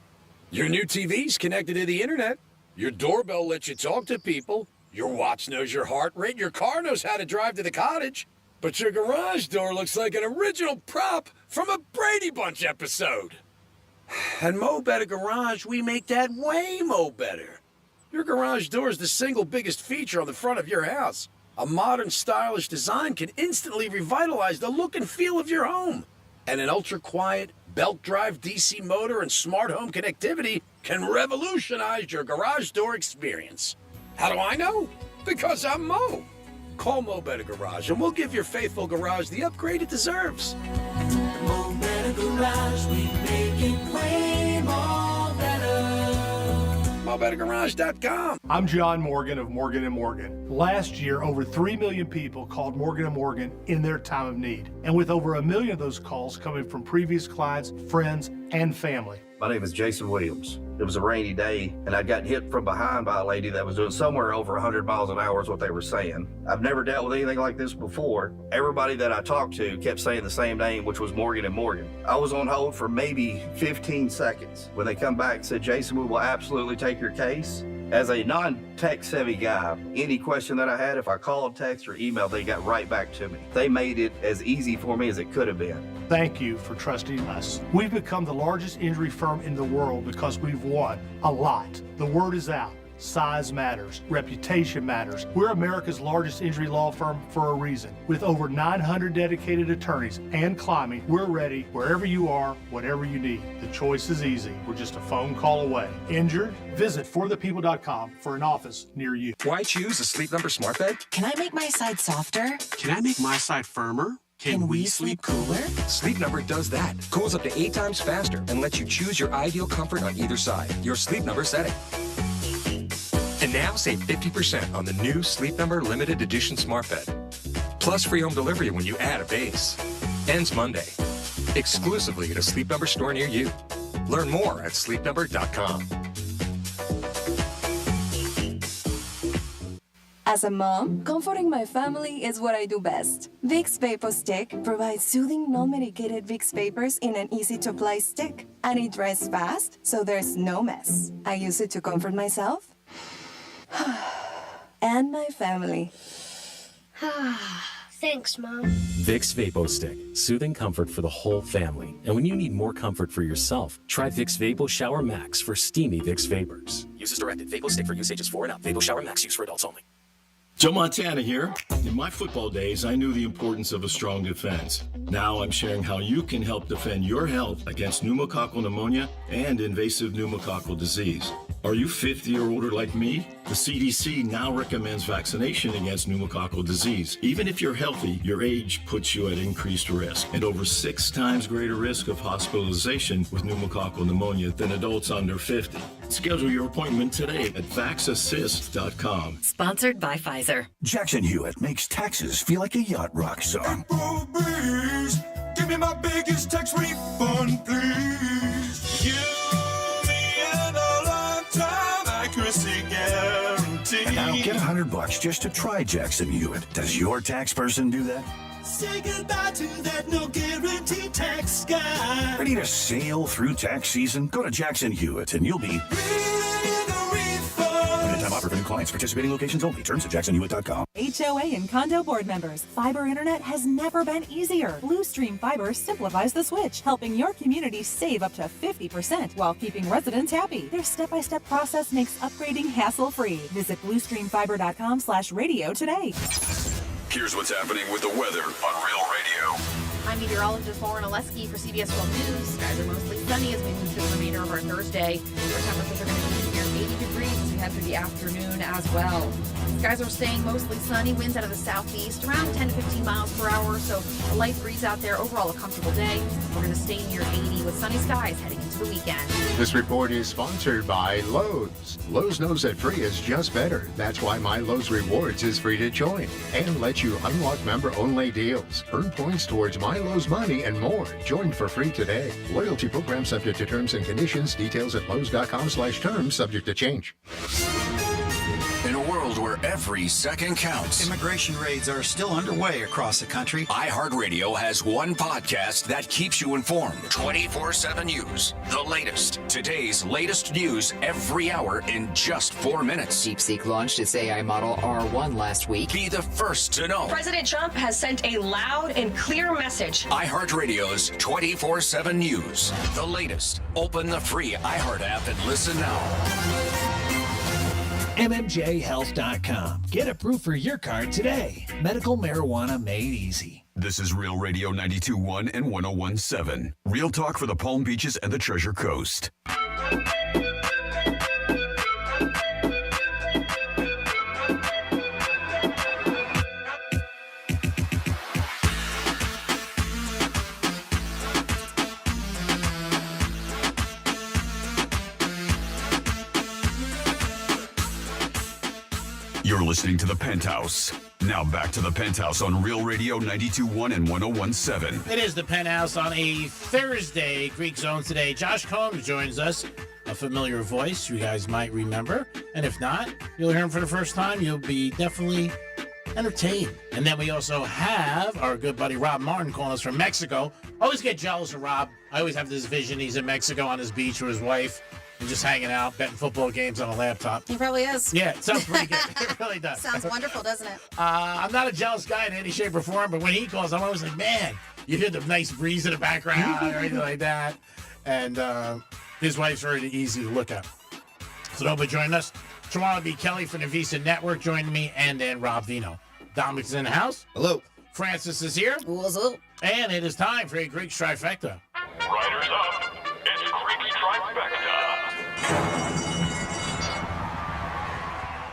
Your new TV's connected to the internet. Your doorbell lets you talk to people. Your watch knows your heart rate. Your car knows how to drive to the cottage. But your garage door looks like an original prop from a Brady Bunch episode. At Mo Better Garage, we make that way mo better. Your garage door is the single biggest feature on the front of your house. A modern, stylish design can instantly revitalize the look and feel of your home. And an ultra-quiet, belt-drive DC motor and smart home connectivity can revolutionize your garage door experience. How do I know? Because I'm Mo. Call Mo Better Garage and we'll give your faithful garage the upgrade it deserves. Mo Better Garage, we make it way more better. MoBetterGarage.com. I'm John Morgan of Morgan & Morgan. Last year, over 3 million people called Morgan & Morgan in their time of need. And with over 1 million of those calls coming from previous clients, friends, and family. My name is Jason Williams. It was a rainy day, and I'd gotten hit from behind by a lady that was doing somewhere over 100 miles an hour is what they were saying. I've never dealt with anything like this before. Everybody that I talked to kept saying the same name, which was Morgan & Morgan. I was on hold for maybe 15 seconds. When they come back and said, Jason, we will absolutely take your case. As a non-tech savvy guy, any question that I had, if I called, text, or emailed, they got right back to me. They made it as easy for me as it could have been. Thank you for trusting us. We've become the largest injury firm in the world because we've won a lot. The word is out. Size matters. Reputation matters. We're America's largest injury law firm for a reason. With over 900 dedicated attorneys and climbing, we're ready wherever you are, whatever you need. The choice is easy. We're just a phone call away. Injured? Visit forthepeople.com for an office near you. Why choose a Sleep Number smart bed? Can I make my side softer? Can I make my side firmer? Can we sleep cooler? Sleep Number does that. Cools up to 8 times faster and lets you choose your ideal comfort on either side. Your Sleep Number setting. And now save 50% on the new Sleep Number Limited Edition Smart Bed. Plus free home delivery when you add a base. Ends Monday. Exclusively at a Sleep Number store near you. Learn more at sleepnumber.com. As a mom, comforting my family is what I do best. Vicks Vapo Stick provides soothing, non-medicated Vicks Vapors in an easy-to-apply stick. And it dries fast, so there's no mess. I use it to comfort myself and my family. Thanks, Mom. Vicks Vapo Stick, soothing comfort for the whole family. And when you need more comfort for yourself, try Vicks Vapo Shower Max for steamy Vicks Vapors. Use as directed. Vapo Stick for use ages 4 and up. Vapo Shower Max use for adults only. Joe Montana here. In my football days, I knew the importance of a strong defense. Now I'm sharing how you can help defend your health against pneumococcal pneumonia and invasive pneumococcal disease. Are you 50 or older like me? The CDC now recommends vaccination against pneumococcal disease. Even if you're healthy, your age puts you at increased risk and over 6 times greater risk of hospitalization with pneumococcal pneumonia than adults under 50. Schedule your appointment today at vaxassist.com. Sponsored by Pfizer. Jackson Hewitt makes taxes feel like a yacht rock song. Please, give me my biggest tax refund, please. Give me a lifetime accuracy guarantee. And now get $100 just to try Jackson Hewitt. Does your tax person do that? Say goodbye to that no guarantee tax guy. Ready to sail through tax season? Go to Jackson Hewitt and you'll be... Limited time offer for new clients. Participating locations only. Terms at jacksonhewitt.com. HOA and condo board members, fiber internet has never been easier. Bluestream Fiber simplifies the switch, helping your community save up to 50% while keeping residents happy. Their step-by-step process makes upgrading hassle-free. Visit bluestreamfiber.com/radio today. Here's what's happening with the weather on Real Radio. I'm meteorologist Lauren Oleski for CBS World News. Skies are mostly sunny as we move through the remainder of our Thursday. Our temperatures are going to be near 80 degrees as we head through the afternoon as well. Skies are staying mostly sunny, winds out of the southeast, around 10 to 15 miles per hour, so a light breeze out there. Overall, a comfortable day. We're going to stay near 80 with sunny skies heading into the weekend. This report is sponsored by Lowe's. Lowe's knows that free is just better. That's why My Lowe's Rewards is free to join and lets you unlock member-only deals, earn points towards My Lowe's money, and more. Join for free today. Loyalty program subject to terms and conditions. Details at lowes.com/terms, subject to change. In a world where every second counts, immigration raids are still underway across the country. iHeartRadio has one podcast that keeps you informed. 24/7 News. The latest. Today's latest news every hour in just 4 minutes. DeepSeek launched its AI model R1 last week. Be the first to know. President Trump has sent a loud and clear message. iHeartRadio's 24/7 News. The latest. Open the free iHeart app and listen now. MMJHealth.com. Get approved for your card today. Medical marijuana made easy. This is Real Radio 92.1 and 101.7. Real talk for the Palm Beaches and the Treasure Coast. You're listening to The Penthouse. Now back to The Penthouse on Real Radio 92.1 and 101.7. It is The Penthouse on a Thursday, Greek Zone today. Josh Combs joins us, a familiar voice you guys might remember. And if not, you'll hear him for the first time. You'll be definitely entertained. And then we also have our good buddy Rob Martin calling us from Mexico. I always get jealous of Rob. I always have this vision. He's in Mexico on his beach with his wife and just hanging out, betting football games on a laptop. He probably is. Yeah, it sounds pretty good. It really does. Sounds wonderful, doesn't it? I'm not a jealous guy in any shape or form, but when he calls, I'm always like, man, you hear the nice breeze in the background or anything like that. And his wife's very easy to look at. So nobody join us. Tomorrow will be Kelly from the Visa Network joining me, and then Rob Vino. Dominic's in the house. Hello. Francis is here. What's up? And it is time for a Greek trifecta. Riders up. It's Greek Trifecta.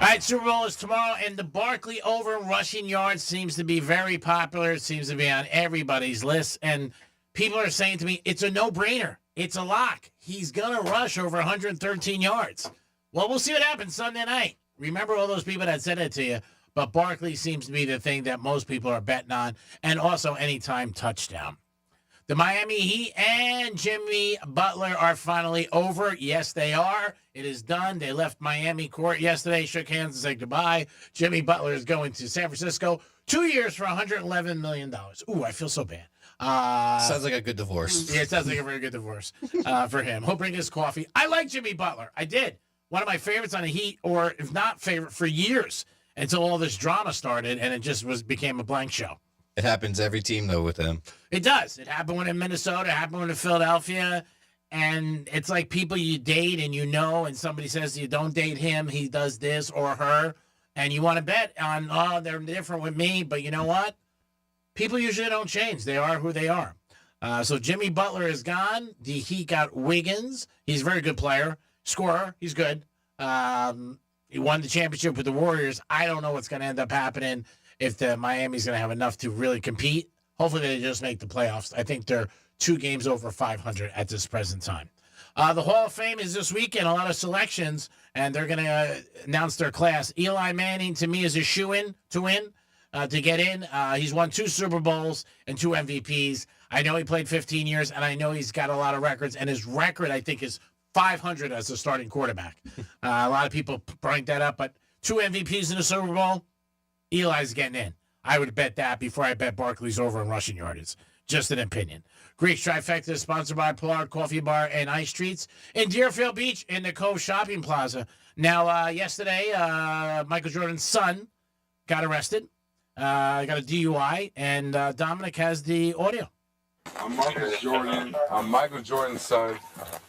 All right, Super Bowl is tomorrow, and the Barkley over rushing yards seems to be very popular. It seems to be on everybody's list, and people are saying to me, it's a no-brainer. It's a lock. He's going to rush over 113 yards. Well, we'll see what happens Sunday night. Remember all those people that said it to you, but Barkley seems to be the thing that most people are betting on, and also anytime touchdown. The Miami Heat and Jimmy Butler are finally over. Yes, they are. It is done. They left Miami court yesterday, shook hands and said goodbye. Jimmy Butler is going to San Francisco. 2 years for $111 million. Ooh, I feel so bad. Sounds like a good divorce. Yeah, it sounds like a very good divorce for him. He'll bring his coffee. I like Jimmy Butler. I did. One of my favorites on the Heat, or if not favorite, for years until all this drama started and it just became a blank show. It happens every team, though, with them. It does. It happened when in Minnesota. It happened when in Philadelphia. And it's like people you date and you know, and somebody says you don't date him, he does this or her, and you want to bet on, oh, they're different with me. But you know what? People usually don't change. They are who they are. So Jimmy Butler is gone. The Heat got Wiggins. He's a very good player. Scorer. He's good. He won the championship with the Warriors. I don't know what's going to end up happening if the Miami's going to have enough to really compete. Hopefully they just make the playoffs. I think they're 2 games over 500 at this present time. The Hall of Fame is this weekend, a lot of selections, and they're going to announce their class. Eli Manning, to me, is a shoo-in to win, to get in. He's won 2 Super Bowls and 2 MVPs. I know he played 15 years, and I know he's got a lot of records, and his record, I think, is 500 as a starting quarterback. A lot of people bring that up, but 2 MVPs in the Super Bowl, Eli's getting in. I would bet that before I bet Barkley's over in rushing yardage. Just an opinion. Greek Trifecta is sponsored by Pollard Coffee Bar and Ice Treats in Deerfield Beach in the Cove Shopping Plaza. Now, yesterday, Michael Jordan's son got arrested, got a DUI, and Dominic has the audio. I'm Marcus Jordan. I'm Michael Jordan's son.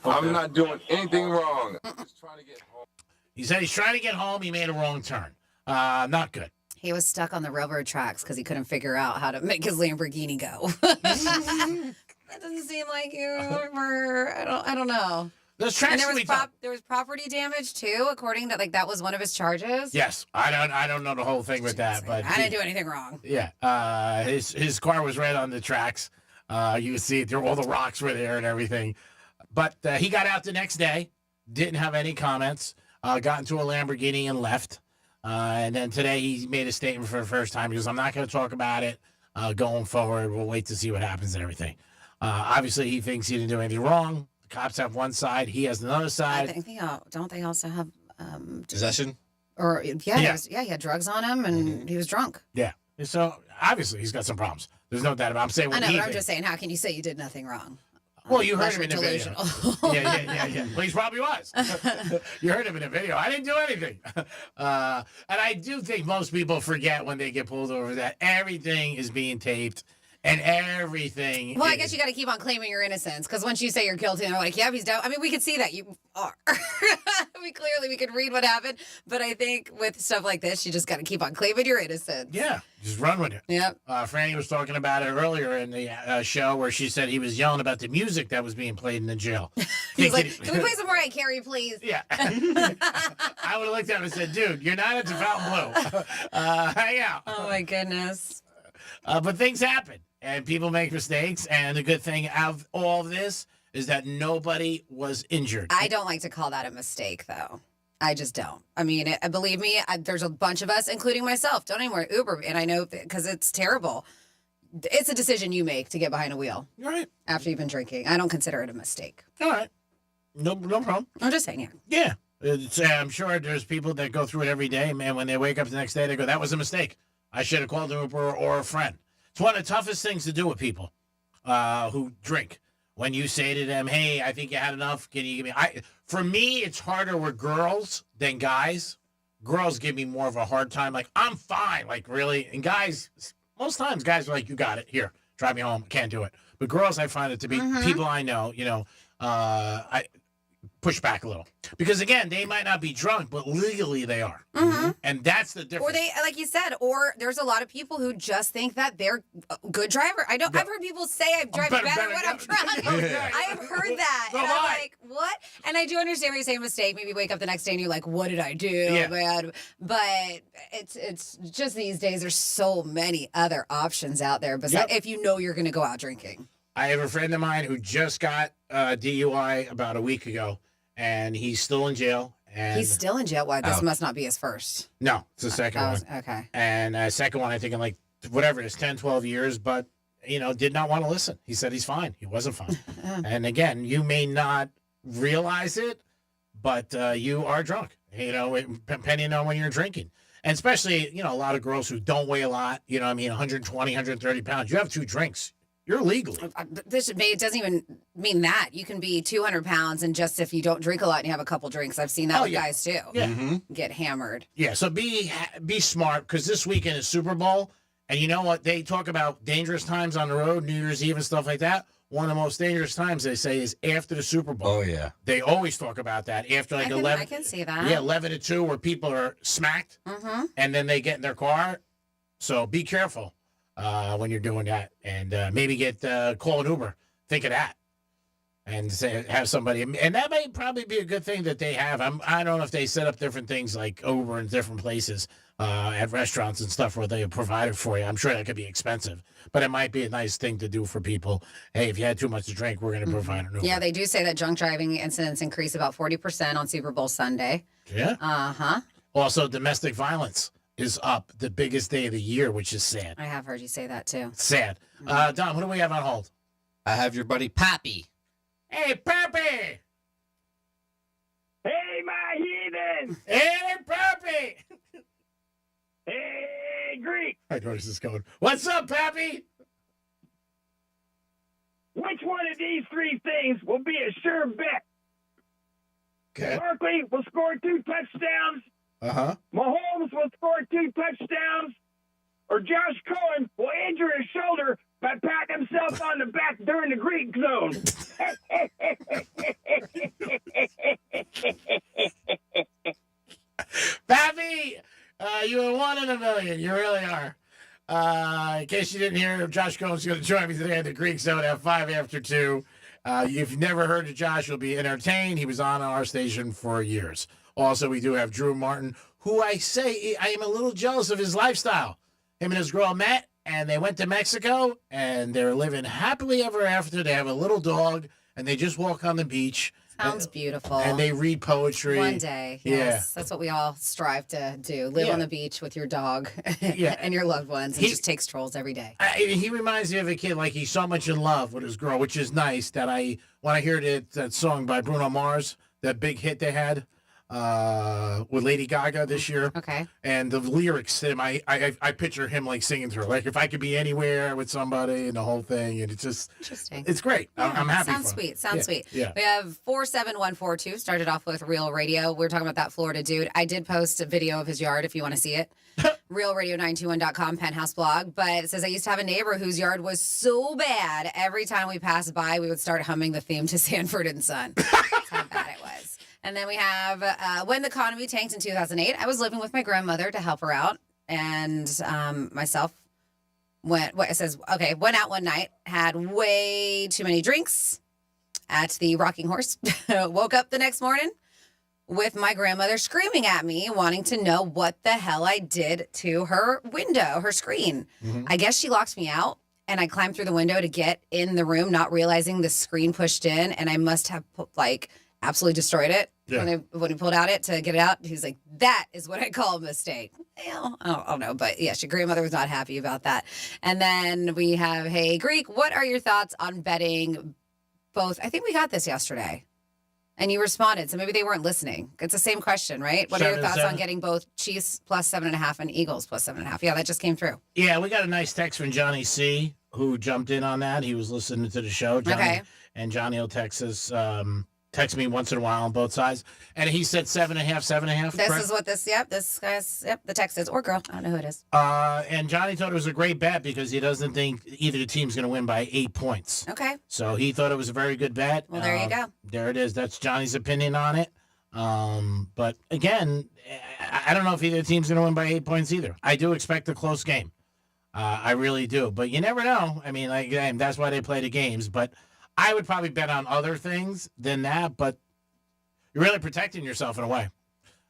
I'm not doing anything wrong. I'm just trying to get home. He said he's trying to get home. He made a wrong turn. Not good. He was stuck on the railroad tracks because he couldn't figure out how to make his Lamborghini go. That doesn't seem like you were. I don't know. Those tracks and there was property damage too, according to that was one of his charges. Yes, I don't know the whole thing with that, but I didn't do anything wrong. Yeah, his car was right on the tracks. You could see it there, all the rocks were there and everything. But he got out the next day, didn't have any comments, got into a Lamborghini and left. And then today he made a statement for the first time. He goes, I'm not going to talk about it going forward. We'll wait to see what happens and everything. Obviously, he thinks he didn't do anything wrong. The cops have one side. He has another side. I think don't they also have possession? Or he had drugs on him and he was drunk. Yeah. So obviously he's got some problems. There's no doubt about it. I'm saying I know, but I'm just saying, how can you say you did nothing wrong? Well, you heard him in the delusional. video. Yeah. Well, he probably was. You heard him in the video. I didn't do anything. And I do think most people forget when they get pulled over that everything is being taped and everything. Well, I guess you got to keep on claiming your innocence because once you say you're guilty, they're like, yeah, he's down. I mean, we could see that you are. we could read what happened. But I think with stuff like this, you just got to keep on claiming your innocence. Yeah, just run with it. Yep. Franny was talking about it earlier in the show where she said he was yelling about the music that was being played in the jail. He's like, can we play some Mariah Carey, please? Yeah. I would have looked at him and said, dude, you're not at the Fountain Blue. Hang out. Oh, my goodness. But things happen. And people make mistakes, and the good thing of all of this is that nobody was injured. I don't like to call that a mistake, though. I just don't. I mean, believe me, there's a bunch of us, including myself, don't anymore Uber, and I know because it's terrible. It's a decision you make to get behind a wheel. Right. After you've been drinking. I don't consider it a mistake. All right. No problem. I'm just saying, yeah. I'm sure there's people that go through it every day, man. When they wake up the next day, they go, that was a mistake. I should have called an Uber or a friend. It's one of the toughest things to do with people who drink. When you say to them, hey, I think you had enough. Can you give me... For me, it's harder with girls than guys. Girls give me more of a hard time. Like, I'm fine. Like, really? And guys, most times guys are like, you got it. Here, drive me home. Can't do it. But girls, I find it to be people I know, I push back a little. Because, again, they might not be drunk, but legally they are. Mm-hmm. And that's the difference. Or they, like you said, or there's a lot of people who just think that they're a good driver. I've heard people say I drive better when I'm drunk. I have heard that. And I'm like, what? And I do understand when you say a mistake. Maybe you wake up the next day and you're like, what did I do? Yeah. Man? But it's just these days there's so many other options out there. Besides, if you know you're going to go out drinking. I have a friend of mine who just got DUI about a week ago. And he's still in jail. And he's still in jail? Why? This must not be his first. No, it's the second one. Okay. And second one, I think in like, whatever it is, 10, 12 years, but, did not want to listen. He said he's fine. He wasn't fine. And again, you may not realize it, but you are drunk, depending on when you're drinking. And especially, a lot of girls who don't weigh a lot, 120, 130 pounds. You have 2 drinks. You're legal. It doesn't even mean that. You can be 200 pounds and just if you don't drink a lot and you have a couple drinks. I've seen that with guys too. Yeah. Get hammered. Yeah, so be smart because this weekend is Super Bowl. And you know what? They talk about dangerous times on the road, New Year's Eve and stuff like that. One of the most dangerous times, they say, is after the Super Bowl. Oh, yeah. They always talk about that. After 11. I can see that. Yeah, 11 to 2 where people are smacked. Mm-hmm. And then they get in their car. So be careful. When you're doing that, and maybe call an Uber. Think of that, and have somebody, and that may probably be a good thing that they have. I don't know if they set up different things like Uber in different places at restaurants and stuff where they provide it for you. I'm sure that could be expensive, but it might be a nice thing to do for people. Hey, if you had too much to drink, we're going to provide an Uber. Yeah, they do say that drunk driving incidents increase about 40% on Super Bowl Sunday. Yeah. Uh-huh. Also, domestic violence is up the biggest day of the year, which is sad. I have heard you say that too. Sad. Don, who do we have on hold? I have your buddy Pappy. Hey, Pappy! Hey, my heathen! Hey, Pappy! Hey, Greek! I know where this is going. What's up, Pappy? Which one of these 3 things will be a sure bet? Okay. Barkley will score 2 touchdowns. Uh-huh. Mahomes will score 2 touchdowns. Or Josh Cohen will injure his shoulder by patting himself on the back during the Greek zone. Pappy, you are 1 in a million. You really are. In case you didn't hear, Josh Cohen's going to join me today at the Greek Zone at 5 after 2. If you've never heard of Josh, you'll be entertained. He was on our station for years. Also, we do have Drew Martin, who I am a little jealous of his lifestyle. Him and his girl met, and they went to Mexico, and they're living happily ever after. They have a little dog, and they just walk on the beach. Sounds beautiful. And they read poetry. One day, yes. That's what we all strive to do. Live on the beach with your dog and your loved ones and just take strolls every day. He reminds me of a kid, like he's so much in love with his girl, which is nice, that when I hear that song by Bruno Mars, that big hit they had with Lady Gaga this year. Okay. And the lyrics, I picture him like singing through, like if I could be anywhere with somebody and the whole thing. And it's just, interesting. It's great. Yeah, I'm happy. Sounds sweet. Sounds sweet. Yeah. We have 47142. Started off with Real Radio. We were talking about that Florida dude. I did post a video of his yard if you want to see it. RealRadio921.com, Penthouse blog. But it says, I used to have a neighbor whose yard was so bad, every time we passed by, we would start humming the theme to Sanford and Son. That's how bad it was. And then we have when the economy tanked in 2008, I was living with my grandmother to help her out. And myself went out one night, had way too many drinks at the Rocking Horse. Woke up the next morning with my grandmother screaming at me, wanting to know what the hell I did to her window, her screen. Mm-hmm. I guess she locked me out. And I climbed through the window to get in the room, not realizing the screen pushed in. And I must have absolutely destroyed it. Yeah. When he pulled out to get it out, he's like, that is what I call a mistake. Well, I don't know. But yes, your grandmother was not happy about that. And then we have, hey, Greek, what are your thoughts on betting both? I think we got this yesterday. And you responded, so maybe they weren't listening. It's the same question, right? What are your thoughts on getting both Chiefs plus 7.5 and Eagles plus 7.5? Yeah, that just came through. Yeah, we got a nice text from Johnny C, who jumped in on that. He was listening to the show. Johnny, okay. And Johnny will text me once in a while on both sides. And he said 7.5, 7.5. This correct? is what this guy's, the text is, or girl. I don't know who it is. And Johnny thought it was a great bet because he doesn't think either team's going to win by 8 points. Okay. So he thought it was a very good bet. Well, there you go. There it is. That's Johnny's opinion on it. But again, I don't know if either team's going to win by 8 points either. I do expect a close game. I really do. But you never know. I mean, that's why they play the games. But I would probably bet on other things than that. But you're really protecting yourself in a way.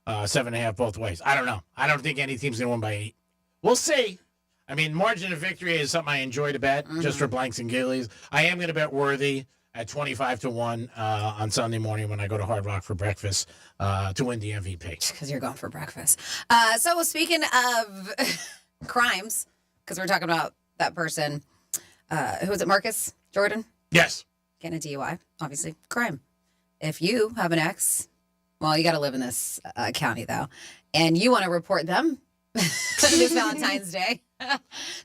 7.5 both ways. I don't know. I don't think any team's going to win by 8. We'll see. I mean, margin of victory is something I enjoy to bet, just for blanks and gillies. I am going to bet Worthy at 25-1 on Sunday morning when I go to Hard Rock for breakfast to win the MVP. Because you're going for breakfast. So speaking of crimes, because we're talking about that person, who was it, Marcus Jordan? Yes. Getting a DUI, obviously, crime. If you have an ex, well, you got to live in this county, though, and you want to report them this Valentine's Day.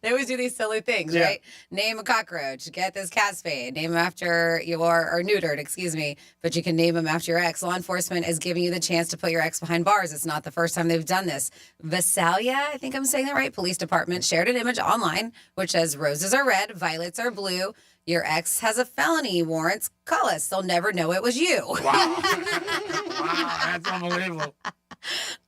They always do these silly things, right? Name a cockroach, get this cat spayed, name him after or neutered, excuse me, but you can name him after your ex. Law enforcement is giving you the chance to put your ex behind bars. It's not the first time they've done this. Visalia, I think I'm saying that right, police department shared an image online which says roses are red, violets are blue. Your ex has a felony warrants. Call us. They'll never know it was you. Wow. Wow, that's unbelievable.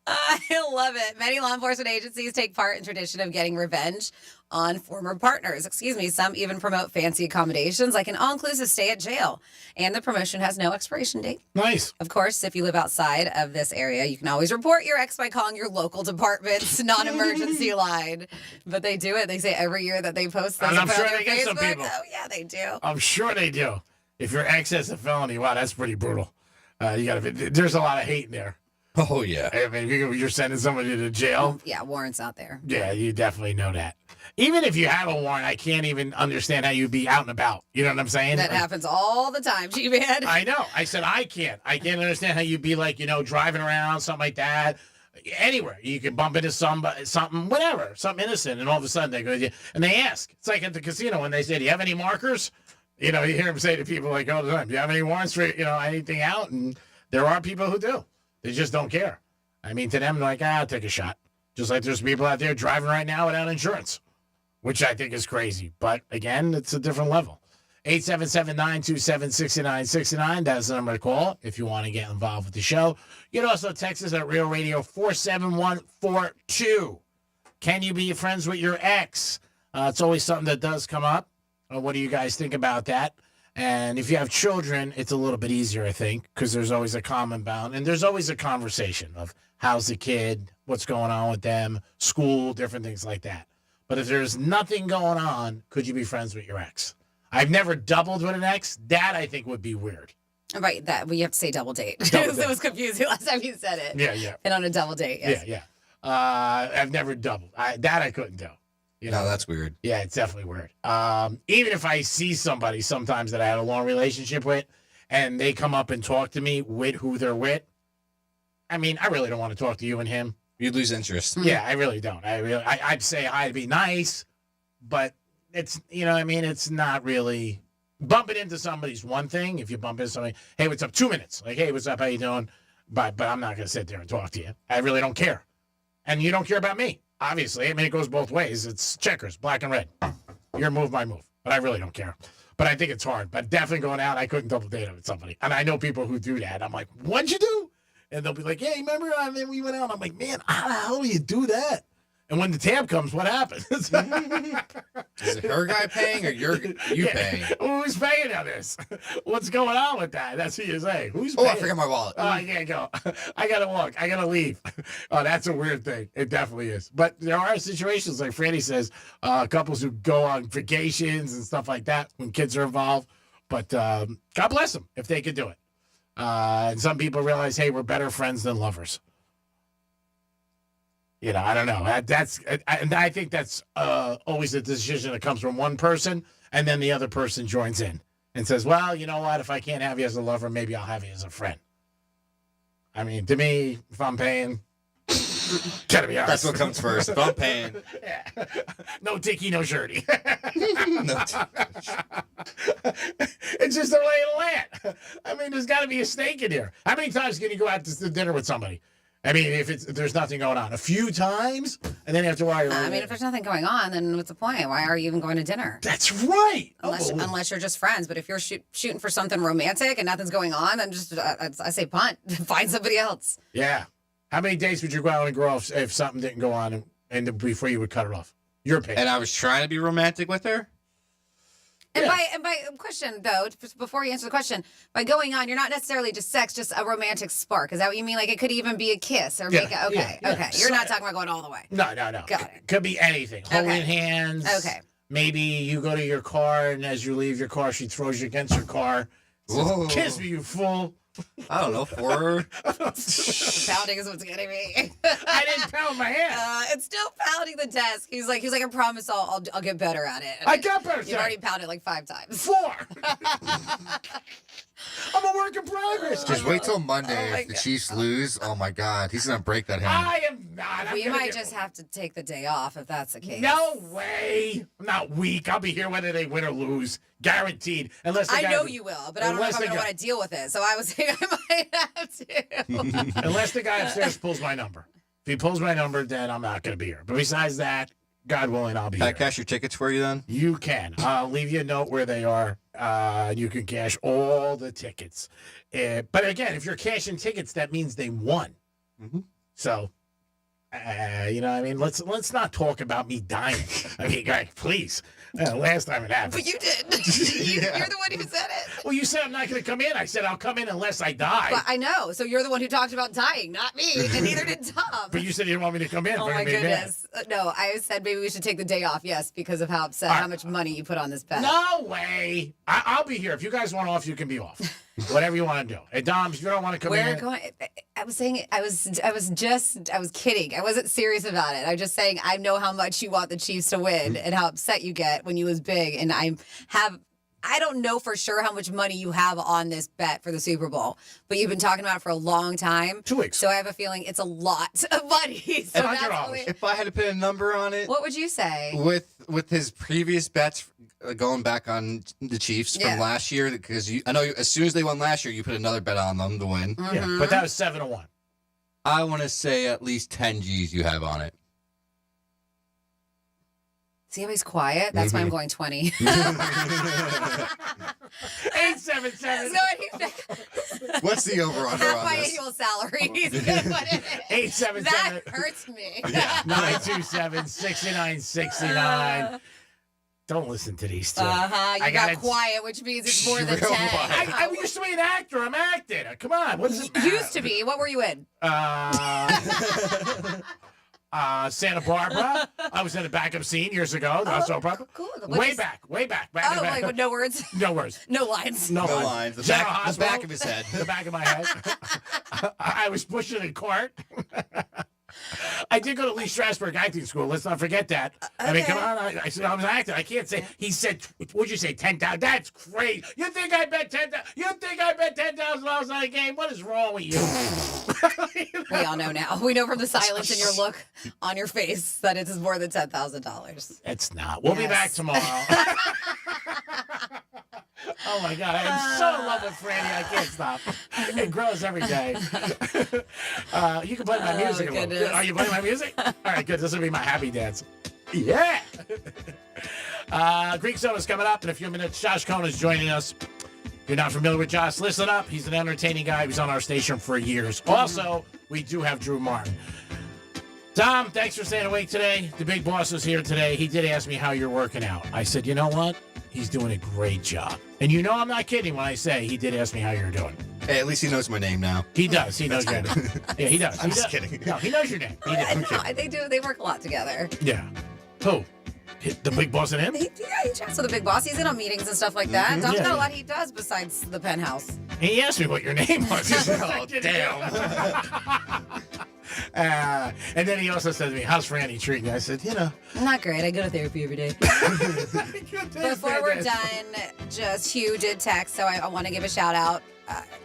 I love it. Many law enforcement agencies take part in tradition of getting revenge on former partners. Excuse me. Some even promote fancy accommodations like an all-inclusive stay at jail. And the promotion has no expiration date. Nice. Of course, if you live outside of this area, you can always report your ex by calling your local department's non-emergency line. But they do it. They say every year that they post this. And I'm on sure their they get some Facebook. people. Oh, yeah, they do. I'm sure they do. If your ex has a felony, wow, that's pretty brutal. There's a lot of hate in there. Oh, yeah. I mean, you're sending somebody to jail. Yeah, warrants out there. Yeah, you definitely know that. Even if you have a warrant, I can't even understand how you'd be out and about. You know what I'm saying? That happens all the time, G-Man. I know. I said I can't. I can't understand how you'd be like, driving around, something like that. Anywhere. You could bump into something, whatever, something innocent, and all of a sudden they go, and they ask. It's like at the casino when they say, do you have any markers? You hear them say to people like all the time, do you have any warrants for, anything out? And There are people who do. They just don't care. I mean, to them, like, I'll take a shot. Just like there's people out there driving right now without insurance, which I think is crazy. But again, it's a different level. 877-927-6969. That's the number to call if you want to get involved with the show. You can also text us at Real Radio 47142. Can you be friends with your ex? It's always something that does come up. What do you guys think about that? And if you have children, it's a little bit easier, I think, because there's always a common bound. And there's always a conversation of how's the kid, what's going on with them, school, different things like that. But if there's nothing going on, could you be friends with your ex? I've never doubled with an ex. That, I think, would be weird. Right, that we have to say double date. Double date. It was confusing last time you said it. Yeah. And on a double date, yes. Yeah. I've never doubled. That I couldn't do. No, that's weird. Yeah, it's definitely weird. Even if I see somebody sometimes that I had a long relationship with and they come up and talk to me with who they're with, I mean, I really don't want to talk to you and him. You'd lose interest. Yeah, I really don't. I'd say I'd be nice, but it's, you know what I mean? It's not really. Bumping into somebody's one thing. If you bump into somebody, hey, what's up? 2 minutes. Like, hey, what's up? How you doing? But I'm not going to sit there and talk to you. I really don't care. And you don't care about me. Obviously, I mean, it goes both ways. It's checkers, black and red. Your move, my move. But I really don't care. But I think it's hard. But definitely going out, I couldn't double date with somebody. And I know people who do that. I'm like, what'd you do? And they'll be like, hey, remember when we went out? I'm like, man, how the hell do you do that? And when the tab comes, what happens? Is it her guy paying or you paying? Who's paying on this? What's going on with that? That's what you say. Who's paying? I forgot my wallet. Oh, I can't go. I got to walk. I got to leave. Oh, that's a weird thing. It definitely is. But there are situations, like Franny says, couples who go on vacations and stuff like that when kids are involved. But God bless them if they could do it. And some people realize, hey, we're better friends than lovers. You know, I don't know. I think that's always a decision that comes from one person, and then the other person joins in and says, well, you know what? If I can't have you as a lover, maybe I'll have you as a friend. I mean, to me, if I'm paying, gotta be honest. That's what comes first. If I'm paying. Yeah. No dicky, no shirty. It's just the lay of the land. I mean, there's got to be a stake in here. How many times can you go out to dinner with somebody? I mean, if there's nothing going on, a few times, and then after a while, I mean, if there's nothing going on, then what's the point? Why are you even going to dinner? That's right. Unless you're just friends. But if you're shooting for something romantic and nothing's going on, then just I say punt. Find somebody else. Yeah. How many days would you go out and grow if something didn't go on and before you would cut it off? Your opinion. And I was trying to be romantic with her. And by question though, before you answer the question, by going on, you're not necessarily just sex, just a romantic spark. Is that what you mean? Like it could even be a kiss or make it. Okay. You're not talking about going all the way. No. Got it. Could be anything. Holding hands. Okay. Maybe you go to your car and as you leave your car, she throws you against your car. Says, kiss me, you fool. I don't know. For Pounding is what's getting me. I didn't pound my hand. It's still pounding the desk. He's like, I promise I'll get better at it. I got better. You've already pounded like 5 times. 4. I'm a work in progress. Just wait till Monday if the Chiefs lose. Oh my God, he's gonna break that hand. I am not. We might just have to take the day off if that's the case. No way. I'm not weak. I'll be here whether they win or lose. Guaranteed. Unless I know you will, but I don't know if I'm going to want to deal with it. So I was saying I might have to. Unless the guy upstairs pulls my number. If he pulls my number, then I'm not going to be here. But besides that, God willing, I'll be here. Can I cash your tickets for you then? You can. I'll leave you a note where they are. You can cash all the tickets. But again, if you're cashing tickets, that means they won. Mm-hmm. So, you know what I mean? Let's not talk about me dying. I mean, guys, please. Last time it happened. But you did. You're the one who said it. Well, you said I'm not going to come in. I said I'll come in unless I die. But I know. So you're the one who talked about dying, not me. And neither did Tom. But you said you didn't want me to come in. Oh, my goodness. No, I said maybe we should take the day off, yes, because of how upset, how much money you put on this bet. No way. I'll be here. If you guys want off, you can be off. Whatever you want to do. Hey, Dom, if you don't want to come in. We're going. I was saying, I was kidding. I wasn't serious about it. I'm just saying, I know how much you want the Chiefs to win and how upset you get when you lose big. And I don't know for sure how much money you have on this bet for the Super Bowl, but you've been talking about it for a long time. 2 weeks. So I have a feeling it's a lot of money. So if I had to put a number on it, what would you say? With his previous bets going back on the Chiefs from last year because I know as soon as they won last year, you put another bet on them to win. Yeah, but that was 7-1. I want to say at least 10 G's you have on it. See how he's quiet? That's why I'm going 20. 877. What's the over-under Half on my this? annual salary. He's gonna put it in. 877. That hurts me. 927-6969. Don't listen to these two. You got quiet, which means it's more than 10. I used to be an actor. I'm acting. Come on. What does it matter? Used to be. What were you in? Santa Barbara. I was in a backup scene years ago. Cool. Way back. Like with no words? No words. No lines. No lines. The back of his head. The back of my head. I was pushing a cart. I did go to Lee Strasberg Acting School. Let's not forget that. I mean, come on. I said I was acting. I can't say. He said, "What'd you say? 10,000? That's crazy. You think I bet 10,000? You think I bet $10,000 on a game? What is wrong with you?" We all know now. We know from the silence in your look on your face that it is more than $10,000. It's not. We'll be back tomorrow. Oh my God, I am so in love with Franny. I can't stop. It grows every day. You can play my music a little. Are you playing my music? All right, good. This will be my happy dance. Yeah. Greek Soda's coming up in a few minutes. Josh Cohn is joining us. If you're not familiar with Josh, listen up. He's an entertaining guy. He was on our station for years. Also, we do have Drew Martin. Tom, thanks for staying awake today. The big boss is here today. He did ask me how you're working out. I said, you know what? He's doing a great job. And you know I'm not kidding when I say he did ask me how you're doing. Hey, at least he knows my name now. He does. He knows your name. Yeah, he does. I'm just kidding. No, he knows your name. He does. No, they do. They work a lot together. Yeah. Who? The big boss and him? He chats with the big boss. He's in on meetings and stuff like that. Tom's got a lot he does besides the Penthouse. He asked me what your name was. Oh, damn. And then he also said to me, how's Franny treating you? I said, Not great. I go to therapy every day. Before we're done, just Hugh did text, so I want to give a shout out.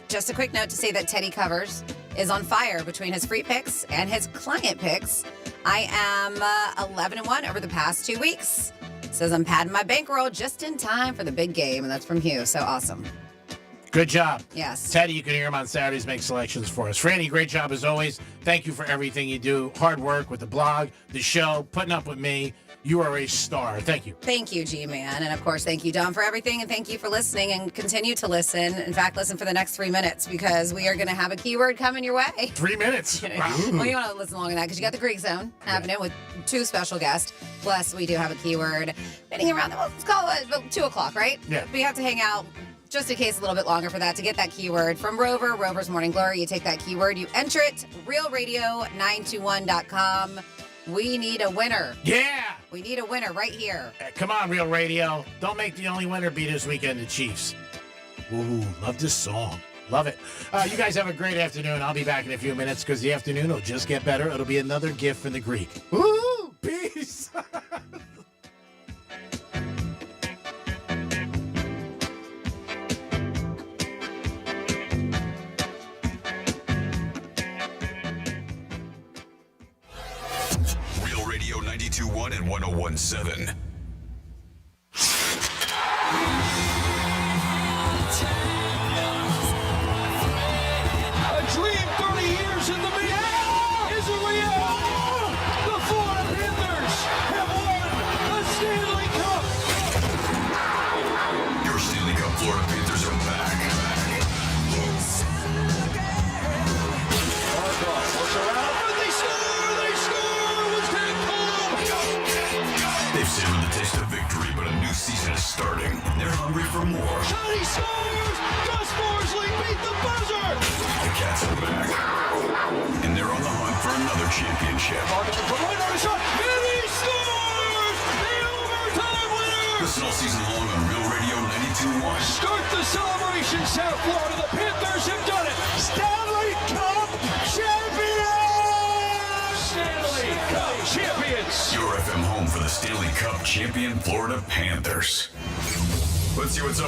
Just a quick note to say that Teddy Covers is on fire between his free picks and his client picks. I am 11-1 over the past 2 weeks. Says I'm padding my bankroll just in time for the big game, and that's from Hugh. So awesome. Good job. Yes. Teddy, you can hear him on Saturdays, make selections for us. Franny, great job as always. Thank you for everything you do. Hard work with the blog, the show, putting up with me. You are a star. Thank you. Thank you, G-Man. And of course, thank you, Dom, for everything. And thank you for listening and continue to listen. In fact, listen for the next 3 minutes because we are going to have a keyword coming your way. 3 minutes? Well, you want to listen longer than that because you got the Greek Zone happening with 2 special guests. Plus, we do have a keyword spinning around. Let's call it about 2 o'clock, right? Yeah. We have to hang out just in case a little bit longer for that to get that keyword from Rover's Morning Glory. You take that keyword, you enter it, realradio921.com. We need a winner. Yeah. We need a winner right here. Come on, Real Radio. Don't make the only winner be this weekend the Chiefs. Ooh, love this song. Love it. You guys have a great afternoon. I'll be back in a few minutes because the afternoon will just get better. It'll be another gift from the Greek. Woo! Peace. Real Radio 92.1 and 101.7. A dream 30 years in the making is a reality. The Florida Panthers have won the Stanley Cup. Your Stanley Cup Florida Panthers are back. They've savored the taste of victory, but a new season is starting. They're hungry for more. Johnny scores! Gus Morsley beat the buzzer! The Cats are back, and they're on the hunt for another championship. And he scores! The overtime winner! Listen all season long on Real Radio 92.1. Start the celebration, South Florida. The Panthers have done it. Stanley Cup champions! Stanley Cup champions! Your FM home for the Stanley Cup champion Florida Panthers. Let's see what's up.